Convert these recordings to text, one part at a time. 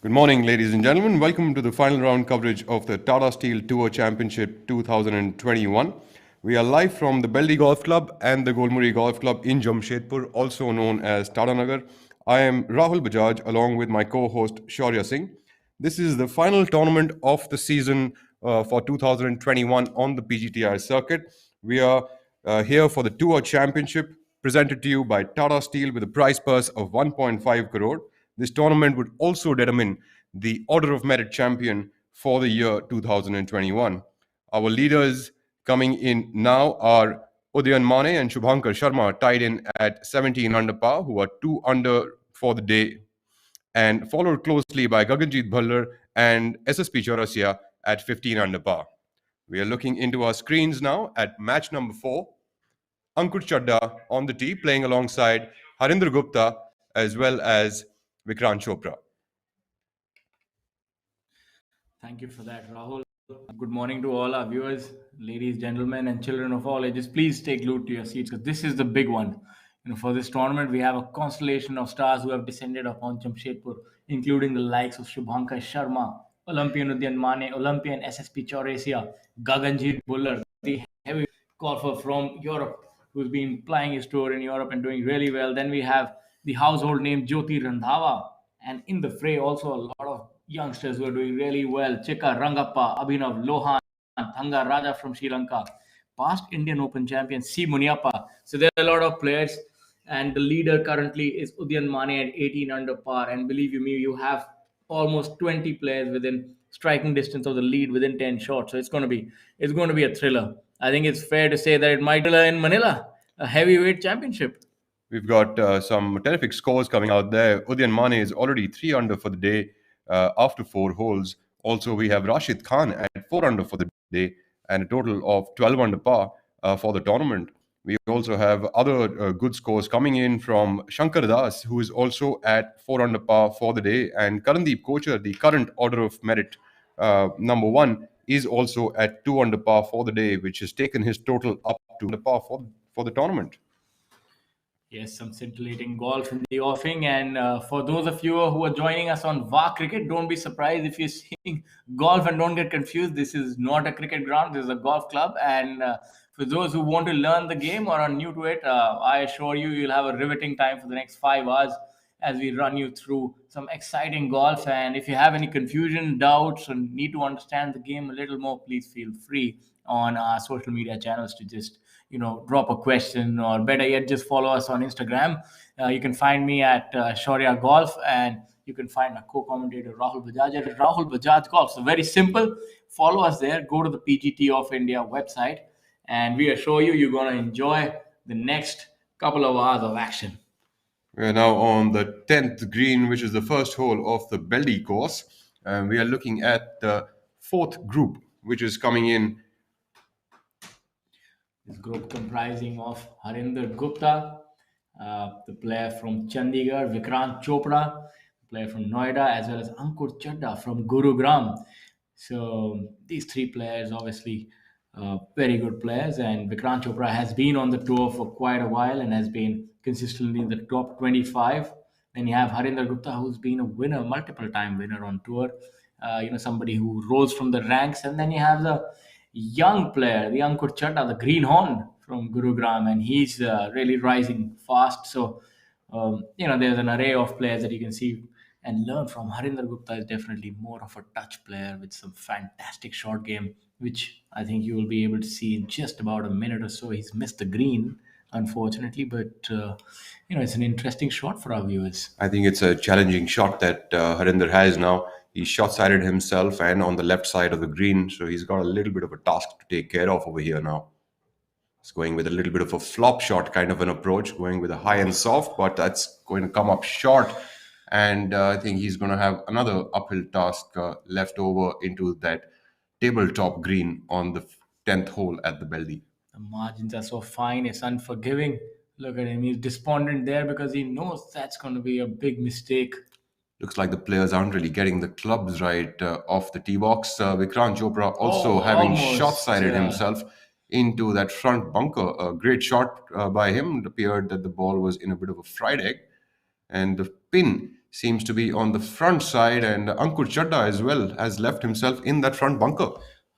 Good morning, ladies and gentlemen. Welcome to the final round coverage of the Tata Steel Tour Championship 2021. We are live from the Beldih Golf Club and the Golmuri Golf Club in Jamshedpur, also known as Tata Nagar. I am Rahul Bajaj along with my co-host Shaurya Singh. This is the final tournament of the season for 2021 on the PGTI circuit. We are here for the Tour Championship presented to you by Tata Steel with a prize purse of 1.5 crore. This tournament would also determine the Order of Merit champion for the year 2021. Our leaders coming in now are Udayan Mane and Shubhankar Sharma tied in at 17 under par, who are 2 under for the day, and followed closely by Gaganjeet Bhallar and SSP Chaurasia at 15 under par. We are looking into our screens now at match number 4. Ankur Chadda on the tee playing alongside Harinder Gupta as well as Vikrant Chopra. Thank you for that, Rahul. Good morning to all our viewers, ladies, gentlemen, and children of all ages. Please stay glued to your seats because this is the big one. For this tournament, we have a constellation of stars who have descended upon Jamshedpur, including the likes of Shubhankar Sharma, Olympian Udayan Mane, Olympian SSP Chaurasia, Gaganjeet Bhullar, the heavy golfer from Europe who's been plying his tour in Europe and doing really well. Then we have the household name Jyoti Randhawa, and in the fray also a lot of youngsters who are doing really well. Chika Rangappa, Abhinav Lohan, Thanga Raja from Sri Lanka, past Indian Open champion C. Muniappa. So there are a lot of players, and the leader currently is Udayan Mane at 18 under par. And believe you me, you have almost 20 players within striking distance of the lead within 10 shots. So it's going to be a thriller. I think it's fair to say that it might be in Manila, a heavyweight championship. We've got some terrific scores coming out there. Udayan Mane is already 3 under for the day after 4 holes. Also, we have Rashid Khan at 4 under for the day and a total of 12 under par for the tournament. We also have other good scores coming in from Shankar Das, who is also at 4 under par for the day, and Karandeep Kochar, the current Order of Merit number 1, is also at 2 under par for the day, which has taken his total up to under par for the tournament. Yes, some scintillating golf in the offing. And for those of you who are joining us on VAR Cricket, don't be surprised if you're seeing golf and don't get confused. This is not a cricket ground, this is a golf club. And for those who want to learn the game or are new to it, I assure you, you'll have a riveting time for the next 5 hours as we run you through some exciting golf. And if you have any confusion, doubts, and need to understand the game a little more, please feel free on our social media channels to just drop a question, or better yet, just follow us on Instagram. You can find me at Shaurya Golf, and you can find my co-commentator Rahul Bajaj at Rahul Bajaj Golf. So very simple. Follow us there. Go to the PGT of India website, and we assure you, you're going to enjoy the next couple of hours of action. We are now on the 10th green, which is the first hole of the Beldih course. And we are looking at the fourth group, which is coming in. This group comprising of Harinder Gupta, the player from Chandigarh, Vikrant Chopra, the player from Noida, as well as Ankur Chadda from Gurugram. So these three players, obviously, very good players. And Vikrant Chopra has been on the tour for quite a while and has been consistently in the top 25. Then you have Harinder Gupta, who's been a winner, multiple time winner on tour. Somebody who rose from the ranks. And then you have the young player, the Ankur Chadda, the greenhorn from Gurugram, and he's really rising fast. So, there's an array of players that you can see and learn from. Harinder Gupta is definitely more of a touch player with some fantastic short game, which I think you will be able to see in just about a minute or so. He's missed the green, unfortunately, but it's an interesting shot for our viewers. I think it's a challenging shot that Harinder has now. He's short-sighted himself and on the left side of the green, so he's got a little bit of a task to take care of over here now. He's going with a little bit of a flop shot kind of an approach, going with a high and soft, but that's going to come up short. And I think he's going to have another uphill task left over into that tabletop green on the 10th hole at the Beldih. The margins are so fine, it's unforgiving. Look at him, he's despondent there because he knows that's going to be a big mistake. Looks like the players aren't really getting the clubs right off the tee box. Vikrant Chopra also having almost, short-sighted yeah. himself into that front bunker. A great shot by him. It appeared that the ball was in a bit of a fried egg, and the pin seems to be on the front side, and Ankur Chadda as well has left himself in that front bunker.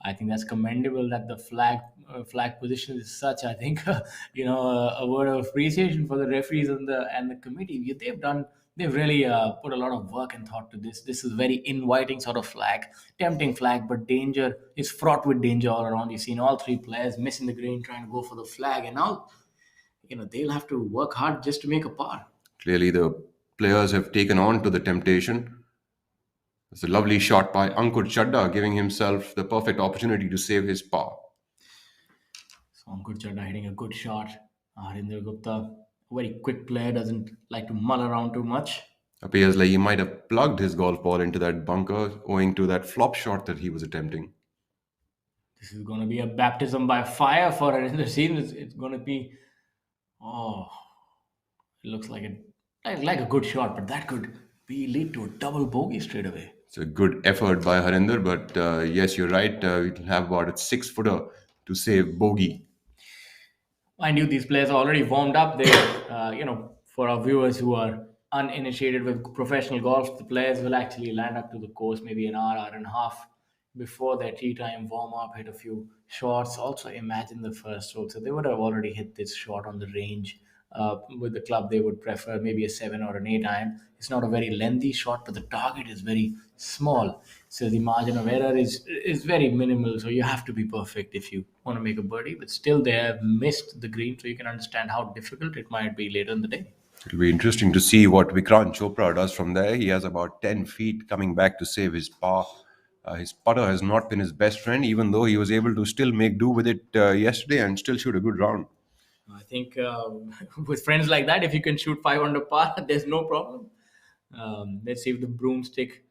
I think that's commendable that the flag position is such. I think a word of appreciation for the referees and the committee. They've really put a lot of work and thought to this. This is very inviting sort of flag, tempting flag, but danger is fraught with danger all around. You've seen all three players missing the green, trying to go for the flag, and now they'll have to work hard just to make a par. Clearly, the players have taken on to the temptation. It's a lovely shot by Ankur Chadda, giving himself the perfect opportunity to save his par. So Ankur Chadha hitting a good shot. Harinder Gupta, a very quick player, doesn't like to mull around too much. Appears like he might have plugged his golf ball into that bunker owing to that flop shot that he was attempting. This is going to be a baptism by fire for Harinder Singh. It's going to be, oh, it looks like a good shot, but that could be lead to a double bogey straight away. It's a good effort by Harinder, but yes, you're right. We'll have about a 6 footer to save bogey. I knew these players are already warmed up. For our viewers who are uninitiated with professional golf, the players will actually land up to the course maybe an hour and a half before their tea time warm up, hit a few shots. Also, imagine the first stroke. So they would have already hit this shot on the range. With the club, they would prefer maybe a 7 or an 8 iron. It's not a very lengthy shot, but the target is very small. So the margin of error is very minimal. So you have to be perfect if you want to make a birdie. But still, they have missed the green, so you can understand how difficult it might be later in the day. It'll be interesting to see what Vikrant Chopra does from there. He has about 10 feet coming back to save his par. His putter has not been his best friend, even though he was able to still make do with it yesterday and still shoot a good round. I think with friends like that, if you can shoot 5 under par, there's no problem. Let's see if the broomstick.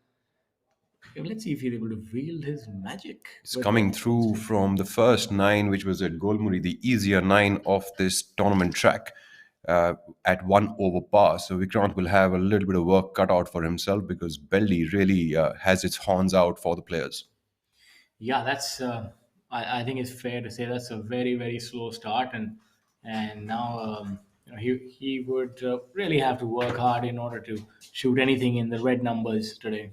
Let's see if he's able to wield his magic. It's coming through from the first nine, which was at Golmuri, the easier nine of this tournament track, at 1 over par. So Vikrant will have a little bit of work cut out for himself because Beldih really has its horns out for the players. Yeah, that's. I think it's fair to say that's a very very slow start, and now he would really have to work hard in order to shoot anything in the red numbers today.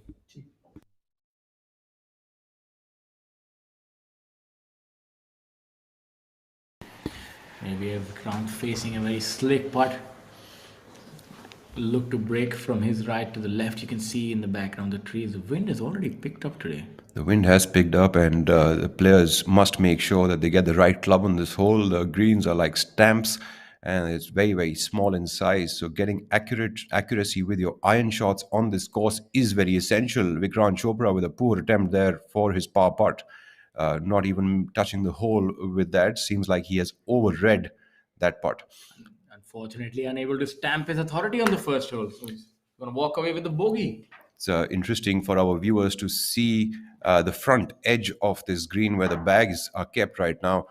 Maybe a ground facing a very slick putt. Look to break from his right to the left. You can see in the background the trees. The wind has already picked up today. The wind has picked up, and the players must make sure that they get the right club on this hole. The greens are like stamps, and it's very, very small in size. So getting accuracy with your iron shots on this course is very essential. Vikrant Chopra with a poor attempt there for his par putt, not even touching the hole with that. Seems like he has overread that putt. Unfortunately, unable to stamp his authority on the first hole. So he's going to walk away with the bogey. It's interesting for our viewers to see the front edge of this green where the bags are kept right now.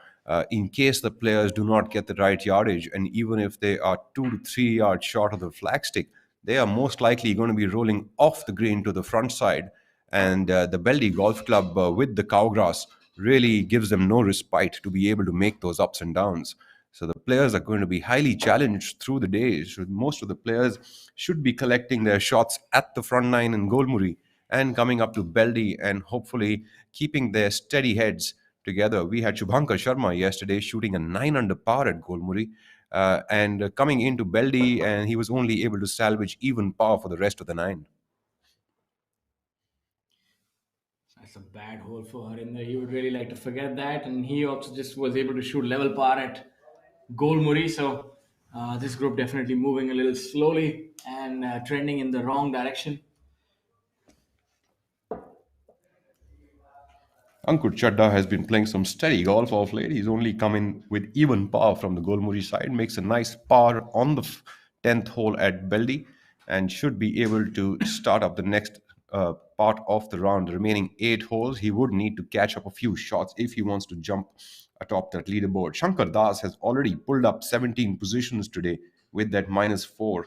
In case the players do not get the right yardage, and even if they are 2 to 3 yards short of the flagstick, they are most likely going to be rolling off the green to the front side. And the Beldih Golf Club with the cowgrass really gives them no respite to be able to make those ups and downs. So the players are going to be highly challenged through the day. So most of the players should be collecting their shots at the front nine in Golmuri and coming up to Beldih and hopefully keeping their steady heads together. We had Shubhankar Sharma yesterday shooting a 9 under par at Golmuri and coming into Beldih, and he was only able to salvage even par for the rest of the nine. That's a bad hole for Harinder. He would really like to forget that, and he also just was able to shoot level par at Golmuri. So this group definitely moving a little slowly and trending in the wrong direction. Ankur Chadda has been playing some steady golf of late. He's only come in with even par from the Golmuri side, makes a nice par on the 10th hole at Beldih, and should be able to start up the next part of the round. The remaining 8 holes, he would need to catch up a few shots if he wants to jump atop that leaderboard. Shankar Das has already pulled up 17 positions today with that -4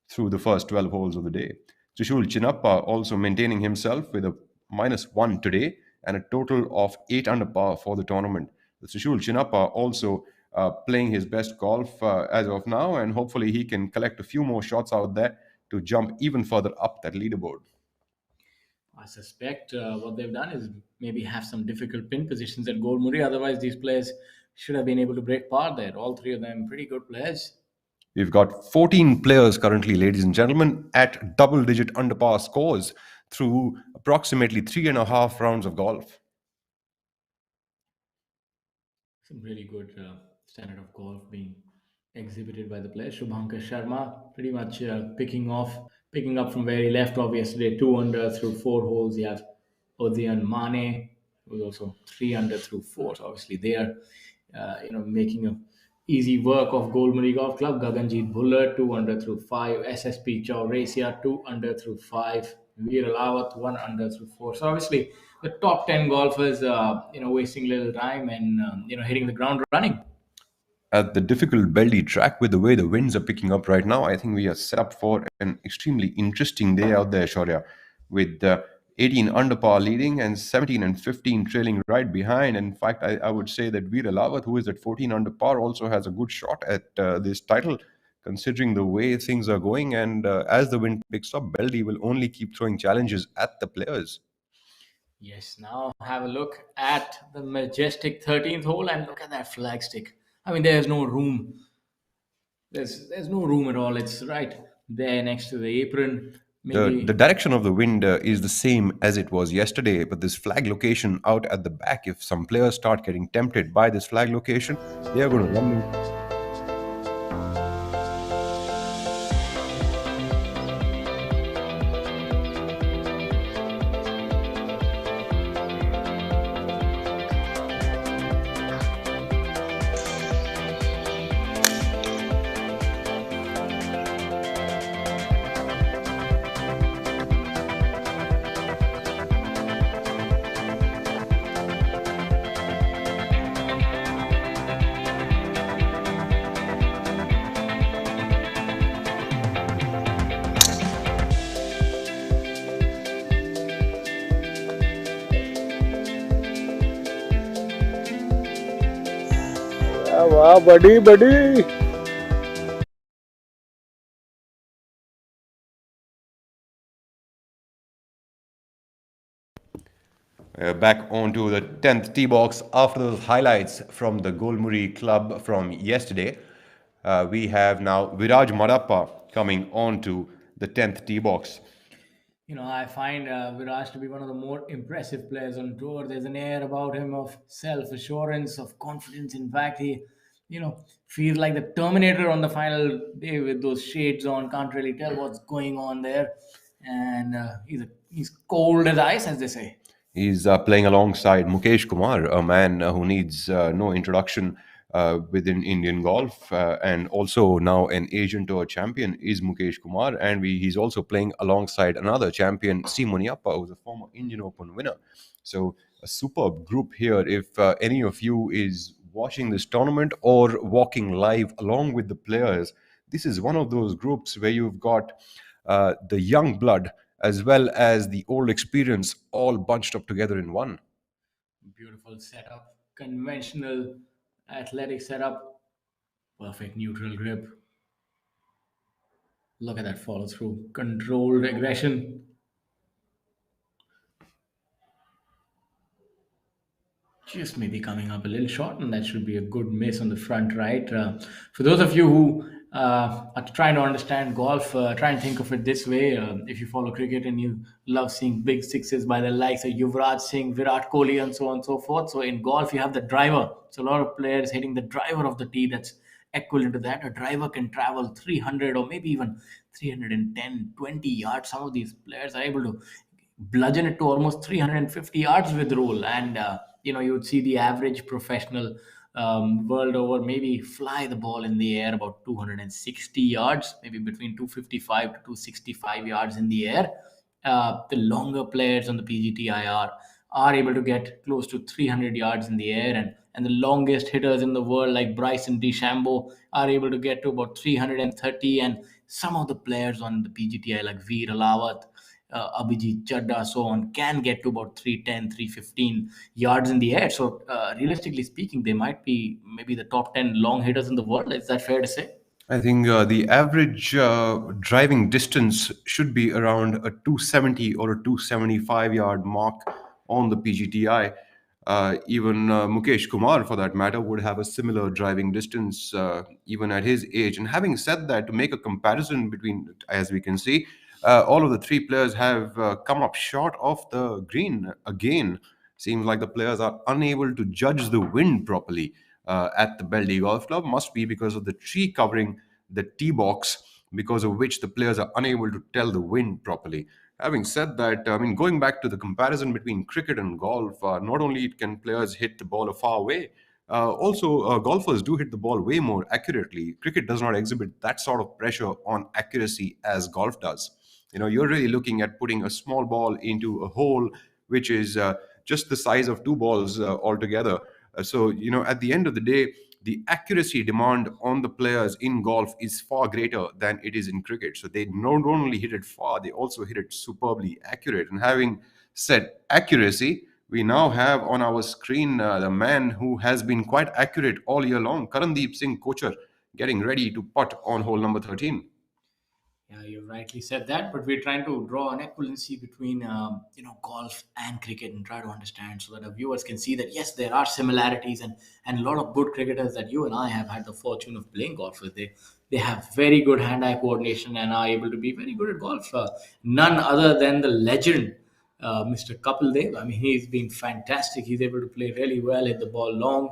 through the first 12 holes of the day. Trishul Chinnappa also maintaining himself with a -1 today and a total of 8 under par for the tournament. Trishul Chinnappa also playing his best golf as of now, and hopefully he can collect a few more shots out there to jump even further up that leaderboard. I suspect what they've done is maybe have some difficult pin positions at goal, Murray. Otherwise, these players should have been able to break par there. All three of them pretty good players. We've got 14 players currently, ladies and gentlemen, at double digit under par scores through approximately 3.5 rounds of golf. Some really good standard of golf being exhibited by the player. Shubhankar Sharma pretty much picking up from where he left off yesterday. 2 under through 4 holes. You have Odian Mane, who's also 3 under through four. So obviously they are, making a easy work of Golmuri Golf Club. Gaganjeet Bhullar, 2 under through five. SSP Chaurasia, 2 under through five. Veer Alawat, 1 under through four. So obviously the top 10 golfers, wasting little time and, hitting the ground running. At the difficult Beldih track, with the way the winds are picking up right now, I think we are set up for an extremely interesting day out there, Shaurya, with 18 under par leading and 17 and 15 trailing right behind. In fact, I would say that Veer Alawat, who is at 14 under par, also has a good shot at this title, considering the way things are going. And as the wind picks up, Beldih will only keep throwing challenges at the players. Yes, now have a look at the majestic 13th hole and look at that flagstick. I mean, there's no room. There's no room at all. It's right there next to the apron. The Maybe direction of the wind is the same as it was yesterday, but this flag location out at the back, if some players start getting tempted by this flag location, they are going to run. वाह बड़ी बड़ी Back onto the 10th tee box after those highlights from the Golmuri club from yesterday. We have now Viraj Madappa coming on to the 10th tee box. I find Viraj to be one of the more impressive players on tour. There's an air about him of self assurance, of confidence. In fact, he, feels like the Terminator on the final day with those shades on. Can't really tell what's going on there, and he's cold as ice, as they say. He's playing alongside Mukesh Kumar, a man who needs no introduction within Indian golf, and also now an Asian Tour champion is Mukesh Kumar, and he's also playing alongside another champion, C. Muniappa, who's a former Indian Open winner. So a superb group here. If any of you is watching this tournament or walking live along with the players, this is one of those groups where you've got the young blood as well as the old experience all bunched up together in one. Beautiful setup, conventional athletic setup, perfect neutral grip. Look at that follow through, controlled aggression. Just maybe coming up a little short, and that should be a good miss on the front right. For those of you who are trying to understand golf, try and think of it this way. If you follow cricket and you love seeing big sixes by the likes of Yuvraj Singh, Virat Kohli, and so on and so forth. So in golf, you have the driver. So a lot of players hitting the driver of the tee that's equivalent to that. A driver can travel 300 or maybe even 310, 20 yards. Some of these players are able to bludgeon it to almost 350 yards with roll, and you would see the average professional world over maybe fly the ball in the air about 260 yards, maybe between 255 to 265 yards in the air. The longer players on the PGTIR are able to get close to 300 yards in the air, and the longest hitters in the world like Bryson DeChambeau are able to get to about 330, and some of the players on the PGTI like Veer Alawat, Abhijit Chadda, so on, can get to about 310, 315 yards in the air. So, realistically speaking, they might be maybe the top 10 long hitters in the world. Is that fair to say? I think the average driving distance should be around a 270 or a 275 yard mark on the PGTI. Even Mukesh Kumar, for that matter, would have a similar driving distance even at his age. And having said that, to make a comparison between, as we can see, all of the three players have come up short of the green again. Seems like the players are unable to judge the wind properly at the Beldih Golf Club. Must be because of the tree covering the tee box, because of which the players are unable to tell the wind properly. Having said that, I mean, going back to the comparison between cricket and golf, not only can players hit the ball a far away, also golfers do hit the ball way more accurately. Cricket does not exhibit that sort of pressure on accuracy as golf does. You know, you're really looking at putting a small ball into a hole which is just the size of two balls altogether. So, you know, at the end of the day, the accuracy demand on the players in golf is far greater than it is in cricket. So they not only hit it far, they also hit it superbly accurate. And having said accuracy, we now have on our screen the man who has been quite accurate all year long, Karandeep Singh Kochar, getting ready to putt on hole number 13. Yeah, you rightly said that, but we're trying to draw an equivalency between golf and cricket and try to understand so that our viewers can see that yes, there are similarities and a lot of good cricketers that you and I have had the fortune of playing golf with. They have very good hand-eye coordination and are able to be very good at golf. None other than the legend, Mr. Kapil Dev. I mean, he's been fantastic. He's able to play really well, hit the ball long.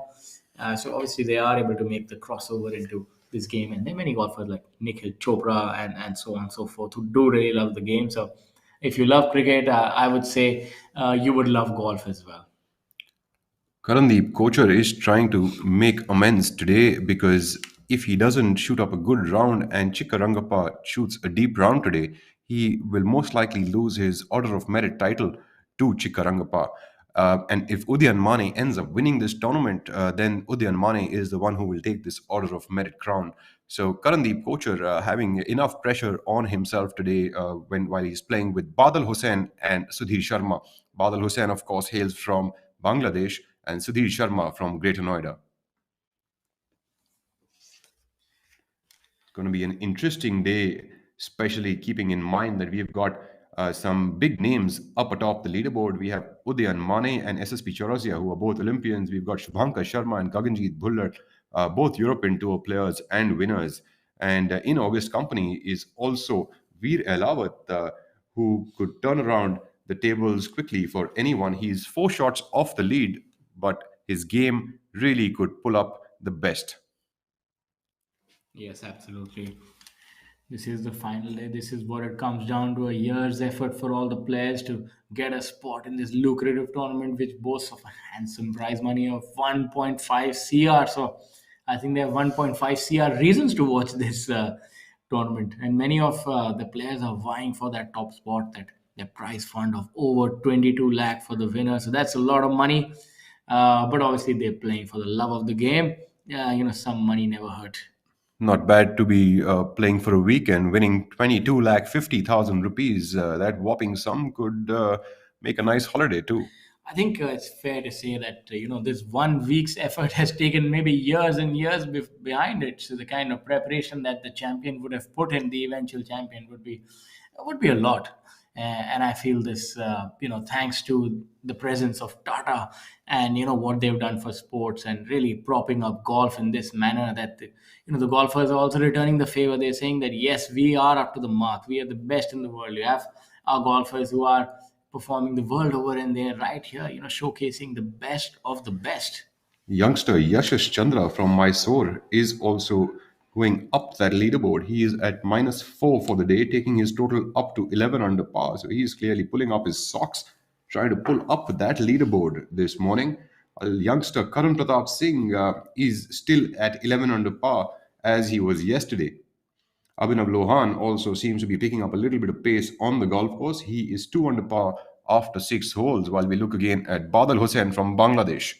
So obviously they are able to make the crossover into this game, and there are many golfers like Nikhil Chopra and so on and so forth who do really love the game. So if you love cricket, I would say you would love golf as well. Karandeep Kochar is trying to make amends today because if he doesn't shoot up a good round and Chikkarangappa shoots a deep round today, he will most likely lose his Order of Merit title to Chikkarangappa. And if Udayan Mane ends up winning this tournament, then Udayan Mane is the one who will take this Order of Merit crown. So Karandeep Kochar having enough pressure on himself today while he's playing with Badal Hussain and Sudhir Sharma. Badal Hussain, of course, hails from Bangladesh, and Sudhir Sharma from Greater Noida. It's going to be an interesting day, especially keeping in mind that we've got some big names up atop the leaderboard. We have Udayan Mane and SSP Chaurasia, who are both Olympians. We've got Shubhankar Sharma and Gaganjeet Bhullar, both European Tour players and winners. And in August company is also Veer Elawat, who could turn around the tables quickly for anyone. He's 4 shots off the lead, but his game really could pull up the best. Yes, absolutely. This is the final day. This is what it comes down to, a year's effort for all the players to get a spot in this lucrative tournament, which boasts of a handsome prize money of 1.5 CR. So I think there are 1.5 CR reasons to watch this tournament. And many of the players are vying for that top spot, that their prize fund of over 22 lakh for the winner. So that's a lot of money. But obviously, they're playing for the love of the game. Some money never hurt. Not bad to be playing for a weekend, winning 22 lakh 50,000 rupees. That whopping sum could make a nice holiday too. I think it's fair to say that this 1 week's effort has taken maybe years and years behind it. So the kind of preparation that the champion would have put in, the eventual champion would be a lot. And I feel this, thanks to the presence of Tata and what they've done for sports and really propping up golf in this manner, that the golfers are also returning the favor. They're saying that yes, we are up to the mark. We are the best in the world. You have our golfers who are performing the world over, and they're right here, showcasing the best of the best. Youngster Yashash Chandra from Mysore is also going up that leaderboard. He is at -4 for the day, taking his total up to 11 under par. So he is clearly pulling up his socks, trying to pull up that leaderboard this morning. Youngster Karan Pratap Singh is still at 11 under par as he was yesterday. Abhinav Lohan also seems to be picking up a little bit of pace on the golf course. He is 2 under par after 6 holes, while we look again at Badal Hussain from Bangladesh.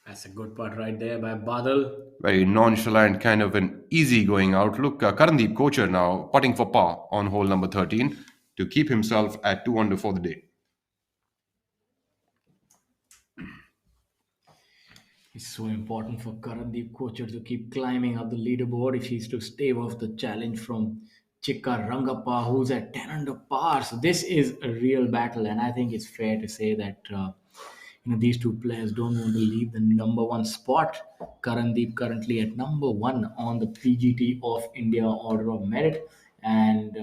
That's a good part right there by Badal. Very nonchalant, kind of an easy-going outlook. Karandeep Kochar now putting for par on hole number 13 to keep himself at 2 under for the day. It's so important for Karandeep Kocher to keep climbing up the leaderboard if he's to stave off the challenge from Chikka Rangappa, who's at 10 under par. So this is a real battle, and I think it's fair to say that these two players don't want to leave the number one spot. Karandeep currently at number one on the PGT of India Order of Merit, and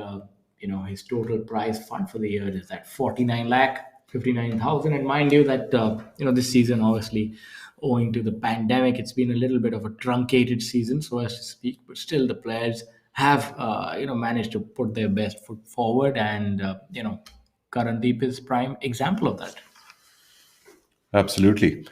his total prize fund for the year is at 49 lakh 59,000. And mind you that this season, obviously owing to the pandemic, it's been a little bit of a truncated season, so as to speak, but still the players have managed to put their best foot forward, and Karandeep is prime example of that. Absolutely.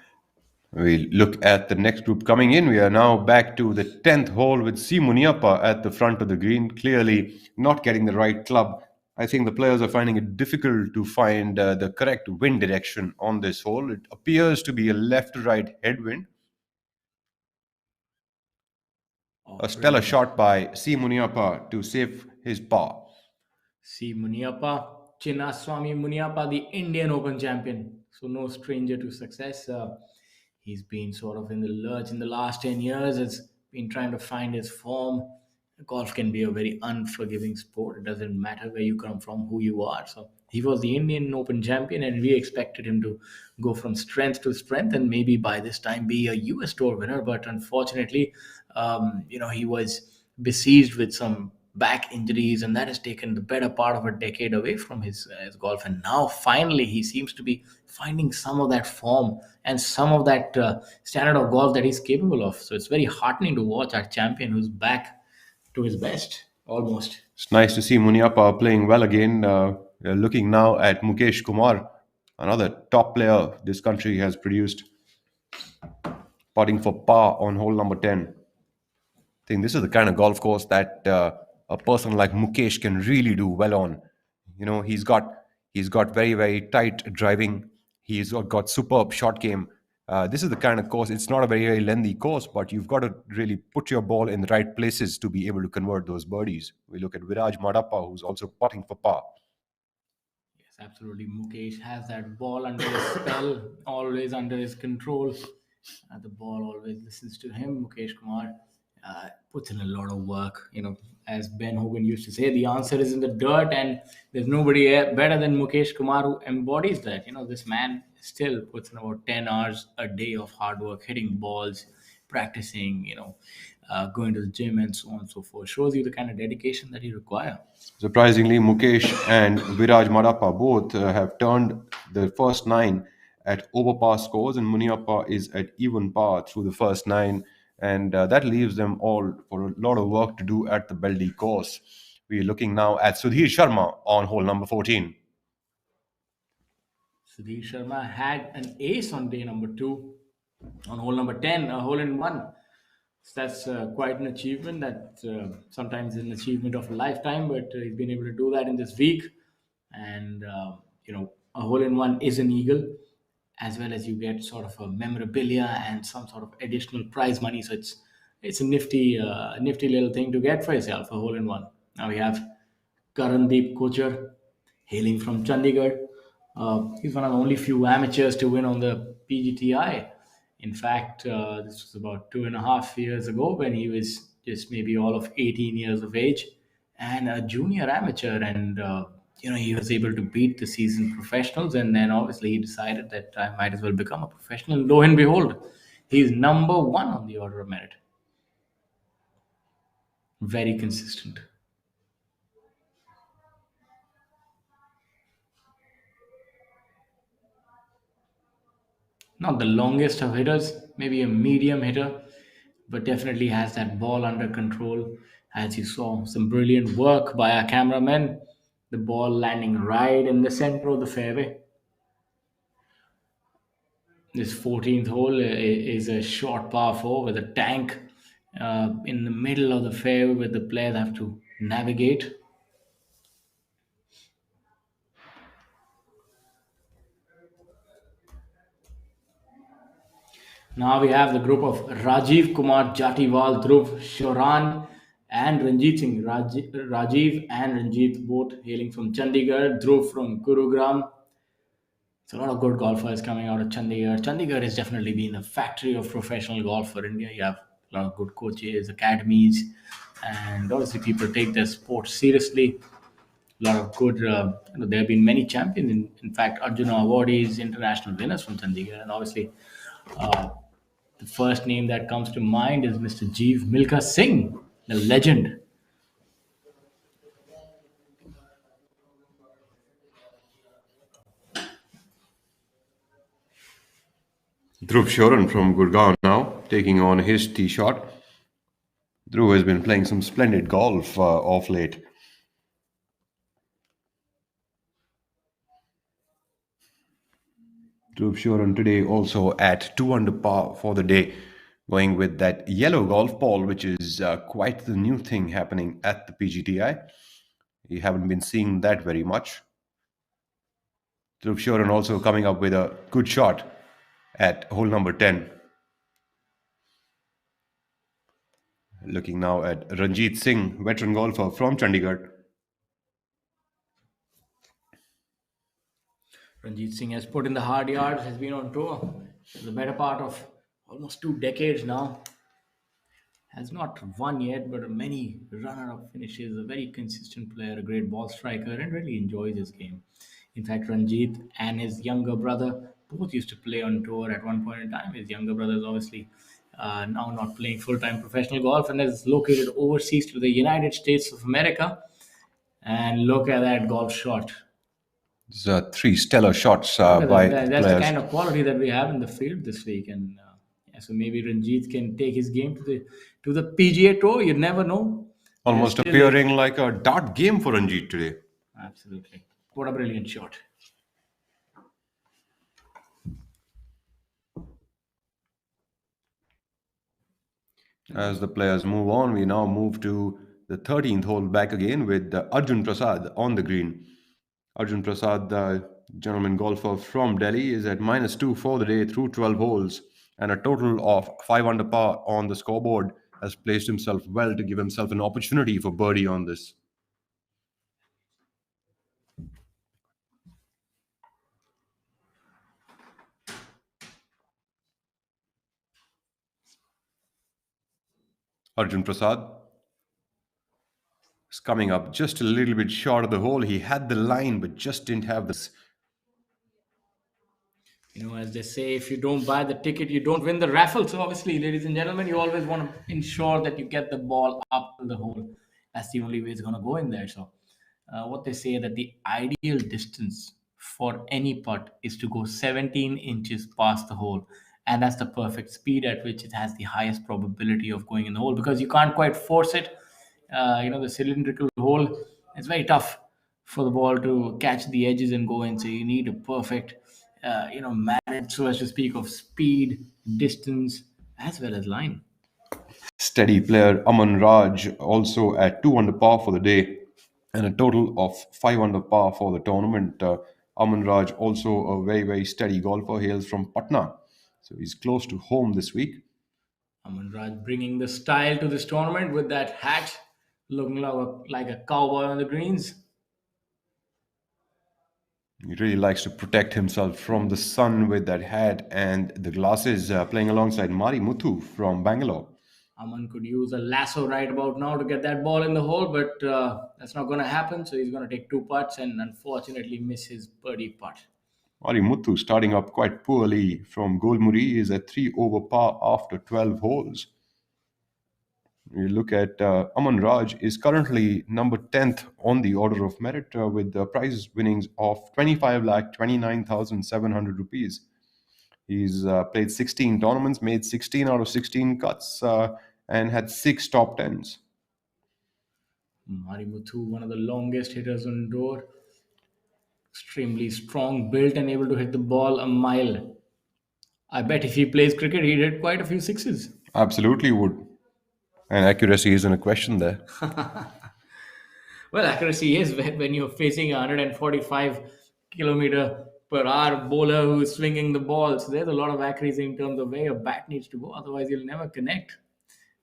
We look at the next group coming in. We are now back to the 10th hole with C. Muniappa at the front of the green, clearly not getting the right club. I think the players are finding it difficult to find the correct wind direction on this hole. It appears to be a left to right headwind. Oh, A stellar brilliant. shot by C. Muniappa to save his par. C. Muniappa, Chinnaswamy Muniappa, the Indian Open champion. So no stranger to success. He's been sort of in the lurch in the last 10 years. Has been trying to find his form. Golf can be a very unforgiving sport. It doesn't matter where you come from, who you are. So he was the Indian Open champion, and we expected him to go from strength to strength and maybe by this time be a US Tour winner. But unfortunately, he was besieged with some back injuries, and that has taken the better part of a decade away from his golf. And now, finally, he seems to be finding some of that form and some of that standard of golf that he's capable of. So it's very heartening to watch our champion who's back to his best almost. It's nice to see Muniappa playing well again. We are looking now at Mukesh Kumar, another top player this country has produced, putting for par on hole number 10. I think this is the kind of golf course that a person like Mukesh can really do well on. He's got very very tight driving. He's got superb shot game. This is the kind of course. It's not a very very lengthy course, but you've got to really put your ball in the right places to be able to convert those birdies. We look at Viraj Madappa, who's also putting for par. Yes, absolutely. Mukesh has that ball under his spell, always under his control. The ball always listens to him. Mukesh Kumar puts in a lot of work. As Ben Hogan used to say, the answer is in the dirt, and there's nobody better than Mukesh Kumar who embodies that. This man still puts in about 10 hours a day of hard work, hitting balls, practicing, going to the gym, and so on and so forth. Shows you the kind of dedication that you require. Surprisingly, Mukesh and Viraj Madappa both have turned the first nine at over par scores, and Muniappa is at even par through the first nine, and that leaves them all for a lot of work to do at the Beldih course. We're looking now at Sudhir Sharma on hole number 14. Sudhir Sharma had an ace on day number two on hole number 10, a hole in one. So that's quite an achievement. That sometimes is an achievement of a lifetime, but he's been able to do that in this week. And, a hole in one is an eagle, as well as you get sort of a memorabilia and some sort of additional prize money. So it's a nifty little thing to get for yourself, a hole in one. Now we have Karandeep Kocher, hailing from Chandigarh. He's one of the only few amateurs to win on the PGTI. In fact, this was about 2.5 years ago when he was just maybe all of 18 years of age and a junior amateur. And, he was able to beat the seasoned professionals. And then obviously he decided that I might as well become a professional. Lo and behold, he's number one on the order of merit. Very consistent. Not the longest of hitters, maybe a medium hitter, but definitely has that ball under control. As you saw, some brilliant work by our cameraman. The ball landing right in the center of the fairway. This 14th hole is a short par four with a tank in the middle of the fairway where the players have to navigate. Now we have the group of Rajiv Kumar Jatiwal, Dhruv Shoran, and Ranjit Singh. Rajiv and Ranjit both hailing from Chandigarh, Dhruv from Gurugram. So a lot of good golfers coming out of Chandigarh. Chandigarh has definitely been a factory of professional golf for India. You have a lot of good coaches, academies, and obviously people take their sport seriously. A lot of good. There have been many champions. In fact, Arjuna awardees, international winners from Chandigarh, and obviously uh, the first name that comes to mind is Mr. Jeev Milkha Singh, the legend. Dhruv Shoran from Gurgaon now taking on his tee shot. Dhruv has been playing some splendid golf off late. Dhruv Shoran today also at 2 under par for the day, going with that yellow golf ball, which is quite the new thing happening at the PGTI. You haven't been seeing that very much. Dhruv Shoran also coming up with a good shot at hole number 10. Looking now at Ranjit Singh, veteran golfer from Chandigarh. Ranjit Singh has put in the hard yards, has been on tour for the better part of almost 2 decades now. Has not won yet, but many runner-up finishes. A very consistent player, a great ball striker, and really enjoys his game. In fact, Ranjit and his younger brother both used to play on tour at one point in time. His younger brother is obviously now not playing full-time professional golf and is located overseas to the United States of America. And look at that golf shot. These are three stellar shots Look at by that. the That's the players. kind of quality that we have in the field this week, and yeah, so maybe Ranjit can take his game to the PGA Tour. You never know. There's Almost still a, appearing like a dart game for Ranjit today. absolutely. What a brilliant shot! As the players move on, we now move to the 13th hole back again with Arjun Prasad on the green. Arjun Prasad, the gentleman golfer from Delhi, is at -2 for the day through 12 holes, and a total of 5 under par on the scoreboard has placed himself well to give himself an opportunity for birdie on this. Arjun Prasad is coming up just a little bit short of the hole. He had the line, but just didn't have this. As they say, if you don't buy the ticket, you don't win the raffle. So obviously, ladies and gentlemen, you always want to ensure that you get the ball up to the hole. That's the only way it's going to go in there. So what they say that the ideal distance for any putt is to go 17 inches past the hole, and that's the perfect speed at which it has the highest probability of going in the hole, because you can't quite force it. The cylindrical hole, it's very tough for the ball to catch the edges and go in. So you need a perfect, marriage, so as to speak, of speed, distance, as well as line. Steady player Aman Raj also at 2 under par for the day and a total of 5 under par for the tournament. Aman Raj also a very, very steady golfer, hails from Patna. So he's close to home this week. Aman Raj bringing the style to this tournament with that hat, looking like a cowboy on the greens. He really likes to protect himself from the sun with that hat and the glasses, playing alongside Mari Muthu from Bangalore. Aman could use a lasso right about now to get that ball in the hole, but that's not going to happen. So he's going to take two putts and unfortunately miss his birdie putt. Mari Muthu starting up quite poorly from Golmuri is at 3 over par after 12 holes. You look at Aman Raj is currently number 10th on the order of merit with the prize winnings of 25,29,700 rupees. He's played 16 tournaments, made 16 out of 16 cuts, and had 6 top 10s. Marimuthu, one of the longest hitters on tour, extremely strong, built, and able to hit the ball a mile. I bet if he plays cricket, he'd hit quite a few sixes. Absolutely would. And accuracy isn't a question there. Well, accuracy is when you're facing a 145 kilometer per hour bowler who's swinging the ball. So there's a lot of accuracy in terms of where your bat needs to go. Otherwise, you'll never connect.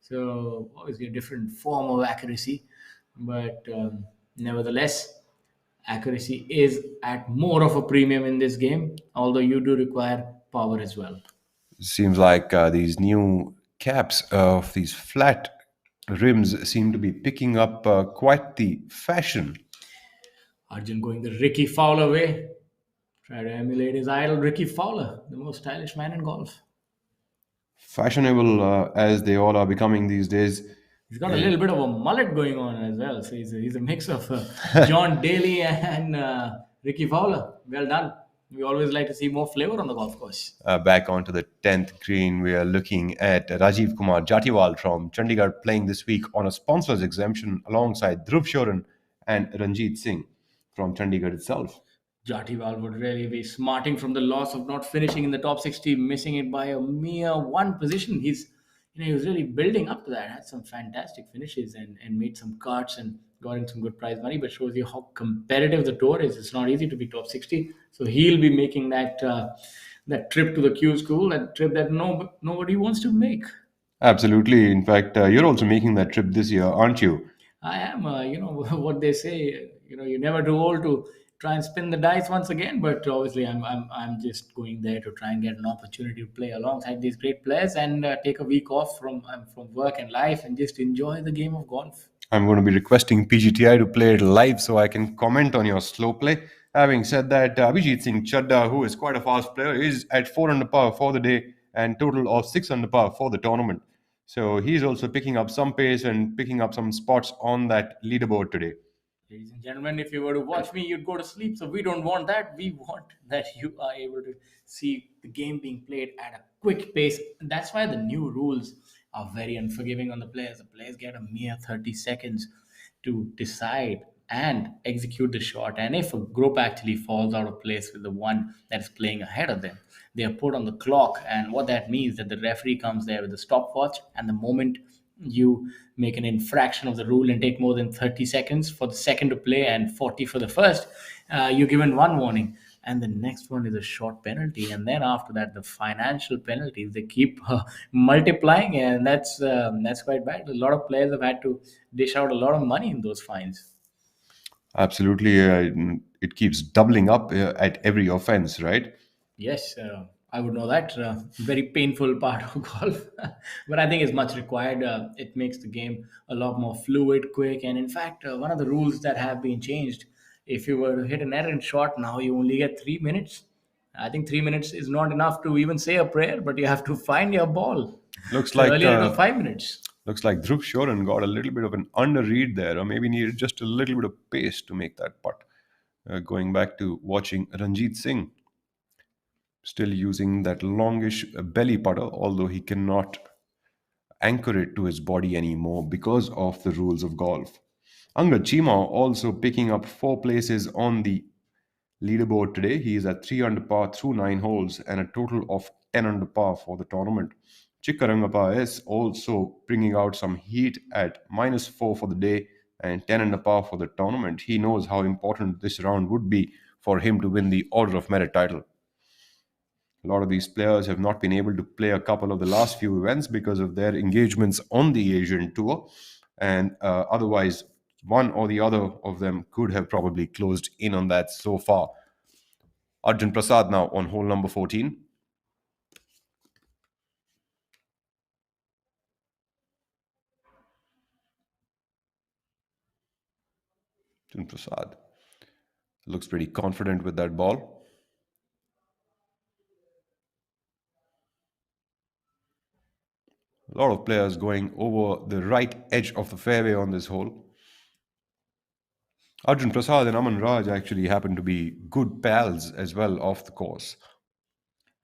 So obviously, a different form of accuracy, but nevertheless, Accuracy is at more of a premium in this game, although you do require power as well. Seems like these new caps of these flat rims seem to be picking up quite the fashion. Arjun going the Ricky Fowler way. Try to emulate his idol, Ricky Fowler, the most stylish man in golf. Fashionable as they all are becoming these days. He's got a little bit of a mullet going on as well. So he's a mix of John Daly and Ricky Fowler. Well done. We always like to see more flavor on the golf course. Back onto the 10th green, we are looking at Rajiv Kumar Jatiwal from Chandigarh playing this week on a sponsor's exemption alongside Dhruv Shoran and Ranjit Singh from Chandigarh itself. Jatiwal would really be smarting from the loss of not finishing in the top 60, missing it by a mere one position. He was really building up to that. Had some fantastic finishes and made some cuts and got in some good prize money. But shows you how competitive the tour is. It's not easy to be top 60. So he'll be making that trip to the Q school, that trip that nobody wants to make. Absolutely. In fact, you're also making that trip this year, aren't you? I am, what they say, you're never too old to try and spin the dice once again. But obviously, I'm just going there to try and get an opportunity to play alongside these great players and take a week off from work and life and just enjoy the game of golf. I'm going to be requesting PGTI to play it live so I can comment on your slow play. Having said that, Abhijit Singh Chadda, who is quite a fast player, is at 4 under par for the day and total of 6 under par for the tournament. So he's also picking up some pace and picking up some spots on that leaderboard today. Ladies and gentlemen, if you were to watch me, you'd go to sleep. So we don't want that. We want that you are able to see the game being played at a quick pace. And that's why the new rules are very unforgiving on the players. The players get a mere 30 seconds to decide and execute the shot. And if a group actually falls out of place with the one that is playing ahead of them, they are put on the clock. And what that means that the referee comes there with a stopwatch, and the moment you make an infraction of the rule and take more than 30 seconds for the second to play and 40 for the first, you're given one warning, and the next one is a short penalty, and then after that the financial penalties, they keep multiplying, and that's quite bad. A lot of players have had to dish out a lot of money in those fines. Absolutely. It keeps doubling up at every offense, right? Yes, I would know that. Very painful part of golf, but I think it's much required. It makes the game a lot more fluid, quick, and in fact, one of the rules that have been changed: if you were to hit an errant shot, now you only get 3 minutes. I think 3 minutes is not enough to even say a prayer, but you have to find your ball. Looks So like earlier it was 5 minutes. looks like Dhruv Shoran got a little bit of an underread there, or maybe needed just a little bit of pace to make that putt. Going back to watching Ranjit Singh, still using that longish belly putter, although he cannot anchor it to his body anymore because of the rules of golf. Angad Chima also picking up 4 places on the leaderboard today. He is at 3 under par through 9 holes and a total of 10 under par for the tournament. Chikkarangappa is also bringing out some heat at -4 for the day and 10 under par for the tournament. He knows how important this round would be for him to win the Order of Merit title. A lot of these players have not been able to play a couple of the last few events because of their engagements on the Asian Tour, and otherwise, one or the other of them could have probably closed in on that so far. Arjun Prasad now on hole number 14. Arjun Prasad looks pretty confident with that ball. A lot of players going over the right edge of the fairway on this hole. Arjun Prasad and Aman Raj actually happen to be good pals as well off the course.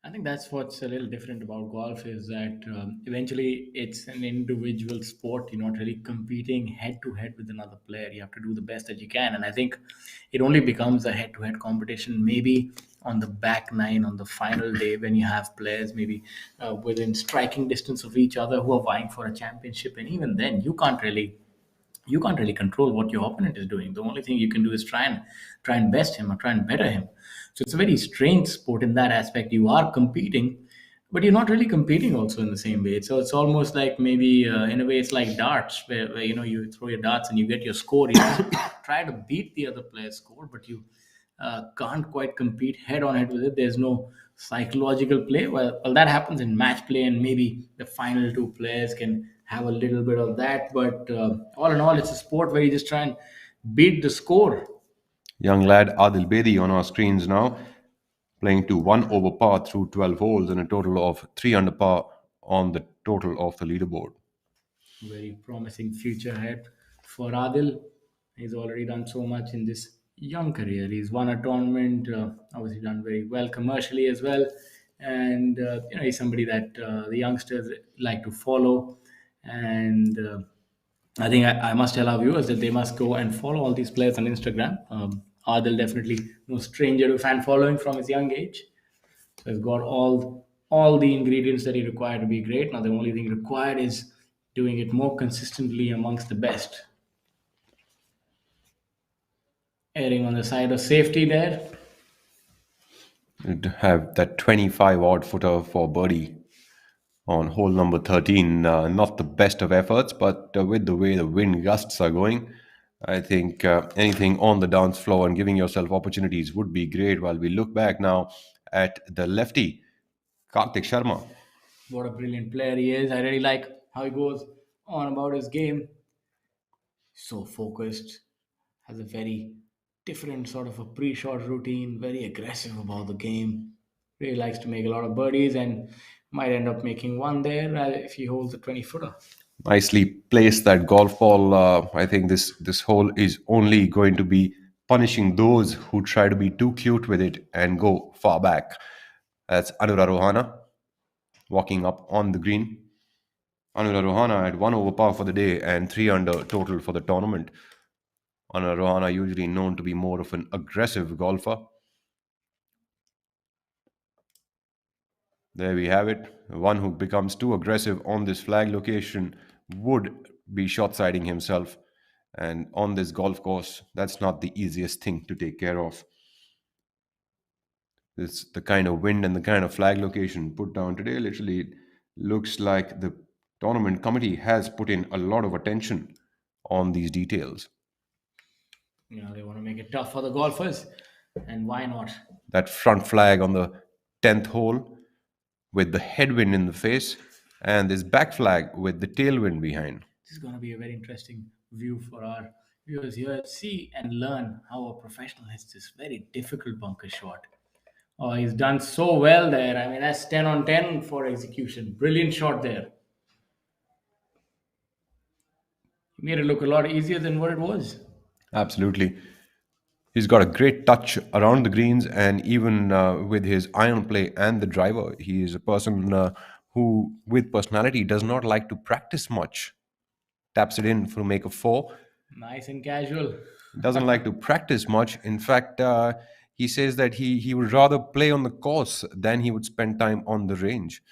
I think that's what's a little different about golf is that eventually it's an individual sport. You're not really competing head to head with another player. You have to do the best that you can. And I think it only becomes a head to head competition maybe on the back nine on the final day when you have players maybe within striking distance of each other who are vying for a championship. And even then, you can't really control what your opponent is doing. The only thing you can do is try and best him or try and better him. So it's a very strange sport in that aspect. You are competing, but you're not really competing also in the same way. So it's almost like maybe in a way it's like darts, where you throw your darts and you get your score. You're try to beat the other player's score, but you can't quite compete head on head with it. There's no psychological play. Well, that happens in match play, and maybe the final two players can have a little bit of that. But all in all, it's a sport where you just try and beat the score. Young lad Adil Bedi on our screens now, playing to 1 over par through 12 holes and a total of 3 under par on the total of the leaderboard. Very promising future ahead for Adil. He's already done so much in this young career. He's won a tournament, obviously done very well commercially as well, and he's somebody that the youngsters like to follow. And I think I must tell our viewers that they must go and follow all these players on Instagram. Adil definitely no stranger to fan following from his young age. So he's got all the ingredients that he required to be great. Now the only thing required is doing it more consistently amongst the best. Erring on the side of safety there. To have that 25 odd footer for birdie on hole number 13. Not the best of efforts, but with the way the wind gusts are going, I think anything on the dance floor and giving yourself opportunities would be great. While we look back now at the lefty, Kartik Sharma. What a brilliant player he is. I really like how he goes on about his game. So focused, has a very different sort of a pre-shot routine, very aggressive about the game. Really likes to make a lot of birdies and might end up making one there if he holds a 20 footer. Nicely placed that golf ball. I think this hole is only going to be punishing those who try to be too cute with it and go far back. That's Anura Rohana walking up on the green. Anura Rohana had 1 over par for the day and 3 under total for the tournament. Anura Rohana usually known to be more of an aggressive golfer. There we have it. One who becomes too aggressive on this flag location would be short siding himself. And on this golf course, that's not the easiest thing to take care of. It's the kind of wind and the kind of flag location put down today. Literally, it looks like the tournament committee has put in a lot of attention on these details. They want to make it tough for the golfers, and why not? That front flag on the 10th hole with the headwind in the face, and this back flag with the tailwind behind. This is going to be a very interesting view for our viewers here. See and learn how a professional hits this very difficult bunker shot. Oh, he's done so well there. I mean, that's 10 on 10 for execution. Brilliant shot there. He made it look a lot easier than what it was. Absolutely. He's got a great touch around the greens, and even with his iron play and the driver, he is a person who, with personality, does not like to practice much. Taps it in for make a four. Nice and casual. Doesn't like to practice much. In fact, he says that he would rather play on the course than he would spend time on the range.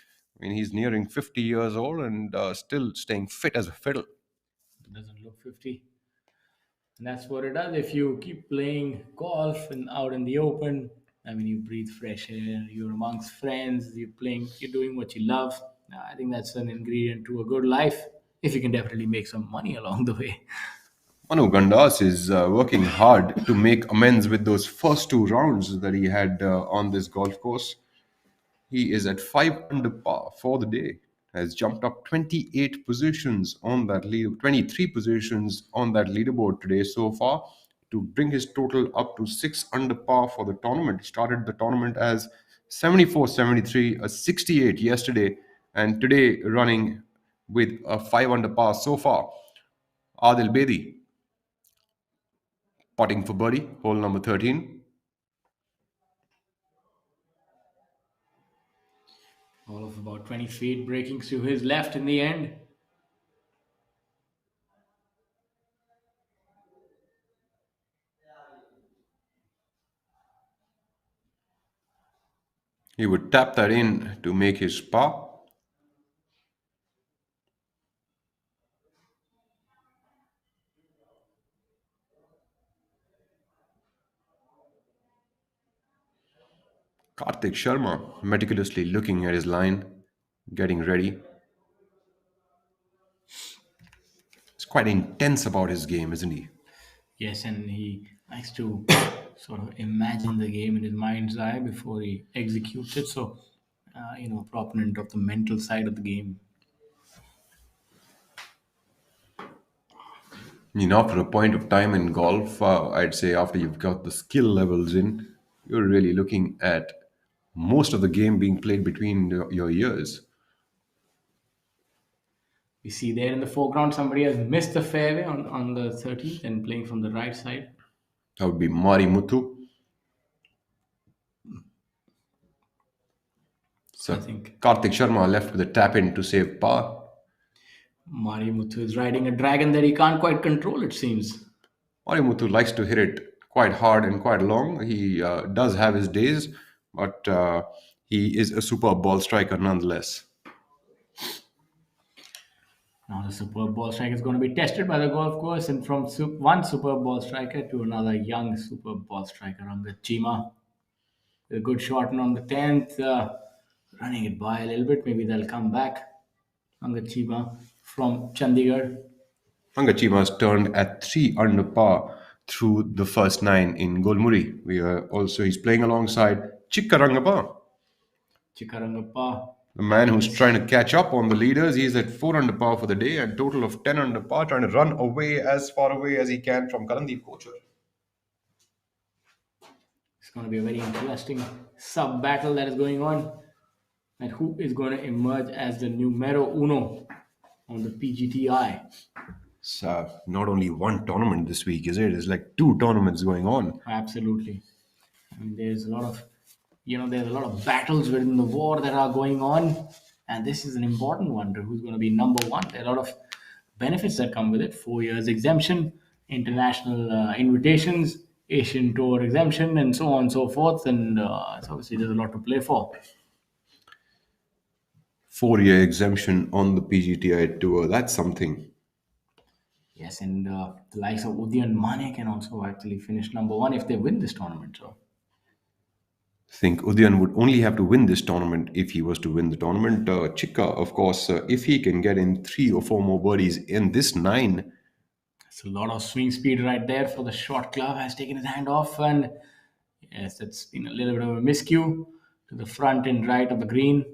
I mean, he's nearing 50 years old and still staying fit as a fiddle. It doesn't look 50. And that's what it does. If you keep playing golf and out in the open, I mean, you breathe fresh air, you're amongst friends, you're doing what you love. I think that's an ingredient to a good life, if you can definitely make some money along the way. Manu Gandas is working hard to make amends with those first two rounds that he had on this golf course. He is at 5 under par for the day, has jumped up 28 positions on that lead, 23 positions on that leaderboard today so far to bring his total up to 6 under par for the tournament. Started the tournament as 74, 73, a 68 yesterday, and today running with a 5 under par so far. Adil Bedi putting for birdie, hole number 13. All of about 20 feet, breaking to his left in the end. He would tap that in to make his par. Kartik Sharma meticulously looking at his line, getting ready. He's quite intense about his game, isn't he? Yes, and he likes to sort of imagine the game in his mind's eye before he executes it. So, proponent of the mental side of the game. After a point of time in golf, I'd say after you've got the skill levels in, you're really looking at most of the game being played between your ears. We see there in the foreground somebody has missed the fairway on the 13th and playing from the right side. That would be Mari Muthu. So I So think Karthik Sharma left with a tap in to save par. Mari Muthu is riding a dragon that he can't quite control, it seems. Mari Muthu likes to hit it quite hard and quite long. He does have his days, but he is a superb ball striker nonetheless. Now the superb ball striker is going to be tested by the golf course, and from one superb ball striker to another young superb ball striker, Angat Chima. A good shot and on the 10th, running it by a little bit. Maybe they'll come back. Angat Chima from Chandigarh. Angachima's turned at 3 under par through the first nine in Golmuri. He's playing alongside Chikkarangappa, Chikarangappa. the man who's Yes, trying to catch up on the leaders. He's at 4 under par for the day and total of 10 under par, trying to run away as far away as he can from Karandeep Kochar. it's going to be a very interesting sub battle that is going on. And who is going to emerge as the numero uno on the PGTI? It's not only one tournament this week, is it? It's like two tournaments going on. Absolutely. I mean, there's a lot of battles within the war that are going on, and this is an important one. Who's going to be number one? There are a lot of benefits that come with it: 4 years exemption, international invitations, Asian Tour exemption, and so on and so forth. And so obviously, there's a lot to play for. 4 year exemption on the PGTI tour. That's something. Yes, and the likes of Udian Mane can also actually finish number one if they win this tournament. So Think Udayan would only have to win this tournament if he was to win the tournament. Chikka, of course, if he can get in three or four more birdies in this nine, it's a lot of swing speed right there for the short club. Has taken his hand off, and yes, that's been a little bit of a miscue to the front and right of the green.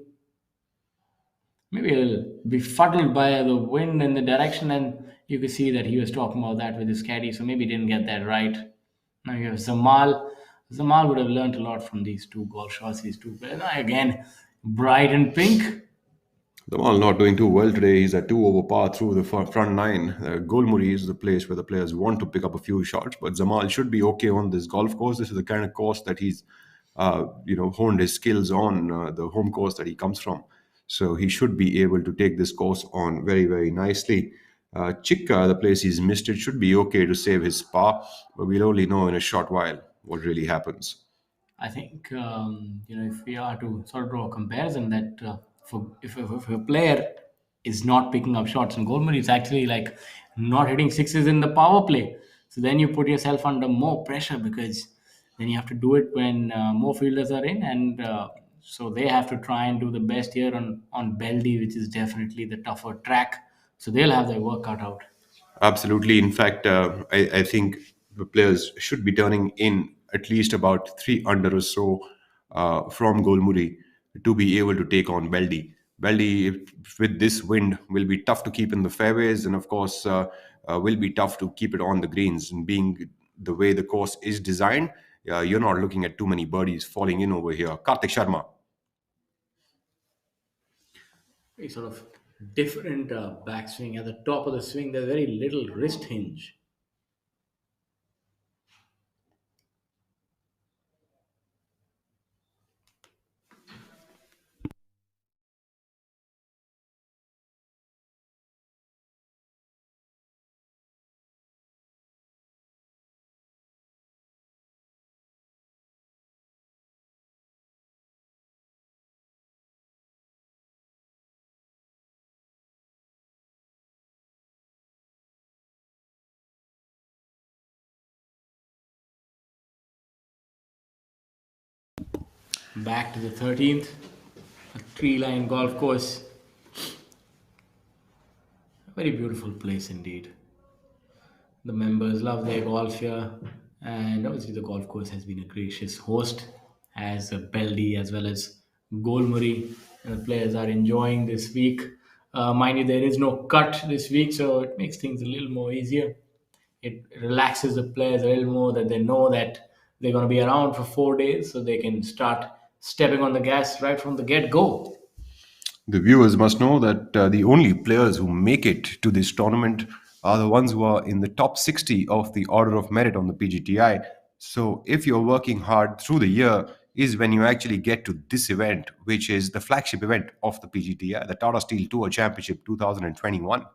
Maybe he'll be fuddled by the wind and the direction, and you could see that he was talking about that with his caddy, so maybe he didn't get that right. Now you have Zamal. Zamal would have learned a lot from these two golf shots, these two players. Now again, bright and pink. Dhamal not doing too well today. He's at 2 over par through the front nine. Golmuri is the place where the players want to pick up a few shots, but Zamal should be okay on this golf course. This is the kind of course that he's, honed his skills on, the home course that he comes from. So he should be able to take this course on very, very nicely. Chikka, the place he's missed it, should be okay to save his par, but we'll only know in a short while what really happens. I think if we are to sort of draw a comparison that if a player is not picking up shots in Goldman, it's actually like not hitting sixes in the power play. So then you put yourself under more pressure because then you have to do it when more fielders are in, and so they have to try and do the best here on Beldih, which is definitely the tougher track. So they'll have their work cut out. Absolutely. In fact, I think the players should be turning in at least about 3 under or so from Golmuri to be able to take on Beldih. Beldih, with this wind, will be tough to keep in the fairways, and of course, will be tough to keep it on the greens. And being the way the course is designed, you're not looking at too many birdies falling in over here. Karthik Sharma. Very sort of different backswing. At the top of the swing, there's very little wrist hinge. Back to the 13th, a tree-lined golf course. A very beautiful place indeed. The members love their golf here, and obviously the golf course has been a gracious host, as Beldih as well as Golmuri. And the players are enjoying this week. Mind you, there is no cut this week, so it makes things a little more easier. It relaxes the players a little more that they know that they're going to be around for 4 days, so they can start stepping on the gas right from the get go. The viewers must know that the only players who make it to this tournament are the ones who are in the top 60 of the order of merit on the PGTI. So, if you're working hard through the year, is when you actually get to this event, which is the flagship event of the PGTI, the Tata Steel Tour Championship 2021,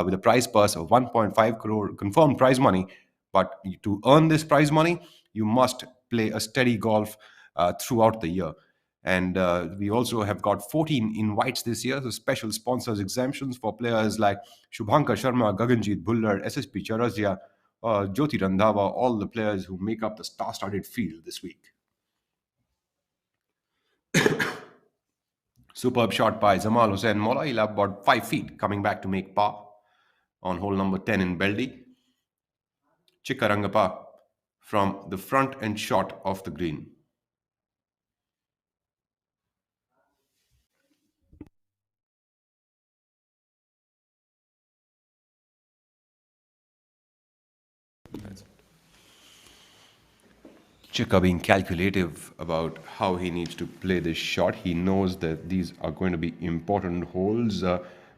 with a prize purse of 1.5 crore confirmed prize money. But to earn this prize money, you must play a steady golf throughout the year. And we also have got 14 invites this year, so special sponsors exemptions for players like Shubhankar Sharma, Gaganjeet Bhullar, SSP Charazia, Jyoti Randhawa, all the players who make up the star-studded field this week. Superb shot by Jamal Hussain Mola. He'll have about 5 feet coming back to make par on hole number 10 in Beldih. Chikkarangappa from the front and shot of the green. Chika being calculative about how he needs to play this shot. He knows that these are going to be important holes.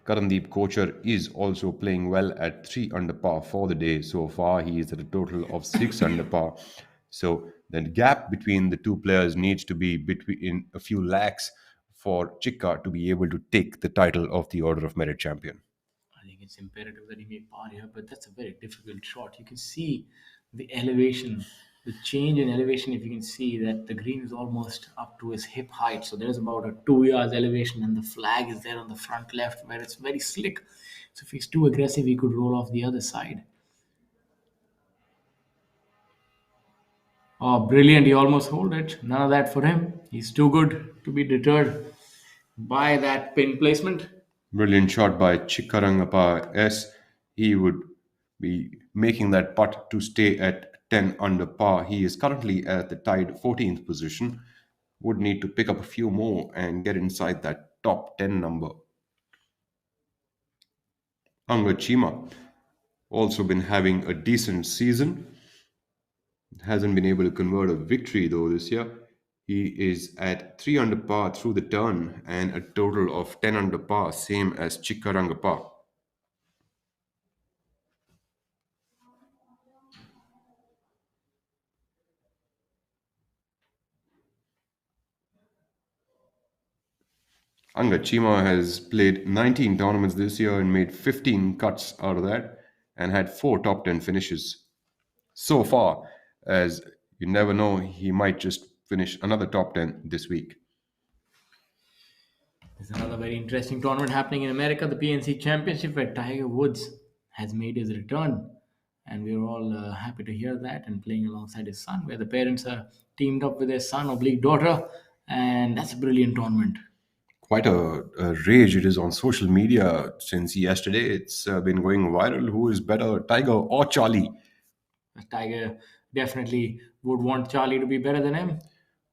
Karandeep Kochar is also playing well at 3 under par for the day so far. He is at a total of 6 under par. So the gap between the two players needs to be between a few lakhs for Chikka to be able to take the title of the Order of Merit champion. I think it's imperative that he make par here, but that's a very difficult shot. You can see the elevation, the change in elevation. If you can see that the green is almost up to his hip height, so there's about a 2 yards elevation, and the flag is there on the front left where it's very slick. So if he's too aggressive, he could roll off the other side. Oh, brilliant! He almost hold it. None of that for him. He's too good to be deterred by that pin placement. Brilliant shot by Chikkarangappa S. He would be making that putt to stay at 10 under par. He is currently at the tied 14th position. Would need to pick up a few more and get inside that top 10 number. Angachima also been having a decent season. Hasn't been able to convert a victory though this year. He is at 3 under par through the turn and a total of 10 under par, same as Chikkarangappa. Angachima has played 19 tournaments this year and made 15 cuts out of that and had 4 top 10 finishes so far, as you never know, he might just finish another top 10 this week. There's another very interesting tournament happening in America, the PNC Championship, where Tiger Woods has made his return. And we're all happy to hear that, and playing alongside his son, where the parents are teamed up with their son, oblique daughter. And that's a brilliant tournament. Quite a rage it is on social media since yesterday. It's been going viral. Who is better, Tiger or Charlie? Tiger definitely would want Charlie to be better than him.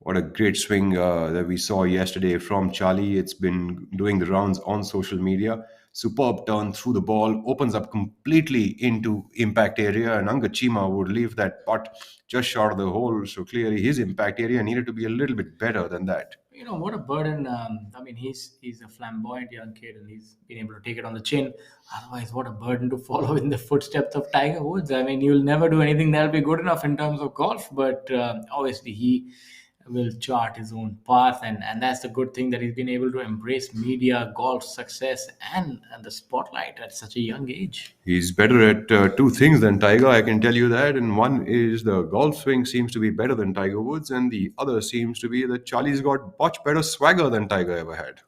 What a great swing that we saw yesterday from Charlie. It's been doing the rounds on social media. Superb turn through the ball, opens up completely into impact area, and Angachima would leave that putt just short of the hole. So clearly his impact area needed to be a little bit better than that. You know what a burden. I mean, he's a flamboyant young kid, and he's been able to take it on the chin. Otherwise, what a burden to follow in the footsteps of Tiger Woods. I mean, you'll never do anything that'll be good enough in terms of golf, but obviously he will chart his own path, and that's the good thing that he's been able to embrace media, golf success, and the spotlight at such a young age. He's better at two things than Tiger, I can tell you that. And one is the golf swing seems to be better than Tiger Woods, and the other seems to be that Charlie's got much better swagger than Tiger ever had.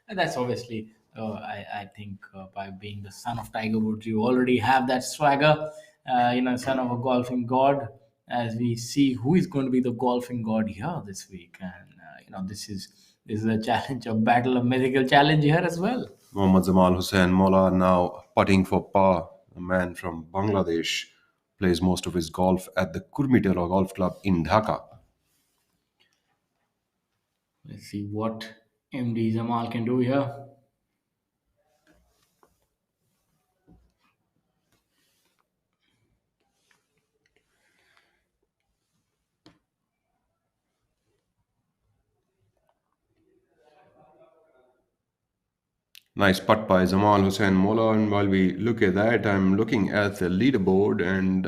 And that's obviously, I think, by being the son of Tiger Woods, you already have that swagger. Son of a golfing god. As we see who is going to be the golfing god here this week, and this is a challenge, a battle, a mythical challenge here as well. Mohammad Jamal Hussain Mola now putting for par a man from Bangladesh, plays most of his golf at the Kurmitera Golf Club in Dhaka. Let's see what MD Jamal can do here. Nice putt by Zamal Hussain Mola. And while we look at that, I'm looking at the leaderboard, and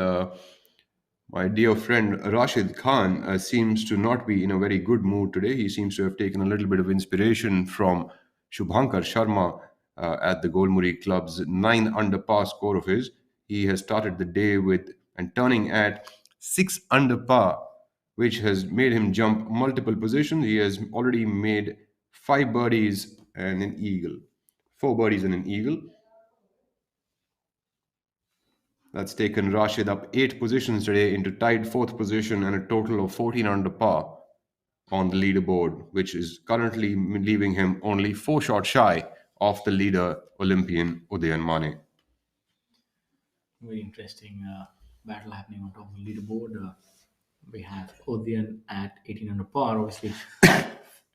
my dear friend Rashid Khan seems to not be in a very good mood today. He seems to have taken a little bit of inspiration from Shubhankar Sharma at the Golmuri Club's 9 under par score of his. He has started the day with and turning at 6 under par, which has made him jump multiple positions. He has already made 5 birdies and an eagle. 4 birdies and an eagle. That's taken Rashid up 8 positions today into tied fourth position and a total of 14 under par on the leaderboard, which is currently leaving him only 4 shots shy of the leader Olympian Udayan Mane. Very interesting battle happening on top of the leaderboard. We have Odeon at 18 under par. Obviously,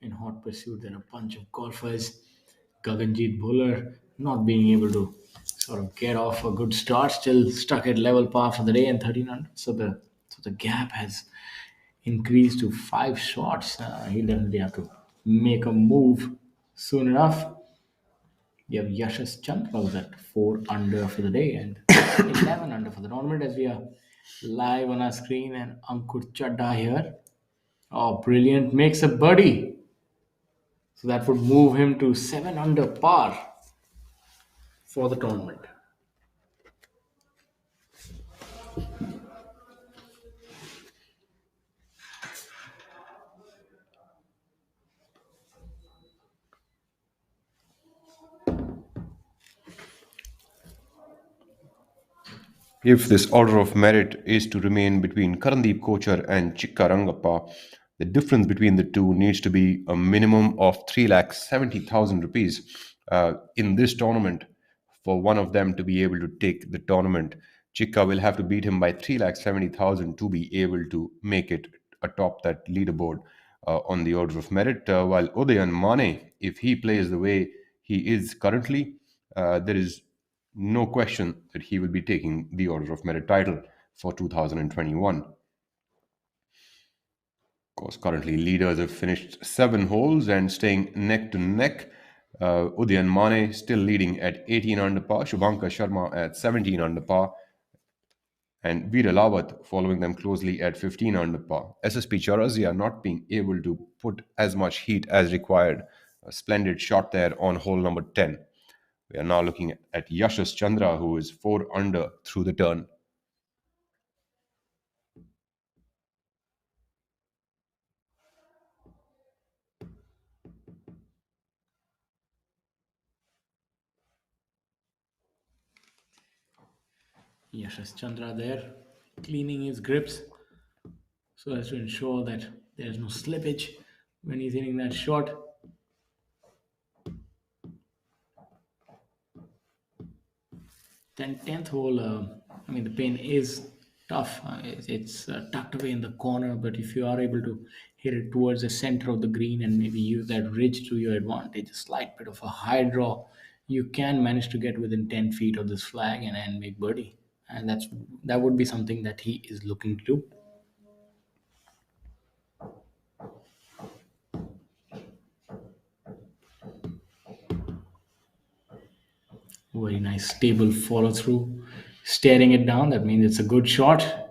in hot pursuit, there are a bunch of golfers. Gaganjeet Bhullar not being able to sort of get off a good start, still stuck at level par for the day and 13 under. So the gap has increased to 5 shots. He'll definitely have to make a move soon enough. We have Yashas Chandra who's at 4 under for the day and 11 under for the tournament as we are live on our screen. And Ankur Chadda here. Oh, brilliant. Makes a birdie. So that would move him to 7 under par for the tournament. If this order of merit is to remain between Karandeep Kochar and Chikka Rangappa, the difference between the two needs to be a minimum of 3,70,000 rupees in this tournament for one of them to be able to take the tournament. Chikka will have to beat him by 3,70,000 to be able to make it atop that leaderboard on the order of merit. While Udayan Mane, if he plays the way he is currently, there is no question that he will be taking the Order of Merit title for 2021. Of course, currently leaders have finished 7 holes and staying neck to neck. Udayan Mane still leading at 18 under par, Shubhankar Sharma at 17 under par, and Veer Lawat following them closely at 15 under par. SSP Charazia not being able to put as much heat as required. A splendid shot there on hole number 10. We are now looking at Yashas Chandra, who is 4 under through the turn. Yashas Chandra there, cleaning his grips so as to ensure that there's no slippage when he's hitting that shot. Then 10th hole, I mean, the pin is tough. It's tucked away in the corner, but if you are able to hit it towards the center of the green and maybe use that ridge to your advantage, a slight bit of a high draw, you can manage to get within 10 feet of this flag and make birdie. And that would be something that he is looking to do. Very nice, stable follow through. Staring it down, that means it's a good shot.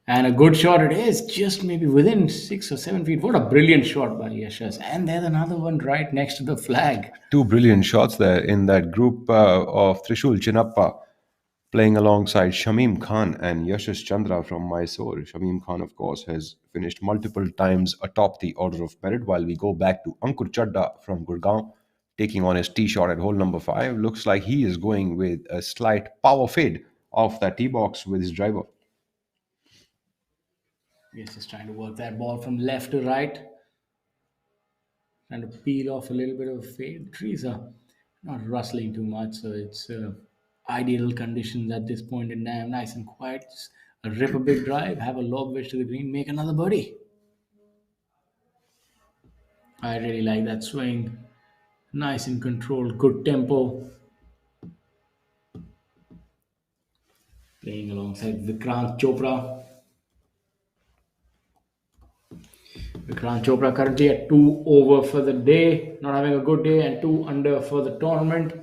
And a good shot it is, just maybe within 6 or 7 feet. What a brilliant shot by Yashas. And there's another one right next to the flag. 2 brilliant shots there in that group of Trishul Chinappa playing alongside Shamim Khan and Yashas Chandra from Mysore. Shamim Khan, of course, has finished multiple times atop the Order of Merit, while we go back to Ankur Chadda from Gurgaon taking on his tee shot at hole number 5. Looks like he is going with a slight power fade off that tee box with his driver. Yes, just trying to work that ball from left to right. Trying to peel off a little bit of fade. The trees are not rustling too much, so it's ideal conditions at this point in time. Nice and quiet. Just rip a big drive, have a lob wedge to the green, make another birdie. I really like that swing. Nice and controlled, good tempo. Playing alongside Vikrant Chopra. Vikrant Chopra currently at 2 over for the day, not having a good day, and 2 under for the tournament.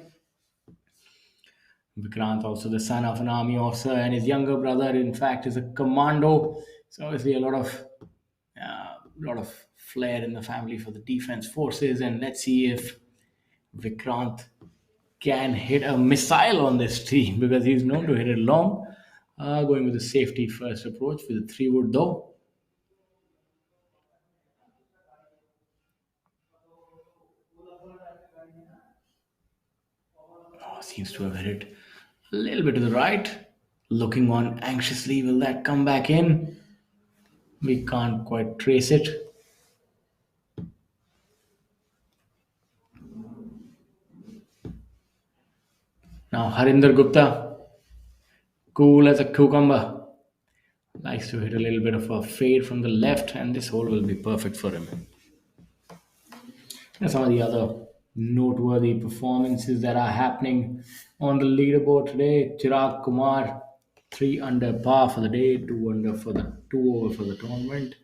Vikrant, also the son of an army officer, and his younger brother, in fact, is a commando. So obviously a lot of flair in the family for the defense forces. And let's see if Vikrant can hit a missile on this tee because he's known to hit it long. Going with the safety first approach with the 3 wood though. Oh, seems to have hit it a little bit to the right. Looking on anxiously, will that come back in? We can't quite trace it. Now Harinder Gupta, cool as a cucumber, likes to hit a little bit of a fade from the left, and this hole will be perfect for him. And some of the other noteworthy performances that are happening on the leaderboard today. Chirag Kumar, 3 under par for the day, 2 under for the 2 over for the tournament.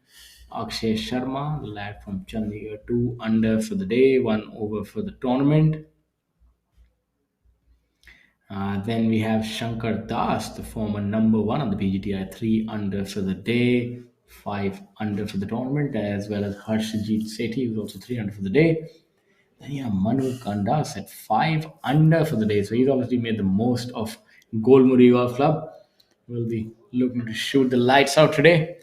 Akshay Sharma, the lad from Chandigarh, 2 under for the day, 1 over for the tournament. Then we have Shankar Das, the former number one on the PGTI, 3 under for the day, 5 under for the tournament, as well as Harshjeet Sethi, who's also 3 under for the day. Then you have Manu Kandas at 5 under for the day. So he's obviously made the most of Golmuri Golf Club. Will be looking to shoot the lights out today.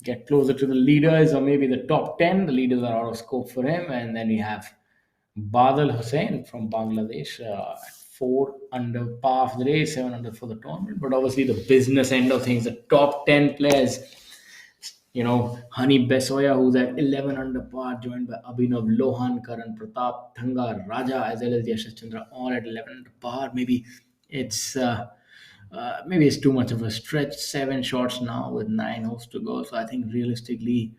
Get closer to the leaders or maybe the top 10. The leaders are out of scope for him. And then we have Badal Hussain from Bangladesh at 4 under par for the day, 7 under for the tournament. But obviously, the business end of things, the top 10 players, Hani Besoya, who's at 11 under par, joined by Abhinav Lohan, Karan Pratap, Thanga Raja, as well as Yashash Chandra, all at 11 under par. It's maybe it's too much of a stretch. 7 shots now with 9 holes to go. So I think realistically,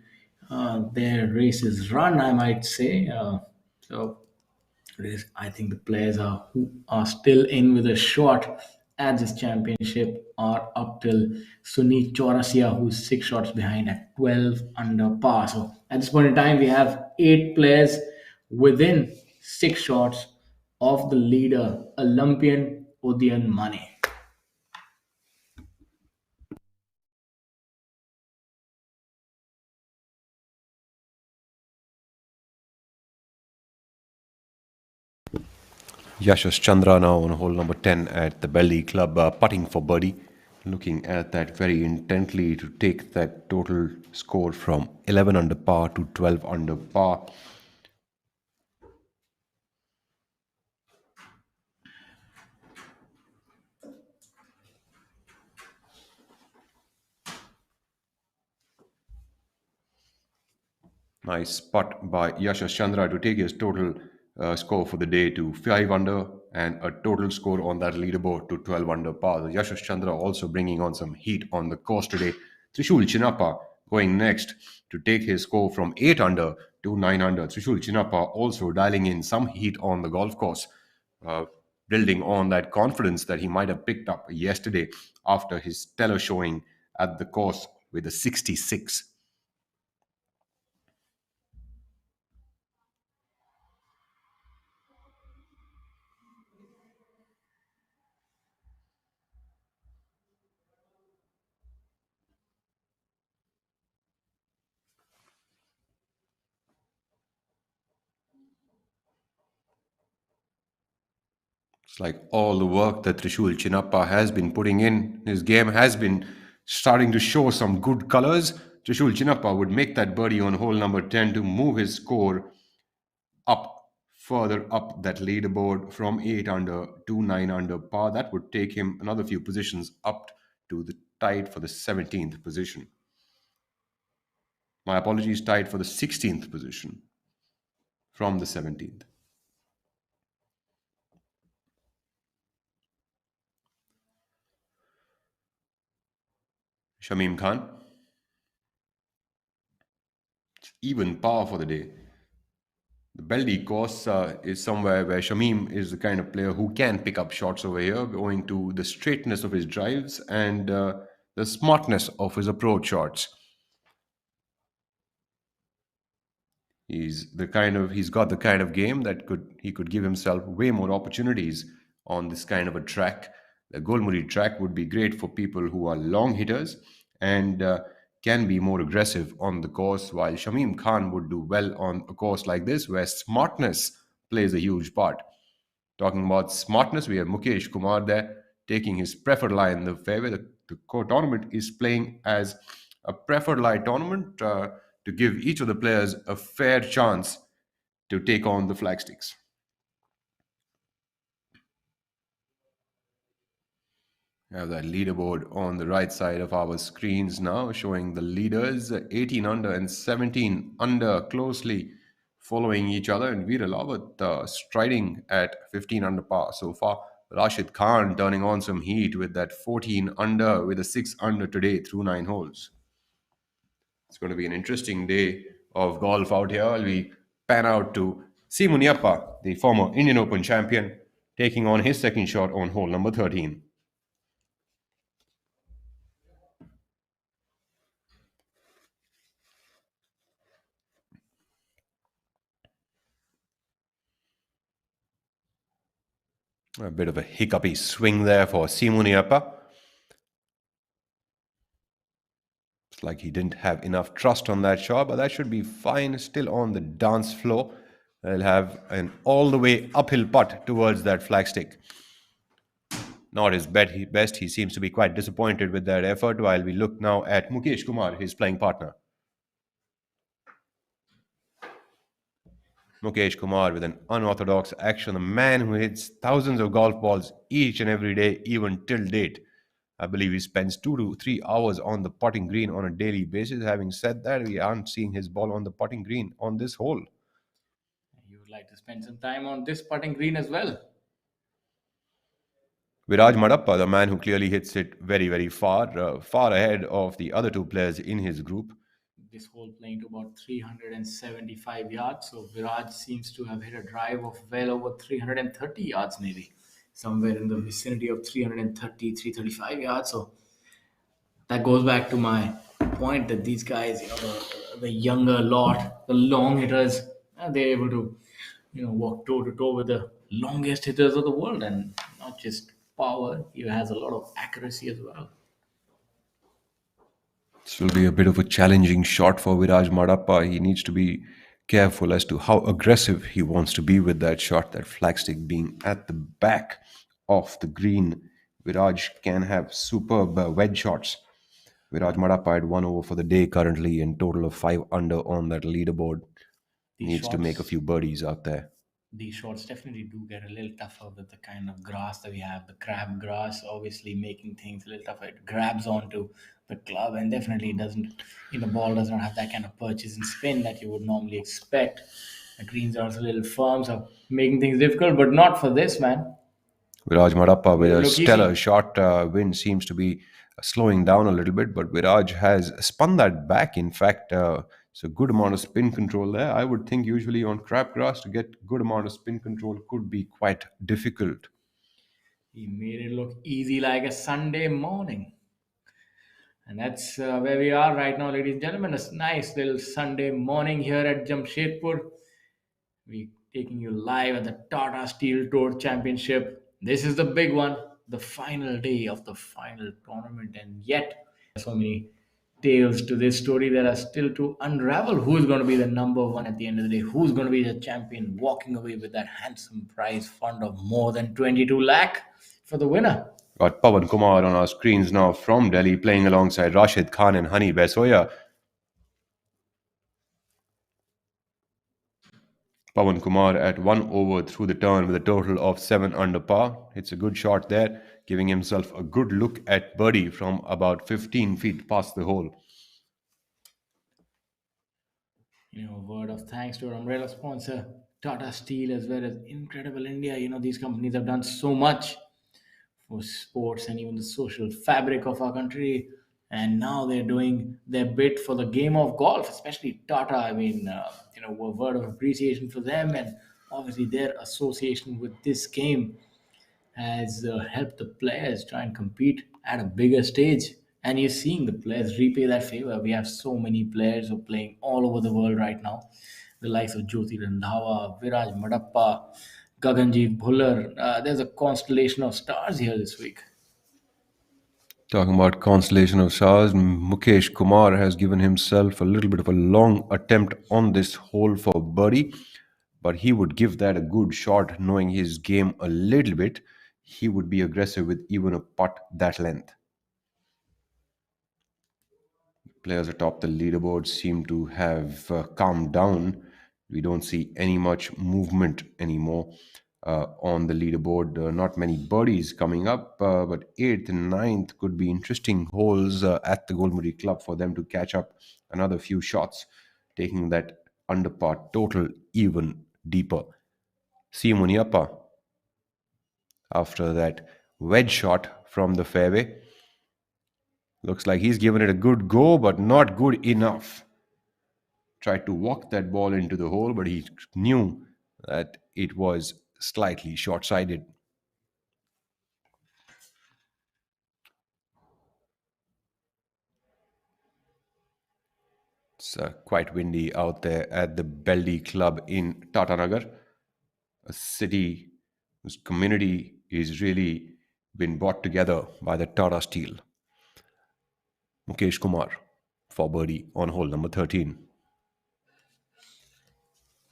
their race is run, I might say. So I think the players who are still in with a shot at this championship are up till Sunit Chaurasia, who's 6 shots behind at 12 under par. So at this point in time, we have 8 players within 6 shots of the leader, Olympian Udayan Mane. Yashash Chandra now on hole number 10 at the Beldih Club, putting for birdie. Looking at that very intently to take that total score from 11 under par to 12 under par. Nice putt by Yashash Chandra to take his total score for the day to 5 under and a total score on that leaderboard to 12 under par. So Yashash Chandra also bringing on some heat on the course today. Trishul Chinappa going next to take his score from 8 under to 9 under. Trishul Chinappa also dialing in some heat on the golf course, building on that confidence that he might have picked up yesterday after his stellar showing at the course with a 66. It's like all the work that Trishul Chinappa has been putting in. His game has been starting to show some good colors. Trishul Chinappa would make that birdie on hole number 10 to move his score up, further up that leaderboard from 8 under to 9 under par. That would take him another few positions up to the tied for the 17th position. My apologies, tied for the 16th position from the 17th. Shamim Khan. Even par for the day. The Beldih course is somewhere where Shamim is the kind of player who can pick up shots over here, owing to the straightness of his drives and the smartness of his approach shots. He's got the kind of game that he could give himself way more opportunities on this kind of a track. The Golmuri track would be great for people who are long hitters and can be more aggressive on the course, while Shamim Khan would do well on a course like this where smartness plays a huge part. Talking about smartness, we have Mukesh Kumar there taking his preferred lie in the fairway. The tournament is playing as a preferred lie tournament to give each of the players a fair chance to take on the flagsticks. We have that leaderboard on the right side of our screens now, showing the leaders 18 under and 17 under closely following each other, and Veer Lawat striding at 15 under par so far. Rashid Khan turning on some heat with that 14 under with a 6 under today through 9 holes. It's going to be an interesting day of golf out here. We pan out to Simuniappa, the former Indian Open champion, taking on his second shot on hole number 13. A bit of a hiccupy swing there for Simuniappa. It's like he didn't have enough trust on that shot, but that should be fine. Still on the dance floor. They'll have an all the way uphill putt towards that flagstick. Not his best. He seems to be quite disappointed with that effort, while we look now at Mukesh Kumar, his playing partner. Mukesh Kumar with an unorthodox action, the man who hits thousands of golf balls each and every day, even till date. I believe he spends 2 to 3 hours on the putting green on a daily basis. Having said that, we aren't seeing his ball on the putting green on this hole. You would like to spend some time on this putting green as well. Viraj Madappa, the man who clearly hits it very, very far, far ahead of the other two players in his group. This hole playing to about 375 yards. So Viraj seems to have hit a drive of well over 330 yards, maybe somewhere in the vicinity of 330, 335 yards. So that goes back to my point that these guys, the younger lot, the long hitters, they're able to, walk toe to toe with the longest hitters of the world, and not just power. He has a lot of accuracy as well. This will be a bit of a challenging shot for Viraj Madappa. He needs to be careful as to how aggressive he wants to be with that shot. That flagstick being at the back of the green. Viraj can have superb wedge shots. Viraj Madappa had 1 over for the day currently, and total of 5 under on that leaderboard. Needs to make a few birdies out there. These shots definitely do get a little tougher with the kind of grass that we have. The crab grass, obviously, making things a little tougher. It grabs onto the club, and definitely doesn't. The ball does not have that kind of purchase and spin that you would normally expect. The greens are also a little firm, so making things difficult, but not for this man. Viraj Madappa with a Look stellar easy. shot wind seems to be slowing down a little bit, but Viraj has spun that back. In fact, it's a good amount of spin control there. I would think usually on crabgrass to get good amount of spin control could be quite difficult. He made it look easy like a Sunday morning. And that's where we are right now, ladies and gentlemen. A nice little Sunday morning here at Jamshedpur. We taking you live at the Tata Steel Tour Championship. This is the big one, the final day of the final tournament, and yet so many tales to this story that are still to unravel. Who's going to be the number one at the end of the day? Who's going to be the champion, walking away with that handsome prize fund of more than 22 lakh for the winner? Got Pawan Kumar on our screens now from Delhi, playing alongside Rashid Khan and Hani Besoya. Pawan Kumar at 1 over through the turn with a total of 7 under par. It's a good shot there, giving himself a good look at birdie from about 15 feet past the hole. A word of thanks to our umbrella sponsor, Tata Steel, as well as Incredible India. These companies have done so much for sports and even the social fabric of our country. Tata Steel, Incredible India, these companies have done so much for sports and even the social fabric of our country. Tata Steel, Incredible India, these companies have done so much for sports and even the social fabric of our country. Tata Steel, Incredible India, these companies have done so much for sports and even the social fabric of our country. and now they're doing their bit for the game of golf, especially Tata. I mean, a word of appreciation for them, and obviously their association with this game has helped the players try and compete at a bigger stage. And you're seeing the players repay that favor. We have so many players who are playing all over the world right now. The likes of Jyoti Randhawa, Viraj Madappa, Gaganjeet Bhullar. There's a constellation of stars here this week. Talking about constellation of stars, Mukesh Kumar has given himself a little bit of a long attempt on this hole for birdie, but he would give that a good shot, knowing his game a little bit. He would be aggressive with even a putt that length. Players atop the leaderboard seem to have calmed down. We don't see any much movement anymore on the leaderboard. Not many birdies coming up, but eighth and ninth could be interesting holes at the Golmuri Club for them to catch up another few shots, taking that under par total even deeper. See Muniappa after that wedge shot from the fairway. Looks like he's given it a good go, but not good enough. Tried to walk that ball into the hole, but he knew that it was slightly short sided. It's quite windy out there at the Beldih Club in Tata Nagar, a city whose community is really been brought together by the Tata Steel. Mukesh Kumar for birdie on hole number 13.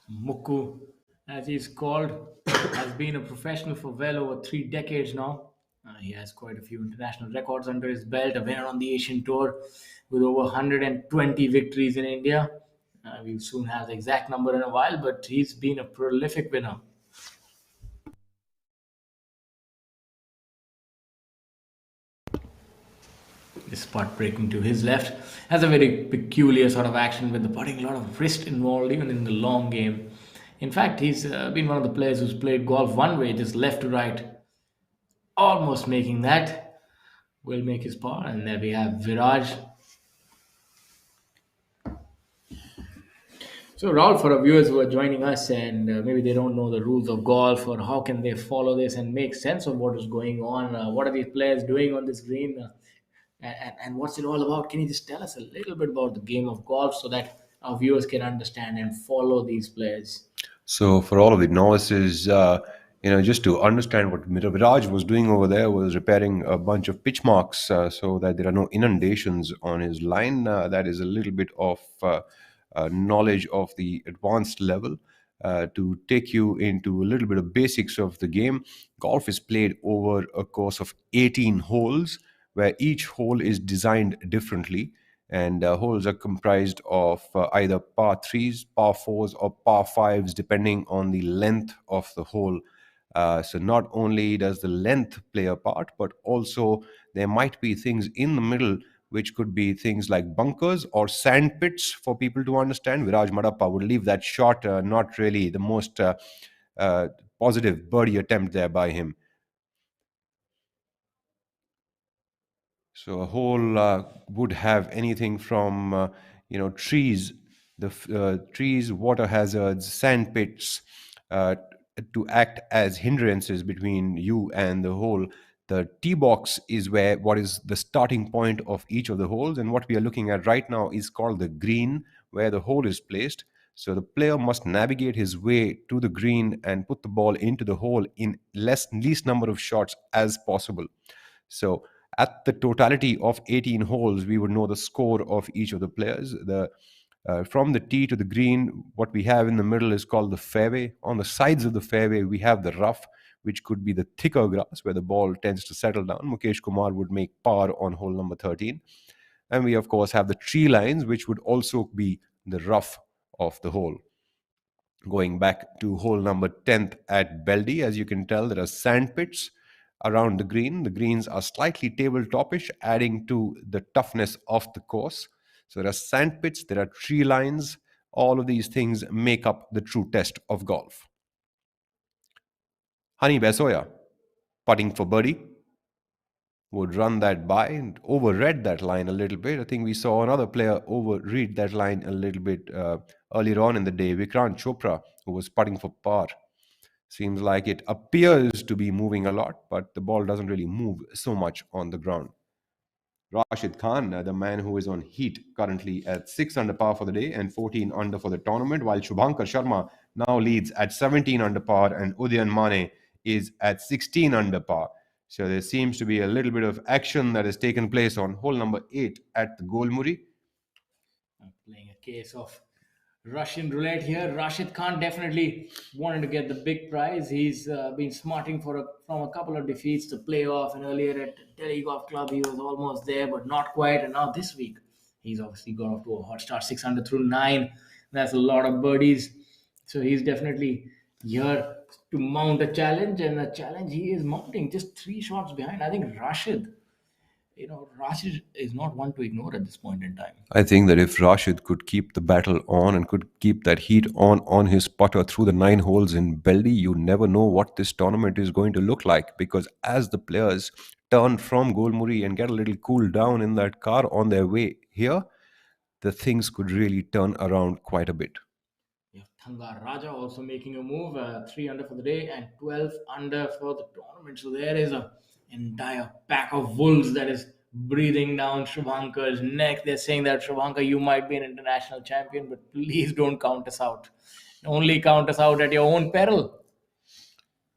Mukku, as he's called, has been a professional for well over 3 decades now. He has quite a few international records under his belt, a winner on the Asian Tour with over 120 victories in India. We'll soon have the exact number in a while, but he's been a prolific winner. This putt breaking to his left has a very peculiar sort of action with the putting, a lot of wrist involved even in the long game. In fact, he's been one of the players who's played golf one way, just left to right, almost making that. Will make his par, and there we have Viraj. So, Raul, for our viewers who are joining us and maybe they don't know the rules of golf, or how can they follow this and make sense of what is going on? What are these players doing on this green? And what's it all about? Can you just tell us a little bit about the game of golf so that our viewers can understand and follow these players? So for all of the novices, just to understand what Viraj was doing over there was repairing a bunch of pitch marks so that there are no inundations on his line. That is a little bit of knowledge of the advanced level. To take you into a little bit of basics of the game, golf is played over a course of 18 holes, where each hole is designed differently, and holes are comprised of either par threes, par fours, or par fives, depending on the length of the hole. So not only does the length play a part, but also there might be things in the middle, which could be things like bunkers or sand pits for people to understand. Viraj Madappa would leave that shot not really the most uh, positive birdie attempt there by him. So a hole would have anything from trees, trees, water hazards, sand pits, uh, to act as hindrances between you and the hole. The tee box is where what is the starting point of each of the holes, and what we are looking at right now is called the green, where the hole is placed. So the player must navigate his way to the green and put the ball into the hole in least number of shots as possible. So at the totality of 18 holes, we would know the score of each of the players. From the tee to the green, what we have in the middle is called the fairway. On the sides of the fairway, we have the rough, which could be the thicker grass where the ball tends to settle down. Mukesh Kumar would make par on hole number 13. And we, of course, have the tree lines, which would also be the rough of the hole. Going back to hole number 10th at Beldih, as you can tell, there are sand pits around the green. The greens are slightly tabletopish, adding to the toughness of the course. So there are sand pits, there are tree lines. All of these things make up the true test of golf. Honey Besoya, putting for birdie. would run that by and overread that line a little bit. I think we saw another player overread that line a little bit earlier on in the day, Vikrant Chopra, who was putting for par. Seems like it appears to be moving a lot, but the ball doesn't really move so much on the ground. Rashid Khan, the man who is on heat currently at 6 under par for the day and 14 under for the tournament, while Shubhankar Sharma now leads at 17 under par and Udayan Mane is at 16 under par. So there seems to be a little bit of action that has taken place on hole number 8 at the Golmuri. Playing a case of Russian roulette here. Rashid Khan definitely wanted to get the big prize. He's been smarting from a couple of defeats to play off, and earlier at Delhi Golf Club he was almost there, but not quite. And now this week he's obviously got off to a hot start, 600 through 9. That's a lot of birdies. So he's definitely here to mount a challenge, and the challenge he is mounting just 3 shots behind. I think Rashid is not one to ignore at this point in time. I think that if Rashid could keep the battle on and could keep that heat on his putter through the 9 holes in Beldih, you never know what this tournament is going to look like, because as the players turn from Golmuri and get a little cool down in that car on their way here, the things could really turn around quite a bit. We have Thanga Raja also making a move, 3 under for the day and 12 under for the tournament. So there is a entire pack of wolves that is breathing down Shubhankar's neck. They're saying that Shubhankar, you might be an international champion, but please don't count us out. Only count us out at your own peril.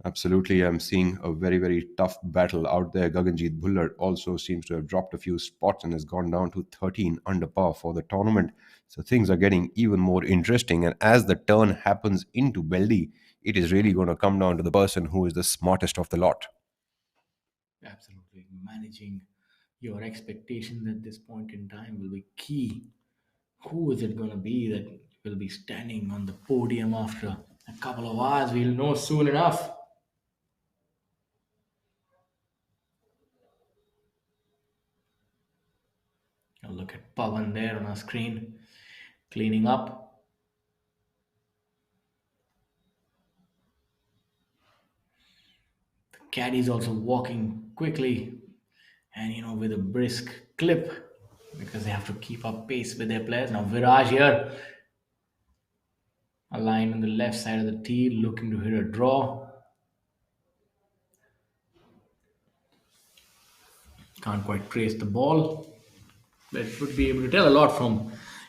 Absolutely, I'm seeing a very, very tough battle out there. Gaganjeet Bhullar also seems to have dropped a few spots and has gone down to 13 under par for the tournament. So things are getting even more interesting. And as the turn happens into Beldih, it is really going to come down to the person who is the smartest of the lot. Absolutely. Managing your expectations at this point in time will be key. Who is it going to be that will be standing on the podium after a couple of hours? We'll know soon enough. Now look at Pavan there on our screen, cleaning up. The caddy is also walking quickly and with a brisk clip because they have to keep up pace with their players. Now Viraj here, aligned on the left side of the tee, looking to hit a draw. Can't quite trace the ball, but would be able to tell a lot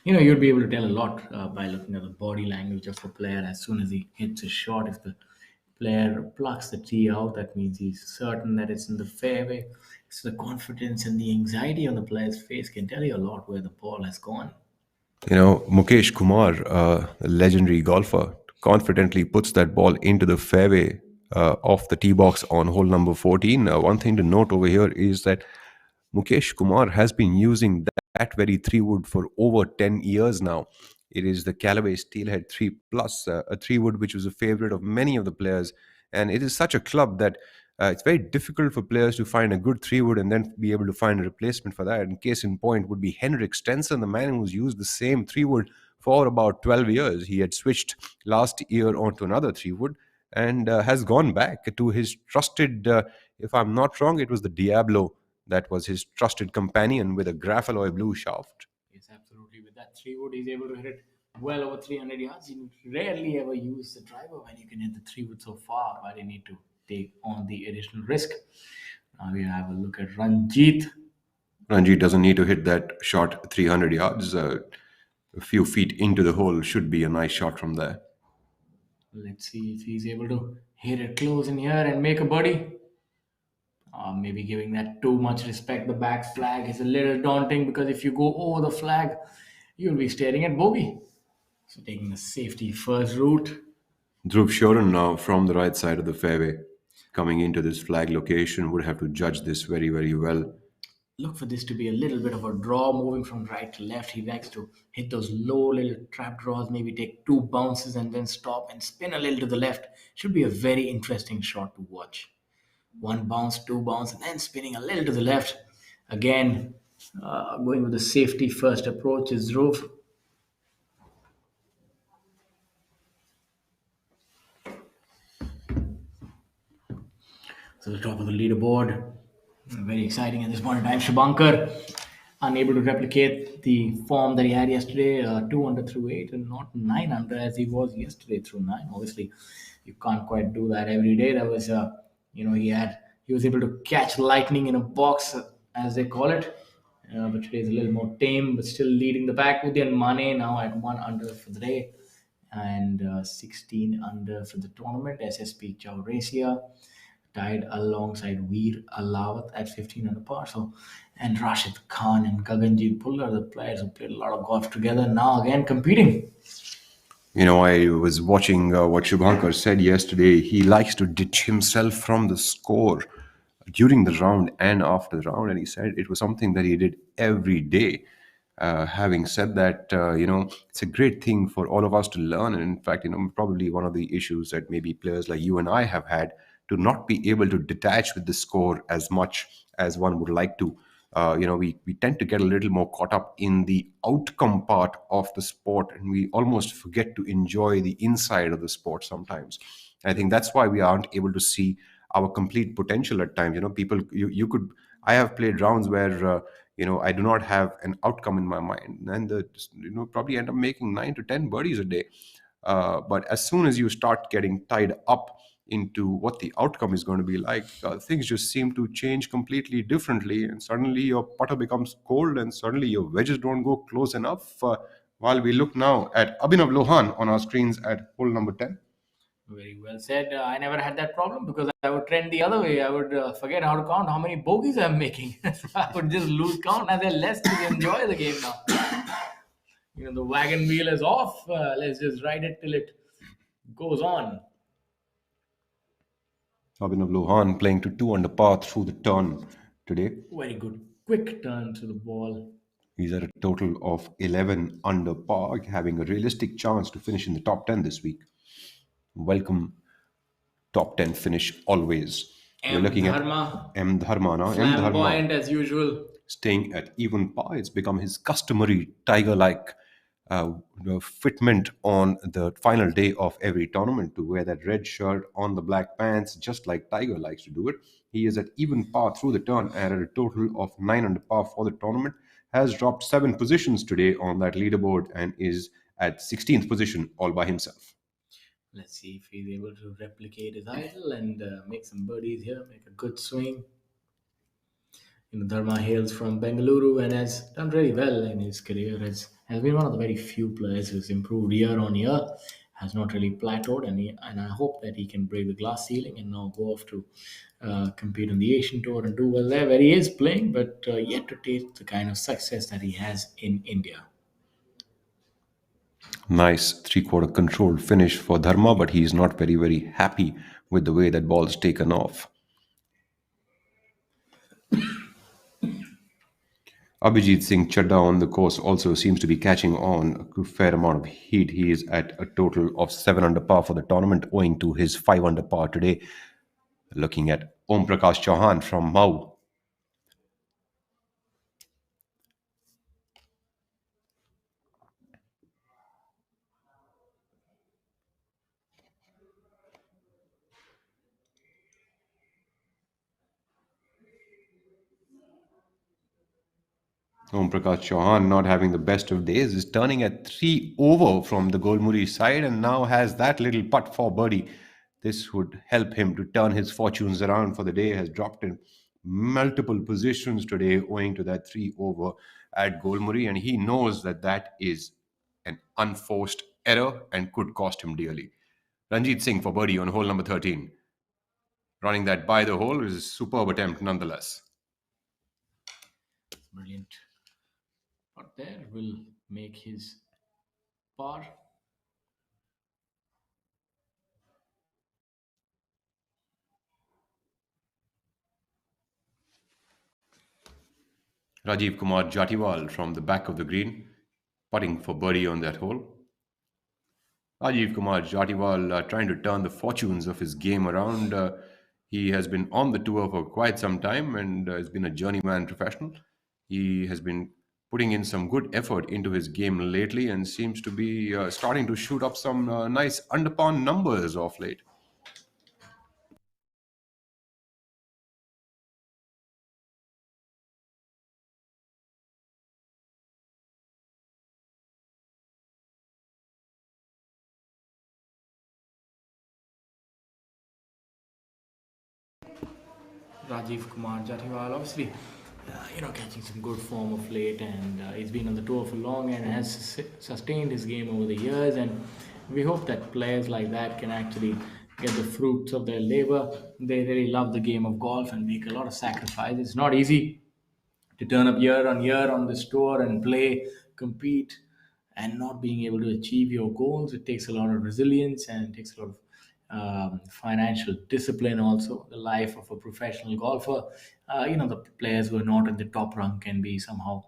you'd be able to tell a lot by looking at the body language of the player as soon as he hits a shot. If the player plucks the tee out, that means he's certain that it's in the fairway. So the confidence and the anxiety on the player's face can tell you a lot where the ball has gone. Mukesh Kumar, a legendary golfer, confidently puts that ball into the fairway off the tee box on hole number 14. One thing to note over here is that Mukesh Kumar has been using that very 3 wood for over 10 years now. It is the Callaway Steelhead 3 Plus, a 3 wood which was a favorite of many of the players. And it is such a club that it's very difficult for players to find a good 3 wood and then be able to find a replacement for that. And case in point would be Henrik Stenson, the man who's used the same 3 wood for about 12 years. He had switched last year onto another 3 wood and has gone back to his trusted, if I'm not wrong, it was the Diablo that was his trusted companion with a graph-alloy blue shaft. Yes, absolutely. With that 3 wood, he's able to hit it well over 300 yards. You rarely ever use the driver when you can hit the 3 wood so far. Why do you need to take on the additional risk? Now we have a look at Ranjit. Ranjit doesn't need to hit that shot 300 yards. A few feet into the hole should be a nice shot from there. Let's see if he's able to hit it close in here and make a birdie. Maybe giving that too much respect. The back flag is a little daunting because if you go over the flag, you'll be staring at bogey. So taking the safety first route. Dhruv Shoran now from the right side of the fairway, coming into this flag location, would have to judge this very, very well. Look for this to be a little bit of a draw, moving from right to left. He likes to hit those low little trap draws, maybe take 2 bounces and then stop and spin a little to the left. Should be a very interesting shot to watch. 1 bounce, 2 bounce, and then spinning a little to the left. Again, going with the safety first approach is Dhruv. So the top of the leaderboard, Very exciting at this point in time. Shabankar unable to replicate the form that he had yesterday, 2 under through 8, and not 9 under as he was yesterday through 9. Obviously, you can't quite do that every day. That was, he was able to catch lightning in a box, as they call it. But today is a little more tame, but still leading the pack. Udian Mane now at 1 under for the day, and 16 under for the tournament. SSP Chaurasia tied alongside Veer Alawat at 15 under par. So, and Rashid Khan and Gaganjeet Pull are the players who played a lot of golf together. Now again competing. I was watching what Shubhankar said yesterday. He likes to ditch himself from the score during the round and after the round, and he said it was something that he did every day. Having said that, it's a great thing for all of us to learn. And in fact, probably one of the issues that maybe players like you and I have had to not be able to detach with the score as much as one would like to. We tend to get a little more caught up in the outcome part of the sport, and we almost forget to enjoy the inside of the sport sometimes. I think that's why we aren't able to see our complete potential at times. People, you could, I have played rounds where, I do not have an outcome in my mind, and probably end up making 9 to 10 birdies a day. But as soon as you start getting tied up into what the outcome is going to be like, things just seem to change completely differently. And suddenly your putter becomes cold, and suddenly your wedges don't go close enough. While we look now at Abhinav Lohan on our screens at hole number 10. Very well said. I never had that problem because I would trend the other way. I would forget how to count how many bogeys I'm making. So I would just lose count and then less to enjoy the game now. The wagon wheel is off. Let's just ride it till it goes on. Abhinav Lohan playing to 2 under par through the turn today. Very good. Quick turn to the ball. He's at a total of 11 under par, having a realistic chance to finish in the top 10 this week. Welcome, top 10 finish always. We're M. looking Dharma. at M. Dharma now. M. Flamboyant Dharma as usual. staying at even par. It's become his customary tiger-like fitment on the final day of every tournament to wear that red shirt on the black pants, just like Tiger likes to do it. He is at even par through the turn and at a total of 9 under par for the tournament. Has dropped 7 positions today on that leaderboard and is at 16th position all by himself. Let's see if he's able to replicate his idol and make some birdies here, make a good swing. Dharma hails from Bengaluru and has done really well in his career. Has been one of the very few players who's improved year on year, has not really plateaued, and I hope that he can break the glass ceiling and now go off to compete on the Asian Tour and do well there, where he is playing, but yet to taste the kind of success that he has in India. Nice three-quarter controlled finish for Dharma, but he's not very, very happy with the way that ball's taken off. Abhijit Singh Chadda on the course also seems to be catching on a fair amount of heat. He is at a total of 7 under par for the tournament, owing to his 5 under par today. Looking at Om Prakash Chauhan from Mau. Om Prakash Chauhan not having the best of days is turning at 3 over from the Golmuri side and now has that little putt for birdie. This would help him to turn his fortunes around for the day. Has dropped in multiple positions today owing to that 3 over at Golmuri, and he knows that that is an unforced error and could cost him dearly. Ranjit Singh for birdie on hole number 13. Running that by the hole is a superb attempt nonetheless. Brilliant. But there will make his par. Rajiv Kumar Jatiwal from the back of the green, putting for birdie on that hole. Rajiv Kumar Jatiwal trying to turn the fortunes of his game around. He has been on the tour for quite some time and has been a journeyman professional. He has been putting in some good effort into his game lately and seems to be starting to shoot up some nice under-par numbers off late. Rajiv Kumar Jatiwal, obviously, catching some good form of late, and he's been on the tour for long and has sustained his game over the years. And we hope that players like that can actually get the fruits of their labor. They really love the game of golf and make a lot of sacrifice. It's not easy to turn up year on year on this tour and play, compete, and not being able to achieve your goals. It takes a lot of resilience and it takes a lot of financial discipline also. The life of a professional golfer, the players who are not at the top rung can be somehow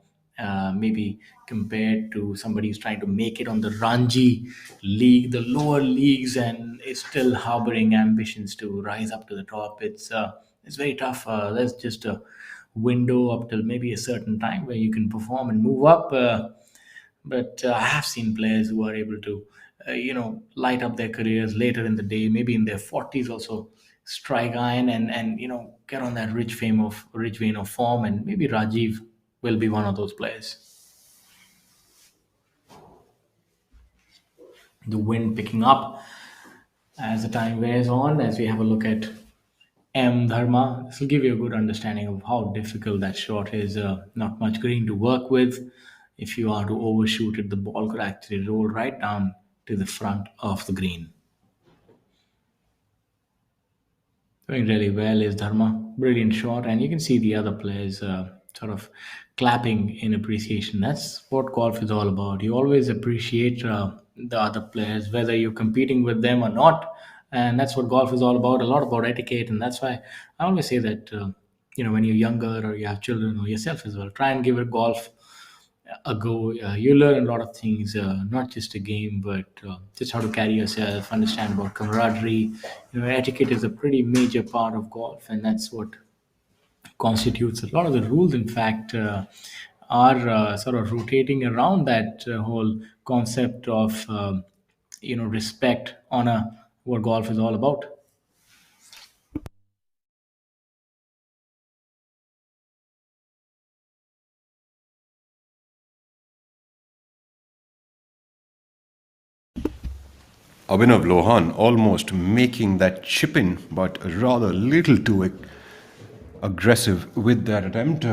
maybe compared to somebody who's trying to make it on the Ranji league, the lower leagues, and is still harboring ambitions to rise up to the top. It's very tough. There's just a window up till maybe a certain time where you can perform and move up. But I have seen players who are able to, light up their careers later in the day, maybe in their 40s also, strike iron and get on that rich vein of form. And maybe Rajiv will be one of those players. The wind picking up as the time wears on, as we have a look at M Dharma. This will give you a good understanding of how difficult that shot is. Not much green to work with. If you are to overshoot it, the ball could actually roll right down to the front of the green. Doing really well is Dharma. Brilliant shot, and you can see the other players sort of clapping in appreciation. That's what golf is all about. You always appreciate the other players, whether you're competing with them or not, and that's what golf is all about. A lot about etiquette, and that's why I always say that when you're younger or you have children or yourself as well, try and give it golf a go. You learn a lot of things, not just a game, but just how to carry yourself, understand about camaraderie. Etiquette is a pretty major part of golf, and that's what constitutes a lot of the rules. In fact, are sort of rotating around that whole concept of respect, honor, what golf is all about. Abhinav Lohan almost making that chip in, but rather little too aggressive with that attempt.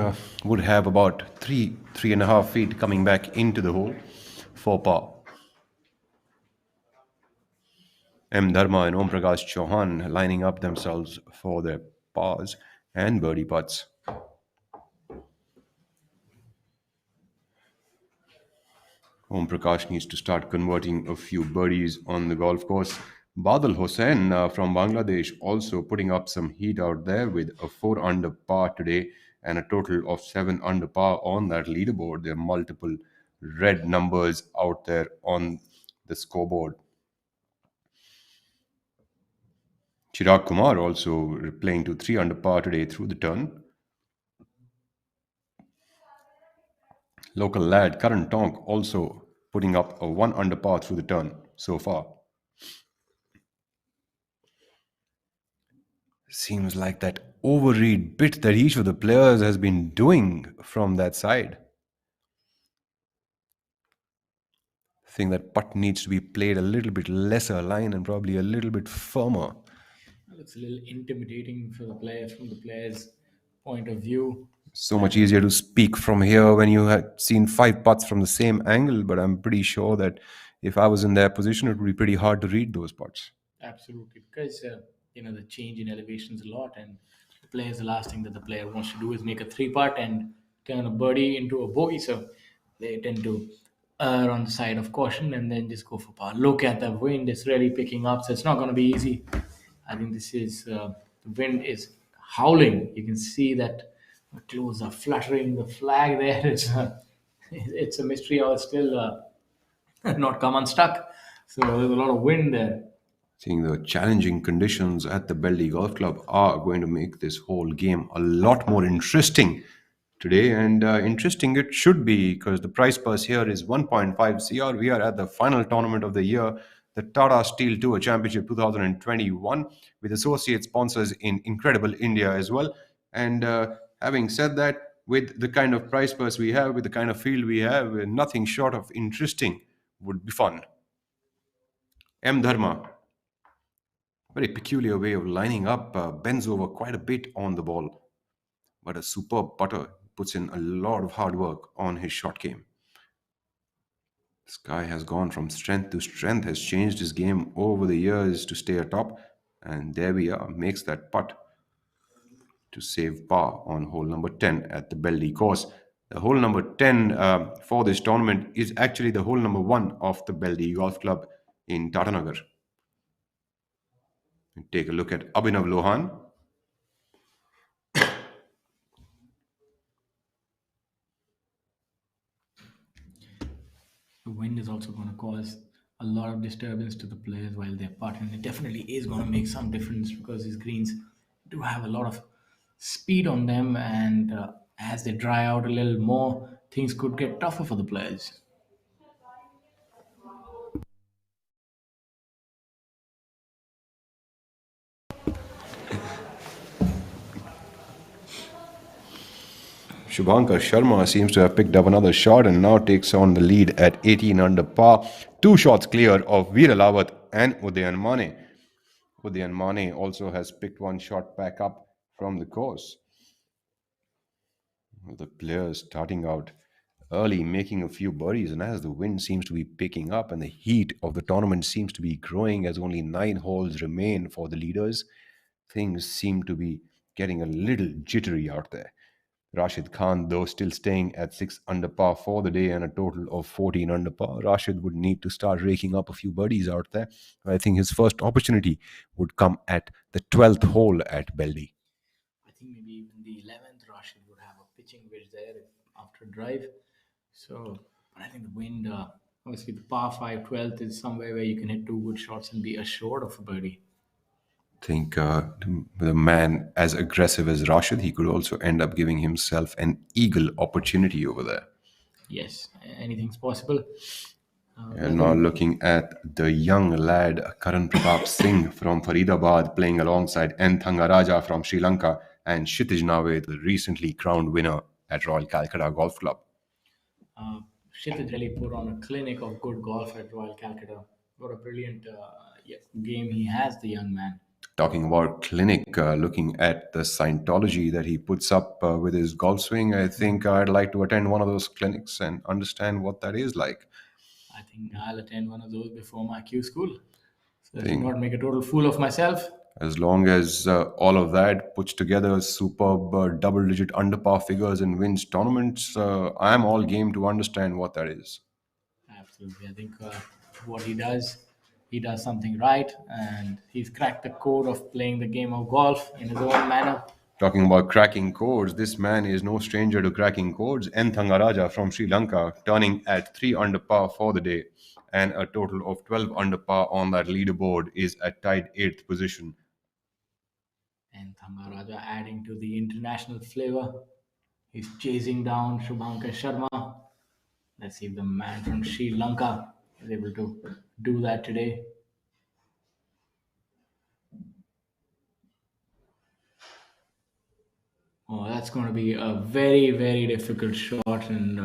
Would have about 3.5 feet coming back into the hole for par. M. Dharma and Om Prakash Chauhan lining up themselves for their pars and birdie putts. Om Prakash needs to start converting a few birdies on the golf course. Badal Hossain from Bangladesh also putting up some heat out there with a 4 under par today and a total of 7 under par on that leaderboard. There are multiple red numbers out there on the scoreboard. Chirag Kumar also playing to 3 under par today through the turn. Local lad Karan Tonk also putting up a 1 under par through the turn so far. Seems like that overread bit that each of the players has been doing from that side. I think that putt needs to be played a little bit lesser line and probably a little bit firmer. It looks a little intimidating for the players from the players' point of view. So much easier to speak from here when you had seen 5 putts from the same angle, but I'm pretty sure that if I was in their position, it would be pretty hard to read those putts. Absolutely, because the change in elevations a lot, and the players, the last thing that the player wants to do is make a three putt and turn a birdie into a bogey. So they tend to err on the side of caution and then just go for par. Look at the wind; it's really picking up, so it's not going to be easy. I think this is the wind is howling. You can see that the clothes are fluttering. The flag there, it's a mystery how it's still not come unstuck. So there's a lot of wind there. Seeing the challenging conditions at the Beldih Golf Club are going to make this whole game a lot more interesting today. And interesting it should be because the price purse here is 1.5 CR. We are at the final tournament of the year, the Tata Steel Tour Championship 2021, with associate sponsors in Incredible India as well. And having said that, with the kind of price purse we have, with the kind of field we have, nothing short of interesting would be fun. M. Dharma. Very peculiar way of lining up, bends over quite a bit on the ball, but a superb putter, puts in a lot of hard work on his shot game. This guy has gone from strength to strength, has changed his game over the years to stay atop, and there we are, makes that putt to save par on hole number 10 at the Beldih course. The hole number 10 for this tournament is actually the hole number 1 of the Beldih Golf Club in Tata Nagar. Take a look at Abhinav Lohan. The wind is also going to cause a lot of disturbance to the players while they're putting. It definitely is going to make some difference because these greens do have a lot of speed on them, and as they dry out a little more, things could get tougher for the players. Shubhankar Sharma seems to have picked up another shot and now takes on the lead at 18 under par. 2 shots clear of Veer Lawat and Udayan Mane. Udayan Mane also has picked 1 shot back up from the course. The players starting out early, making a few birdies, and as the wind seems to be picking up and the heat of the tournament seems to be growing as only 9 holes remain for the leaders, things seem to be getting a little jittery out there. Rashid Khan, though, still staying at 6 under par for the day and a total of 14 under par. Rashid would need to start raking up a few birdies out there. I think his first opportunity would come at the 12th hole at Beldih. I think maybe even the 11th, Rashid would have a pitching wedge there after a drive. So, but I think the wind, obviously, the par 5 12th is somewhere where you can hit 2 good shots and be assured of a birdie. Think the man as aggressive as Rashid, he could also end up giving himself an eagle opportunity over there. Yes, anything's possible. And now looking at the young lad Karan Pratap Singh from Faridabad playing alongside N. Thangaraja from Sri Lanka and Kshitij Nave, the recently crowned winner at Royal Calcutta Golf Club. Kshitij really put on a clinic of good golf at Royal Calcutta. What a brilliant game he has, the young man. Talking about clinic, looking at the Scientology that he puts up with his golf swing, I think I'd like to attend one of those clinics and understand what that is like. I think I'll attend one of those before my Q school. So I should not make a total fool of myself. As long as all of that puts together superb double-digit under par figures and wins tournaments, I'm all game to understand what that is. Absolutely. I think what he does something right, and he's cracked the code of playing the game of golf in his own manner. Talking about cracking codes, this man is no stranger to cracking codes. N. Thangaraja from Sri Lanka turning at 3 under par for the day, and a total of 12 under par on that leaderboard is at tied 8th position. And Thangaraja adding to the international flavor. He's chasing down Shubhankar Sharma. Let's see if the man from Sri Lanka is able to do that today. Oh, that's going to be a very, very difficult shot, and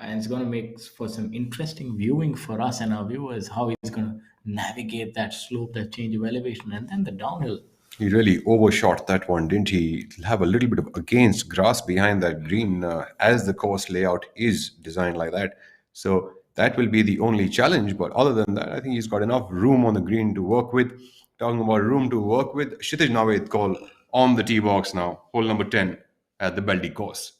it's going to make for some interesting viewing for us and our viewers. How he's going to navigate that slope, that change of elevation, and then the downhill. He really overshot that one, didn't he? He'll have a little bit of against grass behind that green as the course layout is designed like that. So that will be the only challenge. But other than that, I think he's got enough room on the green to work with. Talking about room to work with, Kshitij Naved call on the tee box now, hole number 10 at the Beldih course.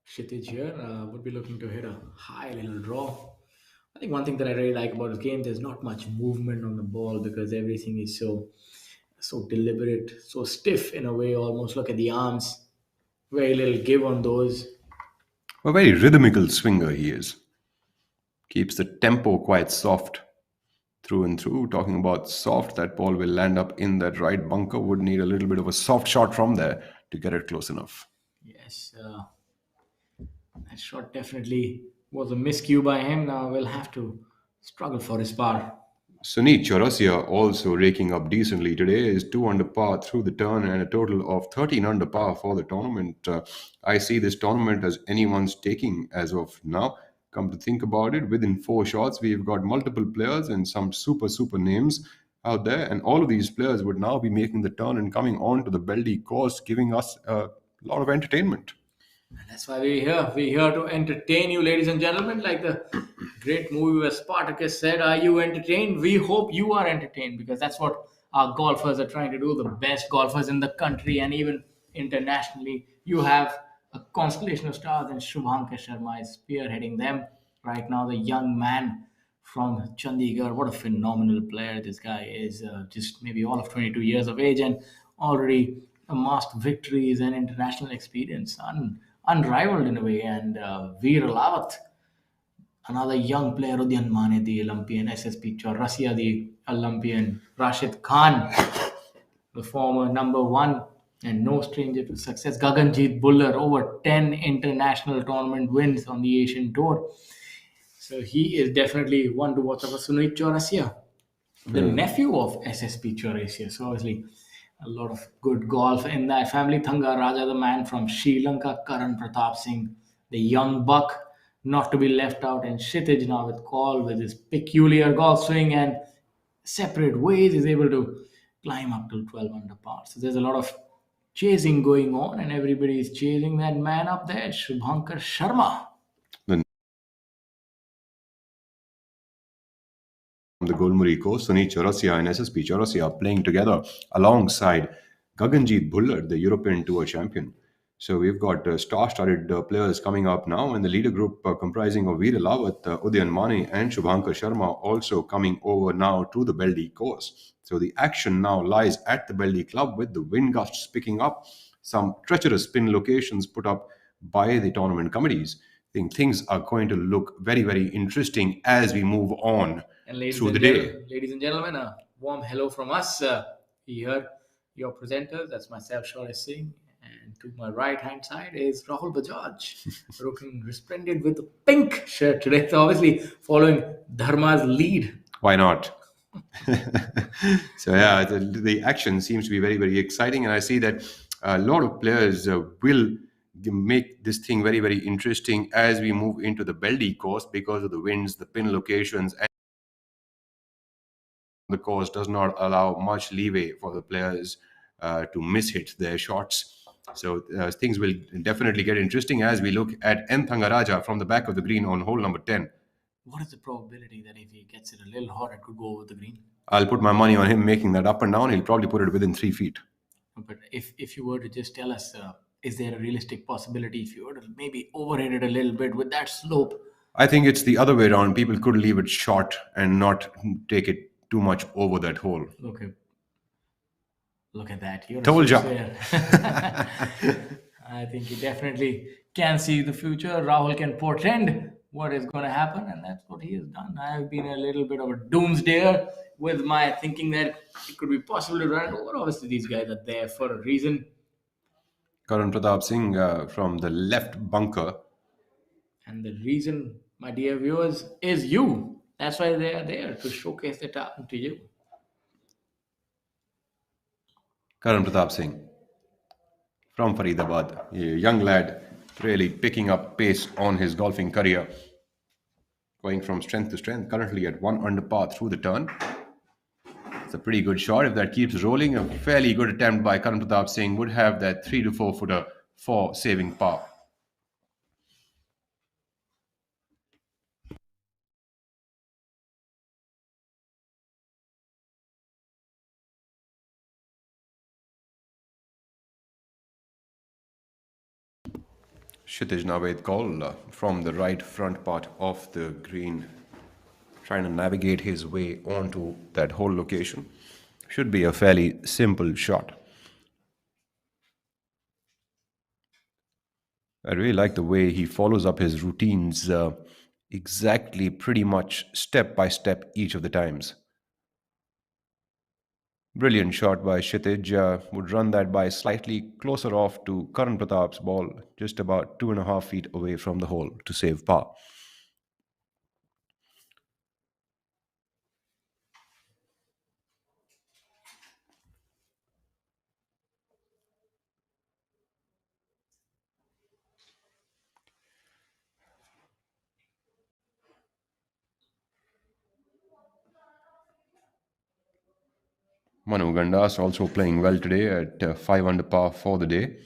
Kshitij here would be looking to hit a high little draw. I think one thing that I really like about his game, there's not much movement on the ball because everything is so deliberate, so stiff in a way. Almost look at the arms, very little give on those. A very rhythmical swinger he is. Keeps the tempo quite soft through and through. Talking about soft, that ball will land up in that right bunker. Would need a little bit of a soft shot from there to get it close enough. Yes, that shot definitely was a miscue by him. Now we'll have to struggle for his par. Sunit Chaurasia also raking up decently today is 2 under par through the turn and a total of 13 under par for the tournament. I see this tournament as anyone's taking as of now. Come to think about it, within 4 shots, we've got multiple players and some super names out there, and all of these players would now be making the turn and coming on to the Beldih course, giving us a lot of entertainment. That's why we're here. We're here to entertain you, ladies and gentlemen. Like the great movie where Spartacus said, "Are you entertained?" We hope you are entertained because that's what our golfers are trying to do. The best golfers in the country and even internationally. You have a constellation of stars, and Shubhankar Sharma is spearheading them right now. The young man from Chandigarh. What a phenomenal player this guy is. Just maybe all of 22 years of age and already amassed victories and international experience. Unrivaled in a way. And Veer Lawat, another young player, Udyan Mane, the Olympian, SSP Chaurasia, the Olympian, Rashid Khan, the former number one and no stranger to success. Gaganjeet Bhullar, over 10 international tournament wins on the Asian Tour. So he is definitely one to watch over. Sunit Chaurasia, the nephew of SSP Chaurasia. So obviously a lot of good golf in that family. Thanga Raja, the man from Sri Lanka, Karan Pratap Singh, the young buck, not to be left out, and Kshitij now with call with his peculiar golf swing and separate ways is able to climb up to 12 under par. So there's a lot of chasing going on, and everybody is chasing that man up there, Shubhankar Sharma. The Golmuri course, Sunit Chaurasia and SSP Chaurasia are playing together alongside Gaganjeet Bhullar, the European Tour champion. So we've got star-studded players coming up now, and the leader group comprising of Veer Lawat, Udyan Mane, and Shubhankar Sharma also coming over now to the Beldih course. So the action now lies at the Beldih Club with the wind gusts picking up, some treacherous spin locations put up by the tournament committees. I think things are going to look very interesting as we move on And ladies through and the day. ladies and gentlemen, a warm hello from us. Here, your presenters. That's myself, Shorty Singh, and to my right hand side is Rahul Bajaj, looking resplendent with a pink shirt today. So obviously following Dharma's lead. Why not? So yeah, the action seems to be very exciting, and I see that a lot of players will make this thing very interesting as we move into the Beldih course because of the winds, the pin locations, and the course does not allow much leeway for the players to miss-hit their shots. So things will definitely get interesting as we look at N. Thangaraja from the back of the green on hole number 10. What is the probability that if he gets it a little hot, it could go over the green? I'll put my money on him making that up and down. He'll probably put it within 3 feet. But if you were to just tell us, is there a realistic possibility if you were to maybe overhit it a little bit with that slope? I think it's the other way around. People could leave it short and not take it too much over that hole. Okay. Look at that. You're Told a ya. soothsayer. I think you definitely can see the future. Rahul can portend what is going to happen, and that's what he has done. I have been a little bit of a doomsdayer with my thinking that it could be possible to run it over. Obviously, these guys are there for a reason. Karan Pratap Singh from the left bunker. And the reason, my dear viewers, is you. That's why they are there, to showcase their talent to you. Karan Pratap Singh from Faridabad, a young lad, really picking up pace on his golfing career, going from strength to strength, currently at 1 under par through the turn. It's a pretty good shot. If that keeps rolling, a fairly good attempt by Karan Pratap Singh would have that 3 to 4 footer for saving par. Kshitij Naved Kaul from the right front part of the green, trying to navigate his way onto that whole location. Should be a fairly simple shot. I really like the way he follows up his routines exactly, pretty much step by step each of the times. Brilliant shot by Kshitij. Would run that by slightly closer off to Karan Pratap's ball, just about 2.5 feet away from the hole to save par. Manu Gandas also playing well today at 5 under par for the day.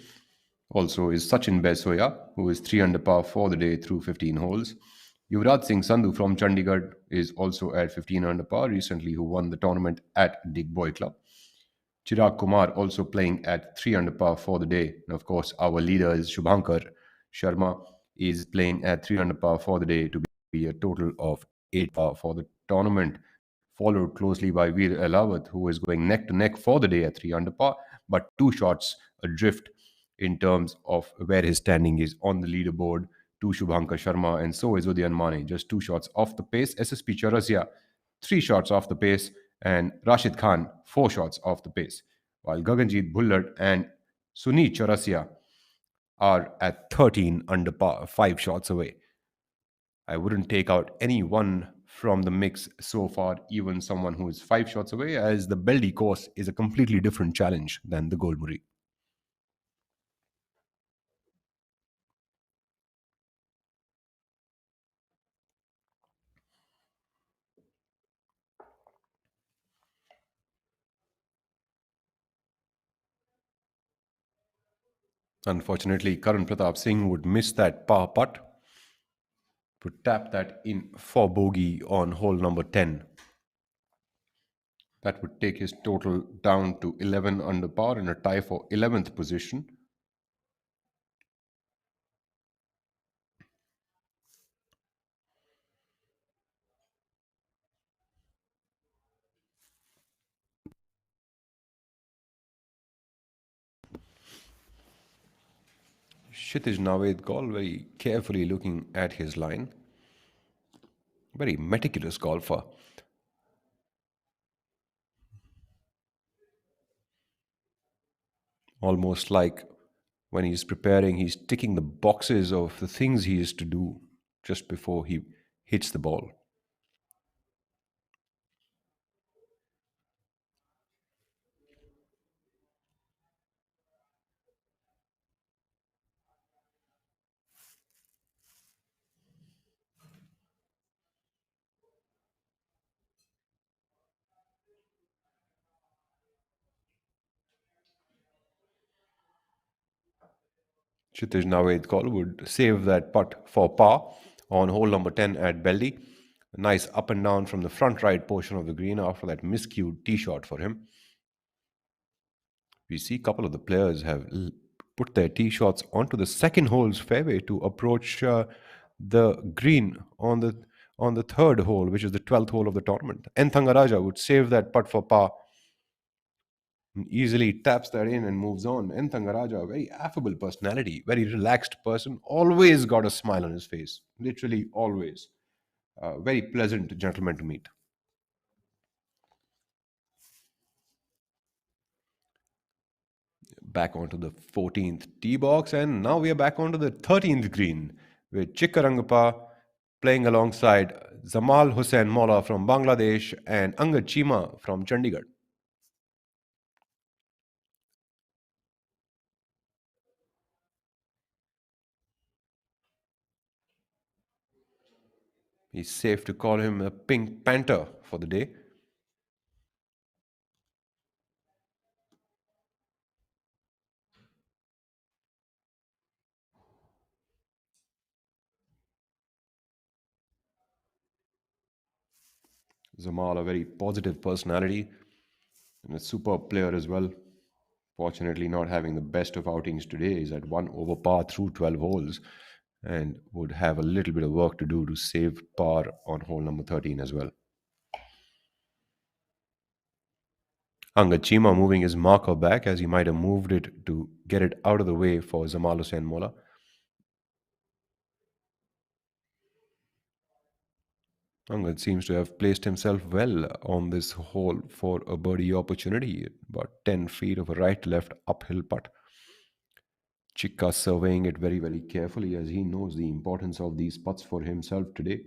Also is Sachin Besoya, who is 3 under par for the day through 15 holes. Yuvraj Singh Sandhu from Chandigarh is also at 15 under par recently, who won the tournament at Dig Boy Club. Chirag Kumar also playing at 3 under par for the day. And of course, our leader is Shubhankar Sharma is playing at 3 under par for the day to be a total of 8 par for the tournament, followed closely by Veer Elawat, who is going neck to neck for the day at 3 under par, but two shots adrift in terms of where his standing is on the leaderboard to Shubhankar Sharma, and so is Udyan Mane, just two shots off the pace. SSP Chaurasia, three shots off the pace, and Rashid Khan, four shots off the pace, while Gaganjeet Bhullard and Sunil Chaurasia are at 13 under par, five shots away. I wouldn't take out any one from the mix so far, even someone who is five shots away, as the Beldih course is a completely different challenge than the Golmuri. Unfortunately, Karan Pratap Singh would miss that par putt to tap that in for bogey on hole number 10. That would take his total down to 11 under par in a tie for 11th position. Kshitij Naved Gaul very carefully looking at his line. Very meticulous golfer. Almost like when he's preparing, he's ticking the boxes of the things he is to do just before he hits the ball. Kshitij Naved Kaul would save that putt for par on hole number 10 at Beldih. A nice up and down from the front right portion of the green after that miscued tee shot for him. We see a couple of the players have put their tee shots onto the second hole's fairway to approach the green on the third hole, which is the 12th hole of the tournament. N. Thangaraja would save that putt for par and easily taps that in and moves on. N. Thangaraja, a very affable personality, very relaxed person, always got a smile on his face, literally always. Very pleasant gentleman to meet. Back onto the 14th tee box, and now we are back onto the 13th green with Chikkarangappa playing alongside Zamal Hussain Mola from Bangladesh and Angad Chima from Chandigarh. He's safe to call him a Pink Panther for the day. Zamal, a very positive personality and a superb player as well. Fortunately, not having the best of outings today. Is at one over par through 12 holes and would have a little bit of work to do to save par on hole number 13 as well. Angad Chima moving his marker back as he might have moved it to get it out of the way for Zamal Hussain Mola. Angad seems to have placed himself well on this hole for a birdie opportunity. About 10 feet of a right-left uphill putt. Chikka surveying it very, very carefully as he knows the importance of these putts for himself today.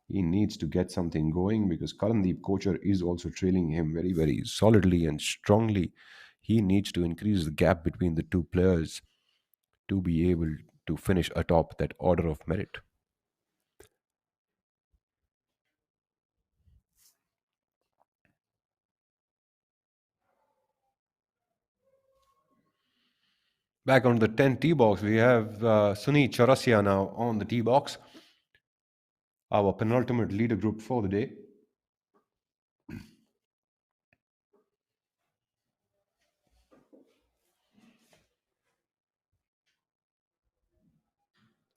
He needs to get something going because Karandeep Kochar is also trailing him very, very solidly and strongly. He needs to increase the gap between the two players to be able to finish atop that order of merit. Back on the 10 tee box, we have Sunil Chaurasia now on the tee box, our penultimate leader group for the day.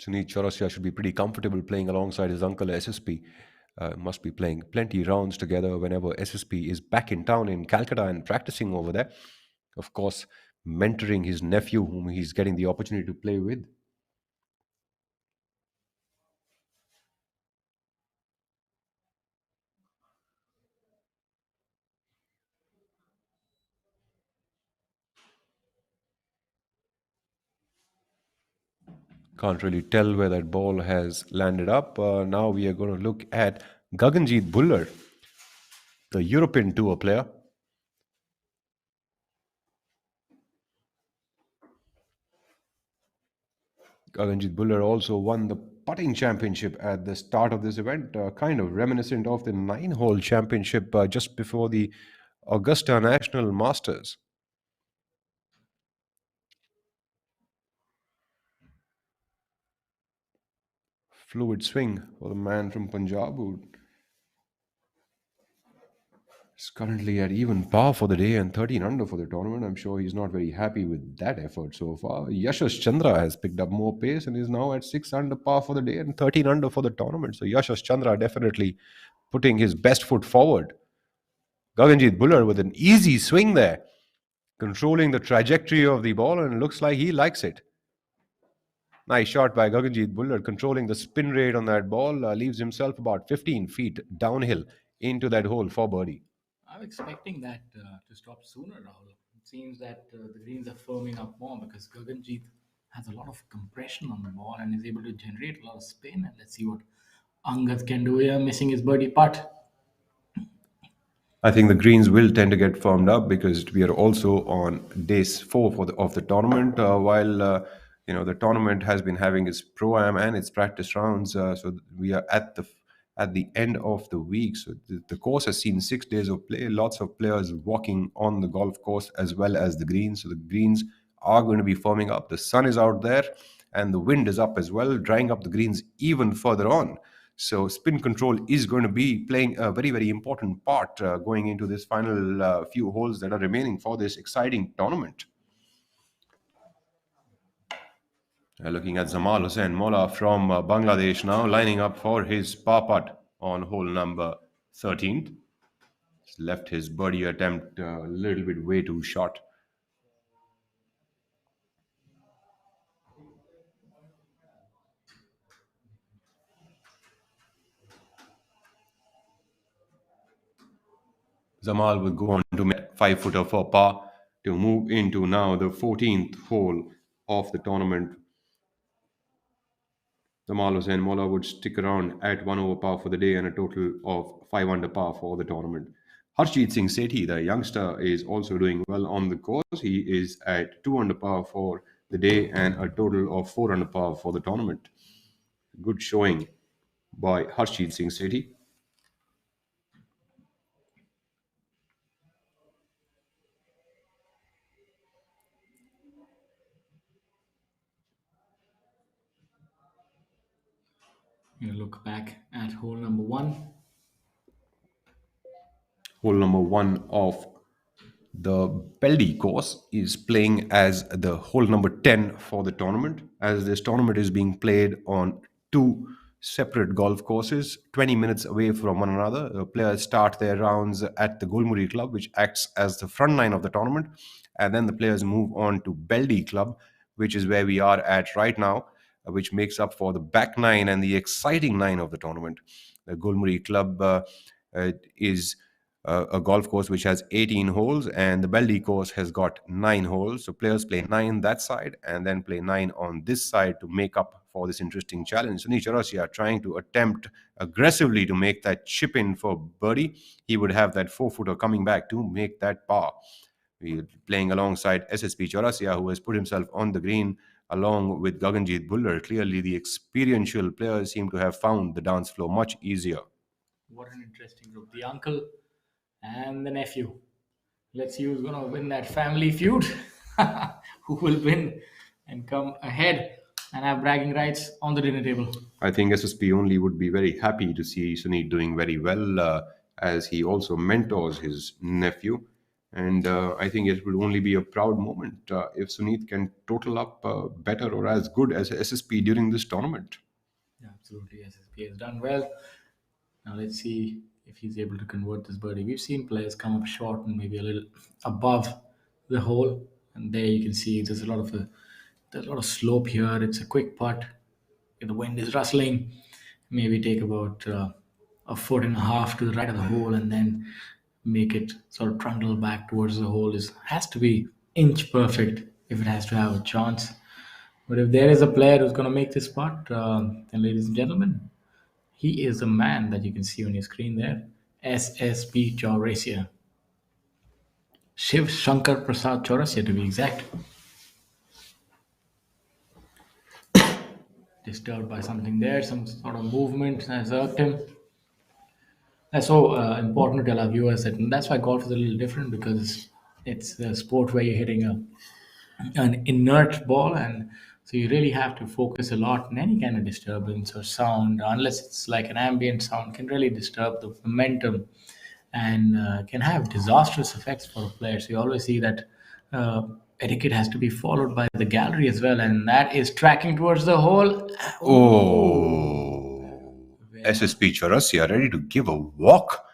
Sunil Chaurasia should be pretty comfortable playing alongside his uncle SSP. Must be playing plenty rounds together whenever SSP is back in town in Calcutta and practicing over there. Of course, mentoring his nephew, whom he's getting the opportunity to play with. Can't really tell where that ball has landed up. Now we are going to look at Gaganjeet Bhullar, the European Tour player. Gaganjeet Bhullar also won the putting championship at the start of this event, kind of reminiscent of the 9-hole championship just before the Augusta National Masters. Fluid swing for the man from Punjab who is currently at even par for the day and 13 under for the tournament. I'm sure he's not very happy with that effort so far. Yashash Chandra has picked up more pace and is now at 6 under par for the day and 13 under for the tournament. So Yashash Chandra definitely putting his best foot forward. Gaganjeet Bhullar with an easy swing there, controlling the trajectory of the ball, and looks like he likes it. Nice shot by Gaganjeet Bhullar, controlling the spin rate on that ball, leaves himself about 15 feet downhill into that hole for birdie. I'm expecting that to stop sooner, Rahul. It seems that the greens are firming up more because Gaganjeet has a lot of compression on the ball and is able to generate a lot of spin. And let's see what Angad can do here, missing his birdie putt. I think the greens will tend to get firmed up because we are also on days 4 of the tournament. While the tournament has been having its pro-am and its practice rounds, so we are at the end of the week. So the course has seen 6 days of play. Lots of players walking on the golf course as well as the greens. So the greens are going to be firming up. The sun is out there and the wind is up as well, drying up the greens even further on. So spin control is going to be playing a very, very important part going into this final few holes that are remaining for this exciting tournament. Looking at Zamal Hussain Mola from Bangladesh now, lining up for his par putt on hole number 13. He's left his birdie attempt a little bit way too short. Zamal will go on to make 5-footer for par to move into now the 14th hole of the tournament. Zamal Hussain Mola would stick around at 1 over par for the day and a total of 5 under par for the tournament. Harshjeet Singh Sethi, the youngster, is also doing well on the course. He is at 2 under par for the day and a total of 4 under par for the tournament. Good showing by Harshjeet Singh Sethi. You look back at hole number 1. Hole number 1 of the Beldih course is playing as the hole number 10 for the tournament, as this tournament is being played on 2 separate golf courses 20 minutes away from one another. The players start their rounds at the Golmuri Club, which acts as the front line of the tournament, and then the players move on to Beldih Club, which is where we are at right now, which makes up for the back nine and the exciting nine of the tournament. The Golmuri Club is a golf course which has 18 holes, and the Beldih course has got 9 holes. So players play 9 that side and then play 9 on this side to make up for this interesting challenge. Sunil Chaurasia trying to attempt aggressively to make that chip in for birdie. He would have that 4-footer coming back to make that par. We're playing alongside SSP Chaurasia, who has put himself on the green along with Gaganjeet Bhullar. Clearly, the experiential players seem to have found the dance floor much easier. What an interesting group. The uncle and the nephew. Let's see who's going to win that family feud. Who will win and come ahead and have bragging rights on the dinner table. I think SSP only would be very happy to see Sunit doing very well, as he also mentors his nephew. And I think it will only be a proud moment if Sunit can total up better or as good as SSP during this tournament. Absolutely, SSP has done well. Now let's see if he's able to convert this birdie. We've seen players come up short and maybe a little above the hole, and there you can see there's a lot of slope here. It's a quick putt. The wind is rustling. Maybe take about a foot and a half to the right of the hole, and then make it sort of trundle back towards the hole. Is has to be inch perfect if it has to have a chance. But if there is a player who's going to make this putt, then ladies and gentlemen, he is the man that you can see on your screen there. SSP Chaurasia. Shiv Shankar Prasad Chaurasia to be exact. Disturbed by something there, some sort of movement has irked him. That's so important to tell our viewers that, and that's why golf is a little different, because it's a sport where you're hitting an inert ball, and so you really have to focus a lot. And any kind of disturbance or sound, unless it's like an ambient sound, can really disturb the momentum and can have disastrous effects for a player. So you always see that etiquette has to be followed by the gallery as well, and that is tracking towards the hole. Oh, SSP Chaurasia ready to give a walk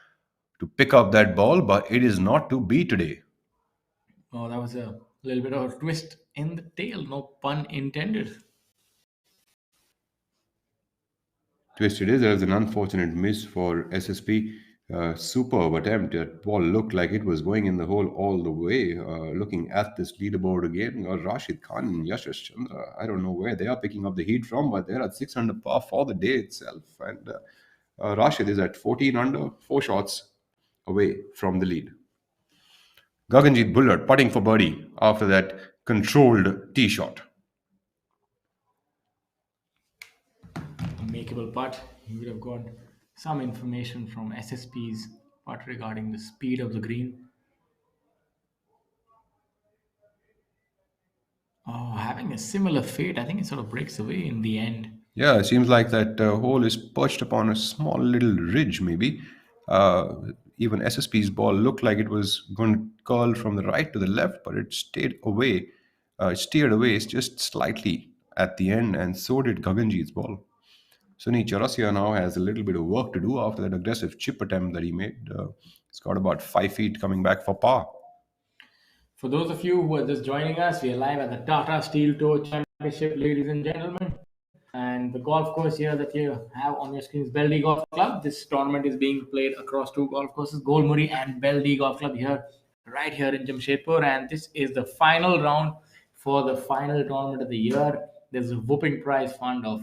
to pick up that ball, but it is not to be today. Oh, that was a little bit of a twist in the tail, no pun intended. Twisted is, there was an unfortunate miss for SSP. Superb attempt. That ball looked like it was going in the hole all the way. Looking at this leaderboard again, Rashid Khan and Yashash Chandra, I don't know where they are picking up the heat from, but they're at 6 under par for the day itself. And Rashid is at 14 under, 4 shots away from the lead. Gaganjeet Bhullar putting for birdie after that controlled tee shot. A makeable putt. You would have got some information from SSP's putt regarding the speed of the green. Oh, having a similar fate, I think it sort of breaks away in the end. Yeah, it seems like that hole is perched upon a small little ridge, maybe. Uh, Even SSP's ball looked like it was going to curl from the right to the left, but it stayed away. It steered away just slightly at the end, and so did Gaganjeet's ball. Sunny Chaurasia now has a little bit of work to do after that aggressive chip attempt that he made. He's got about 5 feet coming back for par. For those of you who are just joining us, we are live at the Tata Steel Tour Championship, ladies and gentlemen. And the golf course here that you have on your screen is Beldih Golf Club. This tournament is being played across 2 golf courses, Golmuri and Beldih Golf Club here, right here in Jamshedpur. And this is the final round for the final tournament of the year. There's a whooping prize fund of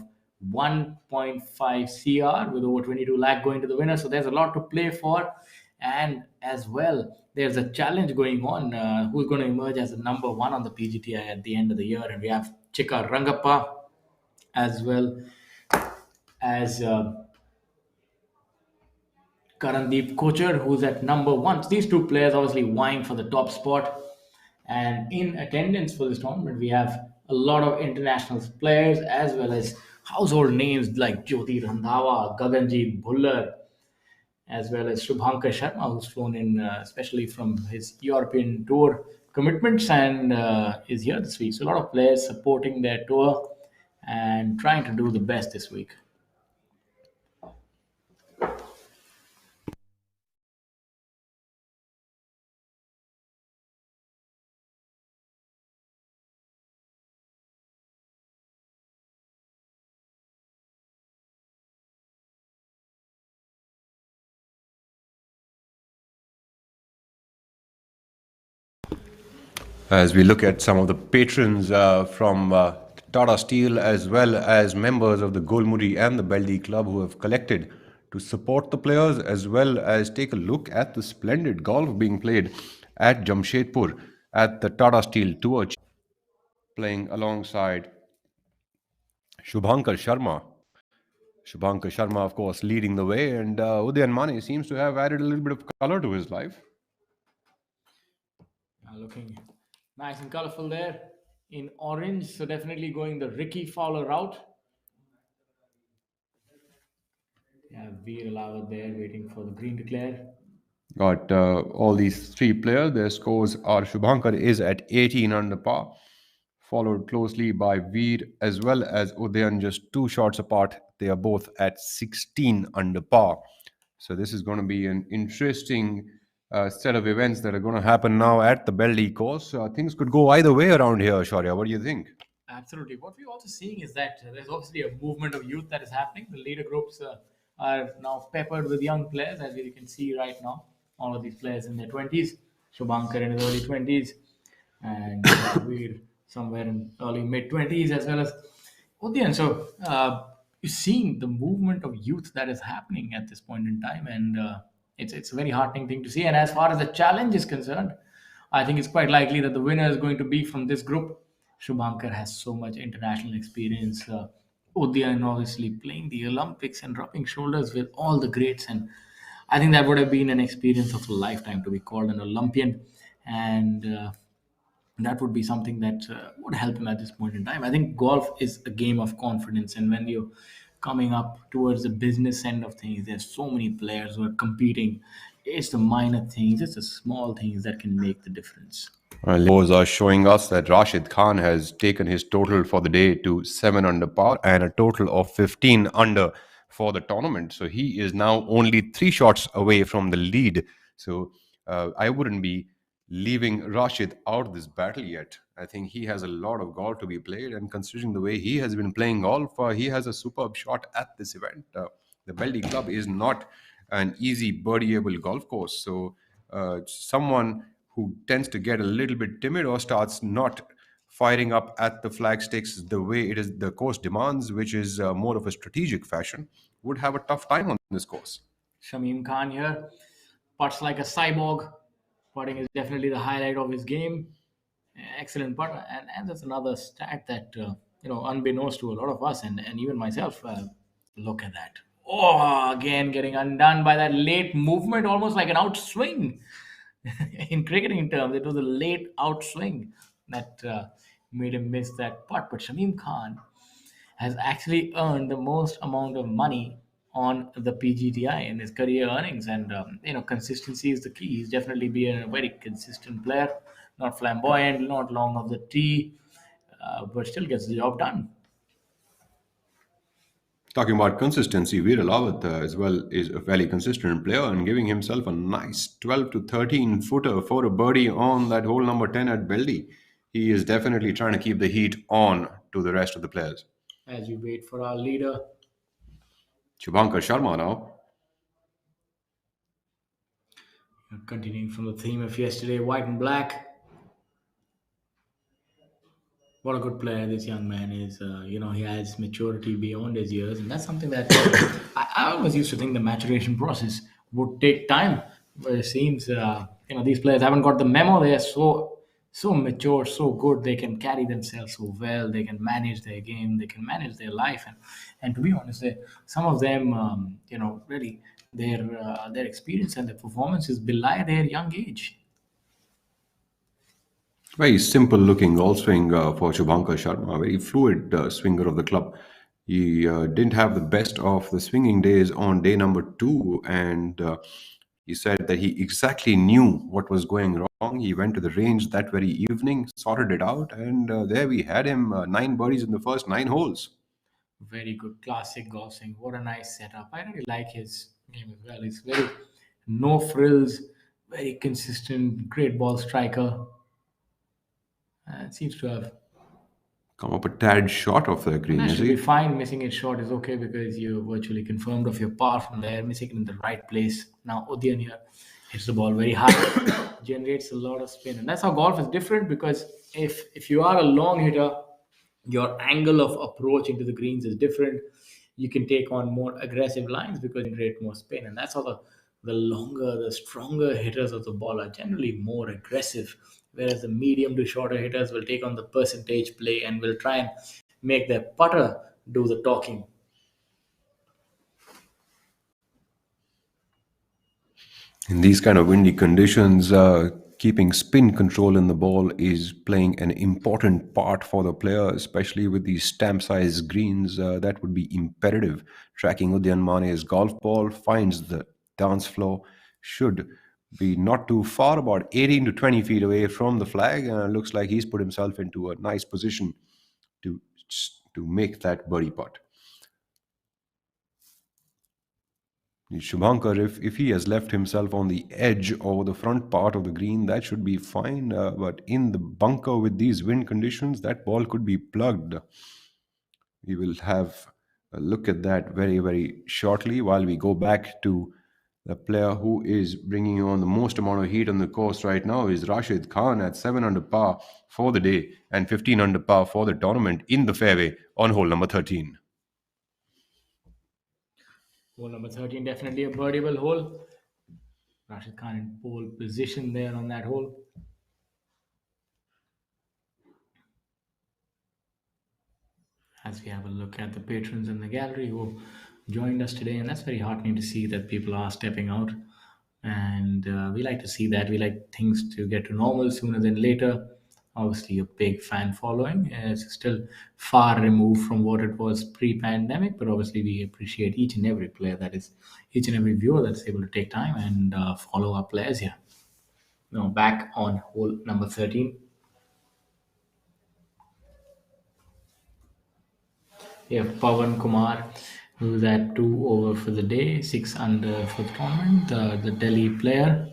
1.5 CR with over 22 lakh going to the winner. So there's a lot to play for. And as well, there's a challenge going on. Who's going to emerge as the number one on the PGTI at the end of the year? And we have Chika Rangappa as well as Karandeep Kochar, who's at number one. So these two players obviously vying for the top spot. And in attendance for this tournament, we have a lot of international players as well as household names like Jyoti Randhawa, Gaganjeet Bhullar, as well as Shubhankar Sharma, who's flown in especially from his European tour commitments and is here this week. So a lot of players supporting their tour and trying to do the best this week. As we look at some of the patrons from Tata Steel, as well as members of the Golmuri and the Beldih Club who have collected to support the players, as well as take a look at the splendid golf being played at Jamshedpur at the Tata Steel Tour, playing alongside Shubhankar Sharma. Shubhankar Sharma, of course, leading the way, and Udayan Mani seems to have added a little bit of color to his life. Looking nice and colorful there in orange, so definitely going the Ricky Fowler route. Yeah, Veer Alawat there waiting for the green declare. Got all these three players. Their scores are Shubhankar is at 18 under par, followed closely by Veer as well as Udayan, just two shots apart. They are both at 16 under par. So this is going to be an interesting set of events that are going to happen now at the Beldih course. Things could go either way around here, Shaurya. What do you think? Absolutely. What we're also seeing is that there's obviously a movement of youth that is happening. The leader groups are now peppered with young players, as you can see right now. All of these players in their 20s, Shubhankar in his early 20s, and Veer somewhere in early mid 20s, as well as Udayan. So you're seeing the movement of youth that is happening at this point in time, and it's a very heartening thing to see. And as far as the challenge is concerned, I think it's quite likely that the winner is going to be from this group. Shubhankar has so much international experience. Udayan obviously playing the Olympics and rubbing shoulders with all the greats, and I think that would have been an experience of a lifetime to be called an Olympian, and that would be something that would help him at this point in time. I think golf is a game of confidence, and when you're coming up towards the business end of things, there's so many players who are competing. It's the minor things, it's the small things that can make the difference. Scores are showing us that Rashid Khan has taken his total for the day to 7 under par and a total of 15 under for the tournament. So he is now only 3 shots away from the lead. So I wouldn't be leaving Rashid out of this battle yet. I think he has a lot of golf to be played, and considering the way he has been playing golf, he has a superb shot at this event. The Beldih Club is not an easy birdieable golf course. So someone who tends to get a little bit timid or starts not firing up at the flag sticks the way it is the course demands, which is more of a strategic fashion, would have a tough time on this course. Shamim Khan here, putts like a cyborg. Putting is definitely the highlight of his game. Excellent putt, and that's another stat that unbeknownst to a lot of us and even myself. Look at that! Oh, again getting undone by that late movement, almost like an outswing. In cricketing terms, it was a late outswing that made him miss that putt. But Shamim Khan has actually earned the most amount of money on the PGTI in his career earnings, and consistency is the key. He's definitely been a very consistent player, not flamboyant, not long of the tee, but still gets the job done. Talking about consistency, Veer Alawat as well is a fairly consistent player and giving himself a nice 12 to 13 footer for a birdie on that hole number 10 at Beldih. He is definitely trying to keep the heat on to the rest of the players. As we wait for our leader, Shubhankar Sharma now. continuing from the theme of yesterday, white and black. What a good player this young man is. He has maturity beyond his years, and that's something that I always used to think the maturation process would take time. But it seems these players haven't got the memo. They are so mature, so good. They can carry themselves so well. They can manage their game. They can manage their life, and to be honest, some of them, really their experience and their performances belie their young age. Very simple looking golf swing for Shubhankar Sharma, very fluid swinger of the club. He didn't have the best of the swinging days on day number two, and he said that he exactly knew what was going wrong. He went to the range that very evening, sorted it out, and there we had him 9 birdies in the first 9 holes. Very good, classic golfing. What a nice setup. I really like his game as well. He's very no frills, very consistent, great ball striker. Seems to have. Come up a tad short of the green, That is should be he? fine. Missing it short is okay because you virtually confirmed of your par from there, missing it in the right place. Now Udayan here hits the ball very high, generates a lot of spin, and that's how golf is different. Because if you are a long hitter, your angle of approach into the greens is different. You can take on more aggressive lines because you generate more spin, and that's how the longer, the stronger hitters of the ball are generally more aggressive, whereas the medium to shorter hitters will take on the percentage play and will try and make their putter do the talking. In these kind of windy conditions, keeping spin control in the ball is playing an important part for the player, especially with these stamp size greens. That would be imperative. Tracking Udyan Mane's golf ball finds the dance floor, should be not too far, about 18 to 20 feet away from the flag. Looks like he's put himself into a nice position to, to make that birdie putt. Shubhankar, if he has left himself on the edge or the front part of the green, that should be fine. But in the bunker with these wind conditions, that ball could be plugged. We will have a look at that very, very shortly while we go back to the player who is bringing on the most amount of heat on the course right now is Rashid Khan at 7 under par for the day and 15 under par for the tournament in the fairway on hole number 13. Hole number 13, definitely a birdieable hole. Rashid Khan in pole position there on that hole. As we have a look at the patrons in the gallery who joined us today, and that's very heartening to see that people are stepping out. And we like to see that. We like things to get to normal sooner than later. Obviously, a big fan following. It's still far removed from what it was pre-pandemic, but obviously, we appreciate each and every player that is, each and every viewer that's able to take time and follow our players here. Now, back on hole number 13. We have Pawan Kumar, who's at 2 over for the day, 6 under for the tournament, the Delhi player.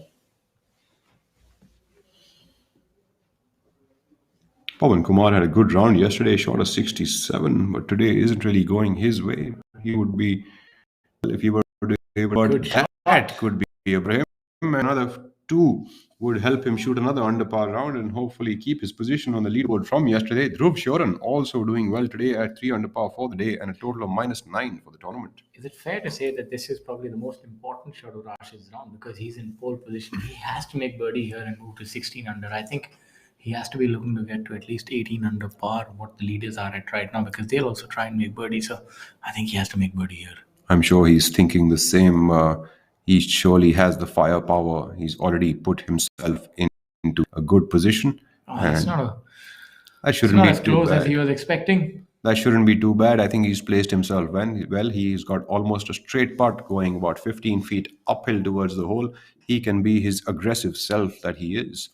Pawan Kumar had a good round yesterday, shot a 67, but today isn't really going his way. He would be, if he were to Good shot. that could be a for him. Another two would help him shoot another under par round and hopefully keep his position on the leaderboard from yesterday. Dhruv Shoran also doing well today at 3 under par for the day and a total of -9 for the tournament. Is it fair to say that this is probably the most important shot of Rashid's round because he's in pole position? He has to make birdie here and move to 16 under. I think he has to be looking to get to at least 18 under par, what the leaders are at right now, because they'll also try and make birdie. So I think he has to make birdie here. I'm sure he's thinking the same. He surely has the firepower. He's already put himself into a good position. Oh, that's not That it's shouldn't not be as too close as bad. he was expecting. That shouldn't be too bad. I think he's placed himself well. He's got almost a straight putt going about 15 feet uphill towards the hole. He can be his aggressive self that he is.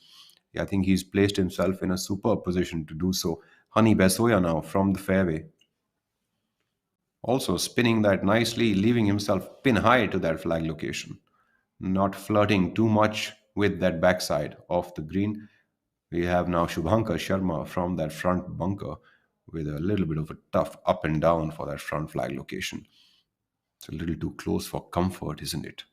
I think he's placed himself in a superb position to do so. Honey Besoya now from the fairway. Also spinning that nicely, leaving himself pin high to that flag location. Not flirting too much with that backside of the green. We have now Shubhankar Sharma from that front bunker with a little bit of a tough up and down for that front flag location. It's a little too close for comfort, isn't it?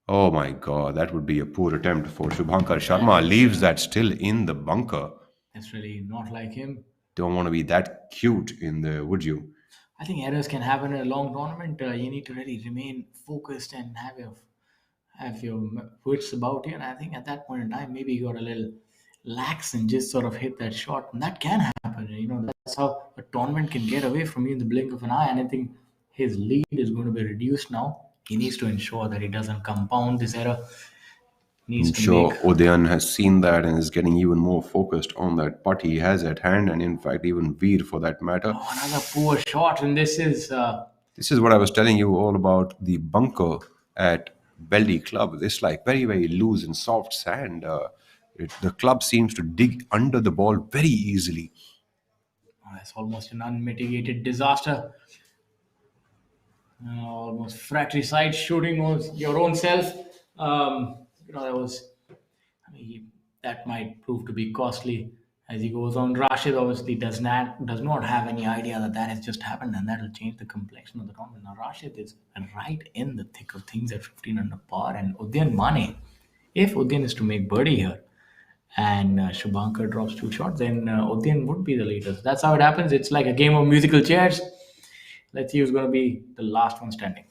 Oh my god, that would be a poor attempt for Shubhankar Sharma. Leaves that still in the bunker. That's really not like him. Don't want to be that cute in there, would you? I think errors can happen in a long tournament. You need to really remain focused and have your wits about you. And I think at that point in time, maybe you got a little lax and just sort of hit that shot, and that can happen. You know, that's how a tournament can get away from you in the blink of an eye. And I think his lead is going to be reduced now. He needs to ensure that he doesn't compound this error. Needs I'm to sure make Udayan has seen that and is getting even more focused on that putt he has at hand, and in fact, even Veer for that matter. another poor shot, and this is This is what I was telling you all about the bunker at Beldih Club. This like very, very loose and soft sand. The club seems to dig under the ball very easily. that's almost an unmitigated disaster. Almost fratricide shooting was your own self. That was, I mean, that might prove to be costly as he goes on. Rashid obviously does not have any idea that has just happened, and that will change the complexion of the tournament. Now Rashid is right in the thick of things at 15 under par, and Udyan Mane, if Udyan is to make birdie here, and Shubhankar drops 2 shots, then Udyan would be the leader. So that's how it happens. It's like a game of musical chairs. Let's see who's going to be the last one standing.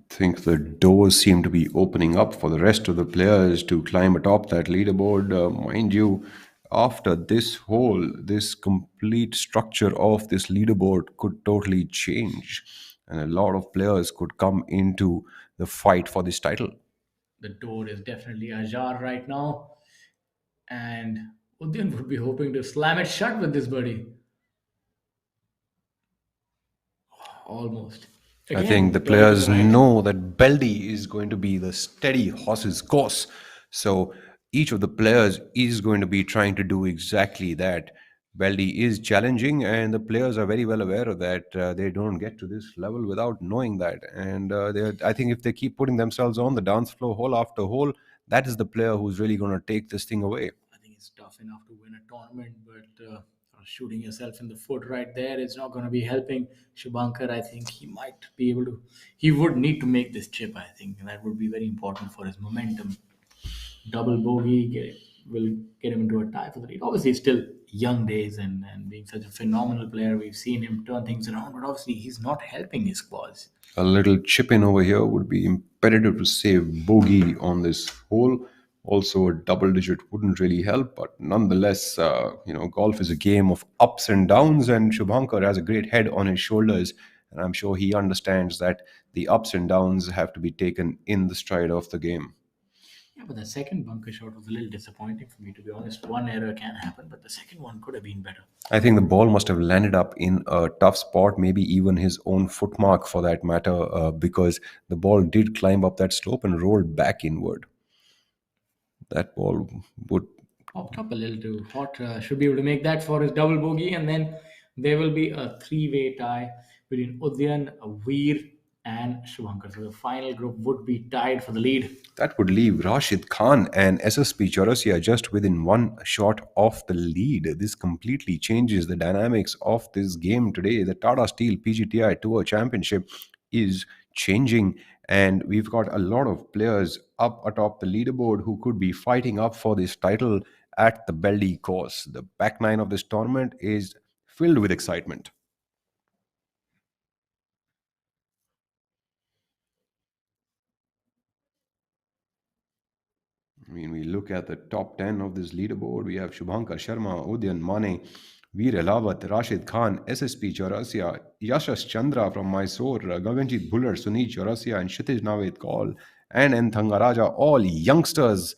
Think the doors seem to be opening up for the rest of the players to climb atop that leaderboard. Mind you, After this hole, this complete structure of this leaderboard could totally change, and a lot of players could come into the fight for this title. The door is definitely ajar right now, and Udyan would be hoping to slam it shut with this birdie. Almost. I think Again, the birdie to the players right. know that Beldih is going to be the steady horse's course. So each of the players is going to be trying to do exactly that. Beldih is challenging, and the players are very well aware of that. They don't get to this level without knowing that. And I think if they keep putting themselves on the dance floor hole after hole, that is the player who's really going to take this thing away. I think it's tough enough to win a tournament, but shooting yourself in the foot right there is not going to be helping Shubhankar. I think he might be able to. He would need to make this chip. I think and that would be very important for his momentum. Double bogey will get him into a tie for the lead. Obviously, still young days, and being such a phenomenal player, we've seen him turn things around. But obviously, he's not helping his cause. A little chip in over here would be imperative to save bogey on this hole. Also, a double digit wouldn't really help, but nonetheless, golf is a game of ups and downs, and Shubhankar has a great head on his shoulders, and I'm sure he understands that the ups and downs have to be taken in the stride of the game. Yeah, but the second bunker shot was a little disappointing for me, to be honest. One error can happen, but the second one could have been better. I think the ball must have landed up in a tough spot, maybe even his own footmark for that matter, because the ball did climb up that slope and rolled back inward. That ball would. Popped up a little too hot. Should be able to make that for his double bogey, and then there will be a three-way tie between Udyan, Veer, and Shubhankar. So the final group would be tied for the lead. That would leave Rashid Khan and SSP Chaurasia just within one shot of the lead. This completely changes the dynamics of this game today. The Tata Steel PGTI Tour Championship is changing, and we've got a lot of players up atop the leaderboard who could be fighting up for this title at the Beldih course. The back nine of this tournament is filled with excitement. I mean, we look at the top 10 of this leaderboard. We have Shubhankar Sharma, Udyan Mane, Veer Elawat, Rashid Khan, SSP Chaurasia, Yashas Chandra from Mysore, Gaganjit Bhuller, Sunil Chaurasia, and Kshitij Navid Kaul, and N. Thangaraja, all youngsters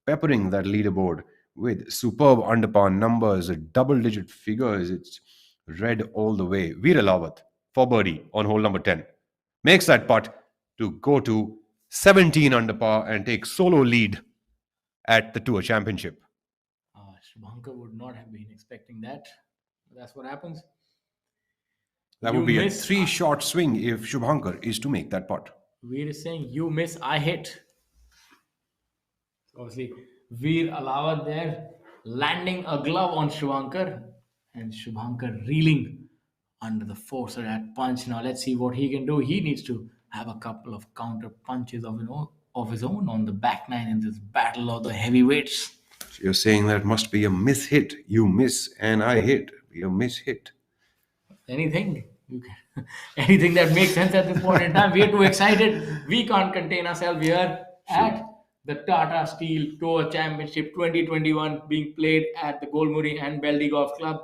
peppering that leaderboard with superb underpar numbers, double digit figures. It's red all the way. Veer Elawat for birdie on hole number 10 makes that putt to go to 17 under par and take solo lead at the Tour Championship. Shubhankar would not have been expecting that. But that's what happens. That You would be a miss. three-shot swing if Shubhankar is to make that putt. Veer is saying, "You miss, I hit." Obviously, Veer allowed there, landing a glove on Shubhankar, and Shubhankar reeling under the force of that punch. Now let's see what he can do. He needs to have a couple of counter punches of his own on the back nine in this battle of the heavyweights. So you're saying that must be a miss hit. You miss and I hit. Be a miss hit. Anything you can, anything that makes sense at this point in time. We are too excited. We can't contain ourselves here at the Tata Steel Tour Championship 2021 being played at the Golmuri and Beldih Golf Club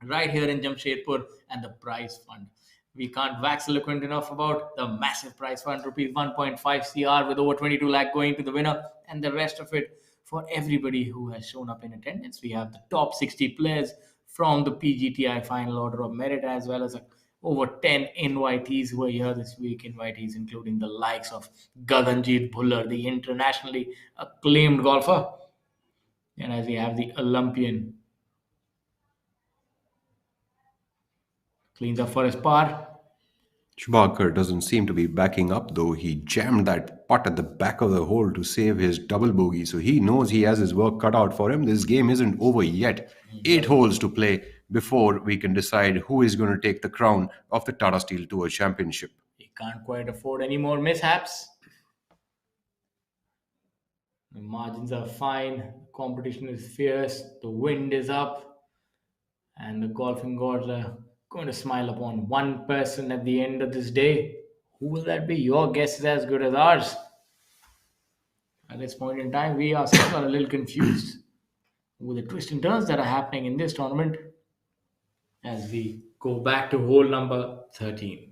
right here in Jamshedpur, and the prize fund. We can't wax eloquent enough about the massive prize fund, rupees 1.5 CR with over 22 lakh going to the winner, and the rest of it for everybody who has shown up in attendance. We have the top 60 players from the PGTI final order of merit, as well as over 10 invitees who are here this week. Invitees including the likes of Gaganjit Bhuller, the internationally acclaimed golfer, and as we have the Olympian cleans up for his par. Shubhankar doesn't seem to be backing up though. He jammed that putt at the back of the hole to save his double bogey. So he knows he has his work cut out for him. This game isn't over yet. 8 holes to play before we can decide who is going to take the crown of the Tata Steel Tour Championship. He can't quite afford any more mishaps. The margins are fine. Competition is fierce. The wind is up. And the golfing gods are going to smile upon one person at the end of this day. Who will that be? Your guess is as good as ours. At this point in time, we ourselves are a little confused. with the twists and turns that are happening in this tournament as we go back to hole number 13.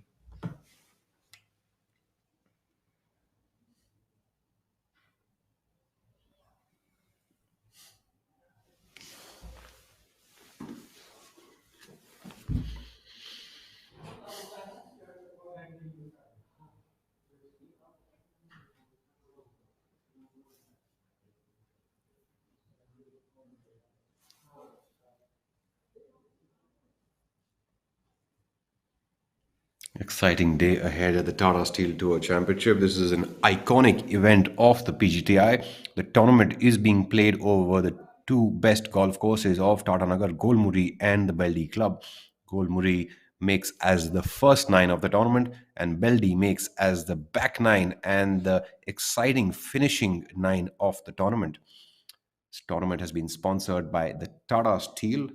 Exciting day ahead at the Tata Steel Tour Championship. This is an iconic event of the PGTI. The tournament is being played over the two best golf courses of Tata Nagar, Golmuri and the Beldih Club. Golmuri makes as the first nine of the tournament, and Beldih makes as the back nine and the exciting finishing nine of the tournament. This tournament has been sponsored by the Tata Steel.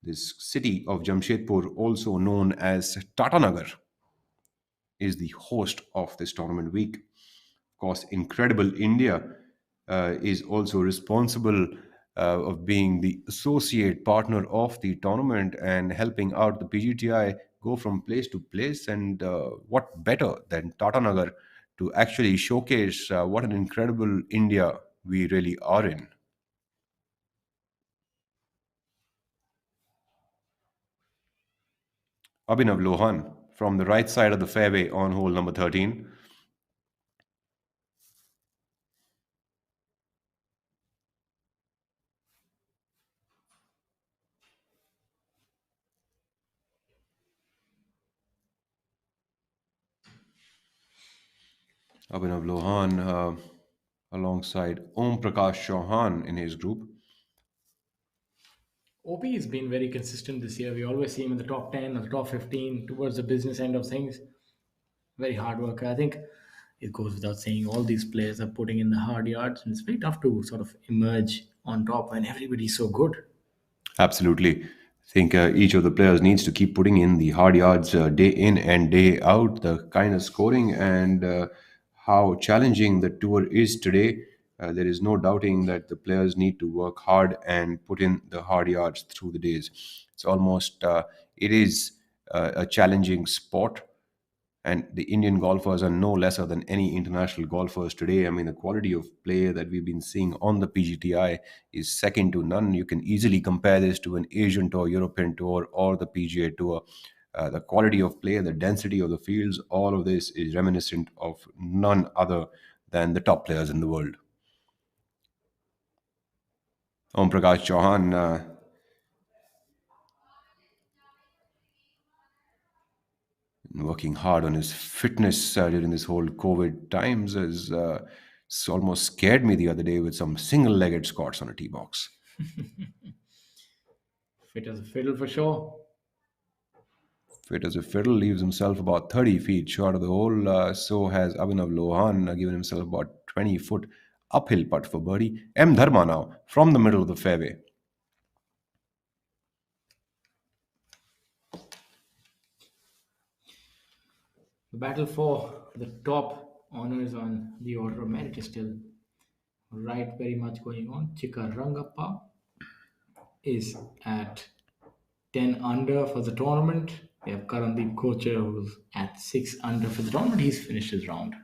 This city of Jamshedpur, also known as Tata Nagar, is the host of this tournament week. Of course, Incredible India is also responsible of being the associate partner of the tournament and helping out the PGTI go from place to place. And what better than Tata Nagar to actually showcase what an incredible India we really are in. Abhinav Lohan from the right side of the fairway on hole number 13. Abhinav Lohan alongside Om Prakash Chauhan in his group. OP has been very consistent this year. We always see him in the top 10 or the top 15 towards the business end of things. Very hard worker. I think it goes without saying all these players are putting in the hard yards, and it's very tough to sort of emerge on top when everybody's so good. Absolutely. I think each of the players needs to keep putting in the hard yards day in and day out. The kind of scoring and how challenging the tour is today, there is no doubting that the players need to work hard and put in the hard yards through the days. It's almost, it is a challenging sport, and the Indian golfers are no lesser than any international golfers today. I mean, the quality of play that we've been seeing on the PGTI is second to none. You can easily compare this to an Asian Tour, European Tour, or the PGA Tour. The quality of play, the density of the fields, all of this is reminiscent of none other than the top players in the world. Om Prakash Chauhan working hard on his fitness during this whole COVID times has almost scared me the other day with some single-legged squats on a tee box. Fit as a fiddle for sure. Fit as a fiddle, leaves himself about 30 feet short of the hole. So has Abhinav Lohan, given himself about 20-foot uphill putt for birdie. M. Dharma now from the middle of the fairway. The battle for the top honors on the order of merit is still right very much going on. Chika Rangappa is at 10 under for the tournament. We have Karandeep Kocher who's at 6 under for the tournament. He's finished his round.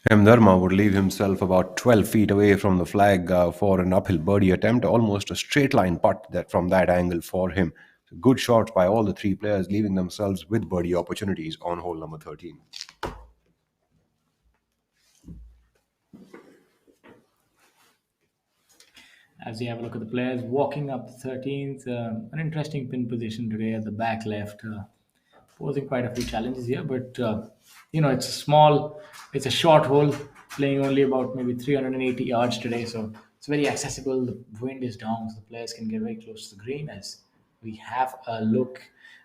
M. Dharma would leave himself about 12 feet away from the flag for an uphill birdie attempt, almost a straight line putt that from that angle for him. Good shots by all the three players, leaving themselves with birdie opportunities on hole number 13. As you have a look at the players walking up the 13th, an interesting pin position today at the back left, posing quite a few challenges here. But it's a it's a short hole, playing only about maybe 380 yards today, so it's very accessible. The wind is down, so the players can get very close to the green. As we have a look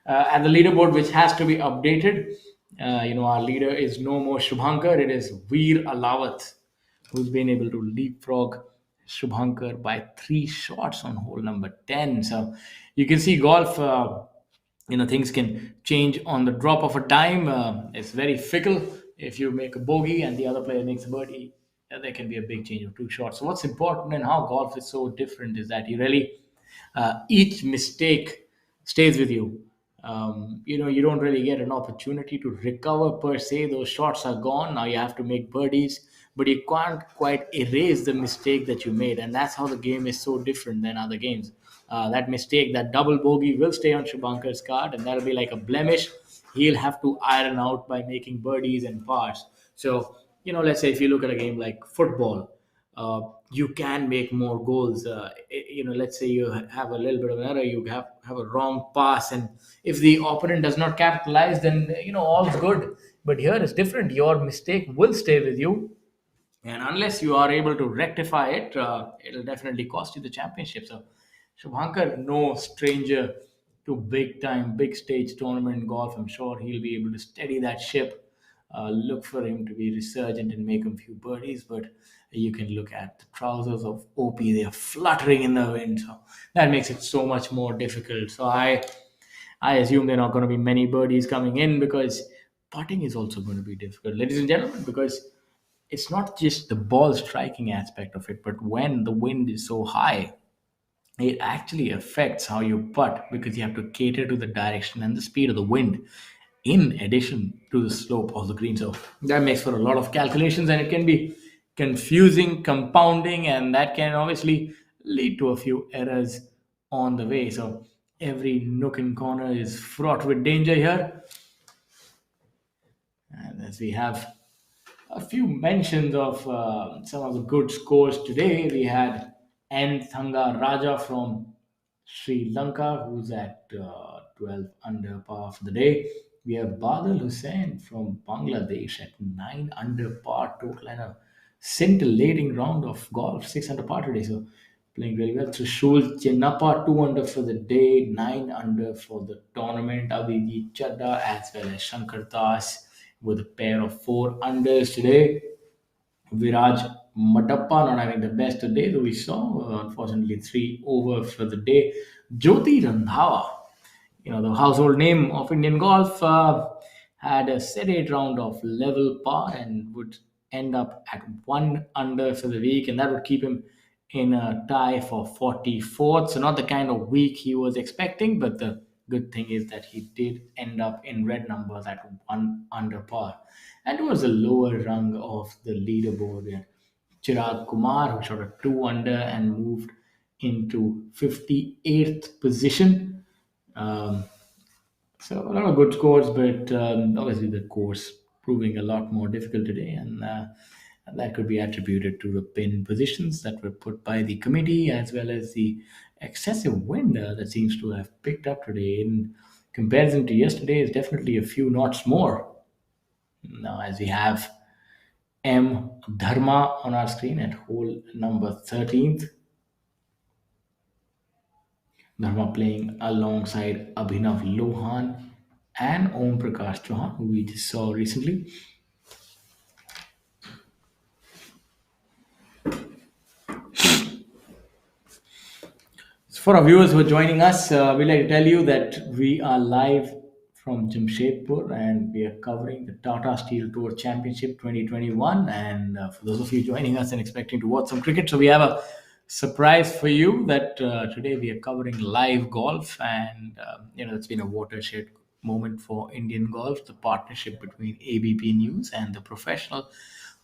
at the leaderboard, which has to be updated. Our leader is no more Shubhankar; it is Veer Alawat, who's been able to leapfrog Shubhankar by 3 shots on hole number 10. So you can see golf, things can change on the drop of a dime. It's very fickle. If you make a bogey and the other player makes a birdie, there can be a big change of two shots. So what's important and how golf is so different is that you really each mistake stays with you. You don't really get an opportunity to recover per se. Those shots are gone. Now you have to make birdies, but you can't quite erase the mistake that you made, and that's how the game is so different than other games. That mistake, that double bogey, will stay on Shubhankar's card, and that'll be like a blemish he'll have to iron out by making birdies and pars. So, let's say if you look at a game like football, you can make more goals. Let's say you have a little bit of an error, you have a wrong pass, and if the opponent does not capitalize, then all's good. But here it's different. Your mistake will stay with you, and unless you are able to rectify it, it'll definitely cost you the championship. So, Shubhankar, no stranger to big time, big stage tournament golf. I'm sure he'll be able to steady that ship. Look for him to be resurgent and make a few birdies, but you can look at the trousers of OP, they are fluttering in the wind. So that makes it so much more difficult. So I assume there are not going to be many birdies coming in because putting is also going to be difficult, ladies and gentlemen, because it's not just the ball striking aspect of it, but when the wind is so high, it actually affects how you putt because you have to cater to the direction and the speed of the wind in addition to the slope of the green. So that makes for a lot of calculations and it can be confusing, compounding, and that can obviously lead to a few errors on the way. So every nook and corner is fraught with danger here. And as we have a few mentions of some of the good scores today. We had N. Thanga Raja from Sri Lanka, who's at 12 under par for the day. We have Badal Hussain from Bangladesh at 9 under par total and a scintillating round of golf, 6 under par today. So playing really well. Trishul Chenappa, 2 under for the day, 9 under for the tournament. Abhijit Chadda as well as Shankar Das with a pair of 4 unders today. Viraj Matappa not having the best today, though we saw, unfortunately, 3 over for the day. Jyoti Randhawa, the household name of Indian golf, had a sedate round of level par and would end up at 1 under for the week, and that would keep him in a tie for 44th. So, not the kind of week he was expecting, but the good thing is that he did end up in red numbers at 1 under par. And towards the lower rung of the leaderboard, we had Chirag Kumar, who shot a 2 under and moved into 58th position. Um, so a lot of good scores, but obviously the course proving a lot more difficult today, and that could be attributed to the pin positions that were put by the committee, as well as the excessive wind that seems to have picked up today. In comparison to yesterday, is definitely a few knots more. Now, as we have M Dharma on our screen at hole number 13th. Dharma playing alongside Abhinav Lohan and Om Prakash Chauhan, who we just saw recently. So for our viewers who are joining us, we'd like to tell you that we are live from Jamshedpur and we are covering the Tata Steel Tour Championship 2021. And for those of you joining us and expecting to watch some cricket, so we have a surprise for you that today we are covering live golf, and it's been a watershed moment for Indian golf, the partnership between ABP News and the Professional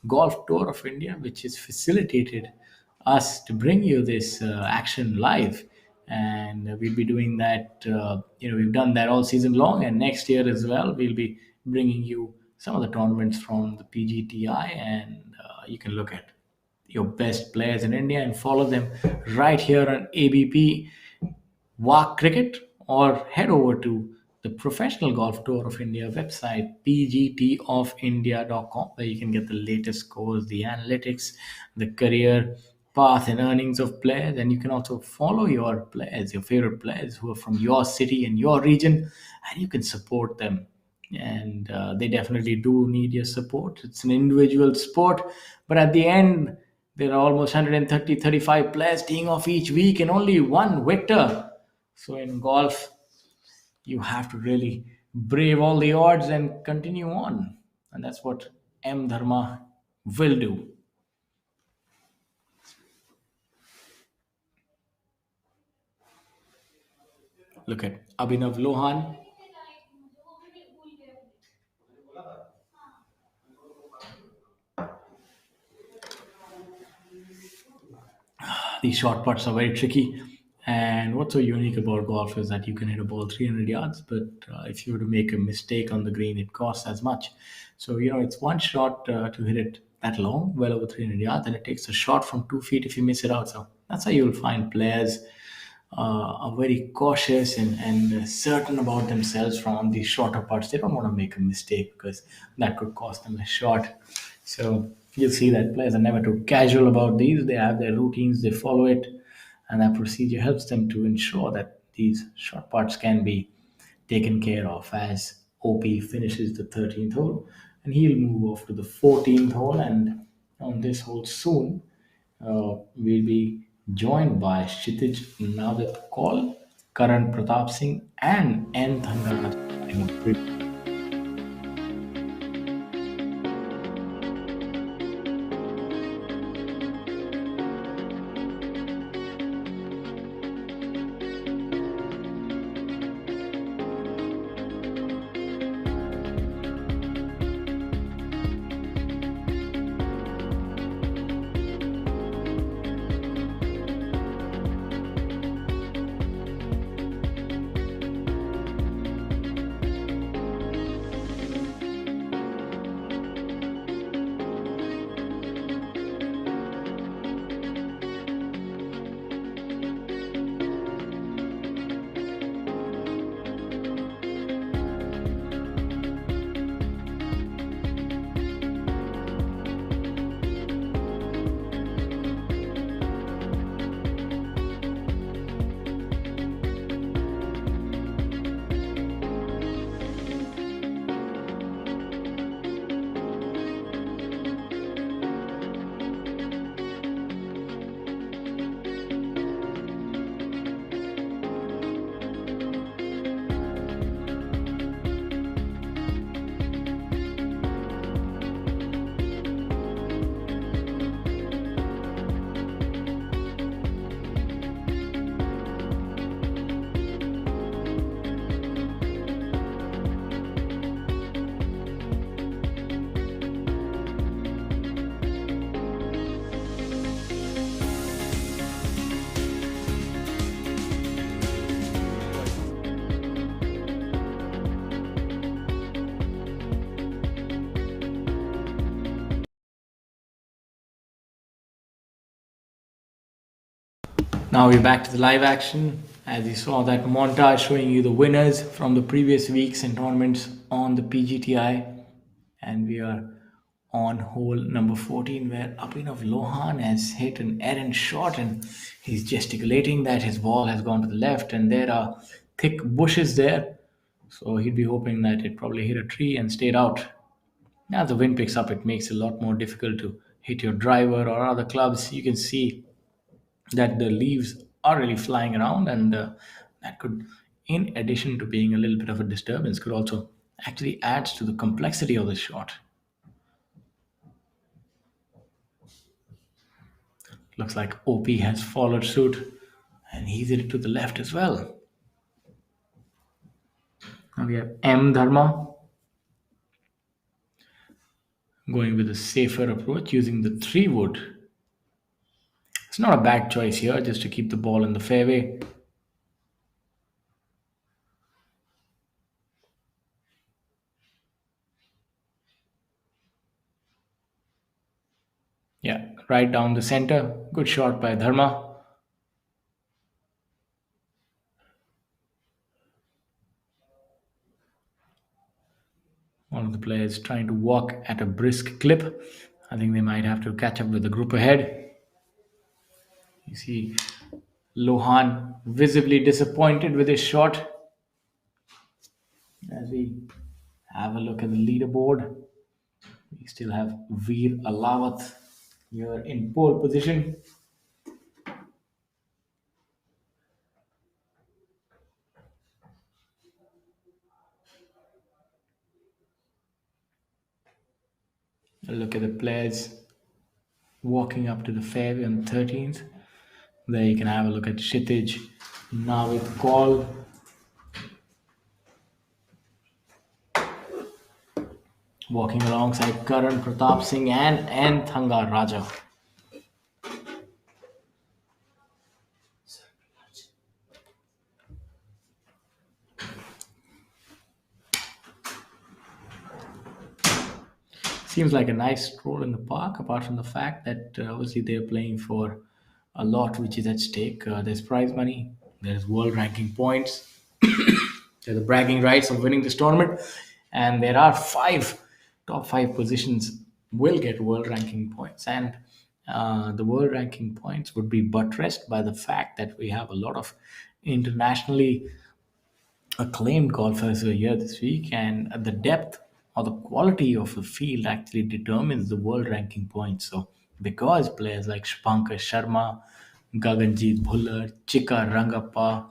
Golf Tour of India, which has facilitated us to bring you this action live. And we'll be doing that. We've done that all season long, and next year as well, we'll be bringing you some of the tournaments from the PGTI, and you can look at your best players in India and follow them right here on ABP WAC Cricket, or head over to the Professional Golf Tour of India website, pgtofindia.com, where you can get the latest scores, the analytics, the career path and earnings of players, and you can also follow your players, your favorite players who are from your city and your region, and you can support them. And they definitely do need your support. It's an individual sport, but at the end, there are almost 35 players teeing off each week and only one victor. So in golf, you have to really brave all the odds and continue on. And that's what M Dharma will do. Look at Abhinav Lohan. These short putts are very tricky. And what's so unique about golf is that you can hit a ball 300 yards, but if you were to make a mistake on the green, it costs as much. So, it's one shot to hit it that long, well over 300 yards, and it takes a shot from 2 feet if you miss it out. So that's how you'll find players are very cautious and certain about themselves from these shorter putts. They don't want to make a mistake because that could cost them a shot. So you'll see that players are never too casual about these. They have their routines, they follow it, and that procedure helps them to ensure that these short putts can be taken care of. As OP finishes the 13th hole, and he'll move off to the 14th hole, and on this hole soon we'll be joined by Kshitij Navit Kaul, Karan Pratap Singh, and N. Thangaraj. Now we're back to the live action. As you saw that montage showing you the winners from the previous weeks and tournaments on the PGTI. And we are on hole number 14 where Abhinav Lohan has hit an errant shot and he's gesticulating that his ball has gone to the left and there are thick bushes there. So he'd be hoping that it probably hit a tree and stayed out. Now the wind picks up, it makes it a lot more difficult to hit your driver or other clubs. You can see that the leaves are really flying around, and that could, in addition to being a little bit of a disturbance, could also actually adds to the complexity of the shot. Looks like OP has followed suit and he's hit it to the left as well. Now we have M Dharma going with a safer approach using the 3 wood. It's not a bad choice here, just to keep the ball in the fairway. Yeah, right down the center. Good shot by Dharma. One of the players trying to walk at a brisk clip. I think they might have to catch up with the group ahead. You see Lohan visibly disappointed with his shot. As we have a look at the leaderboard, we still have Veer Alawat here in pole position. A look at the players walking up to the fairway on the 13th. There you can have a look at Kshitij Navit Kaul walking alongside Karan Pratap Singh and N. Thanga Raja. Seems like a nice stroll in the park, apart from the fact that obviously they're playing for a lot which is at stake. There's prize money, there's world ranking points, there's the bragging rights of winning this tournament, and there are top five positions will get world ranking points. And the world ranking points would be buttressed by the fact that we have a lot of internationally acclaimed golfers are here this week, and the depth or the quality of the field actually determines the world ranking points. So, because players like Shubhankar Sharma, Gaganjeet Bhullar, Chika Rangappa,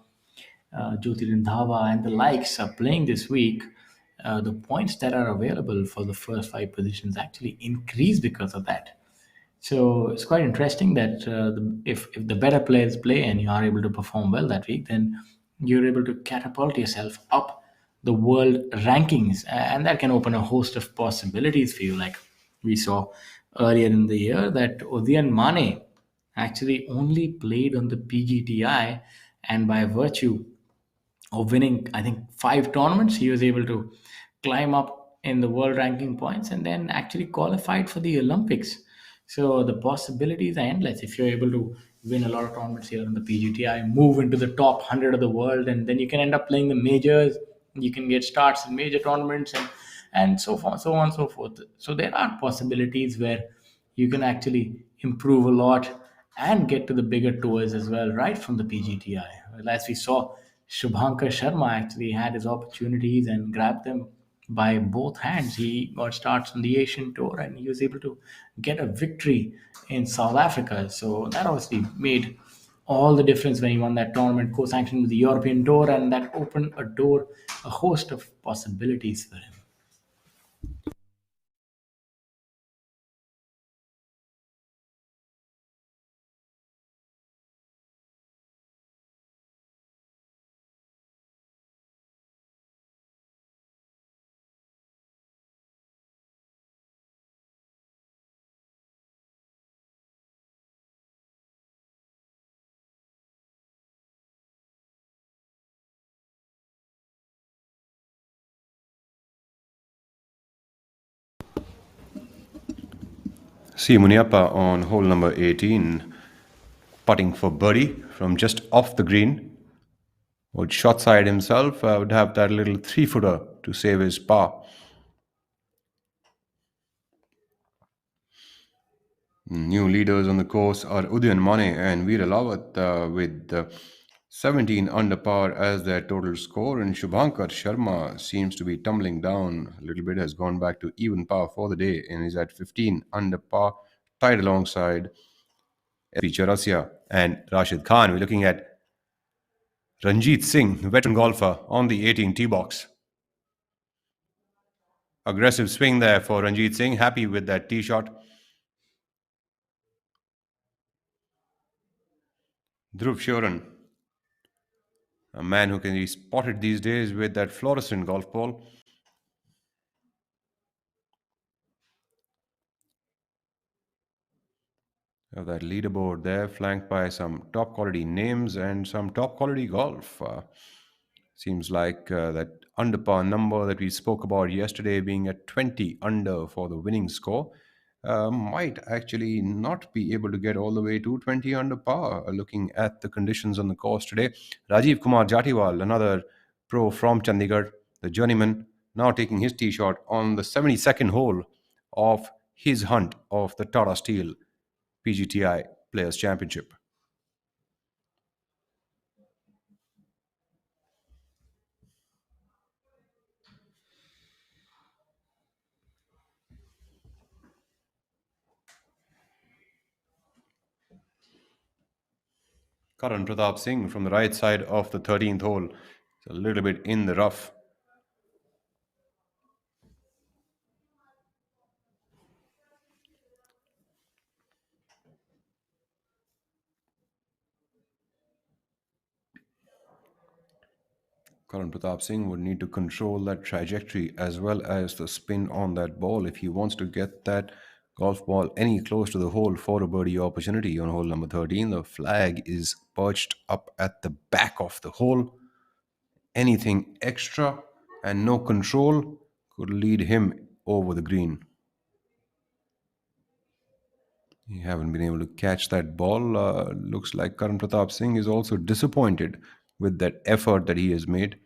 Jyoti Randhawa, and the likes are playing this week, the points that are available for the first five positions actually increase because of that. So it's quite interesting that if the better players play and you are able to perform well that week, then you're able to catapult yourself up the world rankings, and that can open a host of possibilities for you. Like we saw earlier in the year that Udian Mane actually only played on the PGTI, and by virtue of winning, I think, five tournaments, he was able to climb up in the world ranking points and then actually qualified for the Olympics. So the possibilities are endless if you're able to win a lot of tournaments here on the PGTI, move into the top 100 of the world, and then you can end up playing the majors. You can get starts in major tournaments and so on and so forth. So there are possibilities where you can actually improve a lot and get to the bigger tours as well, right from the PGTI. Well, as we saw, Shubhankar Sharma actually had his opportunities and grabbed them by both hands. He got starts on the Asian Tour and he was able to get a victory in South Africa. So that obviously made all the difference when he won that tournament, co-sanctioned with the European Tour, and that opened a host of possibilities for him. See Muniappa on hole number 18, putting for birdie from just off the green. Would shot side himself, would have that little 3-footer to save his par. New leaders on the course are Udayan Mane and Veer Lawat with 17 under par as their total score, and Shubhankar Sharma seems to be tumbling down a little bit, has gone back to even par for the day and is at 15 under par, tied alongside SP Chaurasia and Rashid Khan. We're looking at Ranjit Singh, veteran golfer, on the 18 tee box. Aggressive swing there for Ranjit Singh, happy with that tee shot. Dhruv Shoran, a man who can be spotted these days with that fluorescent golf ball. Of that leaderboard there, flanked by some top quality names and some top quality golf. Seems like that under par number that we spoke about yesterday, being at 20 under for the winning score, might actually not be able to get all the way to 20 under par. Looking at the conditions on the course today, Rajiv Kumar Jatiwal, another pro from Chandigarh, the journeyman, now taking his tee shot on the 72nd hole of his hunt of the Tata Steel PGTI Players Championship. Karan Pratap Singh from the right side of the 13th hole. It's a little bit in the rough. Karan Pratap Singh would need to control that trajectory as well as the spin on that ball if he wants to get that golf ball any close to the hole for a birdie opportunity on hole number 13. The flag is perched up at the back of the hole. Anything extra and no control could lead him over the green. You haven't been able to catch that ball. Looks like Karan Pratap Singh is also disappointed with that effort that he has made.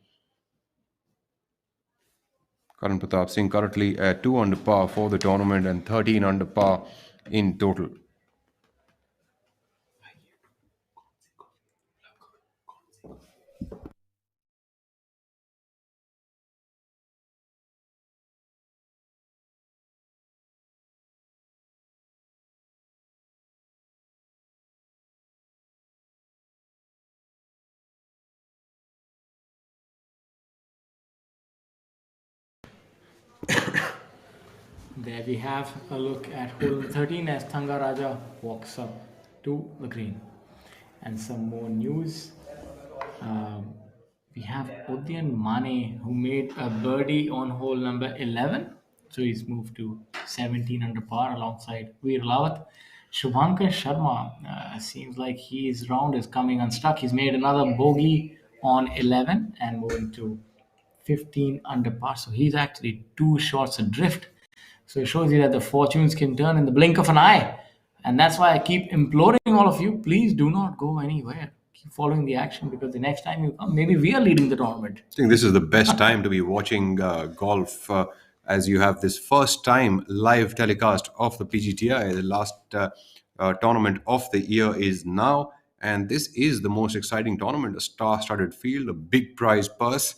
Karan Pratap Singh currently at 2 under par for the tournament and 13 under par in total. There we have a look at hole 13 as Thangaraja walks up to the green. And some more news. Um, we have Udyan Mane who made a birdie on hole number 11. So he's moved to 17 under par alongside Veer Lawat. Shubhankar Sharma seems like his round is coming unstuck. He's made another bogey on 11 and moving to 15 under par. So he's actually two shots adrift. So it shows you that the fortunes can turn in the blink of an eye. And that's why I keep imploring all of you, please do not go anywhere. Keep following the action because the next time you come, maybe we are leading the tournament. I think this is the best time to be watching golf as you have this first time live telecast of the PGTI. The last tournament of the year is now, and this is the most exciting tournament. A star-studded field, a big prize purse,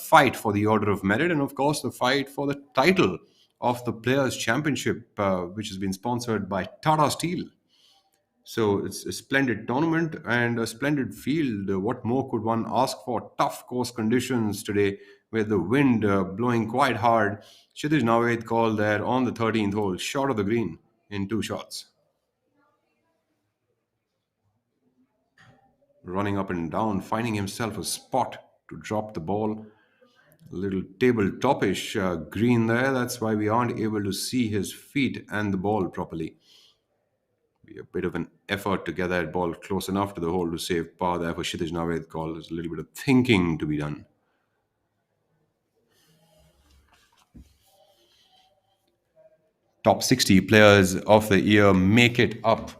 fight for the order of merit, and of course the fight for the title of the Players' Championship, which has been sponsored by Tata Steel. So it's a splendid tournament and a splendid field. What more could one ask for? Tough course conditions today with the wind blowing quite hard. Kshitij Naved called there on the 13th hole, short of the green in two shots. Running up and down, finding himself a spot to drop the ball. A little tabletop-ish green there. That's why we aren't able to see his feet and the ball properly. Be a bit of an effort to get that ball close enough to the hole to save par there for Kshitij Naved call. There's a little bit of thinking to be done. Top 60 players of the year make it up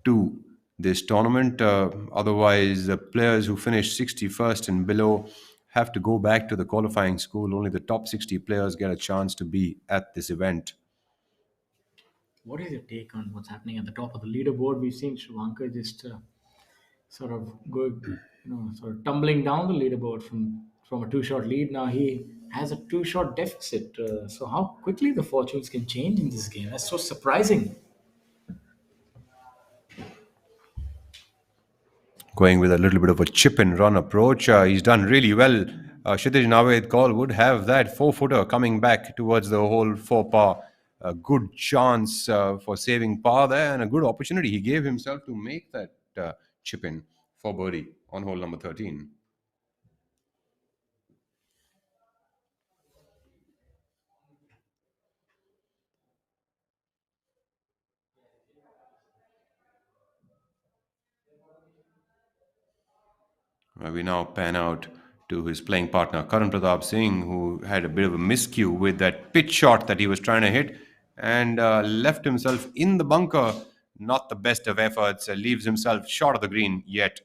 to this tournament. Otherwise, the players who finish 61st and below have to go back to the qualifying school. Only the top 60 players get a chance to be at this event. What is your take on what's happening at the top of the leaderboard? We've seen Shrivankar just sort of sort of tumbling down the leaderboard from a two-shot lead. Now he has a two-shot deficit. So how quickly the fortunes can change in this game? That's so surprising. Going with a little bit of a chip and run approach. He's done really well. Kshitij Naved call would have that four-footer coming back towards the hole for par. A good chance for saving par there and a good opportunity he gave himself to make that chip in for birdie on hole number 13. We now pan out to his playing partner, Karan Pratap Singh, who had a bit of a miscue with that pitch shot that he was trying to hit and left himself in the bunker. Not the best of efforts, leaves himself short of the green yet.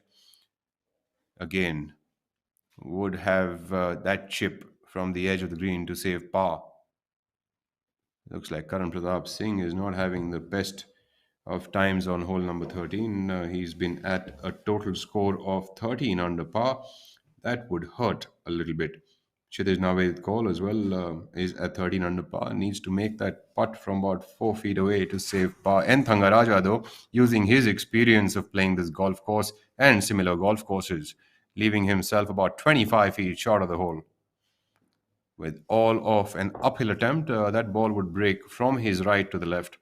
Again, would have that chip from the edge of the green to save par. Looks like Karan Pratap Singh is not having the best of times on hole number 13. He's been at a total score of 13 under par. That would hurt a little bit. Kshitij Naved's call as well is at 13 under par. Needs to make that putt from about 4 feet away to save par. And Thangaraja, though, using his experience of playing this golf course and similar golf courses, leaving himself about 25 feet short of the hole. With all of an uphill attempt, that ball would break from his right to the left.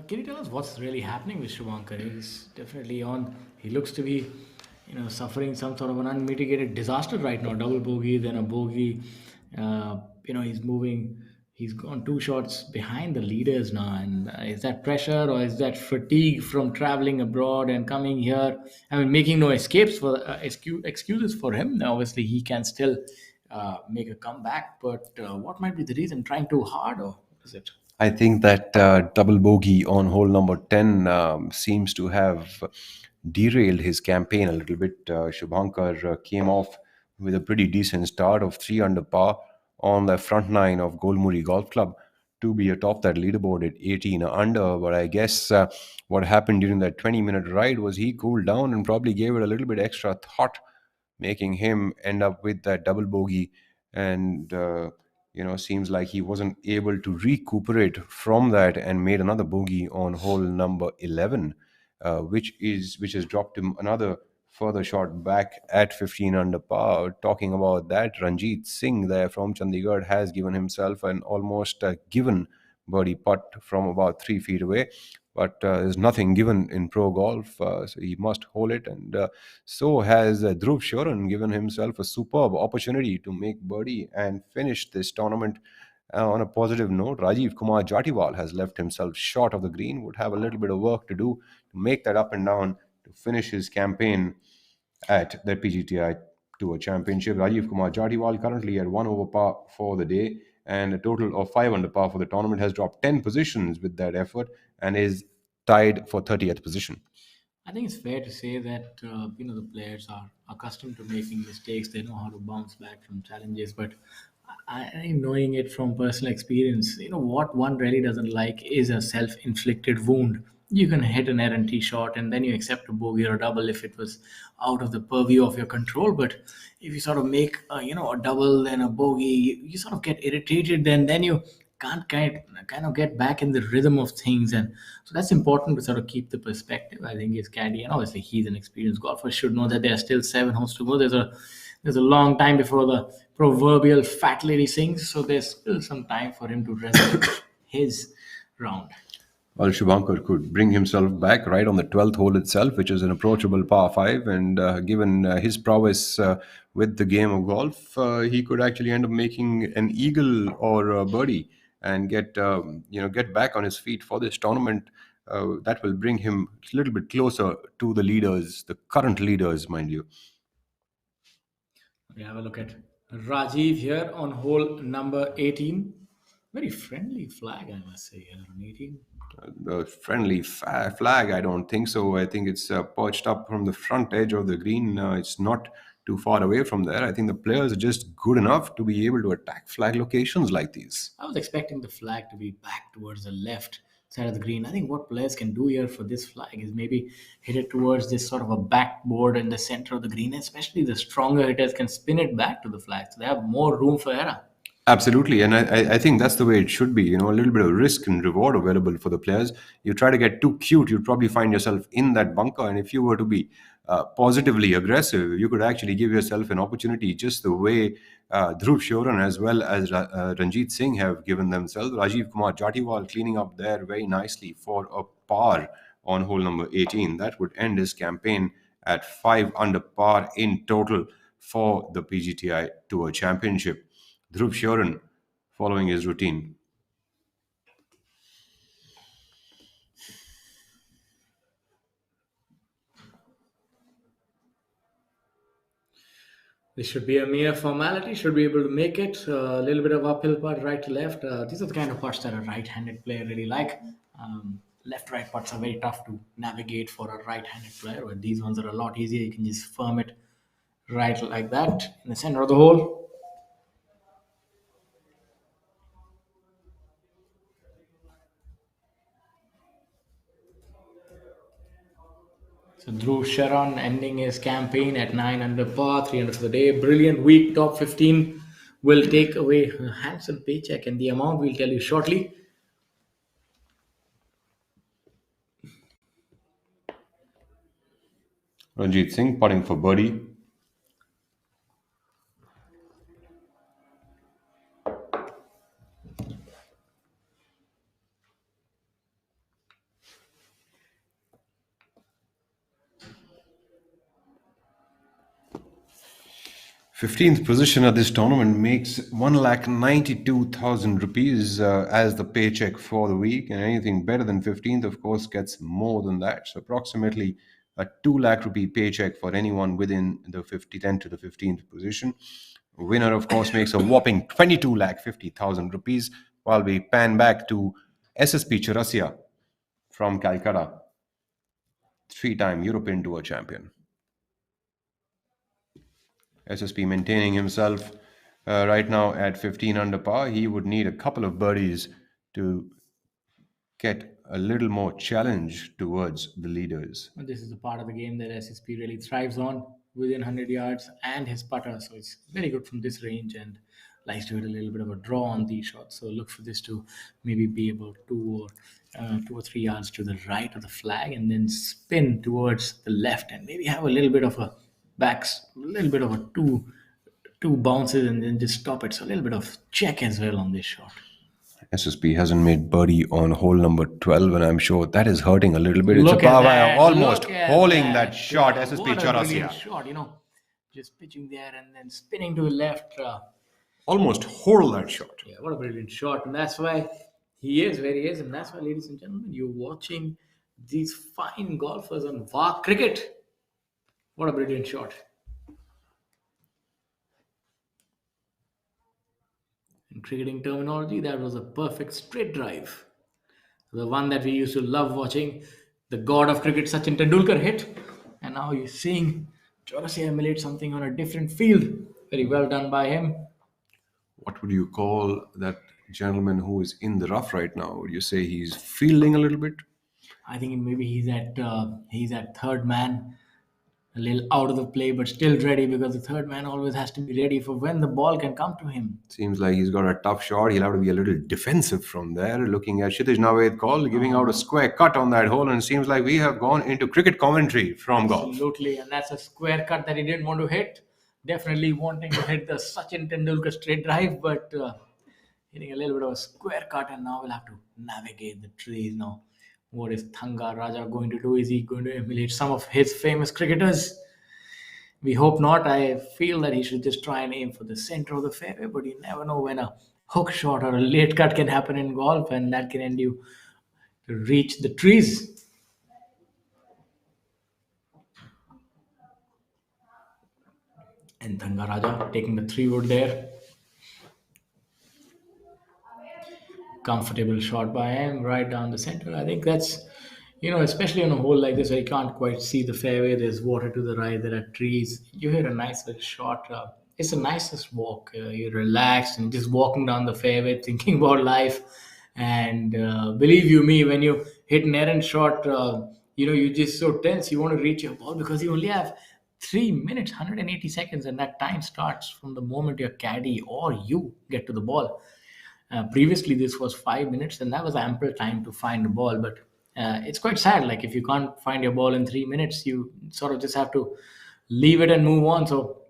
Can you tell us what's really happening with Shubhankar? He's definitely on. He looks to be, suffering some sort of an unmitigated disaster right now. Double bogey, then a bogey. He's moving. He's gone two shots behind the leaders now. And is that pressure or is that fatigue from traveling abroad and coming here? I mean, making no escapes for excuses for him. Now, obviously, he can still make a comeback. But what might be the reason? Trying too hard, or what is it? I think that double bogey on hole number 10 seems to have derailed his campaign a little bit. Shubhankar came off with a pretty decent start of 3 under par on the front nine of Golmuri Golf Club to be atop that leaderboard at 18 under. But I guess what happened during that 20-minute ride was he cooled down and probably gave it a little bit extra thought, making him end up with that double bogey. And seems like he wasn't able to recuperate from that and made another bogey on hole number 11, which has dropped him another further shot back at 15 under par. Talking about that, Ranjit Singh there from Chandigarh has given himself an almost given birdie putt from about 3 feet away. But there's nothing given in pro golf, so he must hold it. And so has Dhruv Shoran given himself a superb opportunity to make birdie and finish this tournament on a positive note. Rajiv Kumar Jatiwal has left himself short of the green, would have a little bit of work to do to make that up and down to finish his campaign at the PGTI Tour Championship. Rajiv Kumar Jatiwal currently at 1 over par for the day and a total of 5 under par for the tournament, has dropped 10 positions with that effort and is tied for 30th position. I think it's fair to say that the players are accustomed to making mistakes. They know how to bounce back from challenges. But I'm knowing it from personal experience. What one really doesn't like is a self-inflicted wound. You can hit an errant tee shot and then you accept a bogey or a double if it was out of the purview of your control. But if you sort of make a double then a bogey, you sort of get irritated. Then you can't kind of get back in the rhythm of things, and so that's important to sort of keep the perspective. I think his caddy, and obviously he's an experienced golfer, should know that there are still 7 holes to go. There's a long time before the proverbial fat lady sings, so there's still some time for him to resurrect his round. Well, Shubhankar could bring himself back right on the 12th hole itself, which is an approachable par 5. And given his prowess with the game of golf, he could actually end up making an eagle or a birdie and get back on his feet for this tournament. That will bring him a little bit closer to the leaders, the current leaders, mind you. We have a look at Rajiv here on hole number 18. Very friendly flag, I must say, here on 18. The friendly flag, I don't think so. I think it's perched up from the front edge of the green. It's not too far away from there. I think the players are just good enough to be able to attack flag locations like these. I was expecting the flag to be back towards the left side of the green. I think what players can do here for this flag is maybe hit it towards this sort of a backboard in the center of the green. Especially the stronger hitters can spin it back to the flag, so they have more room for error. Absolutely, and I think that's the way it should be. A little bit of risk and reward available for the players. You try to get too cute, you'd probably find yourself in that bunker. And if you were to be positively aggressive, you could actually give yourself an opportunity, just the way Dhruv Shoran as well as Ranjit Singh have given themselves. Rajiv Kumar Jatiwal cleaning up there very nicely for a par on hole number 18. That would end his campaign at 5 under par in total for the PGTI Tour Championship. Dhruv Shoran following his routine. This should be a mere formality. Should be able to make it. A little bit of uphill putt, right to left. These are the kind of putts that a right-handed player really like. Left-right putts are very tough to navigate for a right-handed player, but these ones are a lot easier. You can just firm it right like that in the center of the hole. So Dhruv Sharan ending his campaign at 9 under par, 3 under for the day. Brilliant week, top 15 will take away a handsome paycheck, and the amount we'll tell you shortly. Ranjit Singh putting for birdie. 15th position at this tournament makes 1,92,000 rupees as the paycheck for the week, and anything better than 15th, of course, gets more than that. So approximately a 2 lakh rupee paycheck for anyone within the 10 to the 15th position. Winner, of course, makes a whopping 22 lakh 50,000 rupees, while we pan back to SSP Chaurasia from Calcutta, three-time European Tour champion. SSP maintaining himself right now at 15 under par. He would need a couple of birdies to get a little more challenge towards the leaders. This is the part of the game that SSP really thrives on within 100 yards and his putter. So it's very good from this range and likes to hit a little bit of a draw on these shots. So look for this to maybe be about 2 or 3 yards to the right of the flag and then spin towards the left and maybe have a little bit of a two bounces and then just stop it. So a little bit of check as well on this shot. SSP hasn't made birdie on hole number 12, and I'm sure that is hurting a little bit. Look It's a at par that. almost Look at holding that shot. Yeah, SSP what a brilliant Chaurasia shot, just pitching there and then spinning to the left. almost hold that shot. Yeah, what a brilliant shot. And that's why he is where he is. And that's why, ladies and gentlemen, you're watching these fine golfers on VAR cricket. What a brilliant shot. In cricketing terminology, that was a perfect straight drive. The one that we used to love watching, the god of cricket, Sachin Tendulkar hit. And now you're seeing Chaurasia emulate something on a different field. Very well done by him. What would you call that gentleman who is in the rough right now? Would you say he's fielding a little bit? I think maybe he's at third man, a little out of the play, but still ready because the third man always has to be ready for when the ball can come to him. Seems like he's got a tough shot. He'll have to be a little defensive from there. Looking at Kshitij Naved call, giving out a square cut on that hole, and it seems like we have gone into cricket commentary from golf. Absolutely, and that's a square cut that he didn't want to hit. Definitely wanting to hit the Sachin Tendulkar straight drive, but hitting a little bit of a square cut, and now we'll have to navigate the trees now. What is Thanga Raja going to do? Is he going to emulate some of his famous cricketers? We hope not. I feel that he should just try and aim for the center of the fairway, but you never know when a hook shot or a late cut can happen in golf, and that can end you to reach the trees. And Thanga Raja taking the 3-wood there. Comfortable shot by him right down the center. I think that's, especially on a hole like this where you can't quite see the fairway, there's water to the right, there are trees. You hit a nice little shot. It's the nicest walk. You're relaxed and just walking down the fairway, thinking about life. And believe you me, when you hit an errant shot, you're just so tense. You want to reach your ball because you only have 3 minutes, 180 seconds, and that time starts from the moment your caddy or you get to the ball. Previously, this was 5 minutes, and that was ample time to find the ball. But it's quite sad. Like if you can't find your ball in 3 minutes, you sort of just have to leave it and move on. So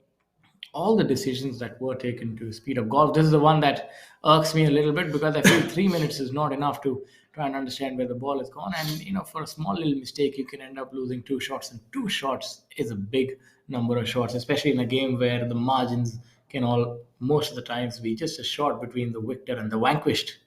all the decisions that were taken to speed up golf, this is the one that irks me a little bit because I feel 3 minutes is not enough to try and understand where the ball is gone. And for a small little mistake, you can end up losing 2 shots, and 2 shots is a big number of shots, especially in a game where the margins can all most of the times be just a shot between the victor and the vanquished.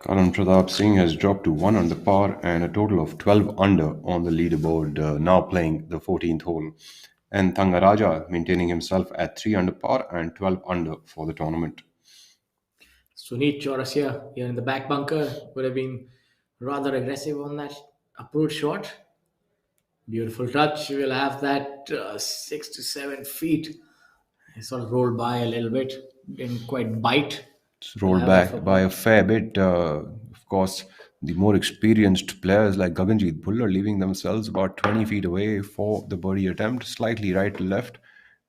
Karan Pratap Singh has dropped to 1 under par and a total of 12 under on the leaderboard, now playing the 14th hole. And Thanga Raja maintaining himself at 3 under par and 12 under for the tournament. Sunit Chaurasia here in the back bunker would have been rather aggressive on that approach shot. Beautiful touch. We'll have that 6 to 7 feet. It sort of rolled by a little bit, didn't quite bite. It's rolled back by a fair bit. Of course, the more experienced players like Gaganjeet Bhullar leaving themselves about 20 feet away for the birdie attempt, slightly right to left.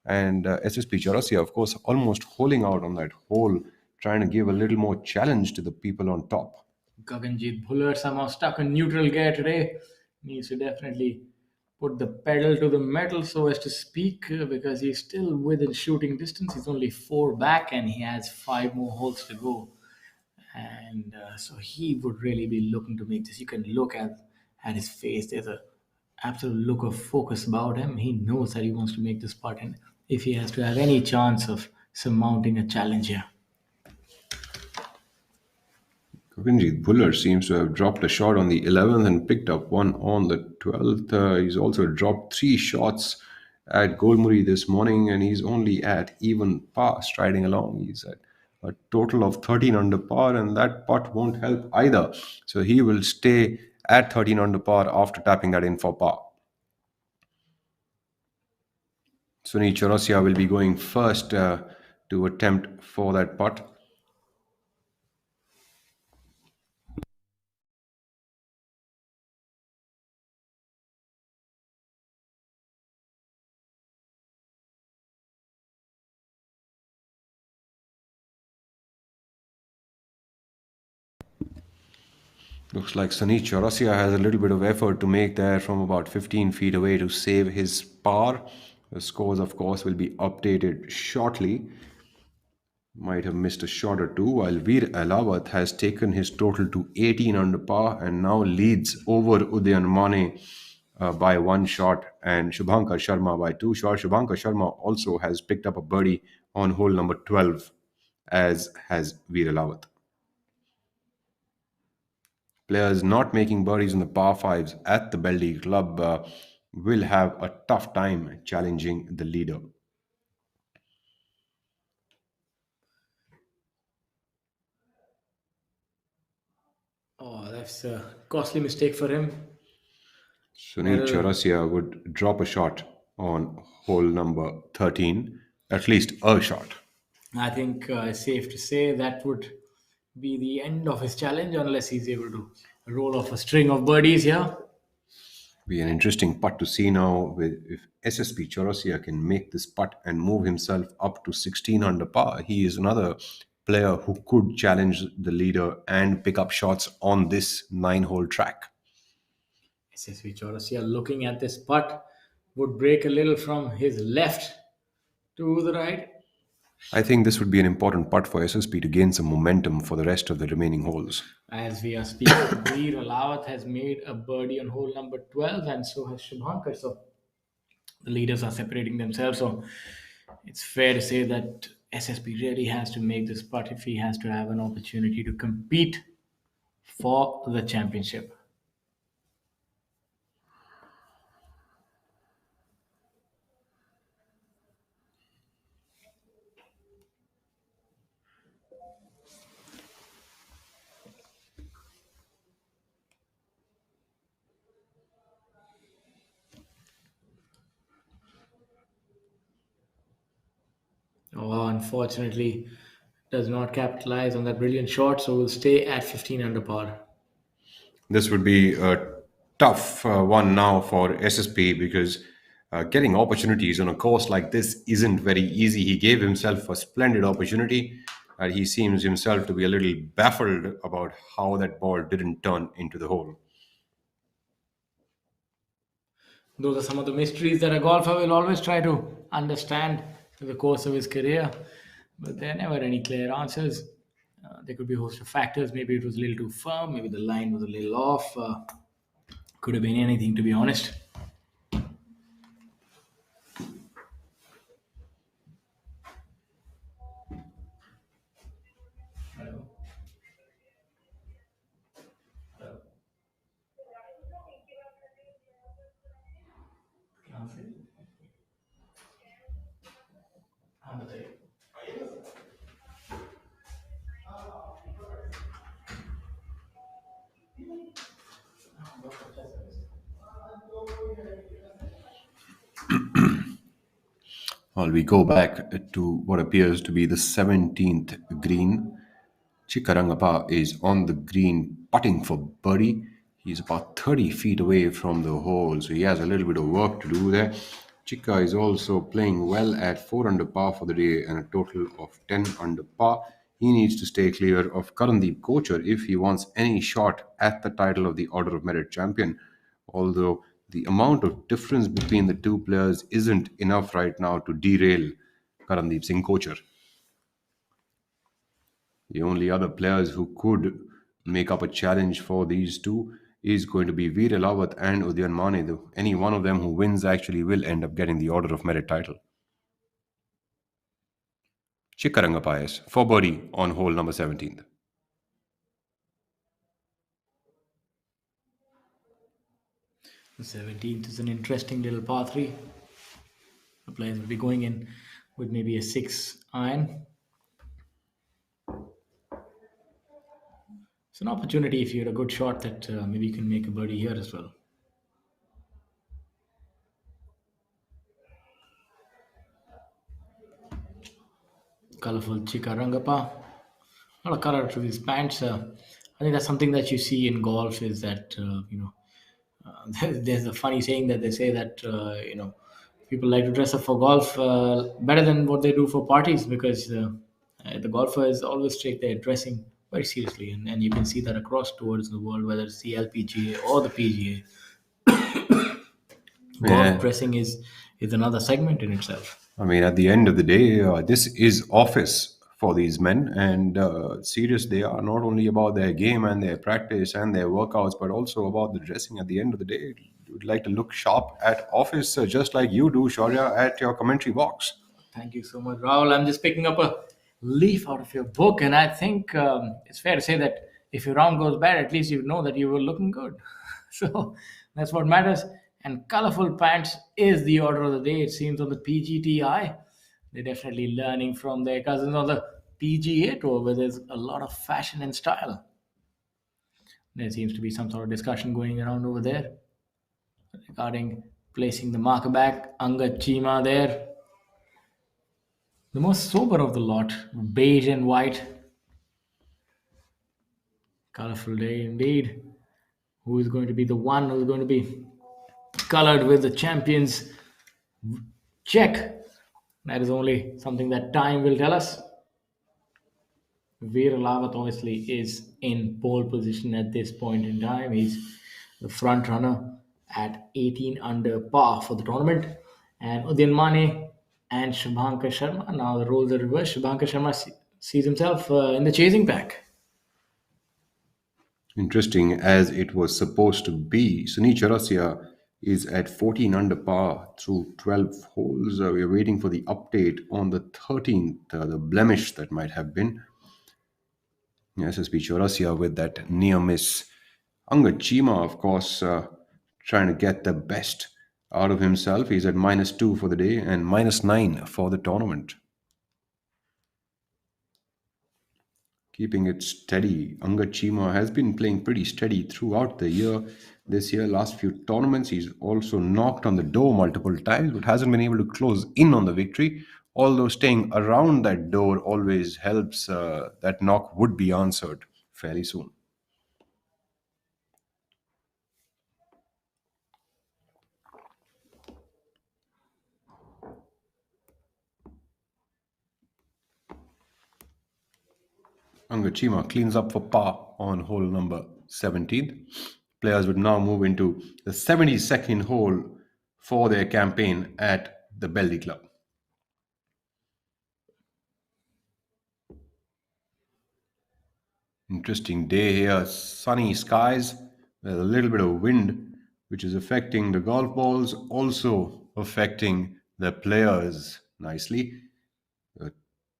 And SSP Chaurasia, of course, almost holing out on that hole, trying to give a little more challenge to the people on top. Gaganjeet Bhullar somehow stuck in neutral gear today. Needs to definitely put the pedal to the metal, so as to speak, because he's still within shooting distance. He's only four back and he has five more holes to go. And so he would really be looking to make this. You can look at his face. There's a absolute look of focus about him. He knows that he wants to make this putt, and if he has to have any chance of surmounting a challenge here. Govinjit Bhullar seems to have dropped a shot on the 11th and picked up one on the 12th. He's also dropped three shots at Golmuri this morning, and he's only at even par striding along. He's at a total of 13 under par, and that putt won't help either. So he will stay at 13 under par after tapping that in for par. Sunny Chaurasia will be going first to attempt for that putt. Looks like Sunny Chaurasia has a little bit of effort to make there from about 15 feet away to save his par. The scores, of course, will be updated shortly. Might have missed a shot or two, while Veer Alawat has taken his total to 18 under par and now leads over Udayan Mane by one shot and Shubhankar Sharma by two shots. Shubhankar Sharma also has picked up a birdie on hole number 12, as has Veer Alawat. Players not making birdies in the par fives at the Beldih club will have a tough time challenging the leader. Oh, that's a costly mistake for him. Sunil Chaurasia would drop a shot on hole number 13, at least a shot. I think it's safe to say that would be the end of his challenge unless he's able to roll off a string of birdies here. Be an interesting putt to see now with if SSP Chaurasia can make this putt and move himself up to 16 under par. He is another player who could challenge the leader and pick up shots on this 9-hole track. SSV Chaurasia looking at this putt would break a little from his left to the right. I think this would be an important putt for SSP to gain some momentum for the rest of the remaining holes. As we are speaking, Veer Alawat has made a birdie on hole number 12, and so has Shubhankar. So the leaders are separating themselves. So it's fair to say that SSP really has to make this putt if he has to have an opportunity to compete for the championship. Oh, unfortunately, does not capitalize on that brilliant shot, so will stay at 15 under par. This would be a tough one now for SSP because getting opportunities on a course like this isn't very easy. He gave himself a splendid opportunity. He seems himself to be a little baffled about how that ball didn't turn into the hole. Those are some of the mysteries that a golfer will always try to understand through the course of his career, but there are never any clear answers. There could be a host of factors. Maybe it was a little too firm, maybe the line was a little off. Could have been anything, to be honest. Well, we go back to what appears to be the 17th green. Chikarangappa is on the green putting for birdie. He's about 30 feet away from the hole, so he has a little bit of work to do there. Chika is also playing well at 4 under par for the day and a total of 10 under par. He needs to stay clear of Karandeep Kochar if he wants any shot at the title of the Order of Merit champion. Although the amount of difference between the two players isn't enough right now to derail Karandeep Singh Kochar. The only other players who could make up a challenge for these two is going to be Veer Lawat and Udyan Mane. Any one of them who wins actually will end up getting the Order of Merit title. Chikaranga Payas for birdie on hole number 17. The 17th is an interesting little par 3. The players will be going in with maybe a 6 iron. It's an opportunity if you had a good shot that maybe you can make a birdie here as well. Colorful Chikarangapa. A lot of color to these pants. I think that's something that you see in golf is that, there's a funny saying that they say that, people like to dress up for golf better than what they do for parties because the golfers always take their dressing very seriously. And you can see that across towards the world, whether it's the LPGA or the PGA. Golf Yeah, dressing is another segment in itself. I mean, at the end of the day, this is office for these men, and serious they are not only about their game and their practice and their workouts, but also about the dressing. At the end of the day, you would like to look sharp at office, just like you do, Shaurya, at your commentary box. Thank you so much, Rahul. I'm just picking up a leaf out of your book, and I think it's fair to say that if your round goes bad, at least you know that you were looking good. So that's what matters. And colorful pants is the order of the day. It seems on the PGTI, they're definitely learning from their cousins on the PGA tour, where there's a lot of fashion and style. There seems to be some sort of discussion going around over there regarding placing the marker back. Angad Chima there, the most sober of the lot, beige and white. Colorful day indeed. Who is going to be the one who's going to be colored with the champions check? That is only something that time will tell us. Veer Lawat obviously is in pole position at this point in time. He's the front runner at 18 under par for the tournament. And Udyan Mane and Shubhankar Sharma. Now the roles are reversed. Shubhankar Sharma sees himself in the chasing pack. Interesting as it was supposed to be. Sunil Chaurasia is at 14 under par through 12 holes. We're waiting for the update on the 13th, the blemish that might have been. SSP Chaurasia with that near miss. Angad Chima, of course, trying to get the best out of himself. He's at -2 for the day and -9 for the tournament. Keeping it steady. Angad Chima has been playing pretty steady throughout the year. This year, last few tournaments, he's also knocked on the door multiple times, but hasn't been able to close in on the victory. Although staying around that door always helps, that knock would be answered fairly soon. Angad Chima cleans up for par on hole number 17. Players would now move into the 72nd hole for their campaign at the Beldih Club. Interesting day here. Sunny skies with a little bit of wind, which is affecting the golf balls, also affecting the players nicely. Uh,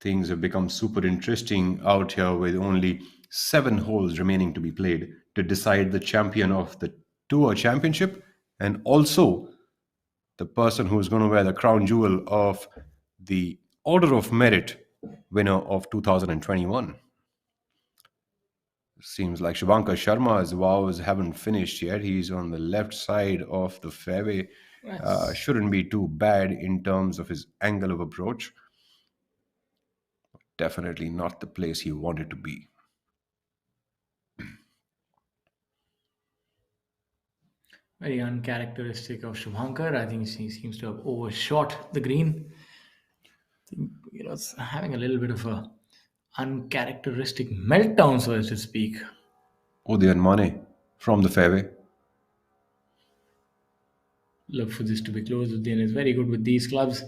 Things have become super interesting out here with only 7 holes remaining to be played to decide the champion of the Tour Championship and also the person who is going to wear the crown jewel of the Order of Merit winner of 2021. Seems like Shubhankar Sharma's wows haven't finished yet. He's on the left side of the fairway. Yes. Shouldn't be too bad in terms of his angle of approach. Definitely not the place he wanted to be. Very uncharacteristic of Shubhankar. I think he seems to have overshot the green. It's having a little bit of a uncharacteristic meltdown, so to speak. Udyan Mane from the fairway. look for this to be close. Uddin is very good with these clubs.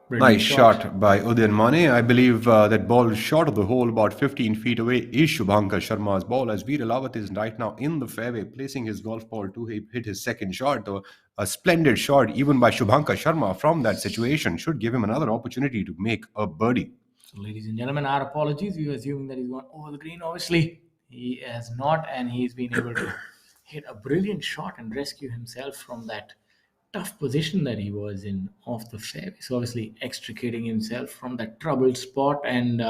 Brilliant Nice shot. shot by Udayan Mane. I believe that ball is short of the hole, about 15 feet away, is Shubhankar Sharma's ball. As Veer Alawat is right now in the fairway, placing his golf ball to hit his second shot. Though a splendid shot, even by Shubhankar Sharma from that situation, should give him another opportunity to make a birdie. So, ladies and gentlemen, our apologies. We were assuming that he's gone over the green. Obviously, he has not, and he's been able to hit a brilliant shot and rescue himself from that tough position that he was in off the fairway. So, obviously, extricating himself from that troubled spot. And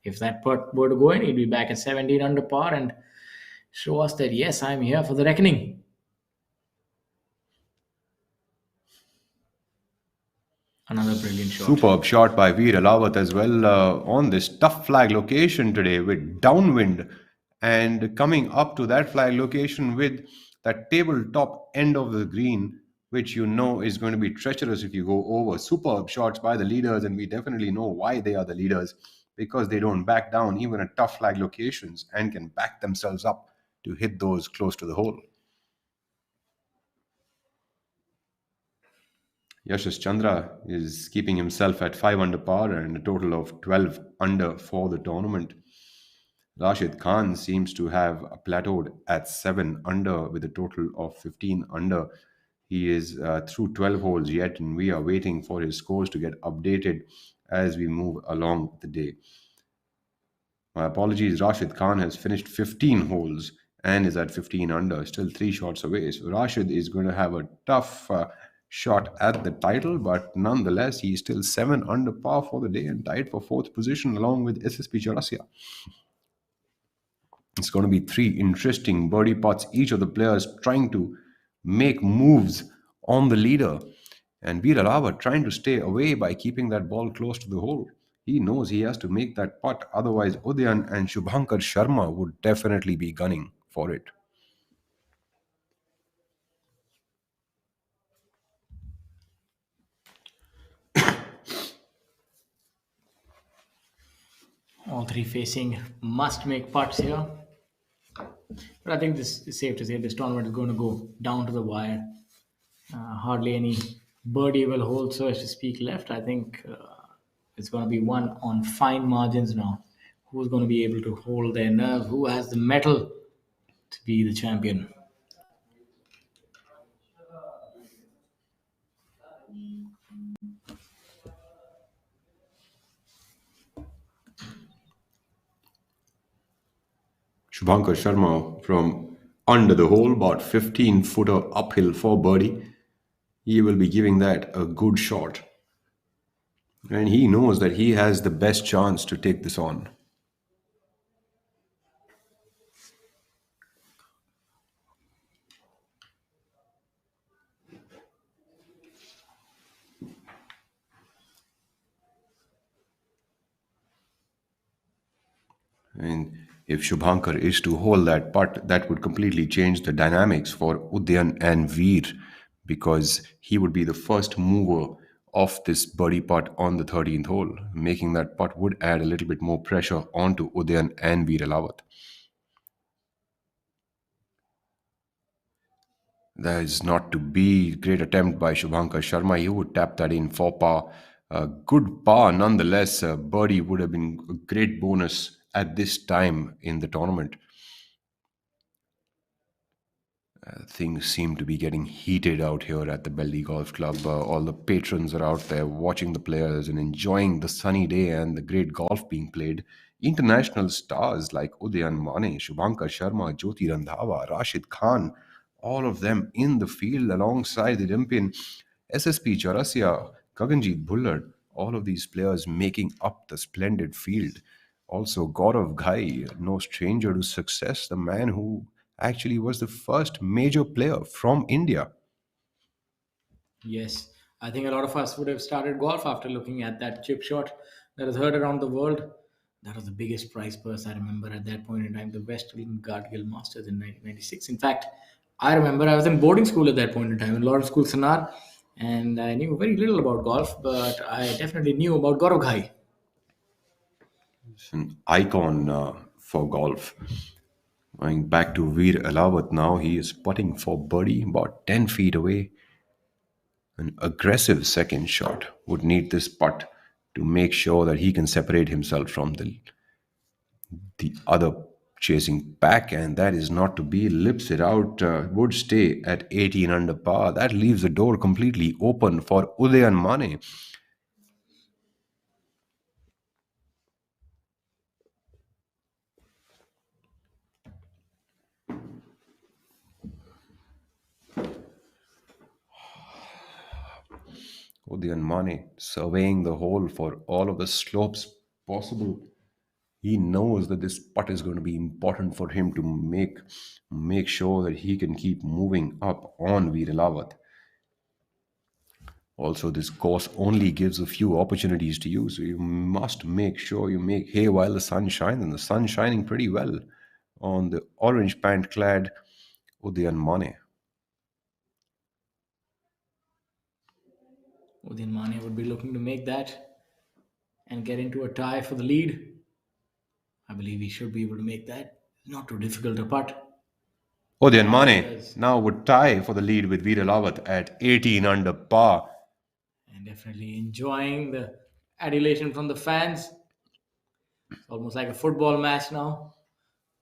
if that putt were to go in, he'd be back at 17 under par and show us that, yes, I'm here for the reckoning. Another brilliant shot. Superb shot by Veer Alawat as well on this tough flag location today with downwind, and coming up to that flag location with that tabletop end of the green, which you know is going to be treacherous if you go over. Superb shots by the leaders, and we definitely know why they are the leaders, because they don't back down even at tough flag locations and can back themselves up to hit those close to the hole. Yashas Chandra is keeping himself at 5 under par and a total of 12 under for the tournament. Rashid Khan seems to have plateaued at 7 under with a total of 15 under. He is through 12 holes yet, and we are waiting for his scores to get updated as we move along the day. My apologies, Rashid Khan has finished 15 holes and is at 15 under, still 3 shots away. So Rashid is going to have a tough shot at the title, but nonetheless, he is still 7 under par for the day and tied for 4th position along with SSP Chaurasia. It's going to be 3 interesting birdie putts, each of the players trying to make moves on the leader. And Veer Alawat trying to stay away by keeping that ball close to the hole. He knows he has to make that putt, otherwise Udayan and Shubhankar Sharma would definitely be gunning for it. All three facing must make putts here. But I think this is safe to say this tournament is going to go down to the wire. Hardly any birdie will hold, so as to speak, left. I think it's going to be one on fine margins now. Who's going to be able to hold their nerve? Who has the mettle to be the champion? Shubhankar Sharma from under the hole, about 15-footer uphill for birdie. He will be giving that a good shot. And he knows that he has the best chance to take this on. And if Shubhankar is to hold that putt, that would completely change the dynamics for Udayan and Veer, because he would be the first mover of this birdie putt on the 13th hole. Making that putt would add a little bit more pressure onto Udayan and Veer Alawat. That is not to be. Great attempt by Shubhankar Sharma. He would tap that in for par. A good par nonetheless. Birdie would have been a great bonus at this time in the tournament. Things seem to be getting heated out here at the Beldih Golf Club. All the patrons are out there watching the players and enjoying the sunny day and the great golf being played. International stars like Udayan Mane, Shubhankar Sharma, Jyoti Randhawa, Rashid Khan, all of them in the field alongside the Olympian SSP Chaurasia, Gaganjeet Bhullard, all of these players making up the splendid field. Also, Gaurav Ghai, no stranger to success, the man who actually was the first major player from India. Yes, I think a lot of us would have started golf after looking at that chip shot that was heard around the world. That was the biggest prize purse I remember at that point in time, the Western Guardgill Masters in 1996. In fact, I remember I was in boarding school at that point in time in Lawrence School, Sanar, and I knew very little about golf, but I definitely knew about Gaurav Ghai. An icon for golf. Going back to Veer Alawat now, he is putting for birdie about 10 feet away. An aggressive second shot would need this putt to make sure that he can separate himself from the other chasing pack, and that is not to be. Lips it out, would stay at 18 under par. That leaves the door completely open for Udayan Mane. Udayan Mane surveying the hole for all of the slopes possible. He knows that this putt is going to be important for him to make sure that he can keep moving up on Veeralawat. Also, this course only gives a few opportunities to you, so you must make sure you make hay while the sun shines, and the sun shining pretty well on the orange pant clad Udayan Mane. Udin Mane would be looking to make that and get into a tie for the lead. I believe he should be able to make that. Not too difficult a putt. Udayan As Mane does, now would tie for the lead with Veeralawat at 18 under par. and definitely enjoying the adulation from the fans. It's almost like a football match now.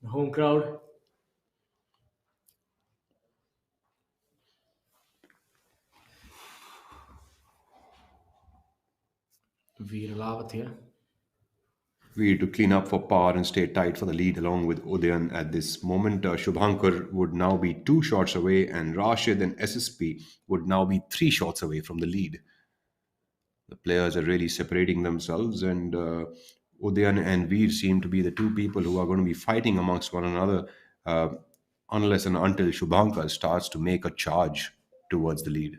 The home crowd. Veer Lawat here. Veer to clean up for par and stay tight for the lead along with Udayan at this moment. Shubhankar would now be 2 shots away, and Rashid and SSP would now be 3 shots away from the lead. The players are really separating themselves, and Udayan and Veer seem to be the two people who are going to be fighting amongst one another uh, unless and until Shubhankar starts to make a charge towards the lead.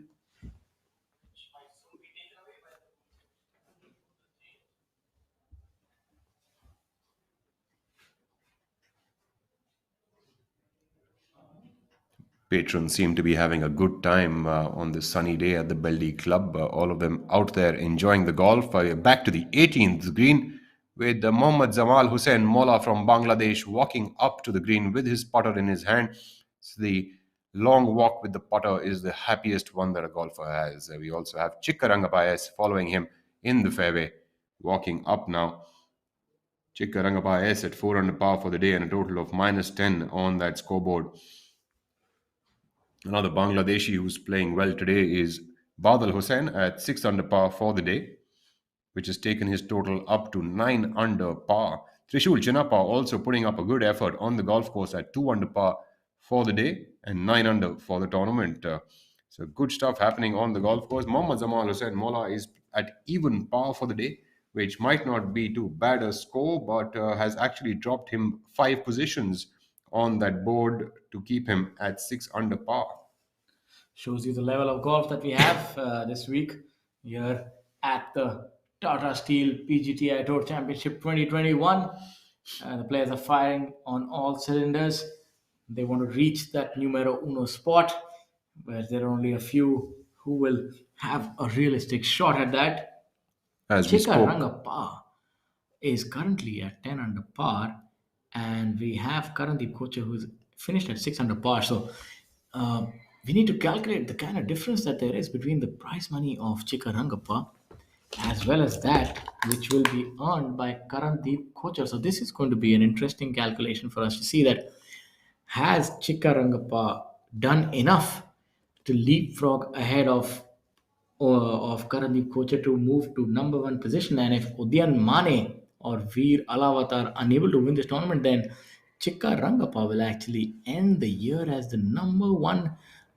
Patrons seem to be having a good time on this sunny day at the Beldih Club. All of them out there enjoying the golf. Back to the 18th green with Mohammad Zamal Hussain Mola from Bangladesh walking up to the green with his putter in his hand. So the long walk with the putter is the happiest one that a golfer has. We also have Chikka Rangapayas following him in the fairway, walking up now. Chikka Rangapayas at 4 under par for the day and a total of minus 10 on that scoreboard. Another Bangladeshi who's playing well today is Badal Hussain at 6 under par for the day, which has taken his total up to 9 under par. Trishul Chinappa also putting up a good effort on the golf course at 2 under par for the day and 9 under for the tournament. So good stuff happening on the golf course. Mohammad Zamal Hussain Mola is at even par for the day, which might not be too bad a score, but has actually dropped him 5 positions on that board to keep him at 6 under par. Shows you the level of golf that we have this week here at the Tata Steel PGTI Tour Championship 2021. The players are firing on all cylinders. They want to reach that numero uno spot, where there are only a few who will have a realistic shot at that. As we Chika spoke, Rangappa is currently at 10 under par, and we have Karandeep Kocher who's finished at 6 under par. So uh, we need to calculate the kind of difference that there is between the prize money of Chika Rangappa as well as that which will be earned by Karandeep Kocher. So this is going to be an interesting calculation for us to see that has Chika Rangappa done enough to leapfrog ahead of Karandeep Kocher to move to number one position. And if Udyan Mane or Veer Alawat are unable to win this tournament, then Chikka Rangappa will actually end the year as the number one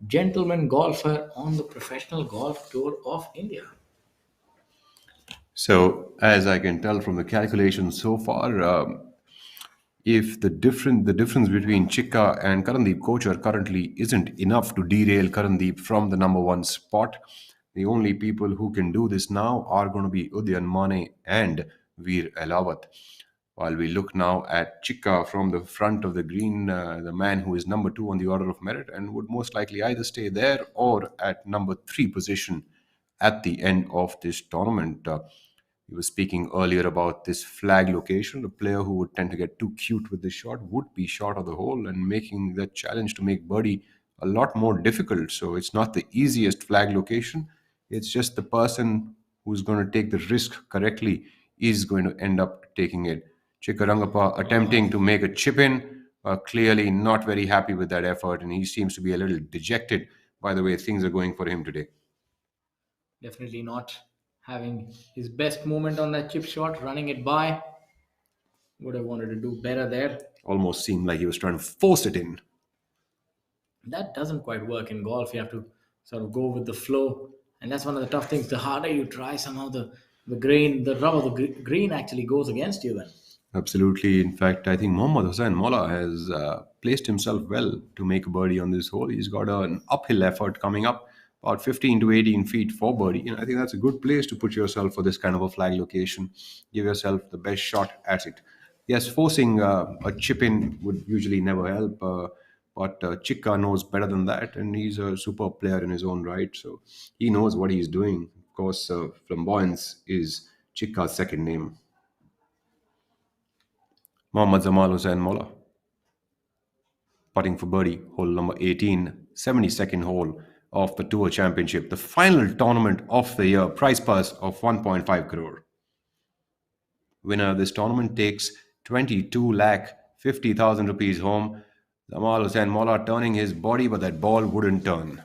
gentleman golfer on the professional golf tour of India. so as I can tell from the calculations so far, if the difference between Chikka and Karandeep Kocher currently isn't enough to derail Karandeep from the number one spot, the only people who can do this now are going to be Udayan Mane and Veer Alawat. While we look now at Chikka from the front of the green, the man who is number two on the order of merit and would most likely either stay there or at number three position at the end of this tournament. He was speaking earlier about this flag location. A player who would tend to get too cute with the shot would be short of the hole and making that challenge to make birdie a lot more difficult. So it's not the easiest flag location. It's just the person who's going to take the risk correctly is going to end up taking it. Chikarangappa attempting to make a chip in, clearly not very happy with that effort, and he seems to be a little dejected by the way things are going for him today. Definitely not having his best moment on that chip shot, running it by. Would have wanted to do better there. Almost seemed like he was trying to force it in. That doesn't quite work in golf. You have to sort of go with the flow, and that's one of the tough things. The harder you try, somehow the grain, the rubber, the green actually goes against you. Then Absolutely. In fact, I think Mohammad Hussain Molla has placed himself well to make a birdie on this hole. He's got an uphill effort coming up, about 15 to 18 feet for birdie. And I think that's a good place to put yourself for this kind of a flag location. Give yourself the best shot at it. Yes, forcing a chip in would usually never help, but Chikka knows better than that, and he's a super player in his own right. So he knows what he's doing. Of course, flamboyance is Chikka's second name. Mohammad Zamal Hussain Molla, putting for birdie, hole number 18, 72nd hole of the Tour Championship, the final tournament of the year, prize purse of 1.5 crore. Winner of this tournament takes 22 lakh 50,000 rupees home. Zamal Hussain Molla turning his body, but that ball wouldn't turn.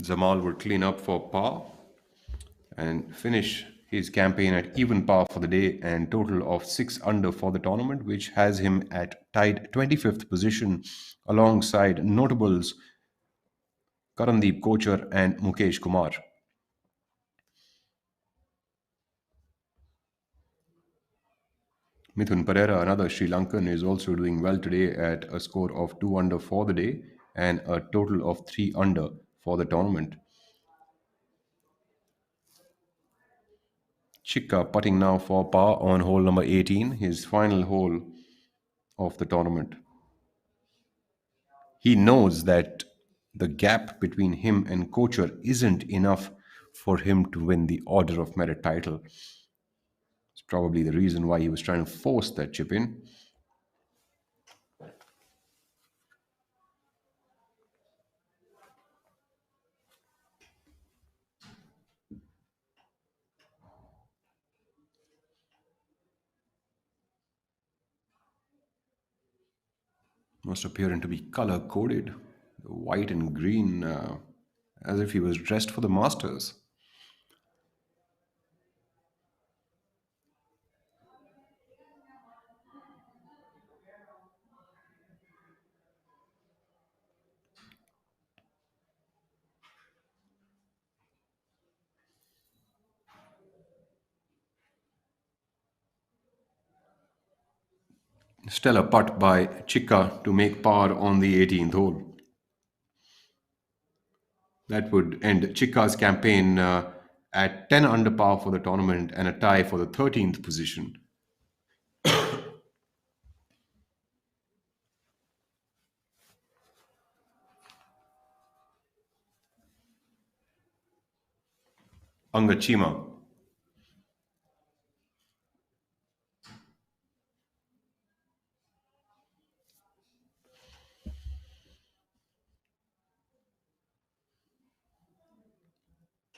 Zamal would clean up for par and finish his campaign at even par for the day and total of 6 under for the tournament, which has him at tied 25th position alongside notables Karandeep Kochar and Mukesh Kumar. Mithun Pereira, another Sri Lankan, is also doing well today at a score of 2 under for the day and a total of 3 under for the tournament. Chikka putting now for par on hole number 18, his final hole of the tournament. He knows that the gap between him and Kochar isn't enough for him to win the Order of Merit title. It's probably the reason why he was trying to force that chip in. Must appear to be color coded, white and green, as if he was dressed for the Masters. Stellar putt by Chikka to make par on the 18th hole. That would end Chikka's campaign at 10 under par for the tournament and a tie for the 13th position. Angachima.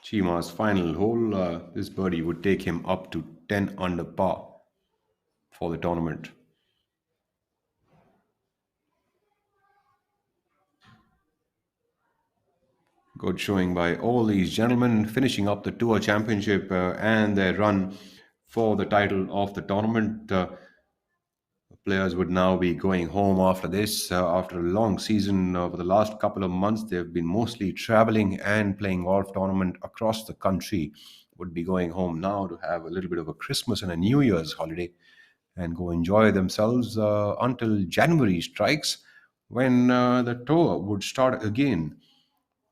Chima's final hole, this birdie would take him up to 10 under par for the tournament. Good showing by all these gentlemen, finishing up the Tour Championship and their run for the title of the tournament. Players would now be going home after this. After a long season over the last couple of months, they've been mostly traveling and playing golf tournament across the country. Would be going home now to have a little bit of a Christmas and a New Year's holiday. and go enjoy themselves until January strikes, when the tour would start again,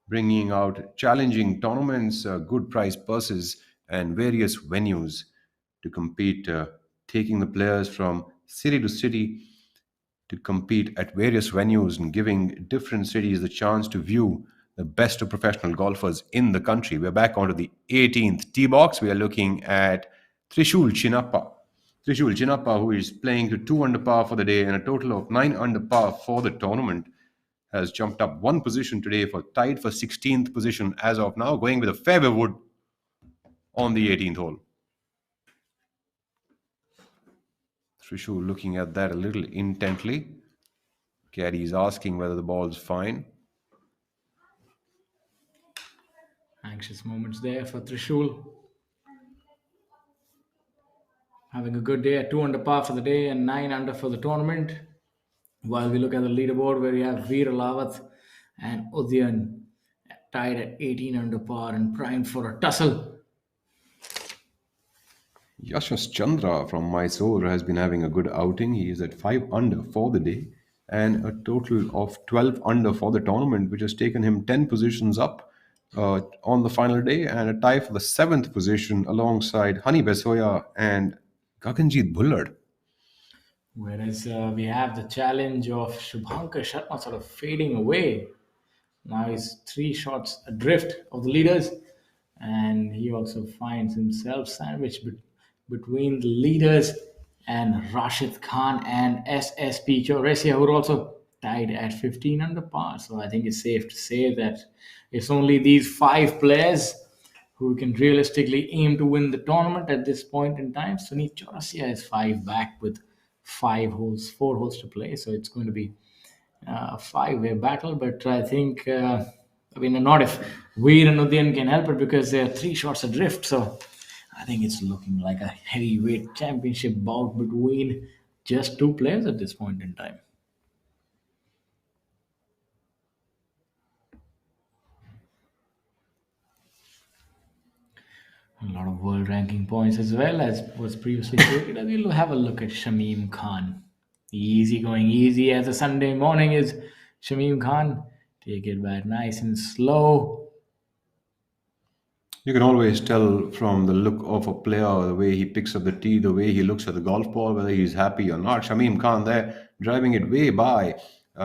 bringing out challenging tournaments, good prize purses, and various venues to compete, taking the players from city to city to compete at various venues and giving different cities the chance to view the best of professional golfers in the country. We're back onto the 18th tee box. We are looking at Trishul Chinappa. Trishul Chinappa, who is playing to 2 under par for the day and a total of 9 under par for the tournament, has jumped up one position today for tied for 16th position as of now, going with a fairway wood on the 18th hole. Trishul looking at that a little intently. Caddy is asking whether the ball's fine. Anxious moments there for Trishul. Having a good day at 2 under par for the day and 9 under for the tournament. While we look at the leaderboard, where we have Veer Lawat and Udyan tied at 18 under par and primed for a tussle. Yashas Chandra from Mysore has been having a good outing. He is at 5 under for the day and a total of 12 under for the tournament, which has taken him 10 positions up on the final day, and a tie for the 7th position alongside Hani Besoya and Gaganjeet Bhullard. Whereas we have the challenge of Shubhankar Sharma sort of fading away. Now he's 3 shots adrift of the leaders, and he also finds himself sandwiched between the leaders and Rashid Khan and SSP Chaurasia, who are also tied at 15 under par. So I think it's safe to say that it's only these 5 players who can realistically aim to win the tournament at this point in time. Sunit Chaurasia is 5 back with 4 holes to play. So it's going to be a 5-way battle. But I think, not if Veer and Udyan can help it, because they're 3 shots adrift. So I think it's looking like a heavyweight championship bout between just 2 players at this point in time. A lot of world ranking points as well, as was previously stated. And we'll have a look at Shamim Khan. Easy going easy as a Sunday morning is Shamim Khan. Take it back nice and slow. You can always tell from the look of a player, the way he picks up the tee, the way he looks at the golf ball, whether he's happy or not. Shamim Khan there, driving it way by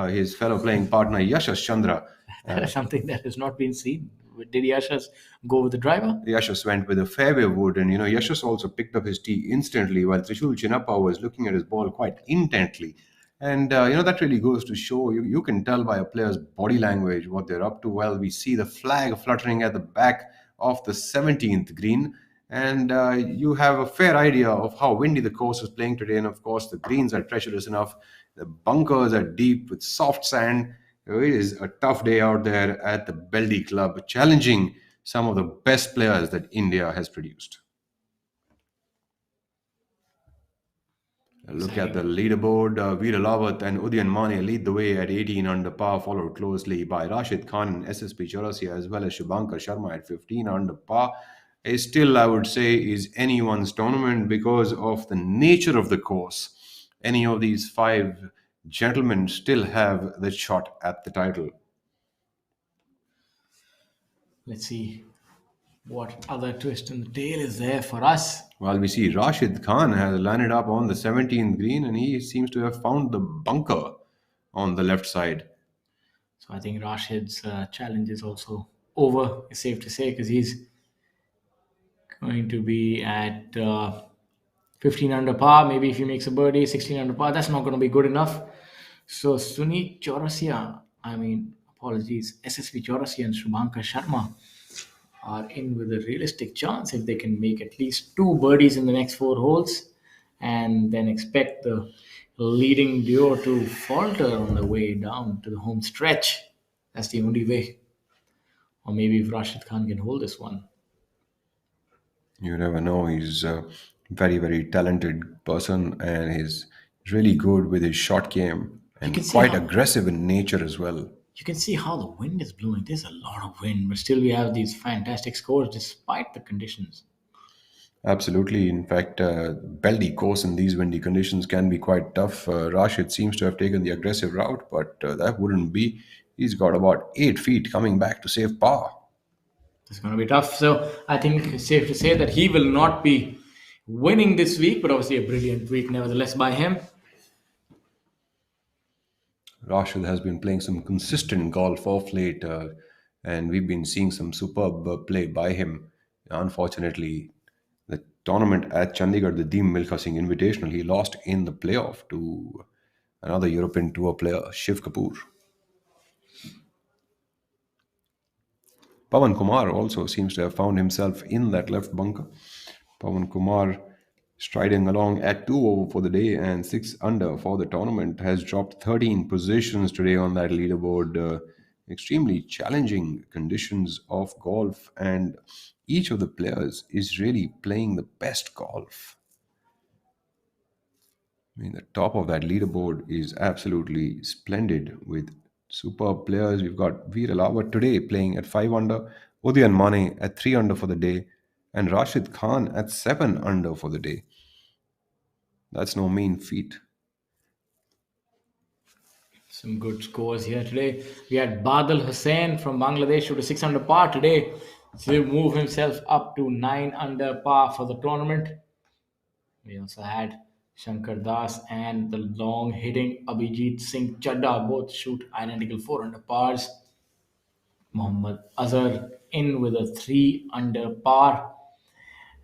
his fellow playing partner Yashas Chandra. That is something that has not been seen. Did Yashas go with the driver? Yashas went with a fairway wood, and Yashas also picked up his tee instantly, while Trishul Chinappa was looking at his ball quite intently. And that really goes to show you can tell by a player's body language what they're up to. Well, we see the flag fluttering at the back of the 17th green, and you have a fair idea of how windy the course is playing today. And of course, the greens are treacherous enough. The bunkers are deep with soft sand. It is a tough day out there at the Beldih Club, challenging some of the best players that India has produced. Look at the leaderboard. Veer Lawat and Udyan Mane lead the way at 18 under par, followed closely by Rashid Khan and SSP Chaurasia, as well as Shubhankar Sharma at 15 under par. Still, I would say, is anyone's tournament because of the nature of the course. Any of these 5 gentlemen still have the shot at the title. Let's see what other twist in the tail is there for us. Well, we see Rashid Khan has landed up on the 17th green, and he seems to have found the bunker on the left side. So I think Rashid's challenge is also over, it's safe to say, because he's going to be at 15 under par. Maybe if he makes a birdie, 16 under par, that's not going to be good enough. So Sunit Chaurasia, SSV Chaurasia and Shubhankar Sharma are in with a realistic chance if they can make at least 2 birdies in the next 4 holes, and then expect the leading duo to falter on the way down to the home stretch. That's the only way. Or maybe if Rashid Khan can hold this one. You never know. He's a very, very talented person, and he's really good with his shot game and quite aggressive in nature as well. You can see how the wind is blowing. There's a lot of wind, but still we have these fantastic scores despite the conditions. Absolutely. In fact, Beldih course in these windy conditions can be quite tough. Rashid seems to have taken the aggressive route, but that wouldn't be. He's got about 8 feet coming back to save par. It's going to be tough. So I think it's safe to say that he will not be winning this week, but obviously a brilliant week nevertheless by him. Rashid has been playing some consistent golf off late, and we've been seeing some superb play by him. Unfortunately, the tournament at Chandigarh, the Deem Milkha Singh Invitational, he lost in the playoff to another European Tour player, Shiv Kapoor. Pawan Kumar also seems to have found himself in that left bunker. Pawan Kumar striding along at 2 over for the day and 6 under for the tournament has dropped 13 positions today on that leaderboard. Extremely challenging conditions of golf, and each of the players is really playing the best golf. I mean, the top of that leaderboard is absolutely splendid with superb players. We've got Veer Alawat today playing at 5 under, Udayan Mane at 3 under for the day, and Rashid Khan at 7 under for the day. That's no mean feat. Some good scores here today. We had Badal Hussain from Bangladesh to 6 under par today to move himself up to 9 under par for the tournament. We also had Shankar Das and the long hitting Abhijit Singh Chadda both shoot identical 4 under pars. Mohammad Azhar in with a 3 under par.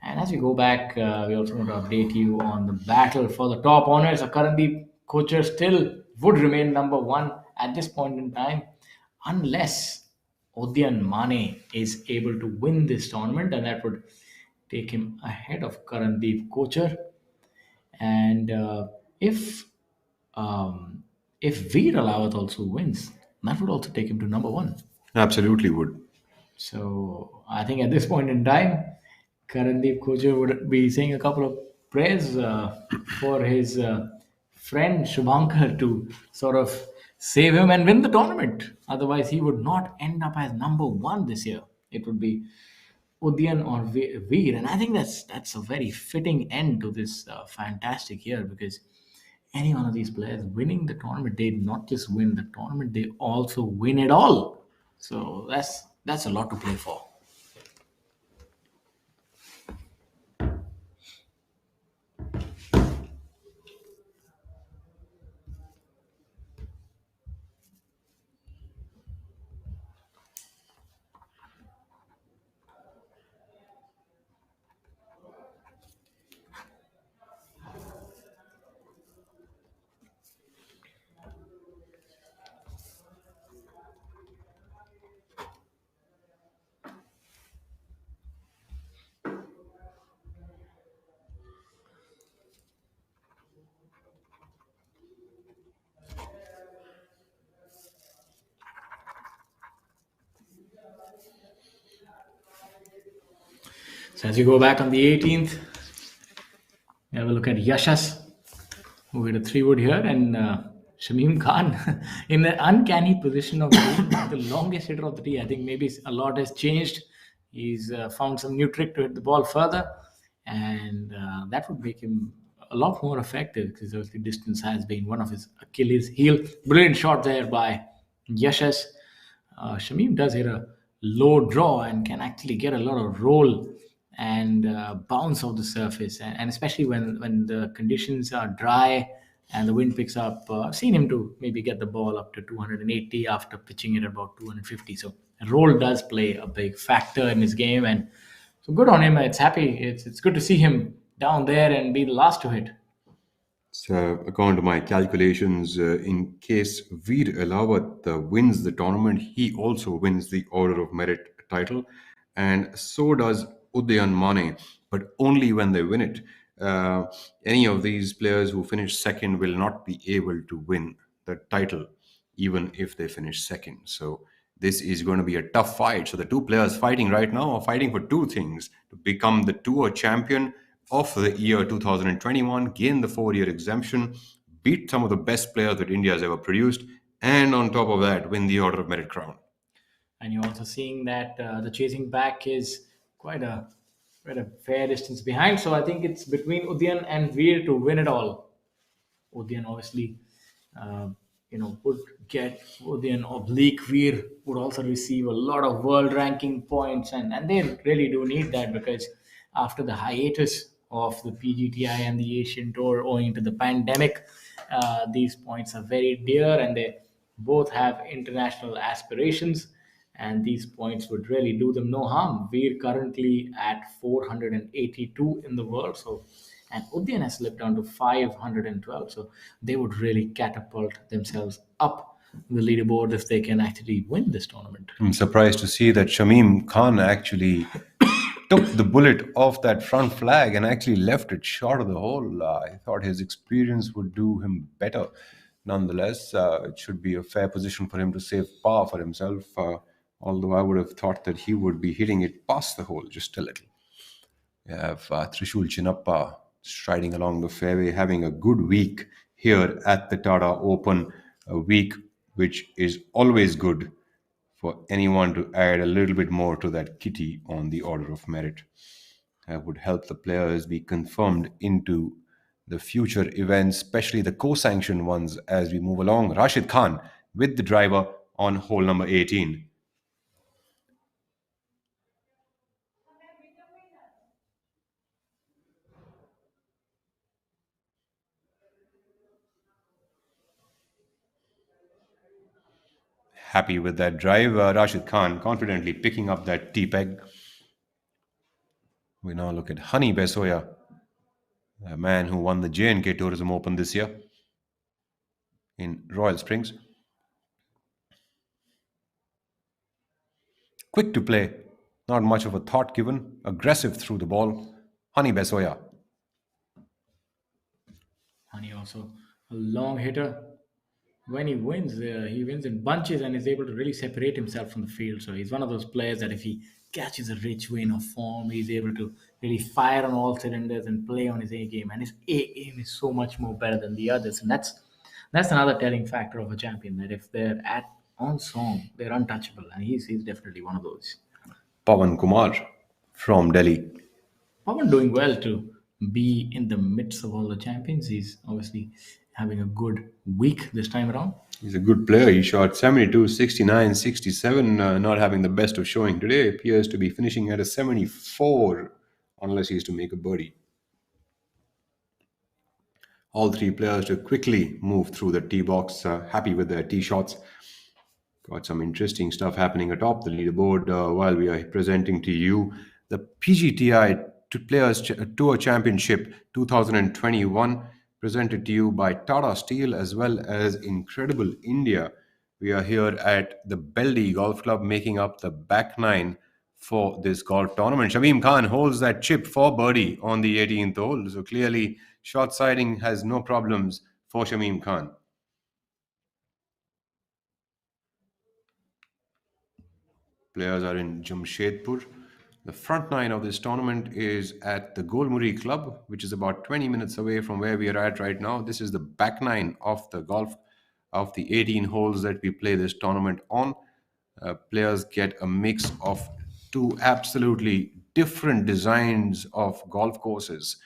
And as we go back, we also want to update you on the battle for the top honors. Karandeep Kocher still would remain number one at this point in time, unless Odyan Mane is able to win this tournament, and that would take him ahead of Karandeep Kocher. And if Veer Alawat also wins, that would also take him to number one. Absolutely would. So I think at this point in time, Karandeep Kocher would be saying a couple of prayers for his friend Shubhankar to sort of save him and win the tournament. Otherwise, he would not end up as number one this year. It would be Udyan or Veer, and I think that's a very fitting end to this fantastic year, because any one of these players winning the tournament, they not just win the tournament, they also win it all. So that's a lot to play for. So as you go back on the 18th, we have a look at Yashas, who hit a 3 wood here, and Shamim Khan in the uncanny position of being the longest hitter of the tee. I think maybe a lot has changed. He's found some new trick to hit the ball further, and that would make him a lot more effective, because obviously distance has been one of his Achilles heel. Brilliant shot there by Yashas. Shamim does hit a low draw and can actually get a lot of roll and bounce off the surface, and especially when the conditions are dry and the wind picks up. I've seen him to maybe get the ball up to 280 after pitching it about 250. So roll does play a big factor in his game, and so good on him. It's good to see him down there and be the last to hit. So, according to my calculations, in case Veer Alawat wins the tournament, he also wins the Order of Merit title, and so does Udayan Mane, but only when they win it. Uh, any of these players who finish second will not be able to win the title, even if they finish second. So, this is going to be a tough fight. So, the two players fighting right now are fighting for two things: to become the tour champion of the year 2021, gain the 4 year exemption, beat some of the best players that India has ever produced, and on top of that, win the Order of Merit crown. And you're also seeing that the chasing back is quite a We're a fair distance behind. So I think it's between Udyan and Veer to win it all. Udyan obviously, uh, would get Udyan oblique. Veer would also receive a lot of world ranking points, and they really do need that because after the hiatus of the PGTI and the Asian Tour owing to the pandemic, these points are very dear, and they both have international aspirations, and these points would really do them no harm. We're currently at 482 in the world, so and Udyan has slipped down to 512, so they would really catapult themselves up the leaderboard if they can actually win this tournament. I'm surprised to see that Shamim Khan actually took the bullet off that front flag and actually left it short of the hole. I thought his experience would do him better. Nonetheless, it should be a fair position for him to save par for himself, although I would have thought that he would be hitting it past the hole just a little. We have Trishul Chinnappa striding along the fairway, having a good week here at the Tata Open, a week which is always good for anyone to add a little bit more to that kitty on the order of merit. Would help the players be confirmed into the future events, especially the co-sanctioned ones as we move along. Rashid Khan with the driver on hole number 18. Happy with that drive. Rashid Khan confidently picking up that tee peg. We now look at Honey Besoya, a man who won the J&K Tourism Open this year in Royal Springs. Quick to play, not much of a thought given, aggressive through the ball. Honey Besoya. Honey also a long hitter. When he wins in bunches and is able to really separate himself from the field. So he's one of those players that if he catches a rich vein of form, he's able to really fire on all cylinders and play on his A game. And his A game is so much more better than the others, and that's another telling factor of a champion. That if they're at on song, they're untouchable, and he's definitely one of those. Pawan Kumar from Delhi. Pawan doing well to be in the midst of all the champions. He's obviously having a good week this time around. He's a good player. He shot 72, 69, 67, not having the best of showing today. Appears to be finishing at a 74, unless he's to make a birdie. All three players to quickly move through the tee box, happy with their tee shots. Got some interesting stuff happening atop the leaderboard while we are presenting to you the PGTI Players Tour Championship 2021, presented to you by Tata Steel as well as Incredible India. We are here at the Beldih Golf Club making up the back nine for this golf tournament. Shamim Khan holds that chip for birdie on the 18th hole. So clearly, short siding has no problems for Shamim Khan. Players are in Jamshedpur. The front nine of this tournament is at the Golmuri Club, which is about 20 minutes away from where we are at right now. This is the back nine of the golf of the 18 holes that we play this tournament on. Players get a mix of two absolutely different designs of golf courses.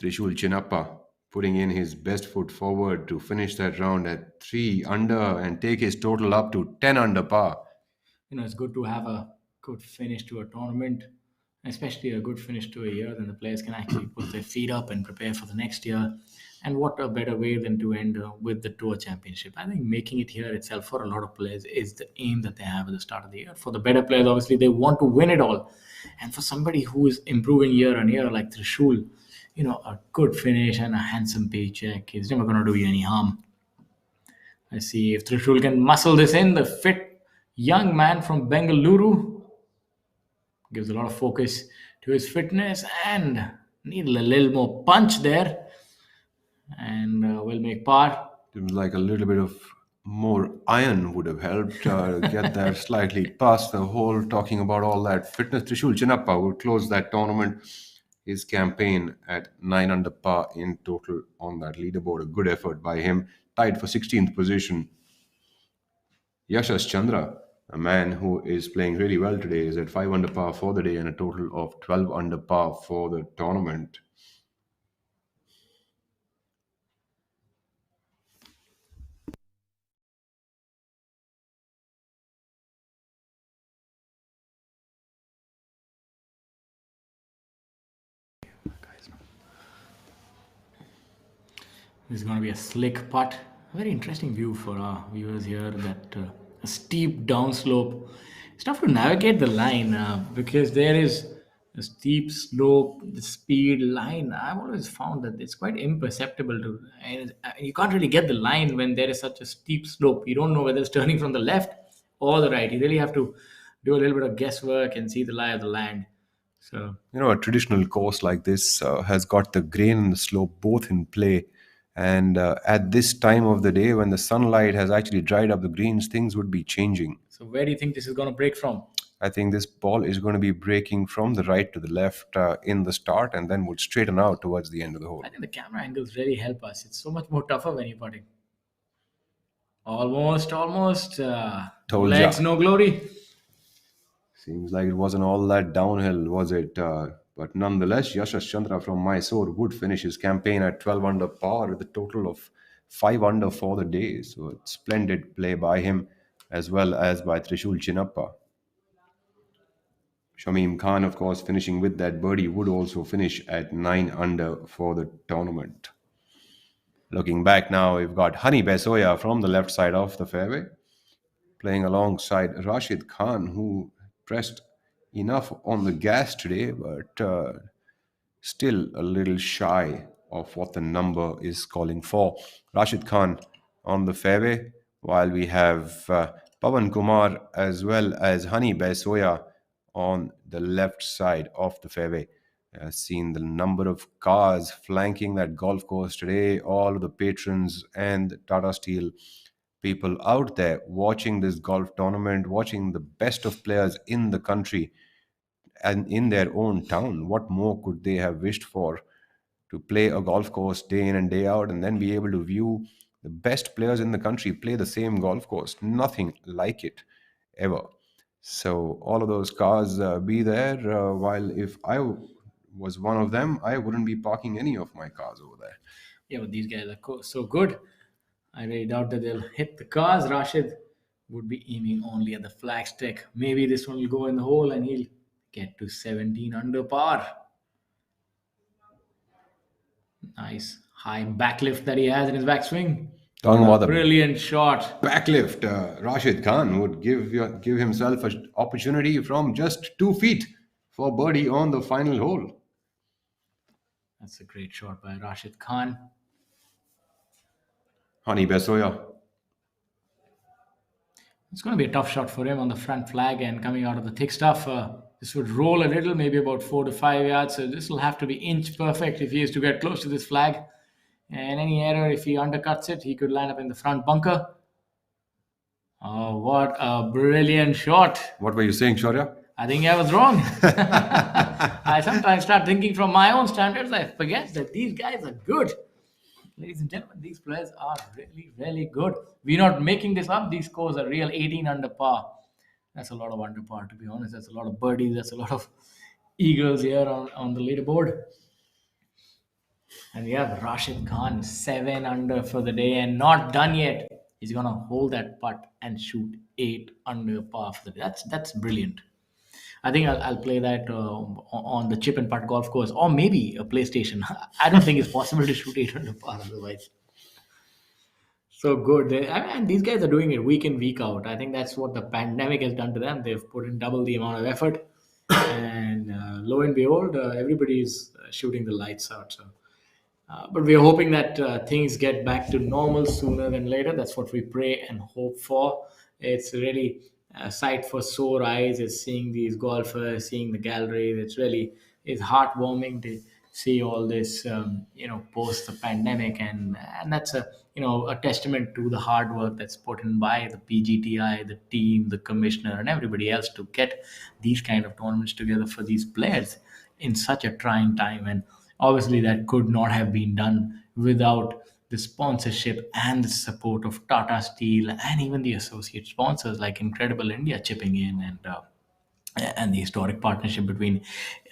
Trishul Chinnappa putting in his best foot forward to finish that round at 3 under and take his total up to 10 under par. It's good to have a good finish to a tournament, especially a good finish to a year. Then the players can actually put their feet up and prepare for the next year. And what a better way than to end with the Tour Championship. I think making it here itself for a lot of players is the aim that they have at the start of the year. For the better players, obviously, they want to win it all. And for somebody who is improving year on year like Trishul, a good finish and a handsome paycheck is never going to do you any harm. I see if Trishul can muscle this in, the fit young man from Bengaluru gives a lot of focus to his fitness and need a little more punch there and will make par. Seems like a little bit of more iron would have helped get there slightly past the hole. Talking about all that fitness, Trishul Chinnappa would close that tournament, his campaign at 9 under par in total on that leaderboard. A good effort by him. Tied for 16th position. Yashas Chandra A man who is playing really well today is at 5 under par for the day and a total of 12 under par for the tournament. This is going to be a slick putt. A very interesting view for our viewers here. That a steep downslope. It's tough to navigate the line because there is a steep slope, the speed line. I've always found that it's quite imperceptible to. And you can't really get the line when there is such a steep slope. You don't know whether it's turning from the left or the right. You really have to do a little bit of guesswork and see the lie of the land. So A traditional course like this has got the grain and the slope both in play. And at this time of the day, when the sunlight has actually dried up the greens, things would be changing. so where do you think this is going to break from? I think this ball is going to be breaking from the right to the left in the start and then would straighten out towards the end of the hole. I think the camera angles really help us. It's so much more tougher when you're putting. Almost, almost. No Told legs, ya. no glory. Seems like it wasn't all that downhill, was it? But nonetheless, Yashash Chandra from Mysore would finish his campaign at 12 under par with a total of 5 under for the day. So it's splendid play by him as well as by Trishul Chinappa. Shamim Khan, of course, finishing with that birdie, would also finish at 9 under for the tournament. Looking back now, we've got Hani Besoya from the left side of the fairway, playing alongside Rashid Khan, who pressed enough on the gas today, but still a little shy of what the number is calling for. Rashid Khan on the fairway, while we have Pawan Kumar as well as Hani Besoya on the left side of the fairway. Seen the number of cars flanking that golf course today, all of the patrons and Tata Steel people out there watching this golf tournament, watching the best of players in the country and in their own town. What more could they have wished for? To play a golf course day in and day out and then be able to view the best players in the country play the same golf course. Nothing like it ever. So all of those cars be there. While if was one of them, I wouldn't be parking any of my cars over there. Yeah, but these guys are so good. I really doubt that they'll hit the cars. Rashid would be aiming only at the flagstick. Maybe this one will go in the hole and he'll get to 17 under par. Nice high backlift that he has in his backswing. Talking What a about the brilliant shot. backlift, Rashid Khan would give himself an opportunity from just 2 feet for birdie on the final hole. That's a great shot by Rashid Khan. Hani Besoya. It's going to be a tough shot for him on the front flag and coming out of the thick stuff. This would roll a little, maybe about 4 to 5 yards. So this will have to be inch perfect if he is to get close to this flag. And any error, if he undercuts it, he could land up in the front bunker. Oh, what a brilliant shot. What were you saying, Shaurya? I think I was wrong. I sometimes start thinking from my own standards. I forget that these guys are good. Ladies and gentlemen, these players are really, really good. We're not making this up. These scores are real 18 under par. That's a lot of under par, to be honest. That's a lot of birdies. That's a lot of eagles here on the leaderboard. And we have Rashid Khan, 7 under for the day and not done yet. He's going to hold that putt and shoot 8 under par for the day. That's brilliant. I think I'll play that on the chip and putt golf course or maybe a PlayStation. I don't think it's possible to shoot 8 under par otherwise. So good. And these guys are doing it week in, week out. I think that's what the pandemic has done to them. They've put in double the amount of effort. And lo and behold, everybody's shooting the lights out. So. But we're hoping that things get back to normal sooner than later. That's what we pray and hope for. It's really a sight for sore eyes. It's seeing these golfers, seeing the galleries. It's heartwarming to see all this, post the pandemic, and that's a testament to the hard work that's put in by the PGTI, the team, the commissioner, and everybody else to get these kind of tournaments together for these players in such a trying time. And obviously, that could not have been done without the sponsorship and the support of Tata Steel and even the associate sponsors like Incredible India chipping in, and the historic partnership between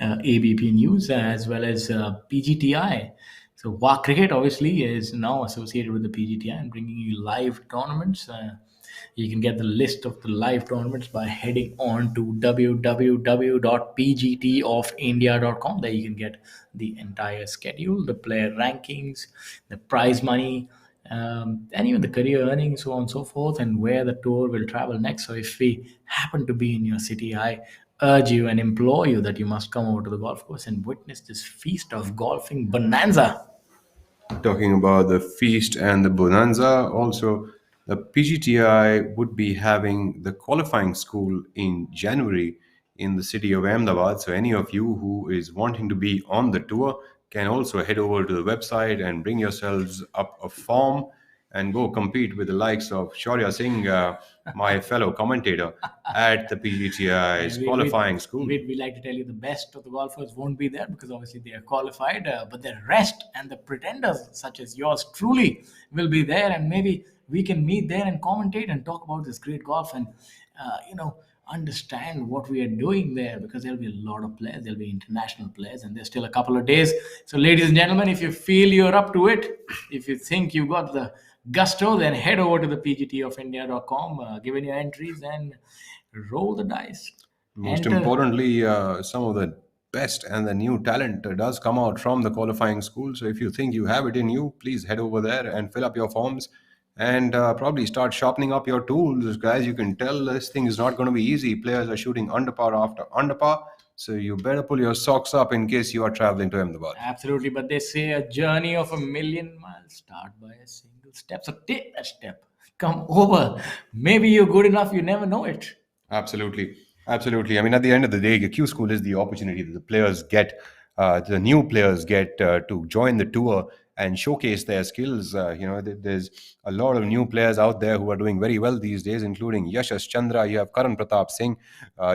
ABP News as well as PGTI. So WA Cricket obviously is now associated with the PGTI and bringing you live tournaments. You can get the list of the live tournaments by heading on to www.pgtofindia.com. There you can get the entire schedule, the player rankings, the prize money, and even the career earnings, so on and so forth, and where the tour will travel next. So if we happen to be in your city, I urge you and implore you that you must come over to the golf course and witness this feast of golfing bonanza. Talking about the feast and the bonanza, also the PGTI would be having the qualifying school in January in the city of Ahmedabad. So any of you who is wanting to be on the tour can also head over to the website and bring yourselves up a form and go compete with the likes of Shaurya Singh, my fellow commentator, at the PGTI's we, qualifying school. we like to tell you the best of the golfers won't be there because obviously they are qualified, but the rest and the pretenders, such as yours truly, will be there, and maybe we can meet there and commentate and talk about this great golf and understand what we are doing there, because there'll be a lot of players, there'll be international players, and there's still a couple of days. So, ladies and gentlemen, if you feel you're up to it, if you think you got the gusto, then head over to the pgtofindia.com, give in your entries, and roll the dice. Most Enter. importantly, some of the best and the new talent does come out from the qualifying school. So if you think you have it in you, please head over there and fill up your forms and probably start sharpening up your tools. Guys, you can tell this thing is not going to be easy. Players are shooting under par after under par. So you better pull your socks up in case you are traveling to Ahmedabad. Absolutely, but they say a journey of a million miles start by a single step. So take that step. Come over. Maybe you're good enough, you never know it. Absolutely. Absolutely. I mean, at the end of the day, the Q School is the opportunity that the players get, the new players get to join the tour and showcase their skills. There's a lot of new players out there who are doing very well these days, including Yashas Chandra, you have Karan Pratap Singh,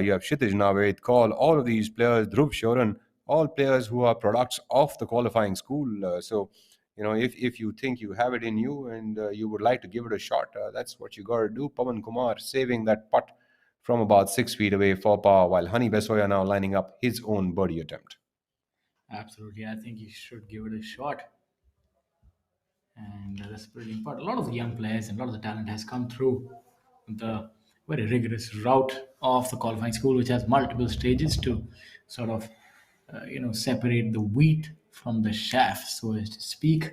you have Kshitij Naved, Kaul, all of these players, Dhruv Shoran, all players who are products of the qualifying school. If you think you have it in you and you would like to give it a shot, that's what you got to do. Pawan Kumar saving that putt from about 6 feet away for par, while Honey Besoya now lining up his own birdie attempt. Absolutely, I think you should give it a shot. And that's pretty important. A lot of the young players and a lot of the talent has come through the very rigorous route of the qualifying school, which has multiple stages to sort of separate the wheat from the chaff, so as to speak.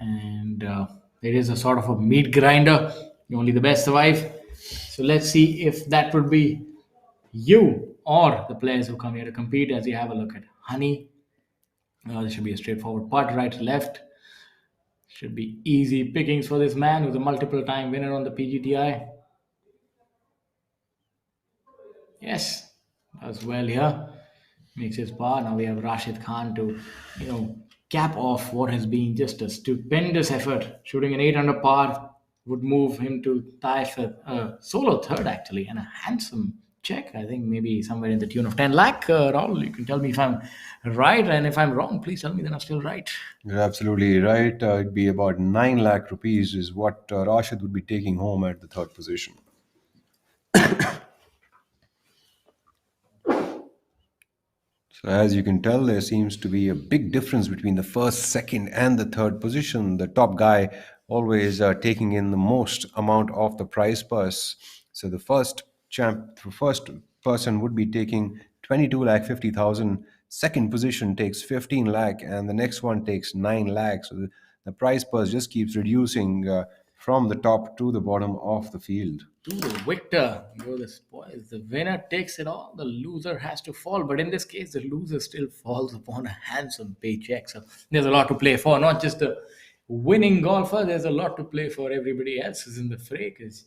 And there is a sort of a meat grinder. Only the best survive. So let's see if that would be you or the players who come here to compete. As you have a look at Honey, this should be a straightforward putt, right to left. Should be easy pickings for this man who's a multiple time winner on the PGTI. Yes, does well here. Makes his par. Now we have Rashid Khan to, cap off what has been just a stupendous effort. Shooting an 8 under par would move him to tie for solo third, actually, and a handsome check. I think maybe somewhere in the tune of 10 lakh. Rahul, you can tell me if I'm right, and if I'm wrong, please tell me that I'm still right. You're absolutely right. It'd be about 9 lakh rupees is what Rashid would be taking home at the third position. So as you can tell, there seems to be a big difference between the first, second, and the third position. The top guy always taking in the most amount of the prize purse. So the first person would be taking 22 lakh 50,000. Second position takes 15 lakh, and the next one takes 9 lakh. So the prize purse just keeps reducing from the top to the bottom of the field. To the victor go the spoils. The winner takes it all. The loser has to fall. But in this case, the loser still falls upon a handsome paycheck. So there's a lot to play for. Not just the winning golfer. There's a lot to play for. Everybody else is in the fray because,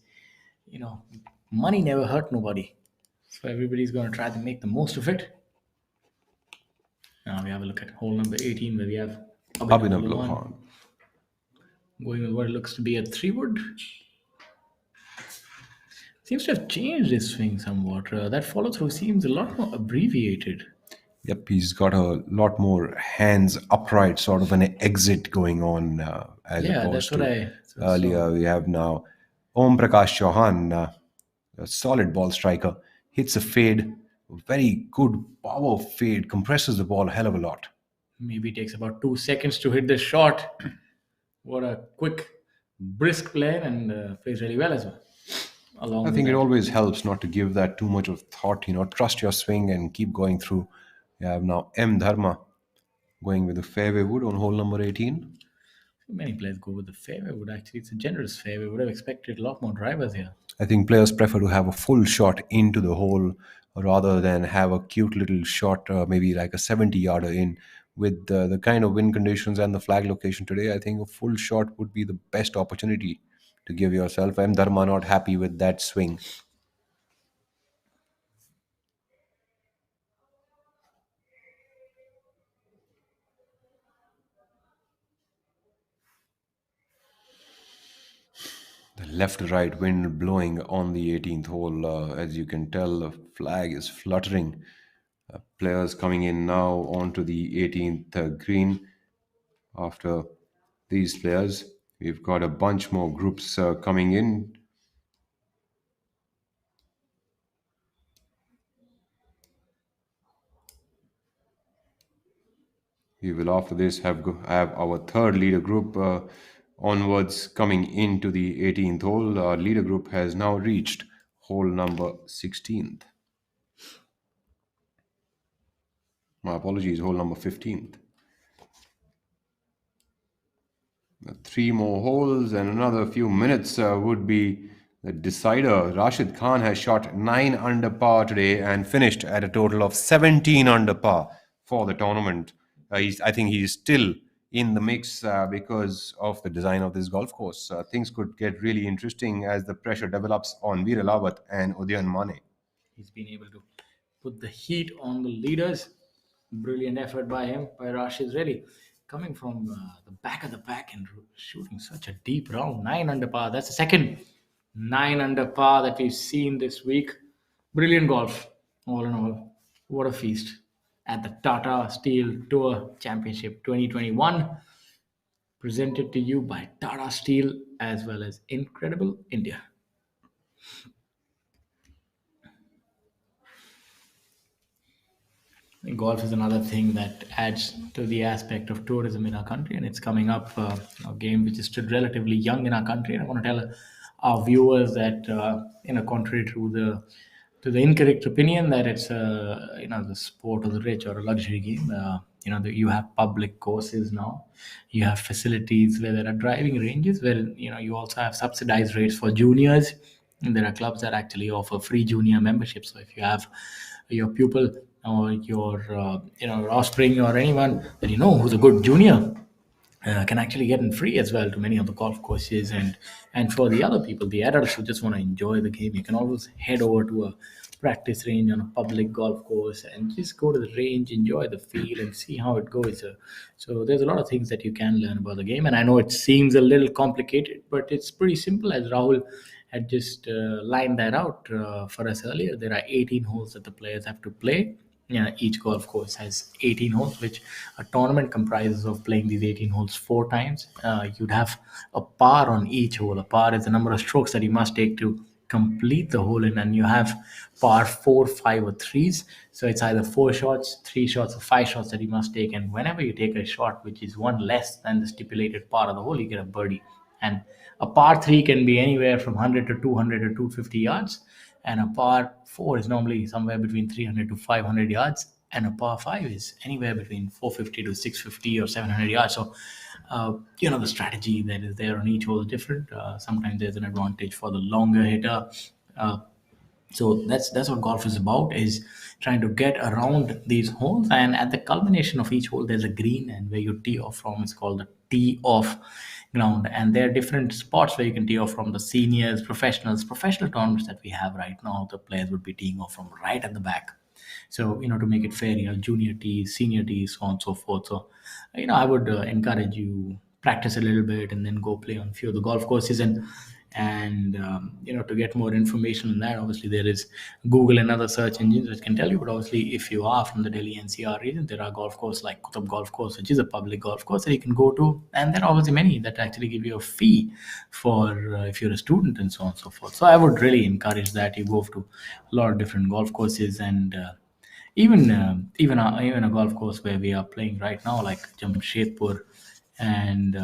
money never hurt nobody. So everybody's going to try to make the most of it. Now we have a look at hole number 18 where we have Abhinav Lohan. going with what looks to be a 3-wood. Seems to have changed his swing somewhat. That follow through seems a lot more abbreviated. Yep, he's got a lot more hands upright, sort of an exit going on as Yeah, that's opposed what to I saw. earlier. We have now Om Prakash Chauhan, a solid ball striker, hits a fade, very good power fade, compresses the ball a hell of a lot. Maybe it takes about 2 seconds to hit the shot. What a quick, brisk player and plays really well as well. I Along with think it that, always helps not to give that too much of thought, trust your swing and keep going through. You have now M. Dharma going with the fairway wood on hole number 18. many players go with the fairway wood. Actually, it's a generous fairway. Would have expected a lot more drivers here. I think players prefer to have a full shot into the hole rather than have a cute little shot, maybe like a 70 yarder in. With the kind of wind conditions and the flag location today, I think a full shot would be the best opportunity to give yourself. M. Dharma not happy with that swing. The left right wind blowing on the 18th hole. As you can tell, the flag is fluttering. Players coming in now onto the 18th green. After these players, we've got a bunch more groups coming in. We will after this have our third leader group onwards coming into the 18th hole. Our leader group has now reached hole number 16th. My apologies, hole number 15th. Three more holes and another few minutes would be the decider. Rashid Khan has shot 9 under par today and finished at a total of 17 under par for the tournament. I think he's still in the mix because of the design of this golf course. Things could get really interesting as the pressure develops on Veer Lawat and Udayan Mane. He's been able to put the heat on the leaders. Brilliant effort by him, by Rashid, really coming from the back of the pack and shooting such a deep round. 9 under par. That's the second 9 under par that we've seen this week. Brilliant golf, all in all. What a feast at the Tata Steel Tour Championship 2021, presented to you by Tata Steel as well as Incredible India. Golf is another thing that adds to the aspect of tourism in our country, and it's coming up a game which is still relatively young in our country. And I want to tell our viewers that, contrary to the incorrect opinion that it's the sport of the rich or a luxury game. You have public courses now, you have facilities where there are driving ranges where you also have subsidized rates for juniors, and there are clubs that actually offer free junior membership. So if you have your pupil or your offspring or anyone that you know who's a good junior, can actually get in free as well to many of the golf courses. And for the other people, the adults who just want to enjoy the game, you can always head over to a practice range on a public golf course and just go to the range, enjoy the feel and see how it goes. So there's a lot of things that you can learn about the game, and I know it seems a little complicated, but it's pretty simple, as Rahul had just lined that out for us earlier. There are 18 holes that the players have to play. Yeah, each golf course has 18 holes, which a tournament comprises of playing these 18 holes 4 times. You'd have a par on each hole. A par is the number of strokes that you must take to complete the hole in, and you have par four, five, or threes. So it's either 4 shots, 3 shots, or 5 shots that you must take. And whenever you take a shot which is one less than the stipulated par of the hole, you get a birdie. And a par three can be anywhere from 100 to 200 to 250 yards, and a par four is normally somewhere between 300 to 500 yards, and a par five is anywhere between 450 to 650 or 700 yards. So the strategy that is there on each hole is different. Sometimes there's an advantage for the longer hitter. uh, so that's what golf is about, is trying to get around these holes, and at the culmination of each hole there's a green, and where you tee off from is called the tee off ground. And there are different spots where you can tee off from. The seniors, professional tournaments that we have right now, the players would be teeing off from right at the back. So to make it fair, junior tees, senior tees, so on and so forth. So I would encourage you, practice a little bit and then go play on a few of the golf courses. And And to get more information on that, obviously there is Google and other search engines which can tell you. But obviously, if you are from the Delhi NCR region, there are golf courses like Kutab Golf Course, which is a public golf course that you can go to, and there are obviously many that actually give you a fee for if you're a student and so on and so forth. So I would really encourage that you go to a lot of different golf courses, and even a golf course where we are playing right now, like Jamshedpur and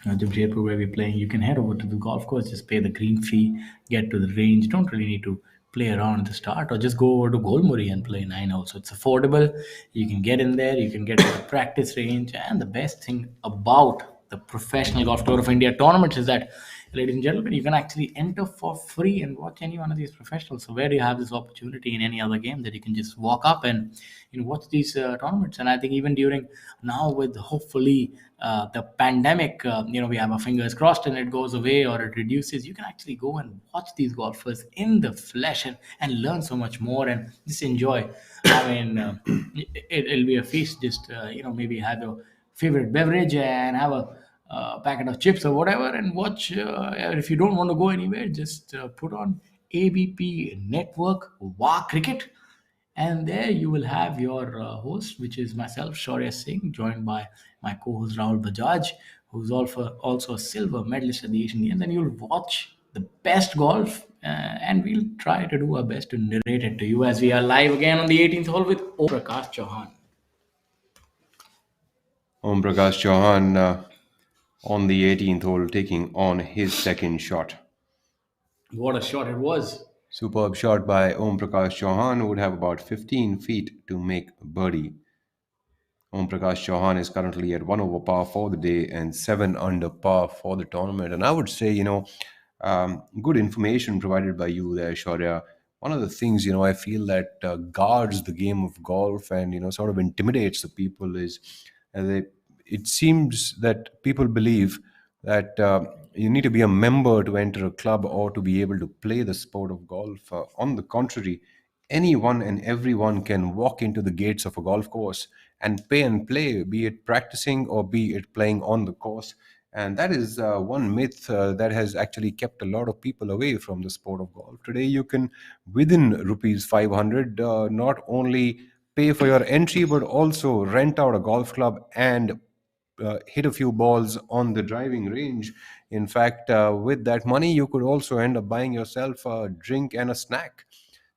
Jamshedpur, where we're playing. You can head over to the golf course, just pay the green fee, get to the range. You don't really need to play around at the start, or just go over to Golmuri and play 9 holes. So it's affordable. You can get in there, you can get to the practice range. And the best thing about the Professional Golf Tour of India tournaments is that, ladies and gentlemen, you can actually enter for free and watch any one of these professionals. So where do you have this opportunity in any other game that you can just walk up and watch these tournaments? And I think even during now, with hopefully the pandemic, we have our fingers crossed and it goes away or it reduces, you can actually go and watch these golfers in the flesh, and learn so much more and just enjoy. I mean, it'll be a feast. Just maybe have your favorite beverage and have a packet of chips or whatever, and watch. If you don't want to go anywhere, just put on ABP Network WA Cricket, and there you will have your host, which is myself, Shaurya Singh, joined by my co-host Rahul Bajaj, who's also a silver medalist at the Asian Games. And you'll watch the best golf, and we'll try to do our best to narrate it to you as we are live again on the 18th hole with Om Prakash Chauhan. Om Prakash Chauhan on the 18th hole taking on his second shot. What a shot it was! Superb shot by Om Prakash Chauhan, who would have about 15 feet to make birdie. Om Prakash Chauhan is currently at 1 over par for the day and 7 under par for the tournament. And I would say, good information provided by you there, Shaurya. One of the things, I feel that guards the game of golf and, sort of intimidates the people is it seems that people believe that you need to be a member to enter a club or to be able to play the sport of golf. On the contrary, anyone and everyone can walk into the gates of a golf course and pay and play, be it practicing or be it playing on the course. And that is one myth that has actually kept a lot of people away from the sport of golf. Today, you can, within rupees 500, not only pay for your entry, but also rent out a golf club and hit a few balls on the driving range. In fact, with that money, you could also end up buying yourself a drink and a snack.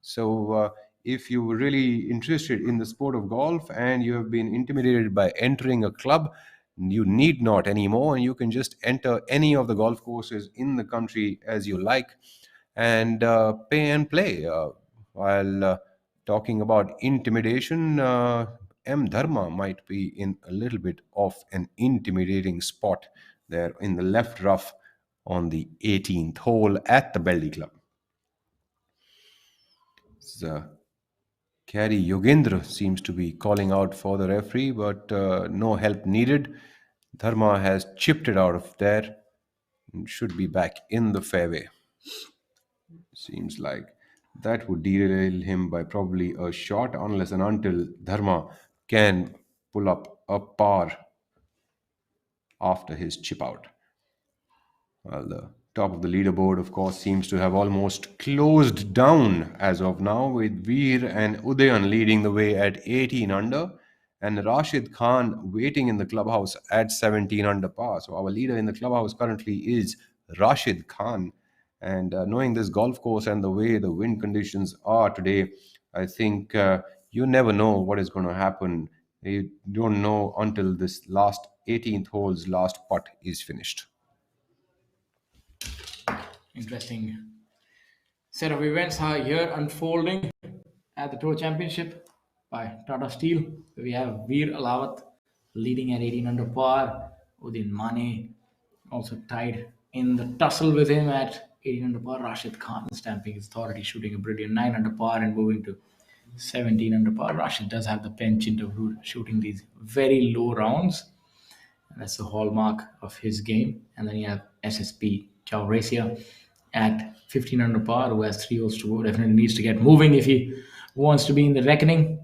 So, if you were really interested in the sport of golf and you have been intimidated by entering a club, you need not anymore, and you can just enter any of the golf courses in the country as you like and pay and play. While talking about intimidation, M. Dharma might be in a little bit of an intimidating spot there in the left rough on the 18th hole at the Beldih Club. So, Carry Yogendra seems to be calling out for the referee, but no help needed. Dharma has chipped it out of there and should be back in the fairway. Seems like that would derail him by probably a shot, unless and until Dharma can pull up a par after his chip out. Well, the top of the leaderboard, of course, seems to have almost closed down as of now, with Veer and Udayan leading the way at 18 under, and Rashid Khan waiting in the clubhouse at 17 under par. So our leader in the clubhouse currently is Rashid Khan. And knowing this golf course and the way the wind conditions are today, I think you never know what is going to happen. You don't know until this last 18th hole's last putt is finished. Interesting set of events are here unfolding at the Tour Championship by Tata Steel. We have Veer Alawat leading at 18 under par. Udin Mane also tied in the tussle with him at 18 under par. Rashid Khan stamping his authority, shooting a brilliant 9 under par and moving to 17 under par. Rashid does have the penchant of shooting these very low rounds. That's the hallmark of his game. And then you have SSP Chaurasia at 15 under par, who has 3 holes to go. Definitely needs to get moving if he wants to be in the reckoning.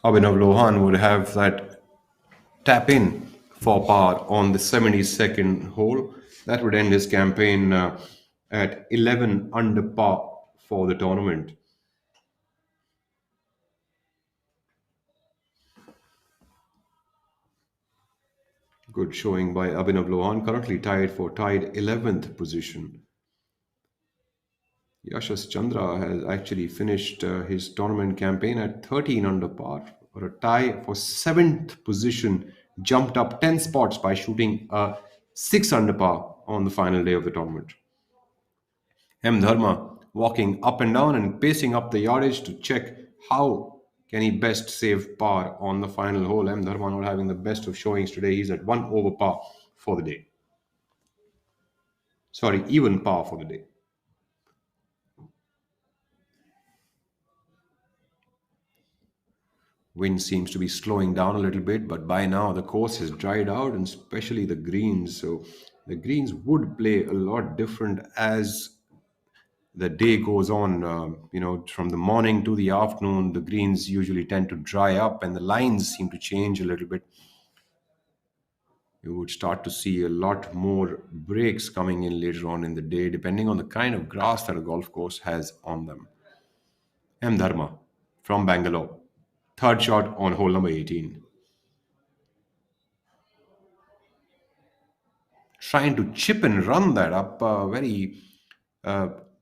Abhinav Lohan would have that tap in for par on the 72nd hole. That would end his campaign at 11 under par for the tournament. Good showing by Abhinav Lohan, currently tied 11th position. Yashas Chandra has actually finished his tournament campaign at 13 under par, or a tie for 7th position, jumped up 10 spots by shooting a 6 under par on the final day of the tournament. M. Dharma walking up and down and pacing up the yardage to check how can he best save par on the final hole. M. Dharma not having the best of showings today. He's at 1 over par for the day. Sorry, even par for the day. Wind seems to be slowing down a little bit, but by now the course has dried out, and especially the greens. So the greens would play a lot different as the day goes on. From the morning to the afternoon, the greens usually tend to dry up and the lines seem to change a little bit. You would start to see a lot more breaks coming in later on in the day, depending on the kind of grass that a golf course has on them. M. Dharma from Bangalore. Third shot on hole number 18. Trying to chip and run that up. Very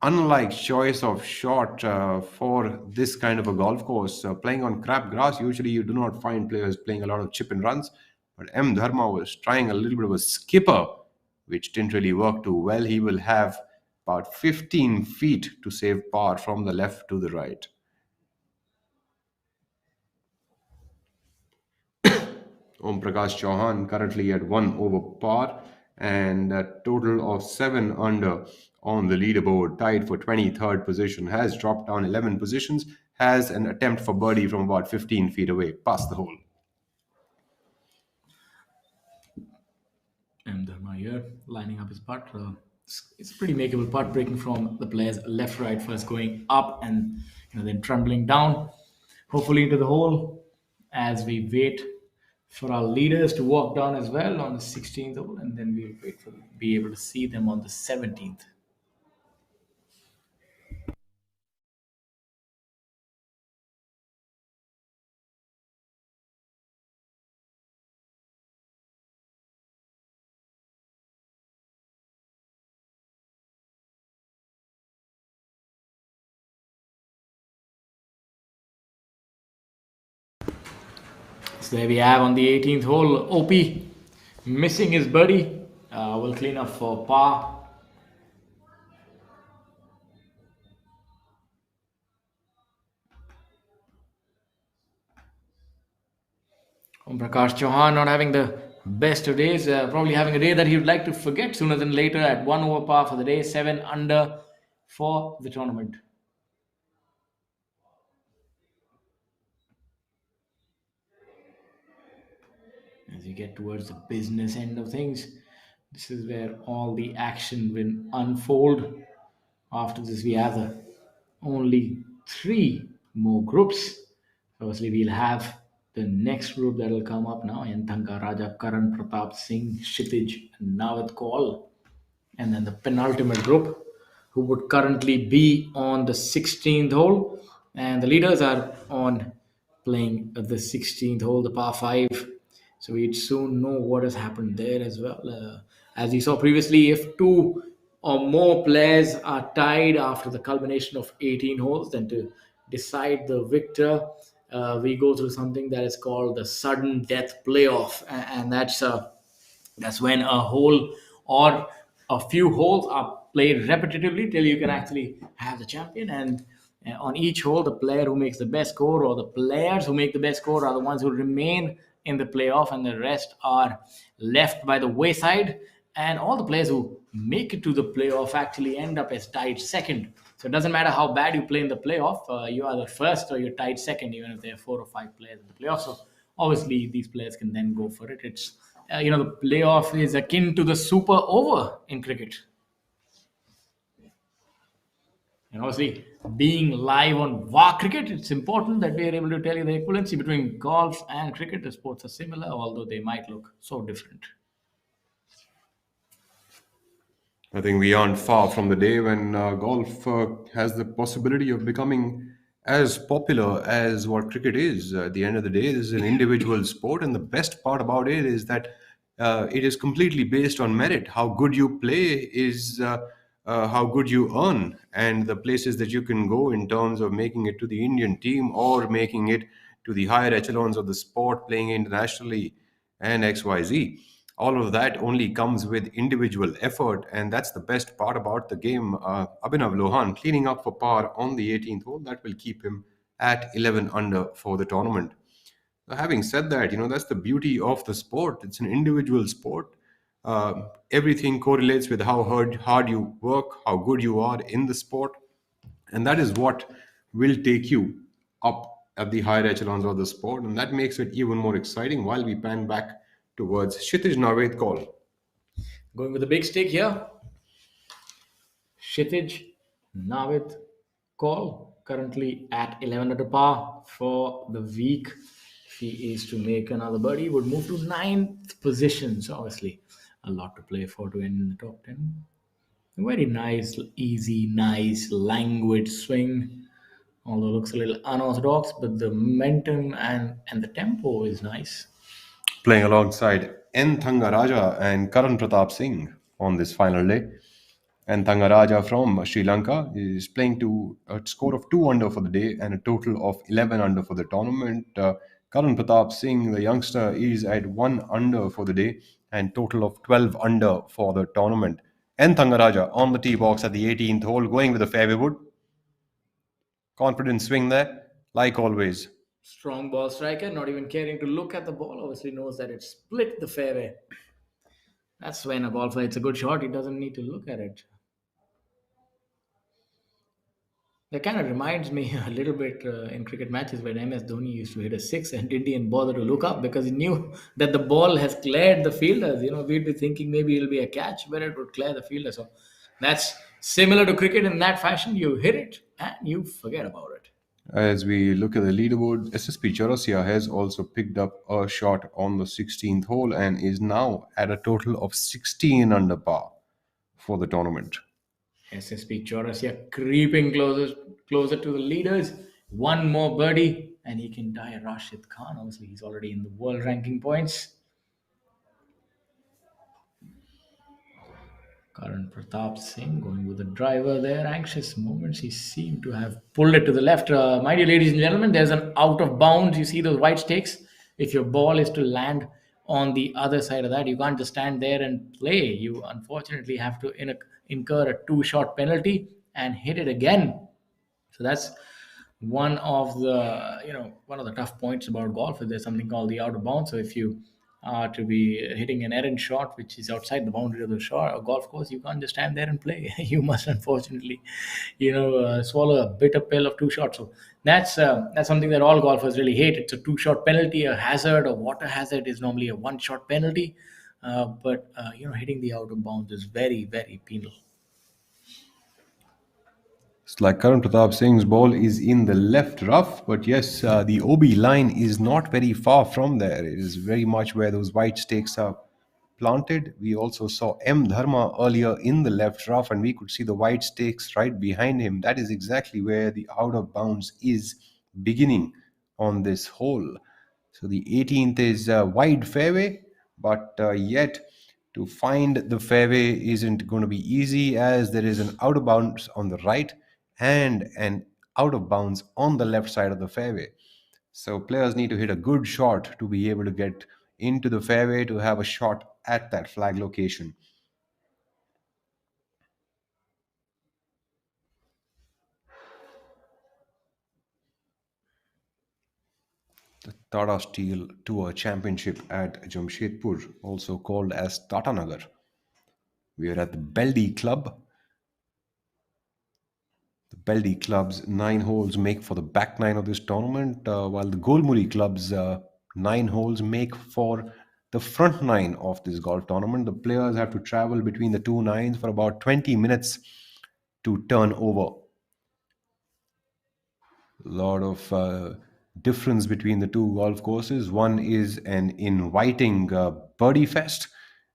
unlike choice of shot for this kind of a golf course. Playing on crap grass, usually you do not find players playing a lot of chip and runs. But M. Dharma was trying a little bit of a skipper, which didn't really work too well. He will have about 15 feet to save par from the left to the right. Om Prakash Chauhan currently at 1 over par and a total of 7 under on the leaderboard, tied for 23rd position, has dropped down 11 positions, has an attempt for birdie from about 15 feet away, past the hole. M. Dharma here, lining up his putt. It's a pretty makeable putt, breaking from the players left, right, first going up and then trundling down, hopefully into the hole as we wait for our leaders to walk down as well on the 16th hole, and then we'll wait for be able to see them on the 17th. So there we have on the 18th hole, OP missing his birdie. Will clean up for par. Om Prakash Chauhan not having the best of days, probably having a day that he would like to forget sooner than later at 1 over par for the day, 7 under for the tournament. As you get towards the business end of things, this is where all the action will unfold. After this, we have only 3 more groups. Firstly, we'll have the next group that will come up now: Yanthanka, Raja, Karan, Pratap Singh, Kshitij, and Navid Kaul. And then the penultimate group, who would currently be on the 16th hole. And the leaders are on playing the 16th hole, the par 5. So we'd soon know what has happened there as well. As we saw previously, if 2 or more players are tied after the culmination of 18 holes, then to decide the victor, we go through something that is called the sudden death playoff. And that's when a hole or a few holes are played repetitively till you can actually have the champion. And on each hole, the player who makes the best score, or the players who make the best score, are the ones who remain in the playoff, and the rest are left by the wayside. And all the players who make it to the playoff actually end up as tied second. So it doesn't matter how bad you play in the playoff, you are the first or you're tied second, even if there are 4 or 5 players in the playoff. So obviously, these players can then go for it. It's the playoff is akin to the super over in cricket. And obviously, being live on VAR cricket, it's important that we are able to tell you the equivalency between golf and cricket. The sports are similar, although they might look so different. I think we aren't far from the day when golf has the possibility of becoming as popular as what cricket is. At the end of the day, this is an individual sport, and the best part about it is that it is completely based on merit. How good you play is how good you earn, and the places that you can go in terms of making it to the Indian team or making it to the higher echelons of the sport, playing internationally, and XYZ. All of that only comes with individual effort, and that's the best part about the game. Abhinav Lohan cleaning up for par on the 18th hole, that will keep him at 11 under for the tournament. Having said that, that's the beauty of the sport. It's an individual sport. Everything correlates with how hard you work, how good you are in the sport, and that is what will take you up at the higher echelons of the sport, and that makes it even more exciting. While we pan back towards Kshitij Naved call. Going with the big stick here, Kshitij Navid call currently at 11 under par for the week. If he is to make another birdie, he would move to ninth position. So obviously, a lot to play for to end in the top 10. Very nice, easy, nice, languid swing. Although looks a little unorthodox, but the momentum and the tempo is nice. Playing alongside N. Thangaraja and Karan Pratap Singh on this final day. And Thangaraja from Sri Lanka is playing to a score of 2 under for the day and a total of 11 under for the tournament. Karan Pratap Singh, the youngster, is at 1 under for the day and total of 12 under for the tournament. N. Thangaraja on the tee box at the 18th hole, going with a fairway wood. Confident swing there, like always. Strong ball striker, not even caring to look at the ball, obviously knows that it split the fairway. That's when a golfer hits a good shot, he doesn't need to look at it. That kind of reminds me a little bit in cricket matches when MS Dhoni used to hit a six and didn't even bother to look up because he knew that the ball has cleared the fielders. We'd be thinking maybe it'll be a catch, but it would clear the fielder. So that's similar to cricket in that fashion. You hit it and you forget about it. As we look at the leaderboard, SSP Chaurasia has also picked up a shot on the 16th hole and is now at a total of 16 under par for the tournament. SSP Chaurasia creeping closer to the leaders. One more birdie, and he can tie Rashid Khan. Obviously, he's already in the world ranking points. Karan Pratap Singh going with the driver there. Anxious moments. He seemed to have pulled it to the left. Mind you, ladies and gentlemen, there's an out of bounds. You see those white stakes? If your ball is to land on the other side of that, you can't just stand there and play. You unfortunately have to incur a two-shot penalty and hit it again. So that's one of the tough points about golf is there's something called the out of bounds. So if you are to be hitting an errant shot which is outside the boundary of the shot or golf course, you can't just stand there and play. You must unfortunately, swallow a bitter pill of two shots. So that's something that all golfers really hate. It's a two-shot penalty. A hazard, a water hazard, is normally a one-shot penalty, but hitting the out of bounds is very, very penal. It's like Karan Pratap Singh's ball is in the left rough, but yes, the OB line is not very far from there. It is very much where those white stakes are planted. We also saw M. Dharma earlier in the left rough, and we could see the white stakes right behind him. That is exactly where the out of bounds is beginning on this hole. So the 18th is a wide fairway, but yet to find the fairway isn't going to be easy as there is an out of bounds on the right and an out of bounds on the left side of the fairway. So players need to hit a good shot to be able to get into the fairway to have a shot at that flag location. The Tata Steel Tour Championship at Jamshedpur, also called as Tata Nagar. We are at the Beldih Club. The Beldih Club's 9 holes make for the back 9 of this tournament, while the Golmuri Club's 9 holes make for the front 9 of this golf tournament. The players have to travel between the two nines for about 20 minutes to turn over. Lot of difference between the two golf courses. One is an inviting birdie fest,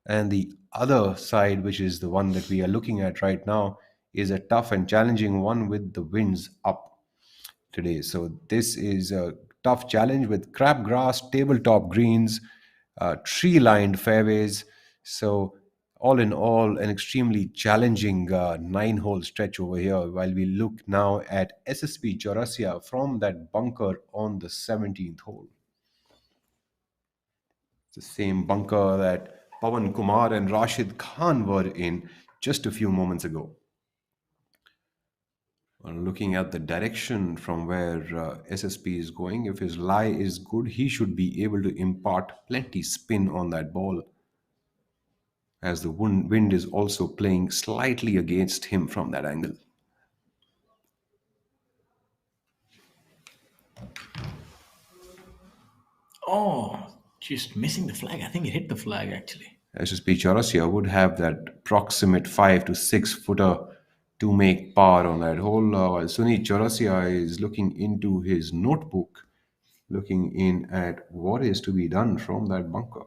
and the other side, which is the one that we are looking at right now, is a tough and challenging one with the winds up today. So this is a tough challenge with crabgrass, tabletop greens, tree-lined fairways. So all in all, an extremely challenging nine-hole stretch over here. While we look now at SSP Chaurasia from that bunker on the 17th hole. It's the same bunker that Pawan Kumar and Rashid Khan were in just a few moments ago. Looking at the direction from where SSP is going, if his lie is good, he should be able to impart plenty spin on that ball, as the wind is also playing slightly against him from that angle. Oh, just missing the flag. I think it hit the flag actually. SSP Chaurasia would have that proximate 5 to 6 footer to make par on that hole, while Sunit Chaurasia is looking into his notebook, looking in at what is to be done from that bunker.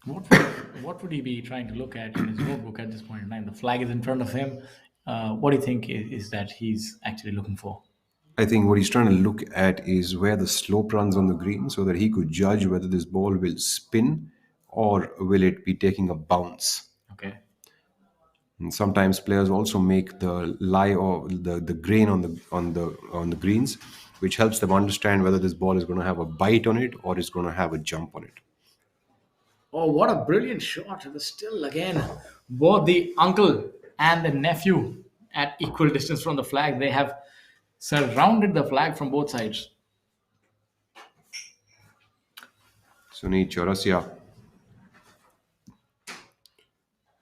What would he be trying to look at in his notebook at this point in time? The flag is in front of him. What do you think is that he's actually looking for? I think what he's trying to look at is where the slope runs on the green so that he could judge whether this ball will spin or will it be taking a bounce. Okay. And sometimes players also make the lie or the grain on the greens, which helps them understand whether this ball is going to have a bite on it or is going to have a jump on it. Oh, what a brilliant shot. It was still again both the uncle and the nephew at equal distance from the flag. They have surrounded the flag from both sides. Sunit Chaurasia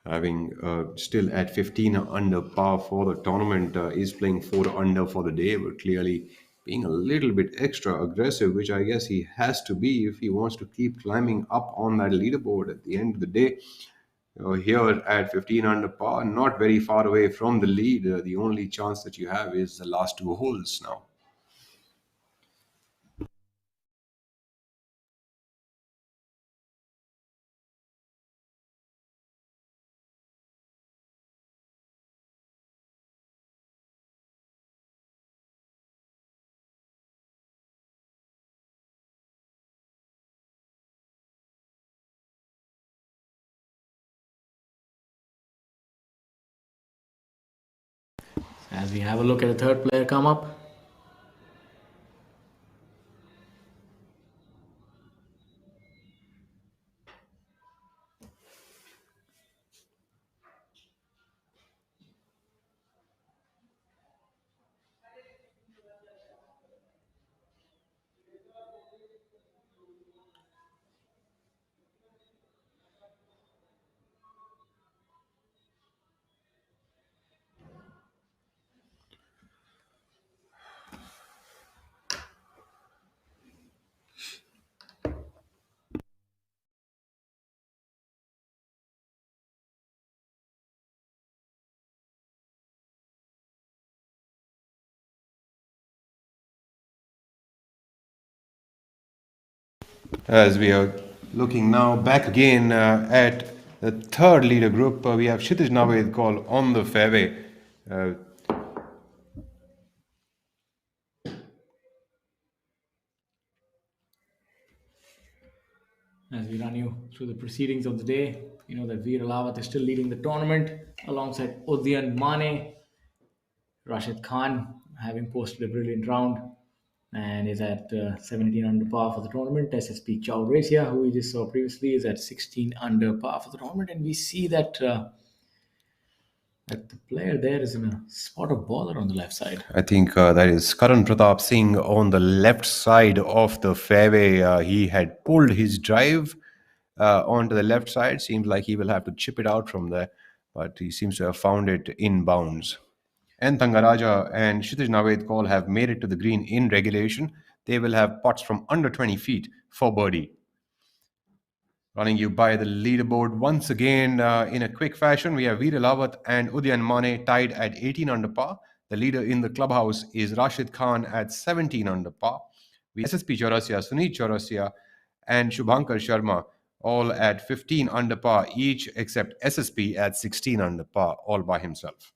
having still at 15 under par for the tournament, is playing 4 under for the day, but clearly being a little bit extra aggressive, which I guess he has to be if he wants to keep climbing up on that leaderboard at the end of the day. Here at 15 under par, not very far away from the lead. The only chance that you have is the last 2 holes now. As we have a look at the third player come up. As we are looking now back again at the third leader group, we have Kshitij Navedkol on the fairway. Uh, As we run you through the proceedings of the day, you know that Veer Alawat is still leading the tournament alongside Udyan Mane. Rashid Khan having posted a brilliant round and is at 17 under par for the tournament. SSP Chaurasia, who we just saw previously, is at 16 under par for the tournament. And we see that that the player there is in a spot of baller on the left side. I think that is Karan Pratap Singh on the left side of the fairway. He had pulled his drive onto the left side. Seems like he will have to chip it out from there, but he seems to have found it in bounds. And Thangaraja and Kshitij Navedkol have made it to the green in regulation. They will have putts from under 20 feet for birdie. Running you by the leaderboard once again in a quick fashion, we have Veer Lawat and Udyan Mane tied at 18 under par. The leader in the clubhouse is Rashid Khan at 17 under par. We SSP Chaurasia, Sunit Chaurasia, and Shubhankar Sharma all at 15 under par each, except SSP at 16 under par, all by himself.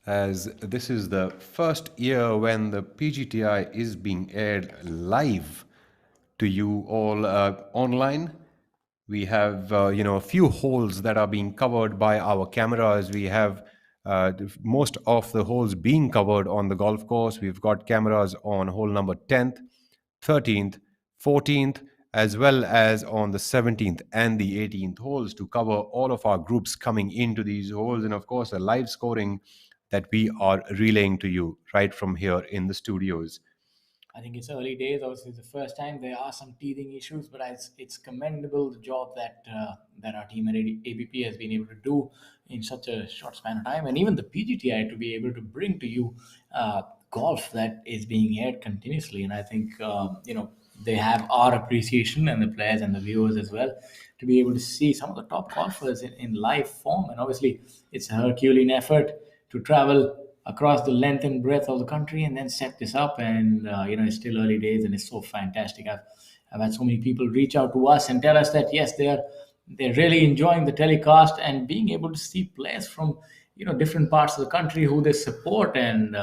As this is the first year when the PGTI is being aired live to you all online. We have a few holes that are being covered by our cameras. We have most of the holes being covered on the golf course. We've got cameras on hole number 10th, 13th, 14th, as well as on the 17th and the 18th holes to cover all of our groups coming into these holes, and of course a live scoring that we are relaying to you right from here in the studios. I think it's early days. Obviously, it's the first time. There are some teething issues, but it's commendable the job that our team at ABP has been able to do in such a short span of time, and even the PGTI to be able to bring to you golf that is being aired continuously. And I think they have our appreciation, and the players and the viewers as well, to be able to see some of the top golfers in live form. And obviously, it's a Herculean effort to travel across the length and breadth of the country and then set this up. And it's still early days, and it's so fantastic. I've had so many people reach out to us and tell us that yes, they're really enjoying the telecast and being able to see players from different parts of the country who they support. And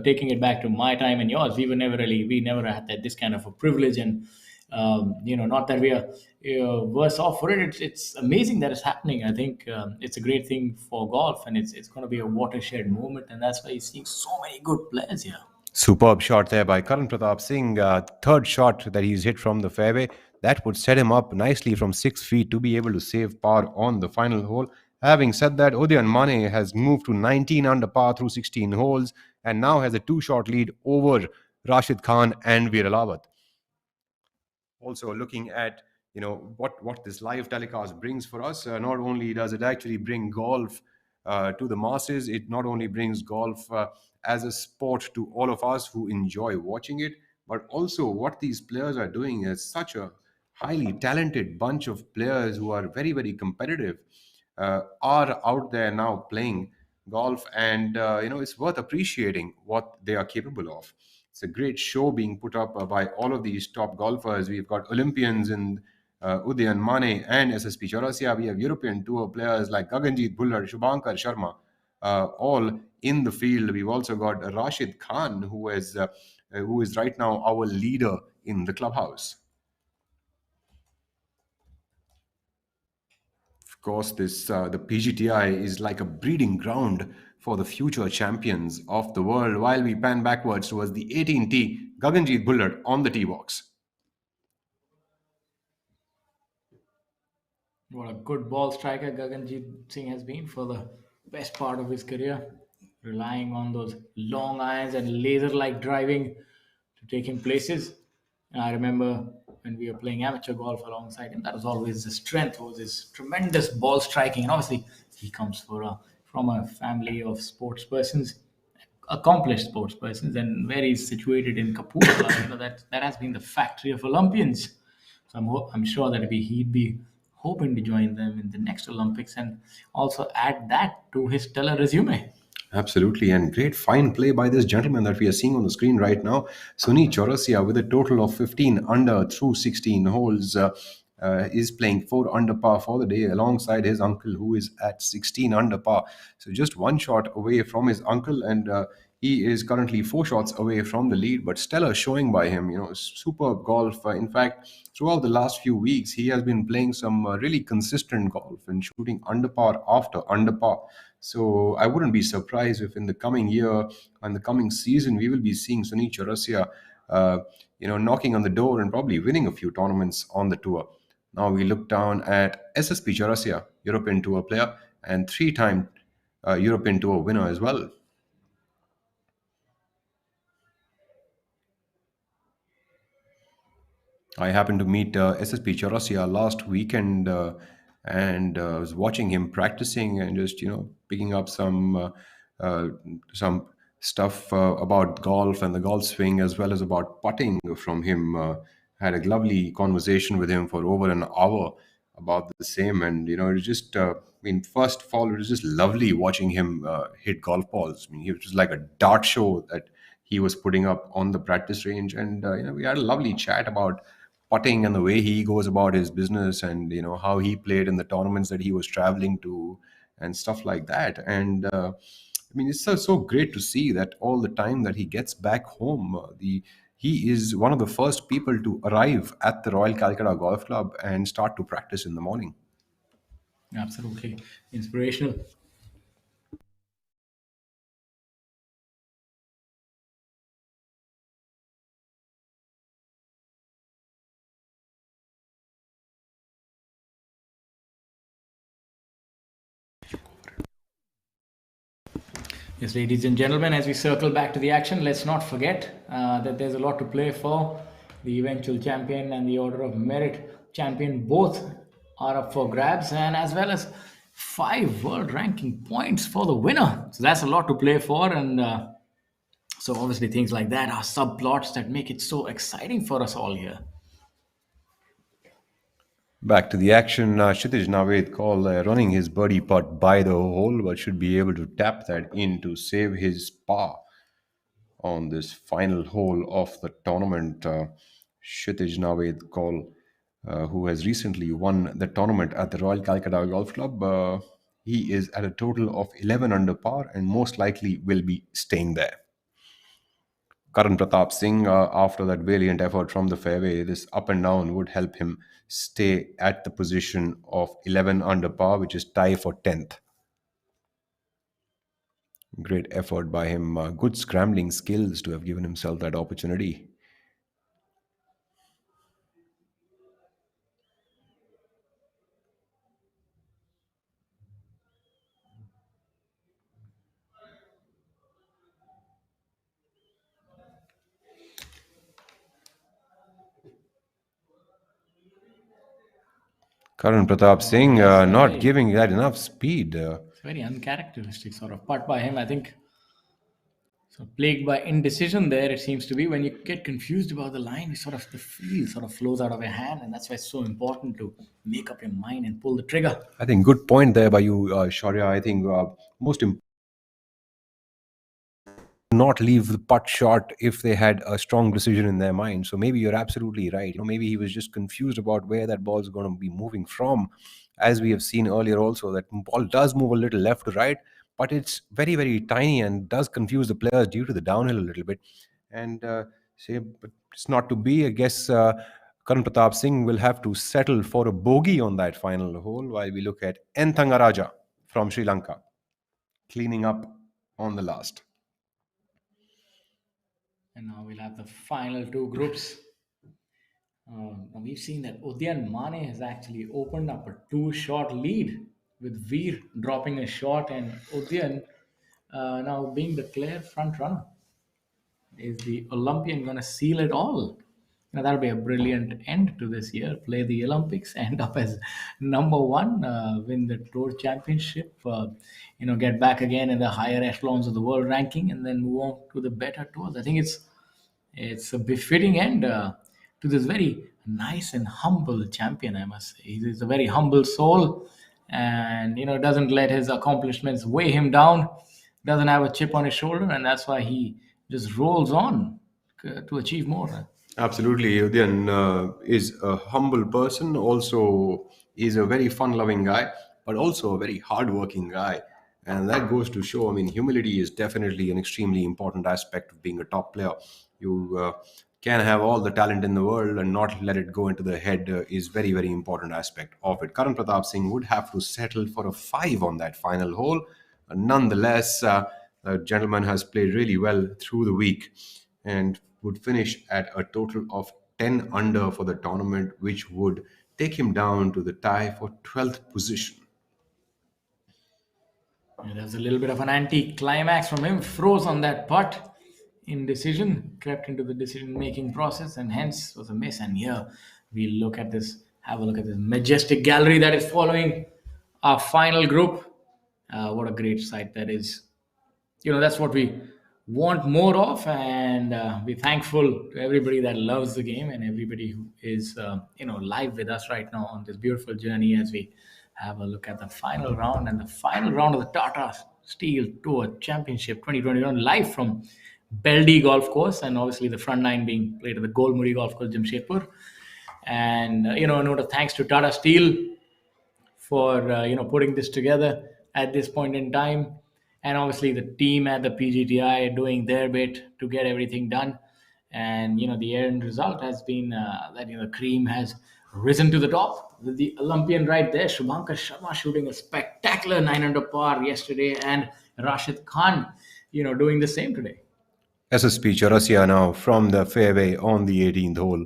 taking it back to my time and yours, we never had this kind of a privilege. And not that we are worse off for it. It's amazing that it's happening. I think it's a great thing for golf, and it's going to be a watershed moment, and that's why you're seeing so many good players here. Superb shot there by Karan Pratap Singh. Third shot that he's hit from the fairway. That would set him up nicely from 6 feet to be able to save par on the final hole. Having said that, Udayan Mane has moved to 19 under par through 16 holes and now has a 2-shot lead over Rashid Khan and Veer Alawat. Also looking at what this live telecast brings for us. Not only does it actually bring golf to the masses, it not only brings golf as a sport to all of us who enjoy watching it, but also what these players are doing is such a highly talented bunch of players who are very, very competitive, are out there now playing golf, and it's worth appreciating what they are capable of. It's a great show being put up by all of these top golfers. We've got Olympians in Udayan Mane and SSP Chaurasia. We have European Tour players like Gaganjeet Bhullar, Shubhankar Sharma, all in the field. We've also got Rashid Khan, who is right now our leader in the clubhouse. Of course, the PGTI is like a breeding ground for the future champions of the world. While we pan backwards towards the 18T, Gaganjeet Bhullar on the tee box. What a good ball striker Gaganjeet Singh has been for the best part of his career, relying on those long irons and laser-like driving to take him places. And I remember when we were playing amateur golf alongside him, that was always his strength, was his tremendous ball striking. And obviously, he comes from a family of sports persons, accomplished sports persons, and where he's situated in Kapurthala, that has been the factory of Olympians. So I'm sure that he'd be hoping to join them in the next Olympics and also add that to his stellar resume. Absolutely, and great fine play by this gentleman that we are seeing on the screen right now, Sunit Chaurasia, with a total of 15 under through 16 holes. Is playing 4 under par for the day alongside his uncle, who is at 16 under par. So just one shot away from his uncle, and he is currently 4 shots away from the lead. But stellar showing by him, superb golf. In fact, throughout the last few weeks, he has been playing some really consistent golf and shooting under par after under par. So I wouldn't be surprised if in the coming year and the coming season we will be seeing Sunit Chaurasia uh, knocking on the door and probably winning a few tournaments on the tour. Now we look down at SSP Chaurasia, European Tour player and three-time European Tour winner as well. I happened to meet SSP Chaurasia last weekend, and was watching him practicing and just picking up uh, some stuff about golf and the golf swing as well as about putting from him. Had a lovely conversation with him for over an hour about the same, and it was just first of all, it was just lovely watching him hit golf balls. I mean, he was just like a dart show that he was putting up on the practice range, and we had a lovely chat about putting and the way he goes about his business, and how he played in the tournaments that he was traveling to and stuff like that. And it's so great to see that all the time that he gets back home, the he is one of the first people to arrive at the Royal Calcutta Golf Club and start to practice in the morning. Absolutely inspirational. Yes, ladies and gentlemen, as we circle back to the action, let's not forget that there's a lot to play for. The eventual champion and the Order of Merit champion both are up for grabs, and as well as 5 world ranking points for the winner. So that's a lot to play for, and so obviously things like that are subplots that make it so exciting for us all here. Back to the action. Kshitij Naved call running his birdie putt by the hole, but should be able to tap that in to save his par on this final hole of the tournament. Kshitij Naved call, who has recently won the tournament at the Royal Calcutta Golf Club. He is at a total of 11 under par and most likely will be staying there. Karan Pratap Singh, after that valiant effort from the fairway, this up and down would help him stay at the position of 11 under par, which is tie for 10th. Great effort by him. Good scrambling skills to have given himself that opportunity. Karan Pratap Singh not giving that enough speed. It's very uncharacteristic sort of putt by him, I think. So plagued by indecision there, it seems to be. When you get confused about the line, the feel sort of flows out of your hand, and that's why it's so important to make up your mind and pull the trigger. I think good point there by you, Shaurya. I think most important not leave the putt short if they had a strong decision in their mind. So maybe you're absolutely right. Maybe he was just confused about where that ball is going to be moving from. As we have seen earlier also, that ball does move a little left to right, but it's very, very tiny and does confuse the players due to the downhill a little bit. And but it's not to be. I guess Karan Pratap Singh will have to settle for a bogey on that final hole, while we look at N. Thangaraja from Sri Lanka cleaning up on the last. And now we'll have the final 2 groups. Now we've seen that Udyan Mane has actually opened up a 2-shot lead with Veer dropping a shot, and Udyan now being the clear front runner. Is the Olympian going to seal it all? That'll be a brilliant end to this year. Play the Olympics, end up as number 1, win the Tour Championship, get back again in the higher echelons of the world ranking, and then move on to the better tours. I think it's a befitting end to this very nice and humble champion, I must say. He's a very humble soul, and doesn't let his accomplishments weigh him down. Doesn't have a chip on his shoulder, and that's why he just rolls on to achieve more. Absolutely. Udyan is a humble person, also is a very fun-loving guy, but also a very hard-working guy. And that goes to show, humility is definitely an extremely important aspect of being a top player. You can have all the talent in the world and not let it go into the head is very, very important aspect of it. Karan Pratap Singh would have to settle for a 5 on that final hole. Nonetheless, the gentleman has played really well through the week. And would finish at a total of 10 under for the tournament, which would take him down to the tie for 12th position. Yeah, there was a little bit of an anti-climax from him. Froze on that putt. Indecision crept into the decision-making process, and hence was a miss. And here we look at this. Have a look at this majestic gallery that is following our final group. What a great sight that is. That's what we want more of, and we're thankful to everybody that loves the game and everybody who is live with us right now on this beautiful journey as we have a look at the final round and the final round of the Tata Steel Tour Championship 2021 live from Beldih Golf Course, and obviously the front nine being played at the Golmuri Golf Course, Jamshedpur. And a note of thanks to Tata Steel for putting this together at this point in time, and obviously the team at the PGTI doing their bit to get everything done. And the end result has been that the cream has risen to the top with the Olympian right there, Shubhankar Sharma shooting a spectacular 9 under par yesterday, and Rashid Khan doing the same today. SSP Chaurasia now from the fairway on the 18th hole,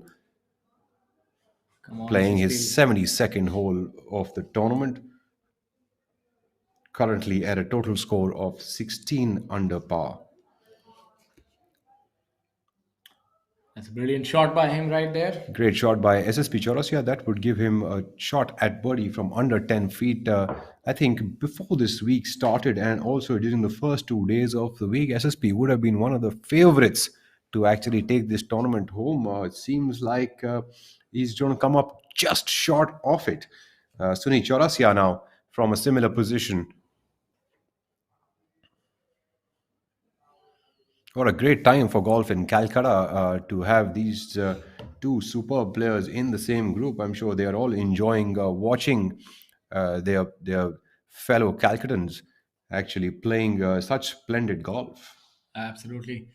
Come on, playing his SSP. 72nd hole of the tournament, currently at a total score of 16 under par. That's a brilliant shot by him right there. Great shot by SSP Chaurasia. That would give him a shot at birdie from under 10 feet. I think before this week started and also during the first 2 days of the week, SSP would have been one of the favorites to actually take this tournament home. It seems like he's going to come up just short of it. Sunil Chaurasia now from a similar position. What a great time for golf in Calcutta to have these two superb players in the same group. I'm sure they are all enjoying watching their fellow Calcuttans actually playing such splendid golf. Absolutely.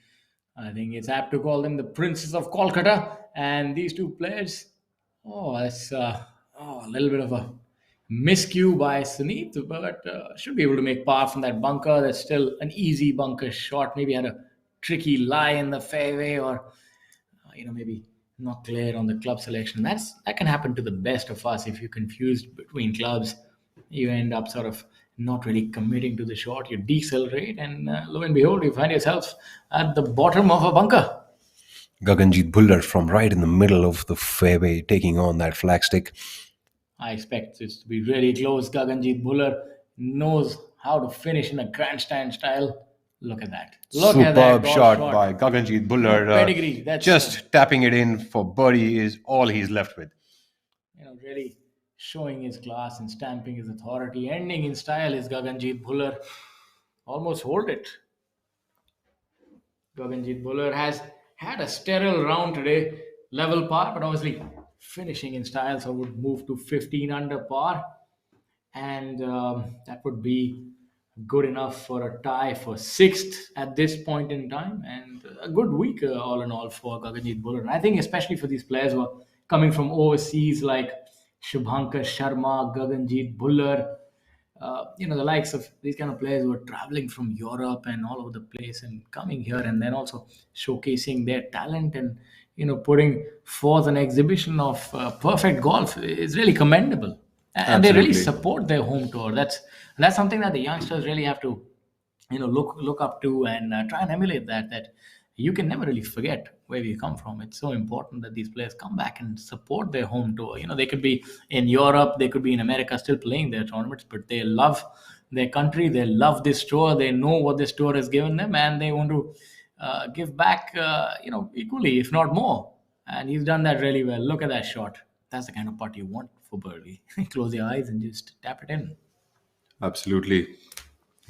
I think it's apt to call them the Princes of Kolkata. And these two players, that's a little bit of a miscue by Suneet, but should be able to make par from that bunker. That's still an easy bunker shot. Maybe had a tricky lie in the fairway, or maybe not clear on the club selection. That can happen to the best of us. If you're confused between clubs, you end up sort of not really committing to the shot. You decelerate, and lo and behold, you find yourself at the bottom of a bunker. Gaganjeet Bhullar from right in the middle of the fairway taking on that flagstick. I expect this to be really close. Gaganjeet Bhullar knows how to finish in a grandstand style. Look at that. Look at that Superb golf shot by Gaganjeet Bhullar. Pedigree. That's Just tapping it in for birdie is all he's left with. really showing his class and stamping his authority. Ending in style is Gaganjeet Bhullar. Almost hold it. Gaganjeet Bhullar has had a sterile round today, level par, but obviously finishing in style, so would move to 15 under par, and that would be good enough for a tie for sixth at this point in time, and a good week all in all for Gaganjeet Bhullar. And I think especially for these players who are coming from overseas like Shubhankar Sharma, Gaganjeet Bhullar, the likes of these kind of players who are traveling from Europe and all over the place and coming here and then also showcasing their talent and putting forth an exhibition of perfect golf is really commendable, and they really Absolutely. support their home tour. That's something that the youngsters really have to look up to, and try and emulate that you can never really forget where we come from. It's so important that these players come back and support their home tour. They could be in Europe, they could be in America still playing their tournaments, but they love their country, they love this tour, they know what this tour has given them, and they want to give back equally, if not more. And he's done that really well. Look at that shot. That's the kind of putt you want for birdie. Close your eyes and just tap it in. Absolutely.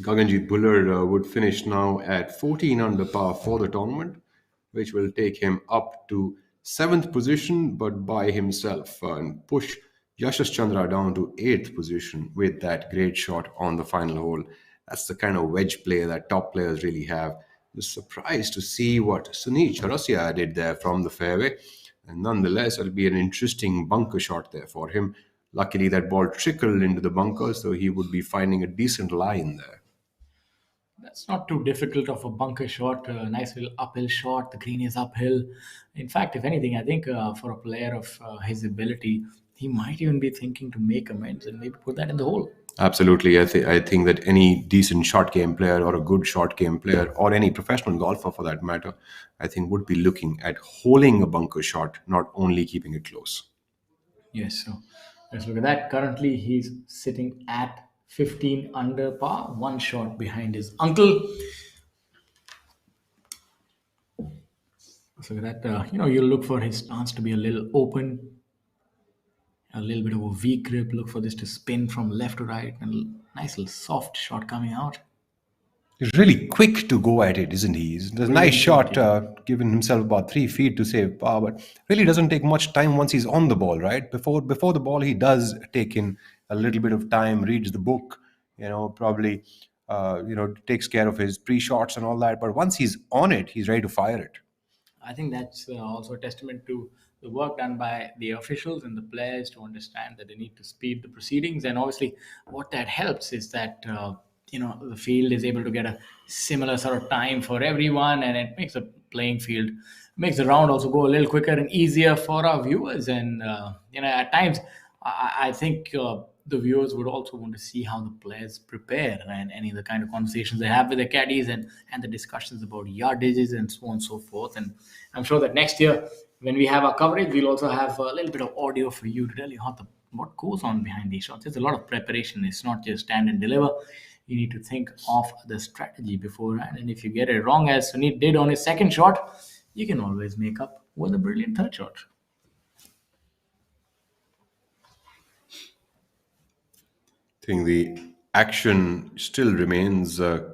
Gaganjeet Bhullar would finish now at 14 under par for the tournament, which will take him up to 7th position, but by himself, and push Yashash Chandra down to 8th position with that great shot on the final hole. That's the kind of wedge play that top players really have. Was surprised to see what Sunil Chaurasia did there from the fairway, and nonetheless, it'll be an interesting bunker shot there for him. Luckily, that ball trickled into the bunker, so he would be finding a decent lie in there. That's not too difficult of a bunker shot. Nice little uphill shot. The green is uphill. In fact, if anything, I think for a player of his ability, he might even be thinking to make amends and maybe put that in the hole. Absolutely. I think that any decent short game player or a good short game player or any professional golfer for that matter, I think would be looking at holing a bunker shot, not only keeping it close. Yes, so let's look at that. Currently, he's sitting at 15 under par, one shot behind his uncle. So that you look for his stance to be a little open, a little bit of a V grip. Look for this to spin from left to right, and nice little soft shot coming out. He's really quick to go at it, isn't he? He's a nice Brilliant shot, shot, yeah. giving himself about 3 feet to save power, but really doesn't take much time once he's on the ball, right? Before the ball, he does take in a little bit of time, reads the book, probably, takes care of his pre-shots and all that. But once he's on it, he's ready to fire it. I think that's also a testament to the work done by the officials and the players to understand that they need to speed the proceedings. And obviously, what that helps is that the field is able to get a similar sort of time for everyone, and it makes the playing field makes the round also go a little quicker and easier for our viewers. And at times, I think the viewers would also want to see how the players prepare and any of the kind of conversations they have with their caddies and the discussions about yardages and so on and so forth. And I'm sure that next year, when we have our coverage, we'll also have a little bit of audio for you to tell you what goes on behind these shots. There's a lot of preparation. It's not just stand and deliver. You need to think of the strategy beforehand. And if you get it wrong, as Sunit did on his second shot, you can always make up with a brilliant third shot. I think the action still remains on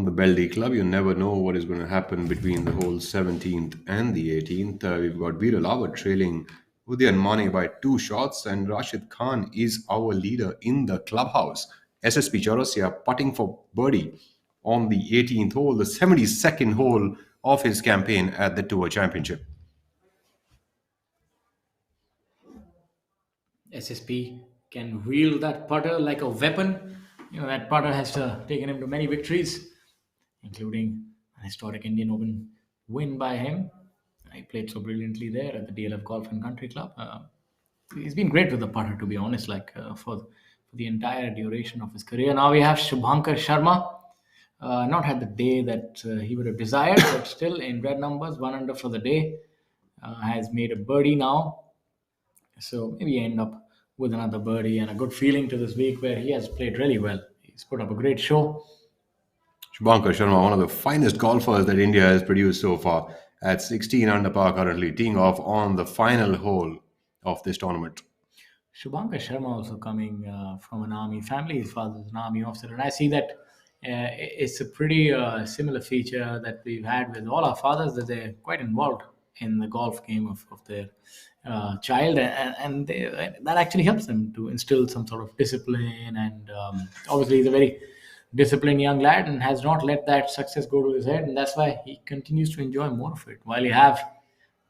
the Beldih Club. You never know what is going to happen between the whole 17th and the 18th. We've got Veer Lawat trailing Udayan Mane by 2 shots, and Rashid Khan is our leader in the clubhouse. SSP Chaurasia putting for birdie on the 18th hole, the 72nd hole of his campaign at the Tour Championship. SSP can wield that putter like a weapon. That putter has taken him to many victories, including an historic Indian Open win by him. He played so brilliantly there at the DLF Golf and Country Club. He's been great with the putter, to be honest, for the entire duration of his career. Now we have Shubhankar Sharma. Not had the day that he would have desired, but still in red numbers, one under for the day. Has made a birdie now. So maybe end up with another birdie and a good feeling to this week where he has played really well. He's put up a great show. Shubhankar Sharma, one of the finest golfers that India has produced so far, at 16 under par currently, teeing off on the final hole of this tournament. Shubhankar Sharma also coming from an army family. His father's an army officer, and I see that it's a pretty similar feature that we've had with all our fathers, that they're quite involved in the golf game of their child, and that actually helps them to instill some sort of discipline. And obviously, he's a very disciplined young lad and has not let that success go to his head, and that's why he continues to enjoy more of it. While you have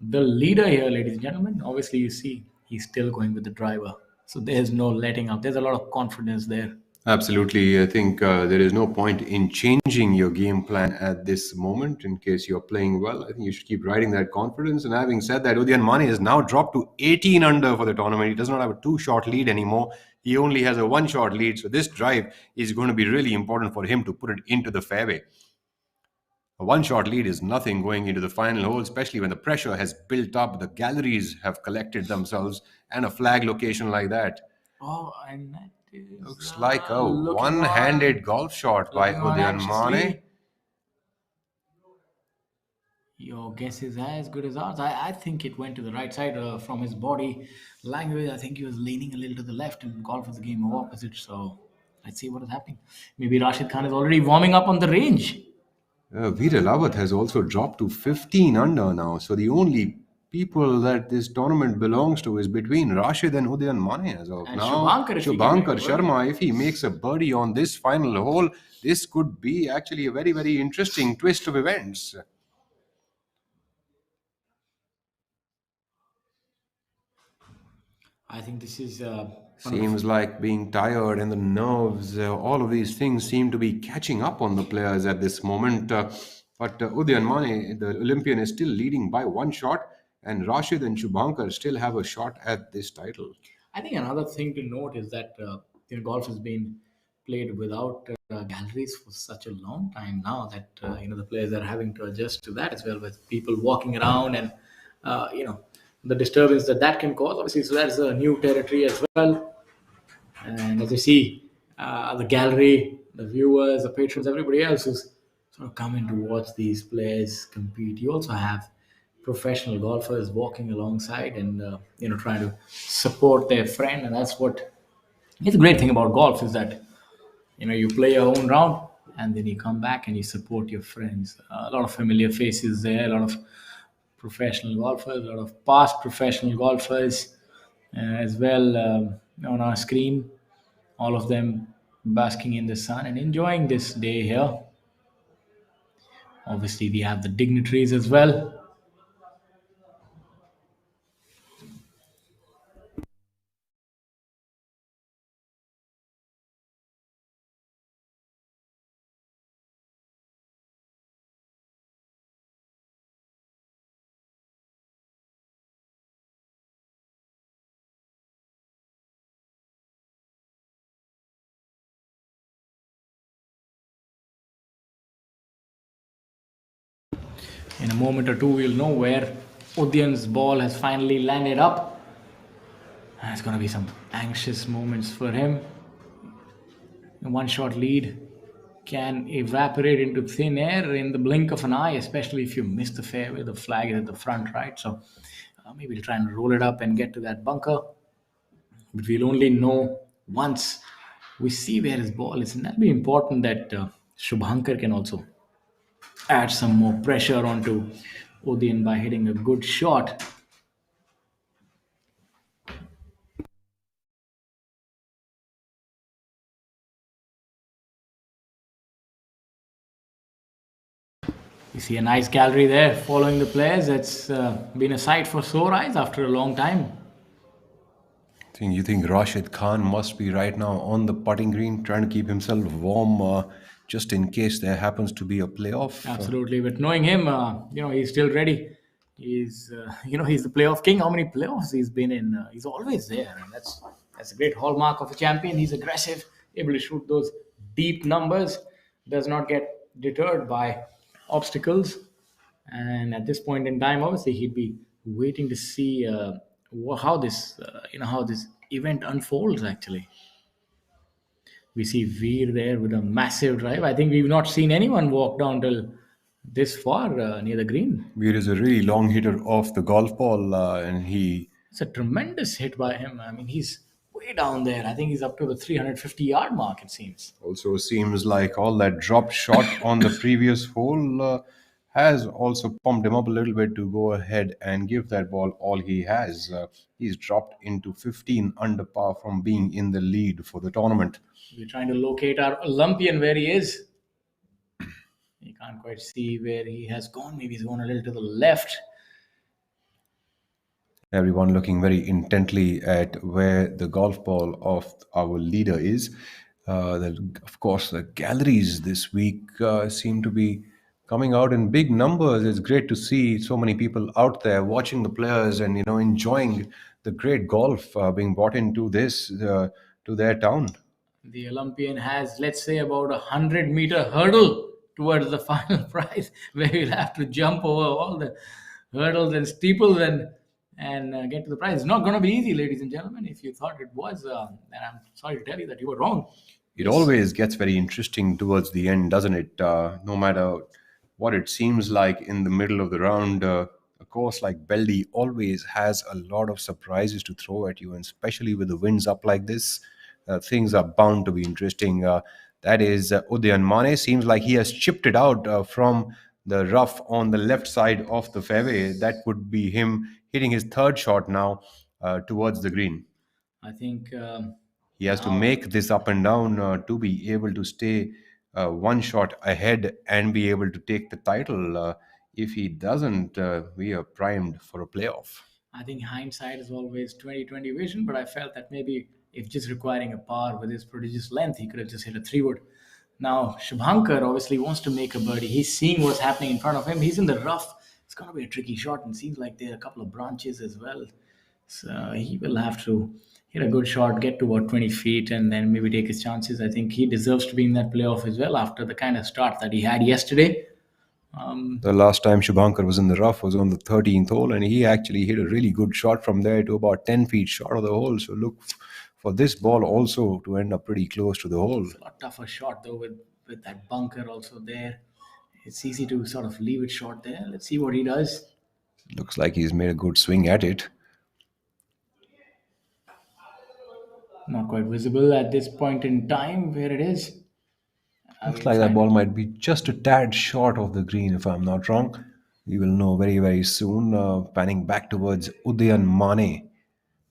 the leader here, ladies and gentlemen, obviously you see he's still going with the driver. So there's no letting up. There's a lot of confidence there. Absolutely. I think there is no point in changing your game plan at this moment in case you're playing well. I think you should keep riding that confidence. And having said that, Udayan Mane has now dropped to 18 under for the tournament. He does not have a 2-shot lead anymore. He only has a 1-shot lead. So this drive is going to be really important for him to put it into the fairway. A 1-shot lead is nothing going into the final hole, especially when the pressure has built up, the galleries have collected themselves, and a flag location like that. Oh, and that is, Looks like a looking one-handed on- golf shot by looking on Udayan Mane. anxiously. Your guess is as good as ours. I think it went to the right side from his body language. I think he was leaning a little to the left, and golf is a game of opposites. So let's see what is happening. Maybe Rashid Khan is already warming up on the range. Veer Lawat has also dropped to 15 under now. So the only people that this tournament belongs to is between Rashid and Udayan Mane as of And now. Shubhankar, if he can Shubhankar make a birdie. Sharma, if he makes a birdie on this final hole, this could be actually a very, very interesting twist of events. I think this is one of the Seems like being tired and the nerves, all of these things seem to be catching up on the players at this moment. But Udayan Mane, the Olympian, is still leading by one shot, and Rashid and Shubhankar still have a shot at this title. I think another thing to note is that golf has been played without galleries for such a long time now that the players are having to adjust to that as well, with people walking around and the disturbance that that can cause. Obviously, so that's a new territory as well. And as you see, the gallery, the viewers, the patrons, everybody else who's sort of coming to watch these players compete. You also have professional golfers walking alongside and trying to support their friend, and that's what it's a great thing about golf is that you play your own round and then you come back and you support your friends. A lot of familiar faces there, a lot of professional golfers, a lot of past professional golfers as well on our screen, all of them basking in the sun and enjoying this day here. Obviously, we have the dignitaries as well. In a moment or two, we'll know where Udyan's ball has finally landed up. And it's going to be some anxious moments for him. A one shot lead can evaporate into thin air in the blink of an eye, especially if you miss the fairway. The flag is at the front, right? So maybe he'll try and roll it up and get to that bunker. But we'll only know once we see where his ball is. And that'll be important that Shubhankar can also add some more pressure onto Udyan by hitting a good shot. You see a nice gallery there following the players. It's been a sight for sore eyes after a long time. You think Rashid Khan must be right now on the putting green trying to keep himself warm just in case there happens to be a playoff? Absolutely, but knowing him, he's still ready. He's the playoff king. How many playoffs he's been in? He's always there, and that's a great hallmark of a champion. He's aggressive, able to shoot those deep numbers, does not get deterred by obstacles. And at this point in time, obviously, he'd be waiting to see how this event unfolds. Actually, we see Veer there with a massive drive. I think we've not seen anyone walk down till this far near the green. Veer is a really long hitter off the golf ball, and he It's a tremendous hit by him. I mean, he's way down there. I think he's up to the 350-yard mark, it seems. also seems like all that dropped shot on the previous hole has also pumped him up a little bit to go ahead and give that ball all he has. He's dropped into 15 under par from being in the lead for the tournament. We're trying to locate our Olympian where he is. You can't quite see where he has gone. Maybe he's gone a little to the left. Everyone looking very intently at where the golf ball of our leader is. Of course, the galleries this week seem to be coming out in big numbers. It's great to see so many people out there watching the players and enjoying the great golf being brought into this to their town. The Olympian has, let's say, about 100-meter hurdle towards the final prize, where he'll have to jump over all the hurdles and steeples and get to the prize. It's not going to be easy, ladies and gentlemen. If you thought it was, then I'm sorry to tell you that you were wrong. It always gets very interesting towards the end, doesn't it? No matter what it seems like in the middle of the round, a course like Beldih always has a lot of surprises to throw at you, and especially with the winds up like this, things are bound to be interesting. That is Udayan Mane. Seems like he has chipped it out from the rough on the left side of the fairway. That would be him hitting his third shot now towards the green. I think He has to make this up and down to be able to stay one shot ahead and be able to take the title. If he doesn't, we are primed for a playoff. I think hindsight is always 2020 vision, but I felt that maybe if just requiring a par with his prodigious length, he could have just hit a three wood. Now, Shubhankar obviously wants to make a birdie. He's seeing what's happening in front of him. He's in the rough. It's going to be a tricky shot, and seems like there are a couple of branches as well. So he will have to hit a good shot, get to about 20 feet, and then maybe take his chances. I think he deserves to be in that playoff as well after the kind of start that he had yesterday. The last time Shubhankar was in the rough was on the 13th hole, and he actually hit a really good shot from there to about 10 feet short of the hole. So look for this ball also to end up pretty close to the hole. It's a lot tougher shot though with that bunker also there. It's easy to sort of leave it short there. Let's see what he does. Looks like he's made a good swing at it. Not quite visible at this point in time where it is. Looks like that ball might be just a tad short of the green, if I'm not wrong. We will know very, very soon. Panning back towards Udayan Mane,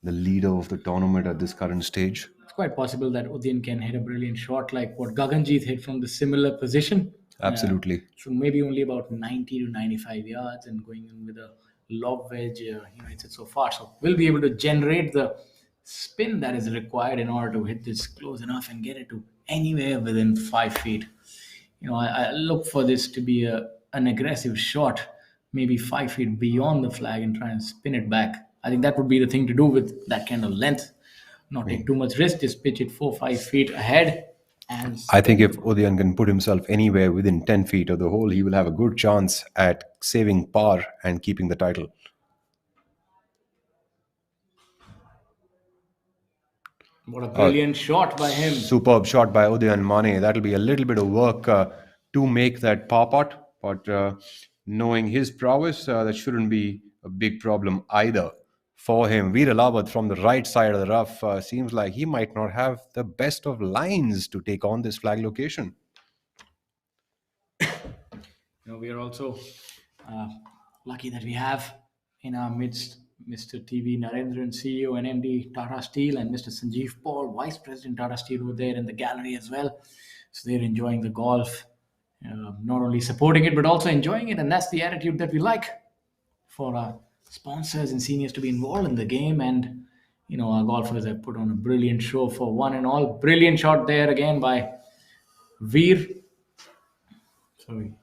the leader of the tournament at this current stage. It's quite possible that Udin can hit a brilliant shot like what Gaganjeet hit from the similar position. Absolutely. So maybe only about 90 to 95 yards and going in with a lob wedge, hits it so far. So we'll be able to generate the spin that is required in order to hit this close enough and get it to anywhere within 5 feet. I look for this to be an aggressive shot, maybe 5 feet beyond the flag and try and spin it back. I think that would be the thing to do with that kind of length. Not take too much risk, just pitch it 4 5 feet ahead. And I think if Udayan can put himself anywhere within 10 feet of the hole, he will have a good chance at saving par and keeping the title. what a brilliant shot by him. Superb shot by Udayan Mane. That'll be a little bit of work to make that par putt, but knowing his prowess, that shouldn't be a big problem either for him. Veer Alawat from the right side of the rough seems like he might not have the best of lines to take on this flag location. We are also lucky that we have in our midst Mr. TV Narendran, CEO and MD Tata Steel, and Mr. Sanjeev Paul, Vice President Tata Steel, who are there in the gallery as well. So they're enjoying the golf, not only supporting it but also enjoying it, and that's the attitude that we like for our sponsors and seniors to be involved in the game. And our golfers have put on a brilliant show for one and all. Brilliant shot there again by Veer. Sorry.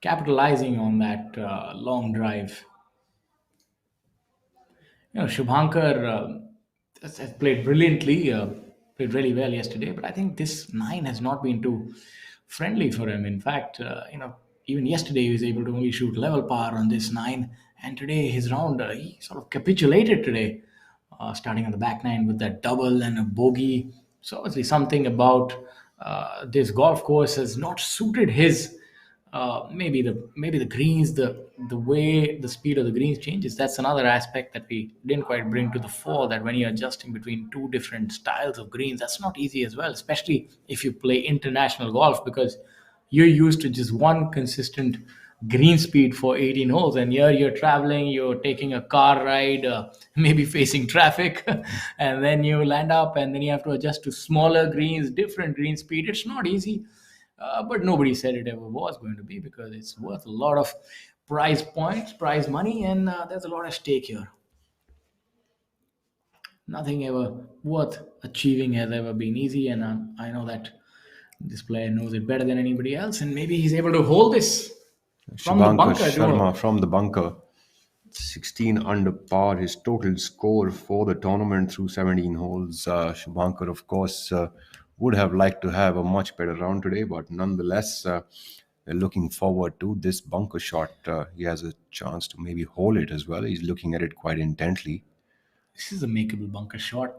Capitalizing on that long drive. Shubhankar has played brilliantly, played really well yesterday, but I think this nine has not been too friendly for him. In fact, even yesterday he was able to only shoot level par on this nine, and today his round, he sort of capitulated today, starting on the back nine with that double and a bogey. So obviously something about this golf course has not suited his. Maybe the greens, the way the speed of the greens changes. That's another aspect that we didn't quite bring to the fore. That when you're adjusting between two different styles of greens, that's not easy as well. Especially if you play international golf, because you're used to just one consistent green speed for 18 holes, and here you're traveling, you're taking a car ride, maybe facing traffic, and then you land up, and then you have to adjust to smaller greens, different green speed. It's not easy. But nobody said it ever was going to be, because it's worth a lot of prize points, prize money, and there's a lot at stake here. Nothing ever worth achieving has ever been easy, and I know that this player knows it better than anybody else, and maybe he's able to hold this from the Shubhankar bunker. Sharma from the bunker. 16 under par, his total score for the tournament through 17 holes. Shubhankar, of course, would have liked to have a much better round today, but nonetheless, we're looking forward to this bunker shot. He has a chance to maybe hold it as well. He's looking at it quite intently. This is a makeable bunker shot.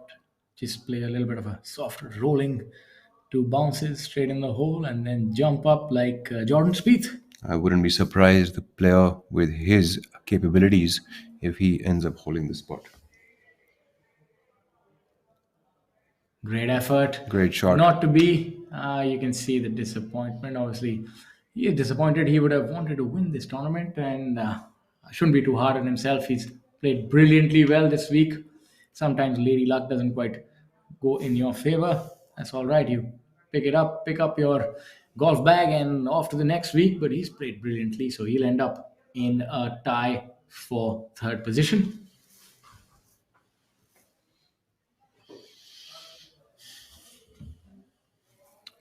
Just play a little bit of a softer rolling, two bounces straight in the hole, and then jump up like Jordan Spieth. I wouldn't be surprised, the player with his capabilities, if he ends up holding the spot. Great effort. Great shot. Not to be. You can see the disappointment. Obviously, he is disappointed. He would have wanted to win this tournament, and shouldn't be too hard on himself. He's played brilliantly well this week. Sometimes lady luck doesn't quite go in your favor. That's all right. You pick up your golf bag, and off to the next week. But he's played brilliantly, so he'll end up in a tie for third position.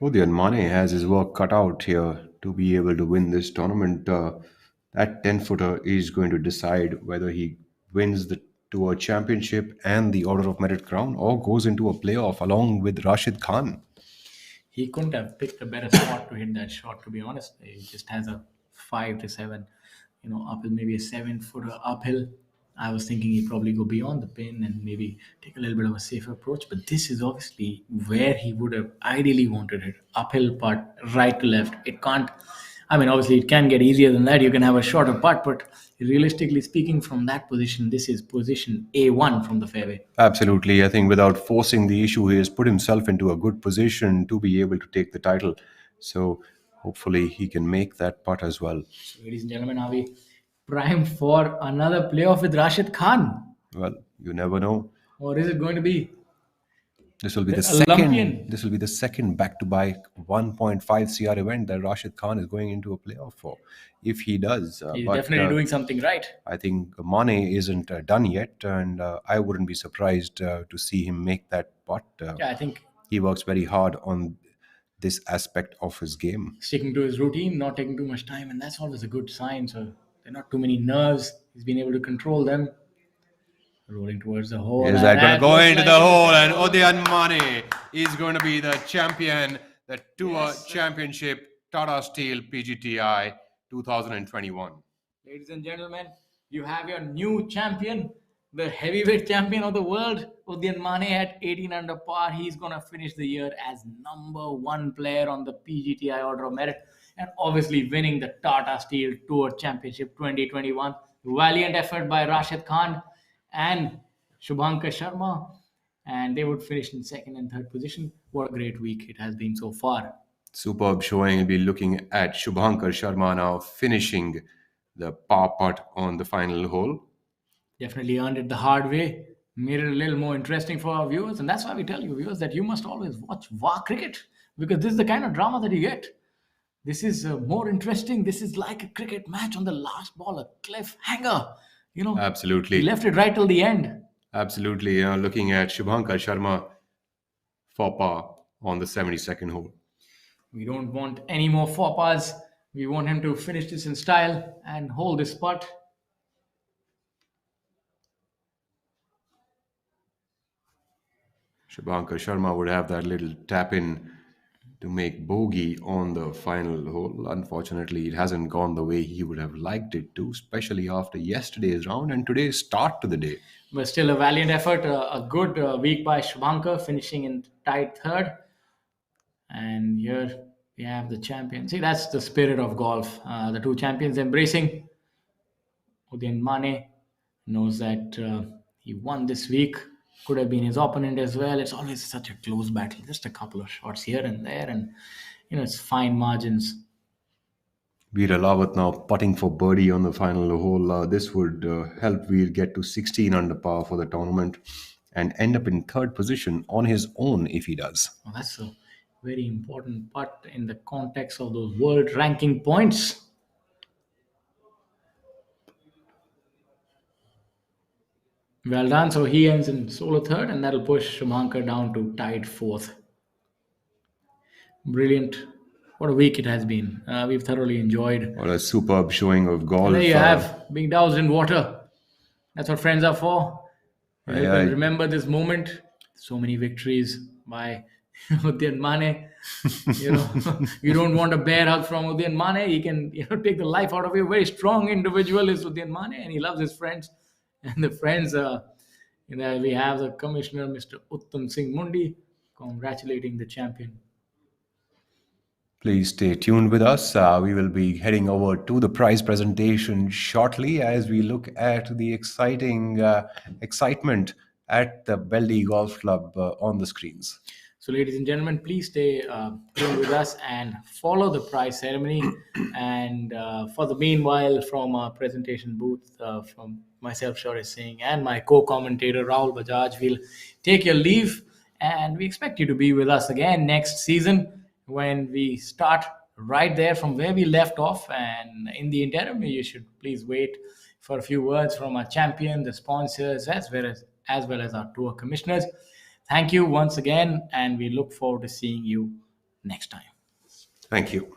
Udian Mane has his work cut out here to be able to win this tournament. That 10-footer is going to decide whether he wins the Tour Championship and the Order of Merit crown or goes into a playoff along with Rashid Khan. He couldn't have picked a better spot to hit that shot, to be honest. He just has a 5 to 7, uphill, maybe a 7 footer uphill. I was thinking he'd probably go beyond the pin and maybe take a little bit of a safer approach, but this is obviously where he would have ideally wanted it. Uphill putt, right to left. It can't, I mean, obviously it can get easier than that. You can have a shorter putt, but realistically speaking, from that position, this is position A1 from the fairway. Absolutely. I think without forcing the issue, he has put himself into a good position to be able to take the title. So hopefully he can make that putt as well. So, ladies and gentlemen, are we primed for another playoff with Rashid Khan? Well, you never know. Or is it going to be This will be the the second. Olympian? This will be the second back-to-back 1.5 CR event that Rashid Khan is going into a playoff for. If he does, He's but definitely doing something right. I think Mane isn't done yet, and I wouldn't be surprised to see him make that putt. Yeah, I think He works very hard on this aspect of his game. sticking to his routine, not taking too much time, and that's always a good sign. So there are not too many nerves. He's been able to control them. Rolling towards the hole. Is and that going to that go looks into like the it's hole? gonna And go. Udian Mane is going to be the champion, the Tour Yes, sir. Championship Tata Steel PGTI 2021. Ladies and gentlemen, you have your new champion, the heavyweight champion of the world, Udian Mane at 18 under par. He's going to finish the year as #1 player on the PGTI Order of Merit and obviously winning the Tata Steel Tour Championship 2021. Valiant effort by Rashid Khan and Shubhankar Sharma, and they would finish in second and third position. What a great week it has been so far. Superb showing. We'll be looking at Shubhankar Sharma now finishing the par putt on the final hole. Definitely earned it the hard way, made it a little more interesting for our viewers, and that's why we tell you, viewers, that you must always watch VAR cricket because this is the kind of drama that you get. This is more interesting. This is like a cricket match on the last ball, a cliffhanger. He Absolutely. left it right till the end. Absolutely. Looking at Shubhankar Sharma for par on the 72nd hole. We don't want any more faux pas. We want him to finish this in style and hold this putt. Shubhankar Sharma would have that little tap in to make bogey on the final hole. Unfortunately, it hasn't gone the way he would have liked it to, especially after yesterday's round and today's start to the day. But still a valiant effort, a good week by Shubhankar, finishing in tied third. And here we have the champion. See, that's the spirit of golf. The two champions embracing. Udian Mane knows that he won this week. Could have been his opponent as well. It's always such a close battle. Just a couple of shots here and there, and it's fine margins. Veer Alawat now putting for birdie on the final hole. This would help Veer get to 16 under par for the tournament and end up in third position on his own if he does. Well, that's a very important part in the context of those world ranking points. Well done. So he ends in solo third, and that'll push Shumankar down to tied fourth. Brilliant. What a week it has been. We've thoroughly enjoyed. What a superb showing of golf. There you have, being doused in water. That's what friends are for. You Yeah, can remember this moment. So many victories by Udian Mane. You don't want a bear hug from Udian Mane. He can take the life out of you. Very strong individual is Udian Mane, and he loves his friends. And the friends, we have the commissioner, Mr. Uttam Singh Mundi, congratulating the champion. Please stay tuned with us. We will be heading over to the prize presentation shortly as we look at the exciting excitement at the Beldih Golf Club on the screens. So, ladies and gentlemen, please stay tuned with us and follow the prize ceremony. And for the meanwhile, from our presentation booth, from myself, Shaurya Singh, and my co-commentator, Rahul Bajaj, we'll take your leave. And we expect you to be with us again next season when we start right there from where we left off. And in the interim, you should please wait for a few words from our champion, the sponsors, as well as our tour commissioners. Thank you once again, and we look forward to seeing you next time. Thank you.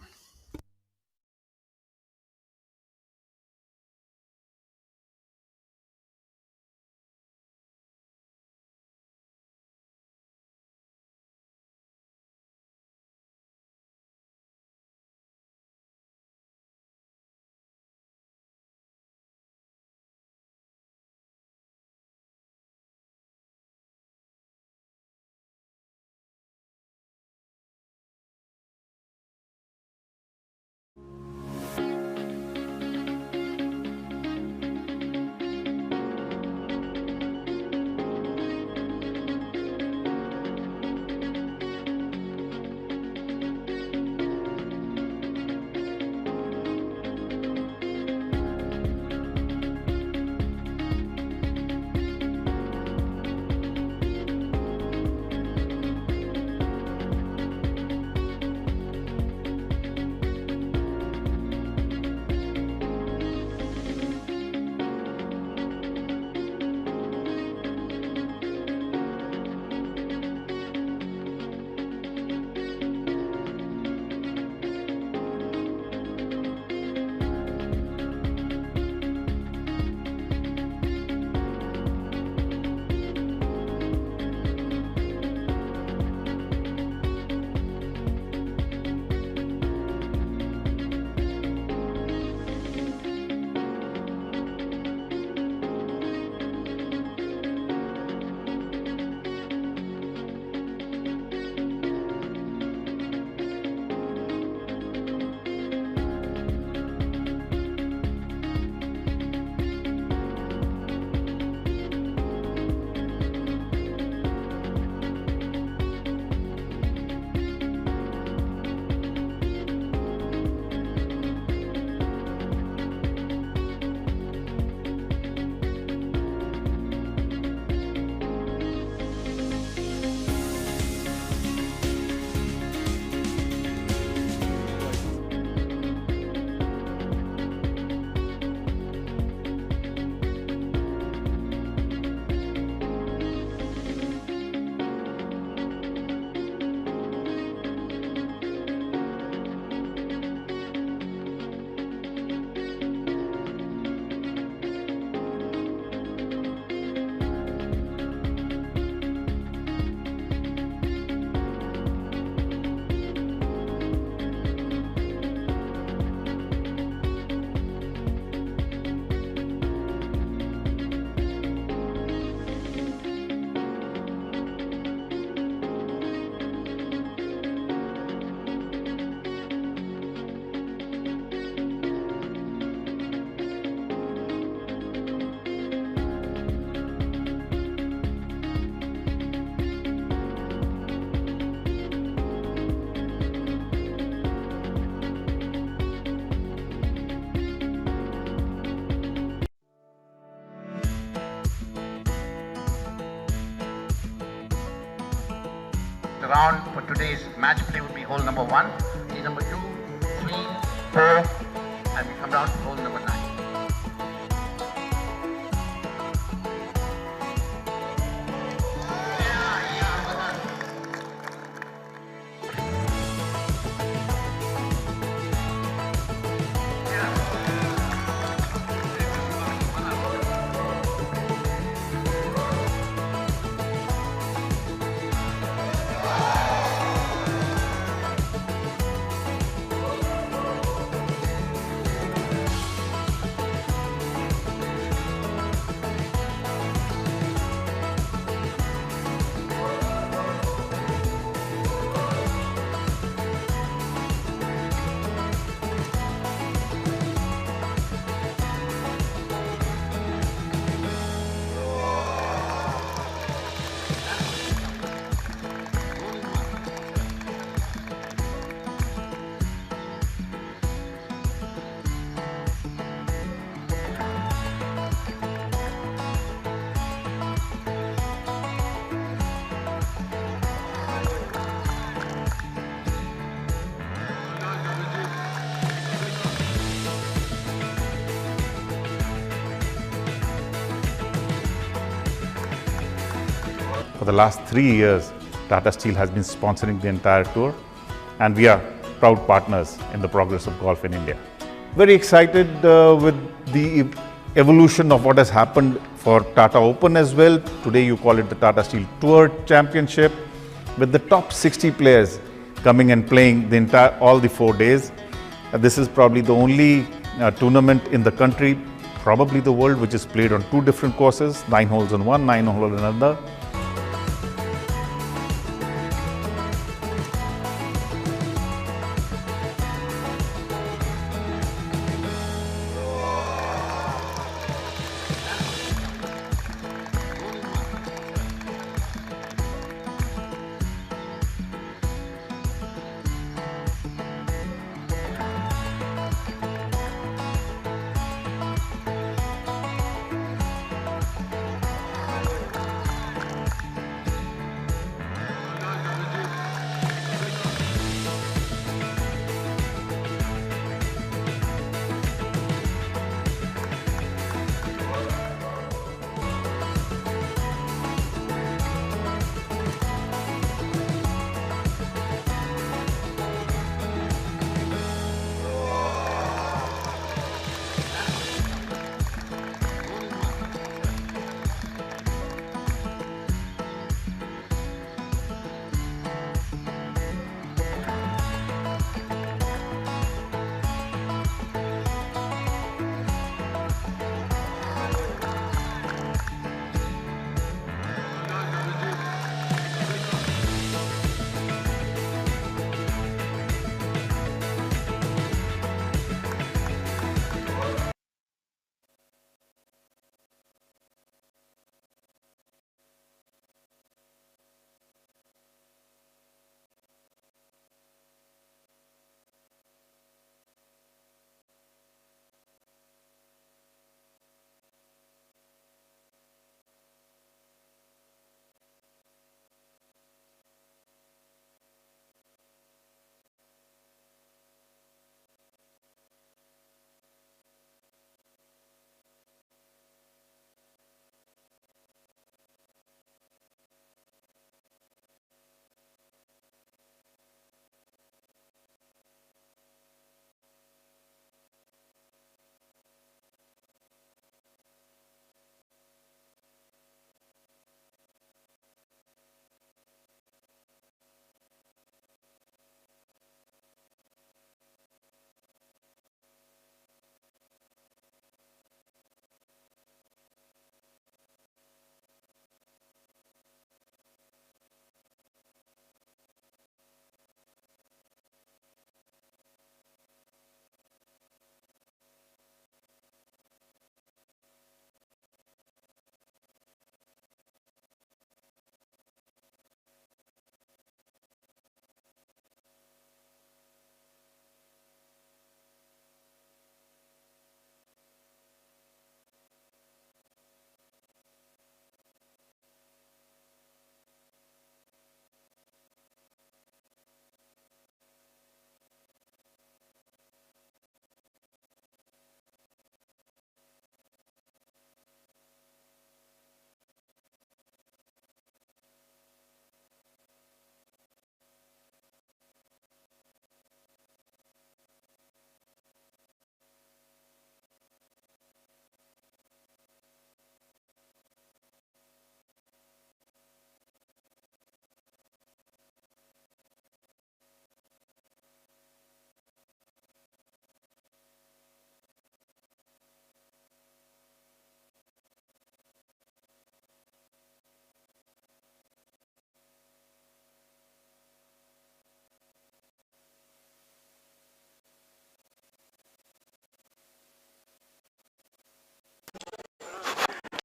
Round for today's match play would be hole number 1, tee number 2, 3, 4, and we come down to hole number 9. For the last 3 years, Tata Steel has been sponsoring the entire tour, and we are proud partners in the progress of golf in India. Very excited with the evolution of what has happened for Tata Open as well. Today you call it the Tata Steel Tour Championship, with the top 60 players coming and playing all the 4 days. This is probably the only tournament in the country, probably the world, which is played on 2 different courses, 9 holes on one, 9 holes on another.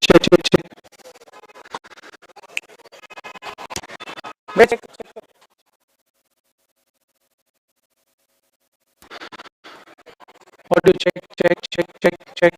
Check, check, check. Wait, check. Audio check, check, check, check, check.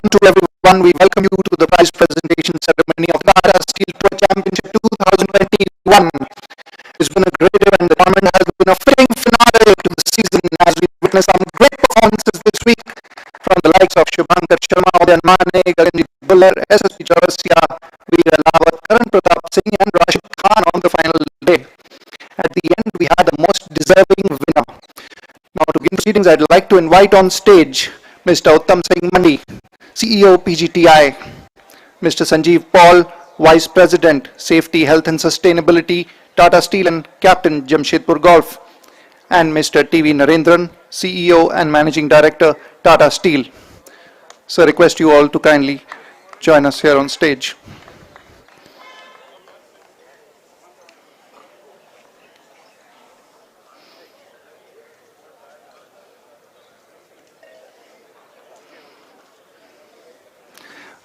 to everyone. We welcome you to the prize presentation ceremony of TATA Steel Tour Championship 2021. It's been a great event. The tournament has been a fitting finale to the season as we witness some great performances this week from the likes of Shubhankar Sharma, Udayan Mane, Gagandeep Buller, SSP Chaurasia, Veer Lawat, Karan Pratap Singh and Rashid Khan on the final day. At the end, we had the most deserving winner. Now, to begin proceedings, I'd like to invite on stage Mr. Uttam Singh Mandi, CEO PGTI, Mr. Sanjeev Paul, Vice President, Safety, Health and Sustainability, Tata Steel and Captain, Jamshedpur Golf, and Mr. TV Narendran, CEO and Managing Director, Tata Steel. So I request you all to kindly join us here on stage.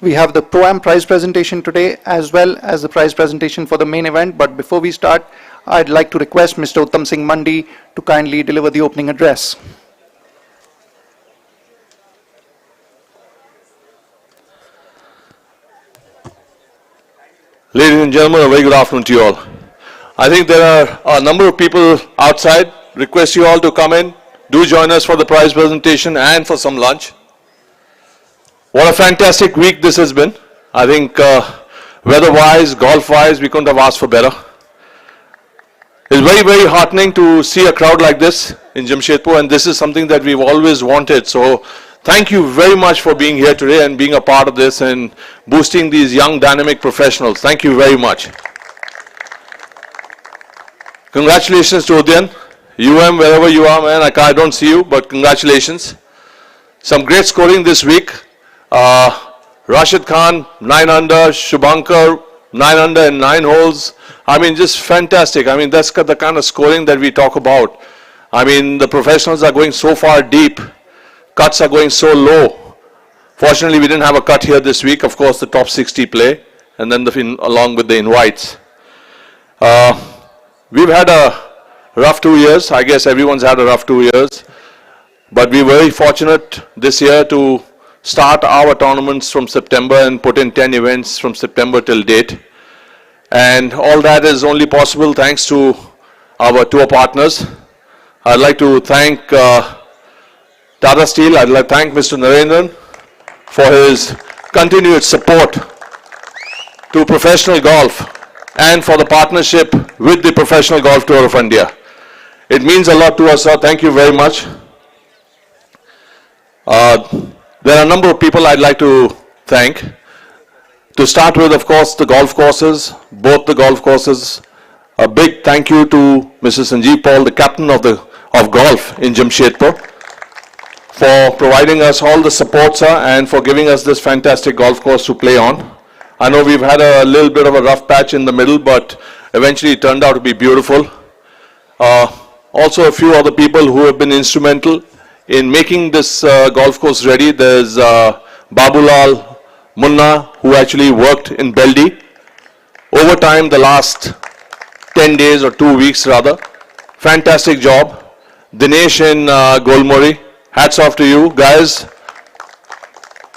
We have the Pro-Am prize presentation today as well as the prize presentation for the main event. But before we start, I'd like to request Mr. Uttam Singh Mandi to kindly deliver the opening address. Ladies and gentlemen, a very good afternoon to you all. I think there are a number of people outside. Request you all to come in. Do join us for the prize presentation and for some lunch. What a fantastic week this has been. I think weather-wise, golf-wise, we couldn't have asked for better. It's very, very heartening to see a crowd like this in Jamshedpur, and this is something that we've always wanted. So thank you very much for being here today and being a part of this and boosting these young, dynamic professionals. Thank you very much. Congratulations to Udayan. Wherever you are, man, I don't see you, but congratulations. Some great scoring this week. Rashid Khan, 9 under, Shubhankar, 9 under in 9 holes. I mean, just fantastic. I mean, that's the kind of scoring that we talk about. I mean, the professionals are going so far deep. Cuts are going so low. Fortunately, we didn't have a cut here this week. Of course, the top 60 play, and then along with the invites. We've had a rough 2 years. I guess everyone's had a rough 2 years. But we're very fortunate this year to start our tournaments from September and put in 10 events from September till date. And all that is only possible thanks to our tour partners. I'd like to thank Tata Steel. I'd like to thank Mr. Narendran for his continued support to professional golf and for the partnership with the Professional Golf Tour of India. It means a lot to us, sir. Thank you very much. There are a number of people I'd like to thank. To start with, of course, the golf courses, both the golf courses. A big thank you to Mr. Sanjeev Paul, the captain of golf in Jamshedpur, for providing us all the support, sir, and for giving us this fantastic golf course to play on. I know we've had a little bit of a rough patch in the middle, but eventually it turned out to be beautiful. Also, a few other people who have been instrumental in making this golf course ready. There's Babulal Munna, who actually worked in Beldih overtime the last 10 days or 2 weeks rather. Fantastic job. Dinesh in Golmuri, hats off to you guys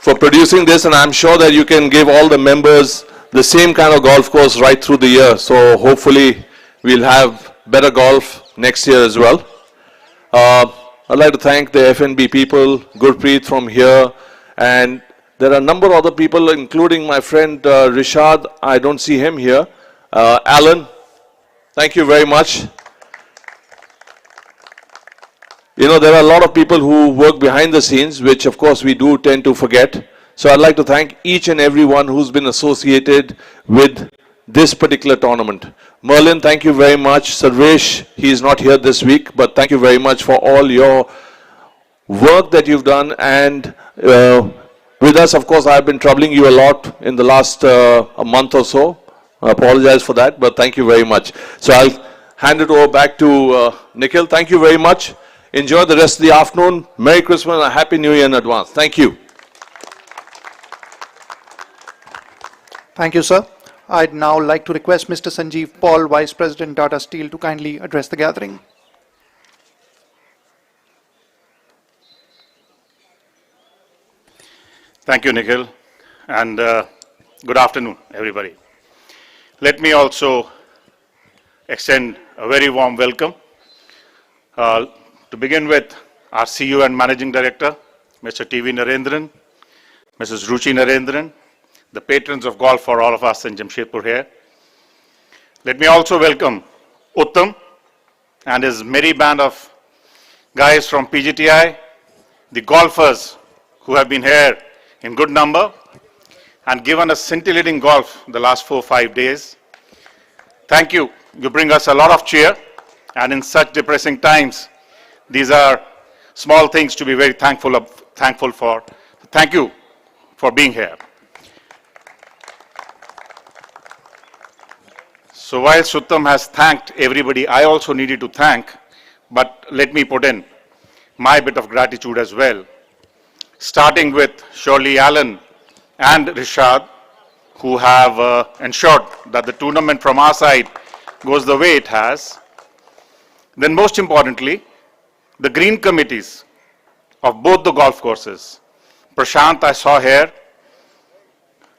for producing this, and I'm sure that you can give all the members the same kind of golf course right through the year. So hopefully we'll have better golf next year as well. I'd like to thank the FNB people, Gurpreet from here, and there are a number of other people, including my friend Rishad. I don't see him here. Alan, thank you very much. You know, there are a lot of people who work behind the scenes, which of course we do tend to forget. So I'd like to thank each and everyone who's been associated with this particular tournament. Merlin, thank you very much. Sarvesh, he is not here this week, but thank you very much for all your work that you've done. And with us, of course, I've been troubling you a lot in the last a month or so. I apologize for that, but thank you very much. So I'll hand it over back to Nikhil. Thank you very much. Enjoy the rest of the afternoon. Merry Christmas and a Happy New Year in advance. Thank you. Thank you, sir. I'd now like to request Mr. Sanjeev Paul, Vice President, Tata Steel, to kindly address the gathering. Thank you, Nikhil, and good afternoon, everybody. Let me also extend a very warm welcome to begin with our CEO and Managing Director, Mr. T.V. Narendran, Mrs. Ruchi Narendran, the patrons of golf for all of us in Jamshedpur here. Let me also welcome Uttam and his merry band of guys from PGTI, the golfers who have been here in good number and given us scintillating golf the last 4-5 days. Thank you. You bring us a lot of cheer, and in such depressing times, these are small things to be very thankful for. Thank you for being here. So while Uttam has thanked everybody, I also needed to thank, but let me put in my bit of gratitude as well. Starting with Shirley Allen and Rishad, who have ensured that the tournament from our side goes the way it has. Then most importantly, the green committees of both the golf courses. Prashant I saw here,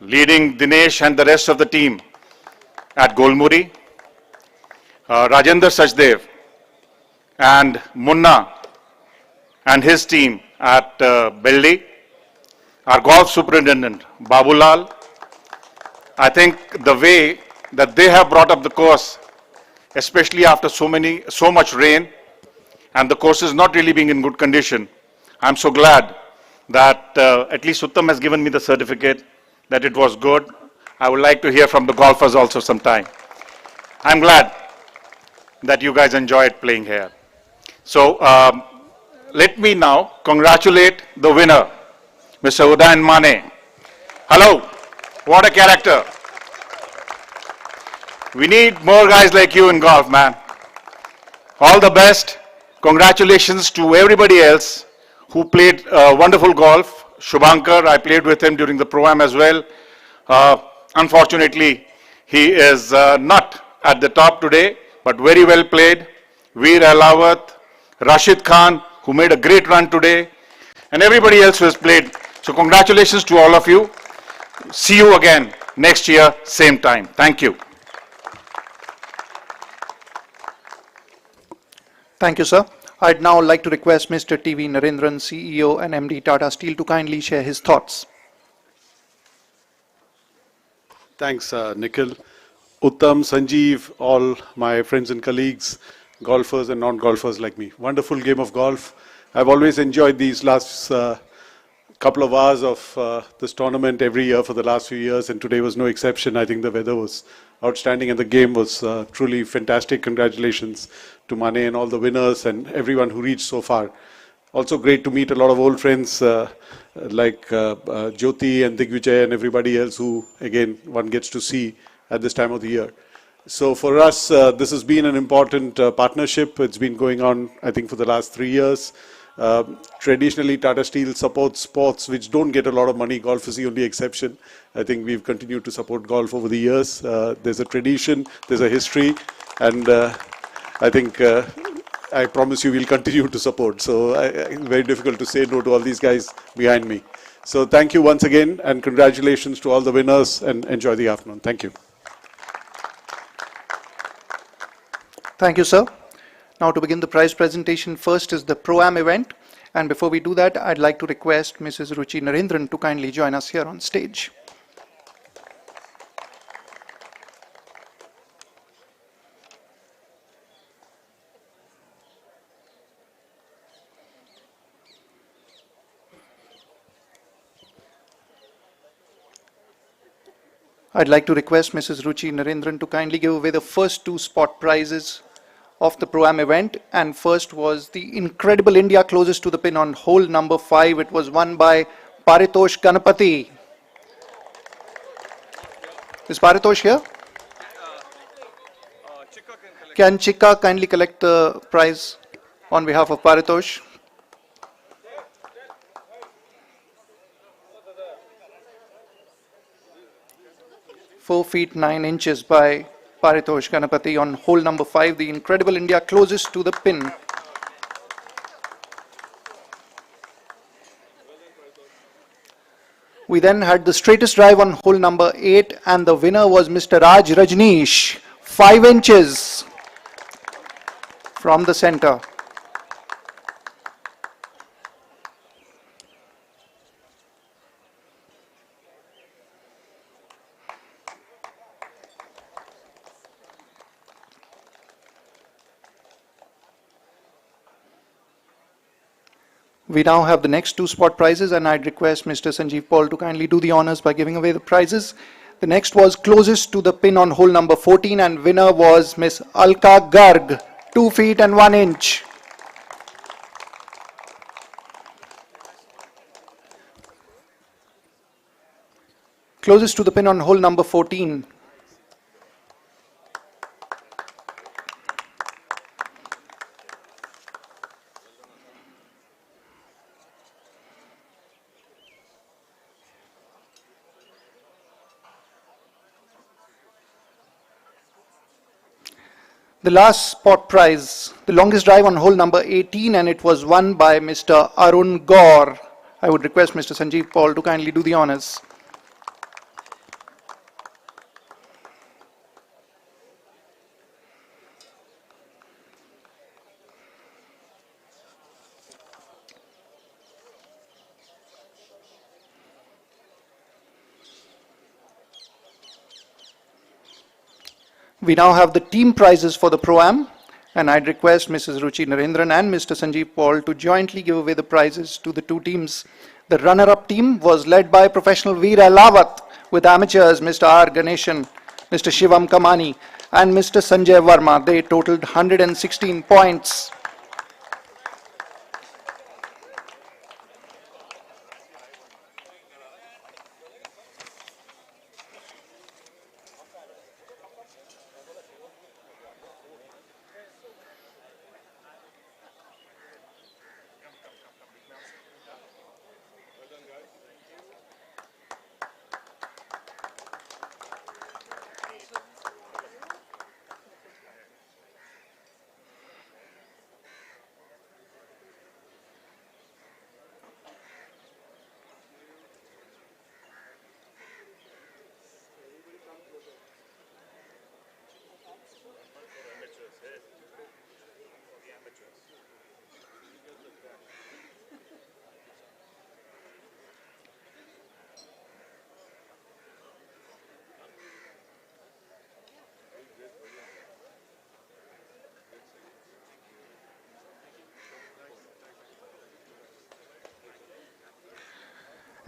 leading Dinesh and the rest of the team at Golmuri, Rajendra Sachdev and Munna and his team at Beldih, our golf superintendent, Babulal. I think the way that they have brought up the course, especially after so much rain, and the course is not really being in good condition, I'm so glad that at least Uttam has given me the certificate that it was good. I would like to hear from the golfers also sometime. I'm glad that you guys enjoyed playing here. So let me now congratulate the winner, Mr. Udayan Mane. Hello, what a character. We need more guys like you in golf, man. All the best. Congratulations to everybody else who played wonderful golf. Shubhankar, I played with him during the Pro-Am as well. Unfortunately, he is not at the top today, but very well played. Veer Alawat, Rashid Khan, who made a great run today, and everybody else who has played. So congratulations to all of you. See you again next year, same time. Thank you. Thank you, sir. I'd now like to request Mr. T.V. Narendran, CEO and MD Tata Steel, to kindly share his thoughts. Thanks, Nikhil. Uttam, Sanjeev, all my friends and colleagues, golfers and non-golfers like me. Wonderful game of golf. I've always enjoyed these last couple of hours of this tournament every year for the last few years, and today was no exception. I think the weather was outstanding and the game was truly fantastic. Congratulations to Mane and all the winners and everyone who reached so far. Also great to meet a lot of old friends like Jyoti and Digvijay and everybody else who, again, one gets to see at this time of the year. So for us, this has been an important partnership. It's been going on, I think, for the last 3 years. Traditionally, Tata Steel supports sports which don't get a lot of money. Golf is the only exception. I think we've continued to support golf over the years. There's a tradition, there's a history, and I think I promise you we'll continue to support. So very difficult to say no to all these guys behind me. So thank you once again, and congratulations to all the winners, and enjoy the afternoon. Thank you. Thank you, sir. Now to begin the prize presentation, first is the Pro-Am event. And before we do that, I'd like to request Mrs. Ruchi Narendran to kindly join us here on stage. I'd like to request Mrs. Ruchi Narendran to kindly give away the first 2 spot prizes of the Pro-Am event. And first was the Incredible India closest to the pin on hole number 5. It was won by Paritosh Ganapati. Is Paritosh here? Can Chika kindly collect the prize on behalf of Paritosh? Four feet 9 inches by Paritosh Ganapati on hole number 5, the Incredible India closest to the pin. We then had the straightest drive on hole number 8, and the winner was Mr. Raj Rajneesh, 5 inches from the center. We now have the next 2 spot prizes, and I'd request Mr. Sanjeev Paul to kindly do the honors by giving away the prizes. The next was closest to the pin on hole number 14, and winner was Miss Alka Garg, 2 feet and 1 inch. Closest to the pin on hole number 14. The last spot prize, the longest drive on hole number 18, and it was won by Mr. Arun Gaur. I would request Mr. Sanjeev Paul to kindly do the honors. We now have the team prizes for the Pro-Am, and I'd request Mrs. Ruchi Narendran and Mr. Sanjeev Paul to jointly give away the prizes to the 2 teams. The runner-up team was led by professional Veera Lawat, with amateurs Mr. R. Ganeshan, Mr. Shivam Kamani, and Mr. Sanjay Verma. They totaled 116 points.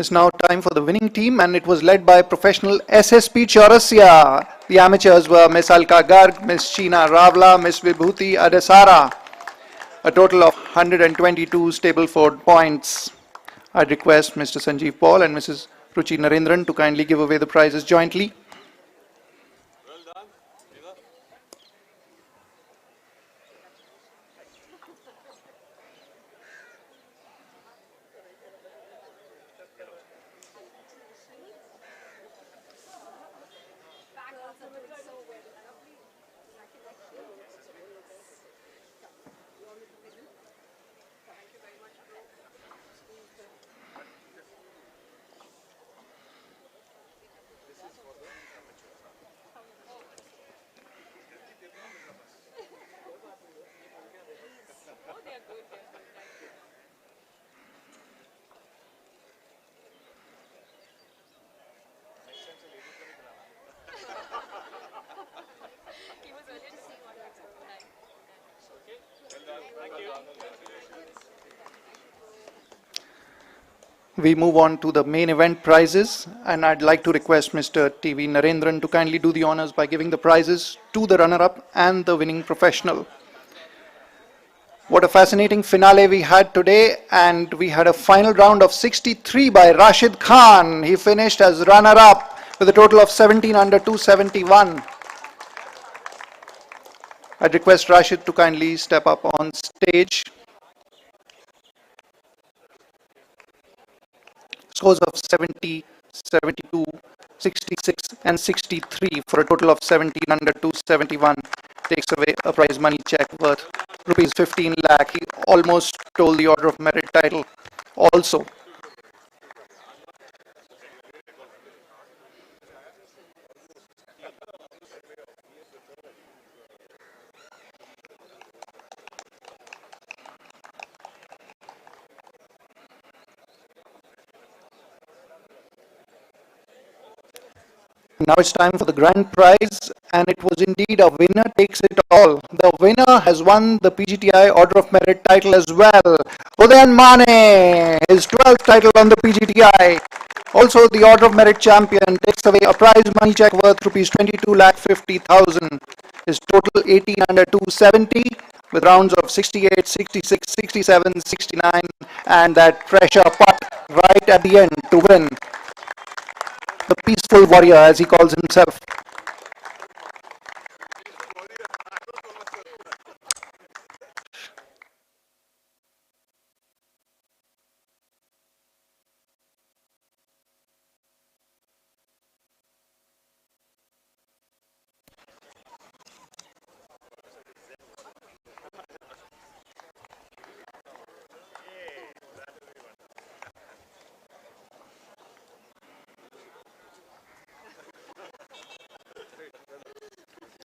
It's now time for the winning team, and it was led by professional SSP Chaurasia. The amateurs were Miss Alka Garg, Miss Sheena Ravla, Miss Vibhuti Adesara. A total of 122 Stableford points. I request Mr. Sanjeev Paul and Mrs. Ruchi Narendran to kindly give away the prizes jointly. We move on to the main event prizes, and I'd like to request Mr. TV Narendran to kindly do the honors by giving the prizes to the runner-up and the winning professional. What a fascinating finale we had today, and we had a final round of 63 by Rashid Khan. He finished as runner-up with a total of 17 under 271. I'd request Rashid to kindly step up on stage. Scores of 70, 72, 66 and 63 for a total of 17 under 271 takes away a prize money check worth rupees 15 lakh. He almost stole the Order of Merit title also. Now it's time for the grand prize, and it was indeed a winner takes it all. The winner has won the PGTI Order of Merit title as well. Udayan Mane, his 12th title on the PGTI. Also, the Order of Merit champion takes away a prize money check worth rupees 22,50,000. His total 18 under 270 with rounds of 68, 66, 67, 69, and that pressure putt right at the end to win. The peaceful warrior, as he calls himself.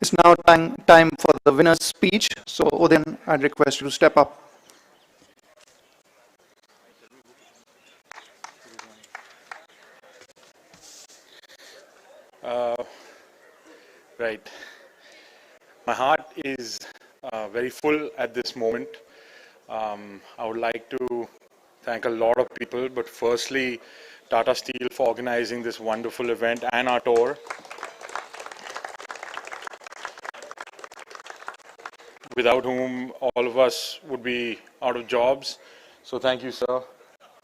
It's now time for the winner's speech. So, Odin, I'd request you to step up. Right. My heart is very full at this moment. I would like to thank a lot of people, but firstly, Tata Steel for organizing this wonderful event and our tour. Without whom all of us would be out of jobs. So thank you, sir.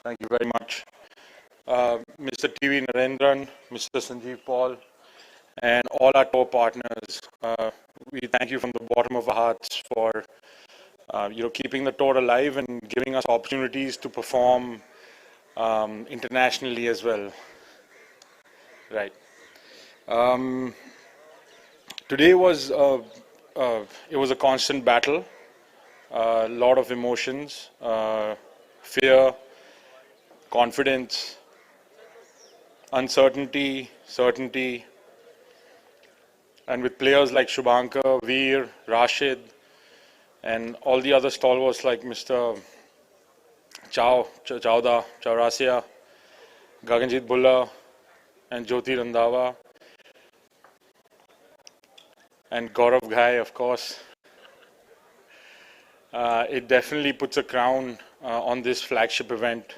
Thank you very much. Mr. TV Narendran, Mr. Sanjeev Paul, and all our tour partners. We thank you from the bottom of our hearts for keeping the tour alive and giving us opportunities to perform internationally as well. Right. Today was it was a constant battle, a lot of emotions, fear, confidence, uncertainty, certainty, and with players like Shubhankar, Veer, Rashid, and all the other stalwarts like Mr. Chowda, Chaurasia, Gaganjit Bhulla, and Jyoti Randhawa, and Gaurav Ghai, of course. It definitely puts a crown on this flagship event.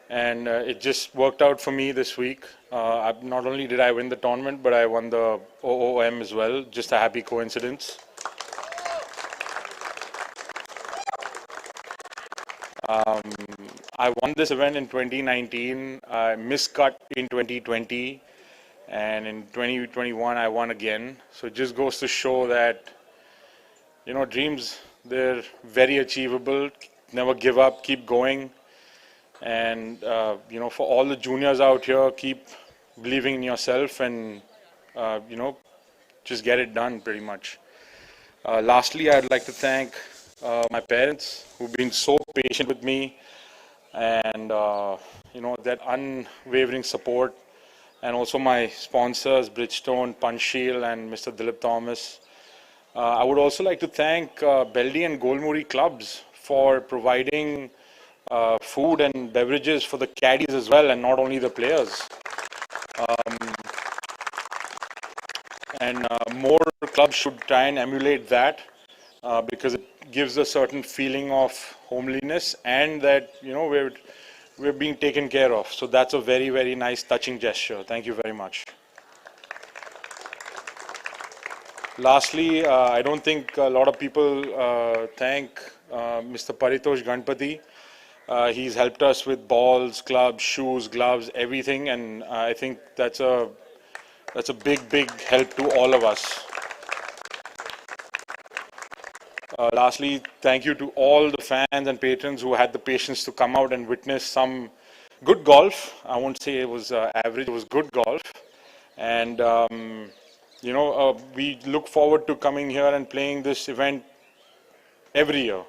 And it just worked out for me this week. Not only did I win the tournament, but I won the OOM as well. Just a happy coincidence. I won this event in 2019. I miscut in 2020. And in 2021, I won again. So it just goes to show that, dreams, they're very achievable. Never give up, keep going. And, for all the juniors out here, keep believing in yourself and, just get it done pretty much. Lastly, I'd like to thank my parents who've been so patient with me and, that unwavering support. And also my sponsors, Bridgestone, Panchsheel, and Mr. Dilip Thomas. I would also like to thank Beldih and Golmuri clubs for providing food and beverages for the caddies as well, and not only the players. And more clubs should try and emulate that because it gives a certain feeling of homeliness and that, we're being taken care of. So that's a very, very nice, touching gesture. Thank you very much. Lastly, I don't think a lot of people thank Mr. Paritosh Ganpati. He's helped us with balls, clubs, shoes, gloves, everything, and I think that's a big, big help to all of us. Lastly, thank you to all the fans and patrons who had the patience to come out and witness some good golf. I won't say it was average, it was good golf. And, we look forward to coming here and playing this event every year.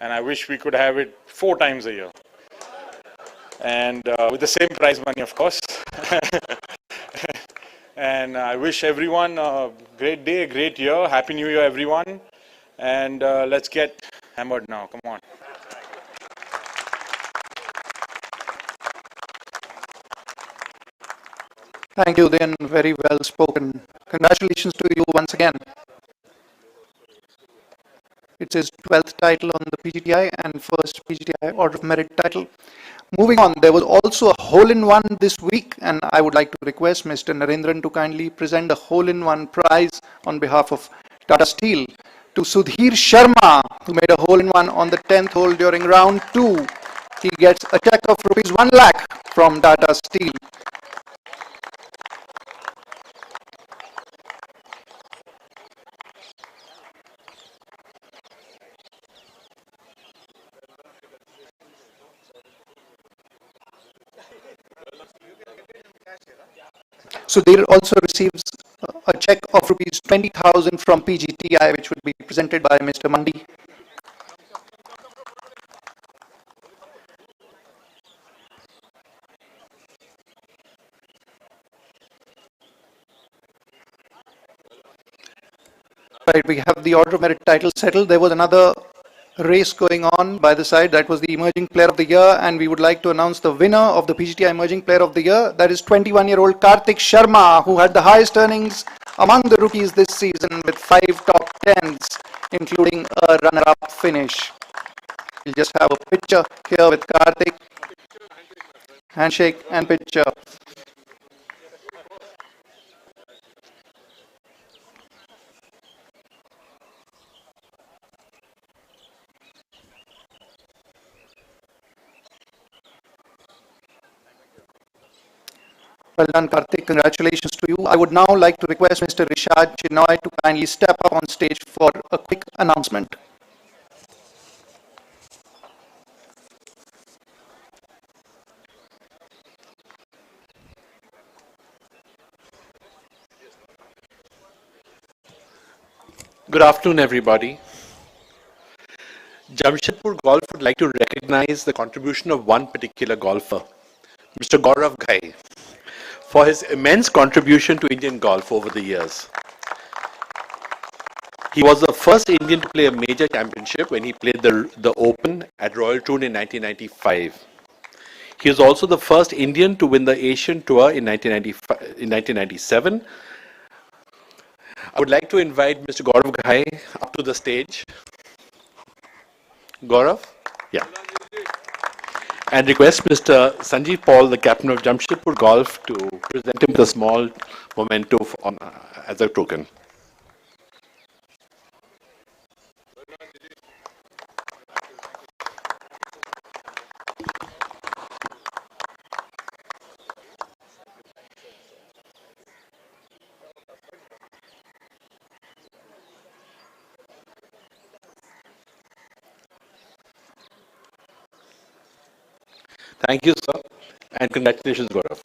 And I wish we could have it 4 times a year. And with the same prize money, of course. And I wish everyone a great day, a great year. Happy New Year, everyone. And let's get hammered now. Come on. Thank you, Udayan. Very well spoken. Congratulations to you once again. It's his 12th title on the PGTI and first PGTI Order of Merit title. Moving on, there was also a hole-in-one this week, and I would like to request Mr. Narendran to kindly present a hole-in-one prize on behalf of Tata Steel to Sudhir Sharma, who made a hole-in-one on the 10th hole during round 2. He gets a check of rupees 1 lakh from Tata Steel. Sudhir also receives a check of rupees 20,000 from PGTI, which would be presented by Mr. Mandi. Right, we have the Order of Merit title settled. There was another race going on by the side. That was the Emerging Player of the Year, and we would like to announce the winner of the PGTI Emerging Player of the Year. That is 21-year-old Karthik Sharma, who had the highest earnings among the rookies this season with 5 top 10s, including a runner-up finish. We'll just have a picture here with Karthik. Handshake and picture. Well done, Karthik. Congratulations to you. I would now like to request Mr. Rishad Chinoy to kindly step up on stage for a quick announcement. Good afternoon, everybody. Jamshedpur Golf would like to recognize the contribution of one particular golfer, Mr. Gaurav Ghai, for his immense contribution to Indian golf over the years. He was the first Indian to play a major championship when he played the Open at Royal Troon in 1995. He is also the first Indian to win the Asian Tour in 1997. I would like to invite Mr. Gaurav Ghai up to the stage. Gaurav? Yeah. And request Mr. Sanjeev Paul, the captain of Jamshedpur Golf, to present him with a small memento as a token. Thank you, sir, and congratulations, Gaurav.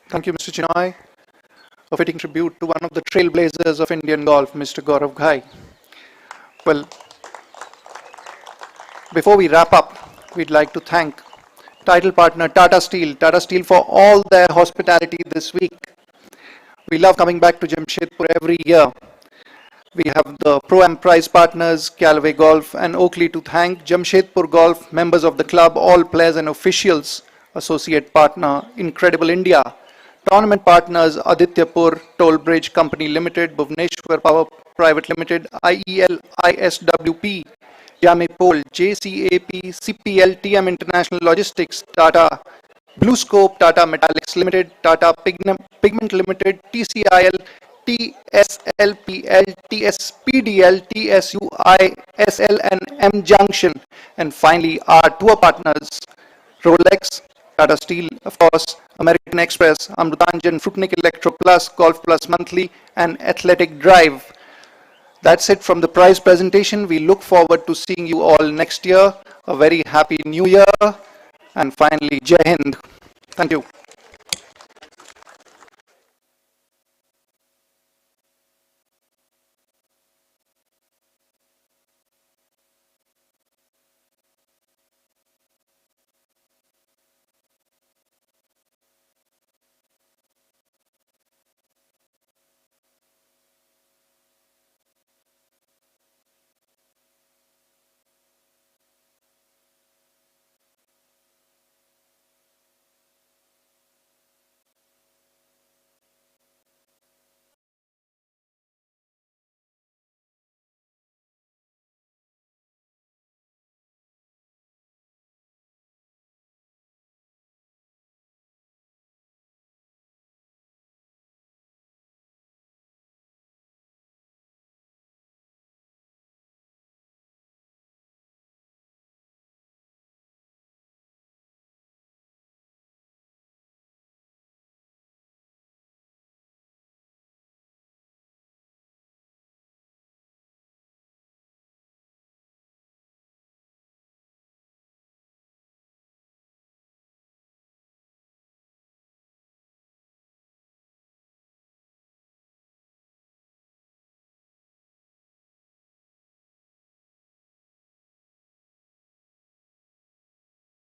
Thank you, Mr. Chinoy. A fitting tribute to one of the trailblazers of Indian golf, Mr. Gaurav Ghai. Well, before we wrap up, we'd like to thank title partner Tata Steel for all their hospitality this week. We love coming back to Jamshedpur every year. We have the Pro-Am prize partners, Callaway Golf and Oakley to thank, Jamshedpur Golf, members of the club, all players and officials, associate partner, Incredible India, tournament partners, Adityapur Toll Bridge Company Limited, Bhubaneswar Power Private Limited, IEL, ISWP, Yamipol, JCAP, CPL, TM International Logistics, Tata Blue Scope, Tata Metallics Limited, Tata Pigment Limited, TCIL, TSLPL, TSPDL, TSUI, SL and M Junction. And finally, our tour partners, Rolex, Tata Steel, of course, American Express, Amrutanjan, Fruitnik Electro Plus, Golf Plus Monthly, and Athletic Drive. That's it from the prize presentation. We look forward to seeing you all next year. A very happy new year. And finally, Jai Hind. Thank you.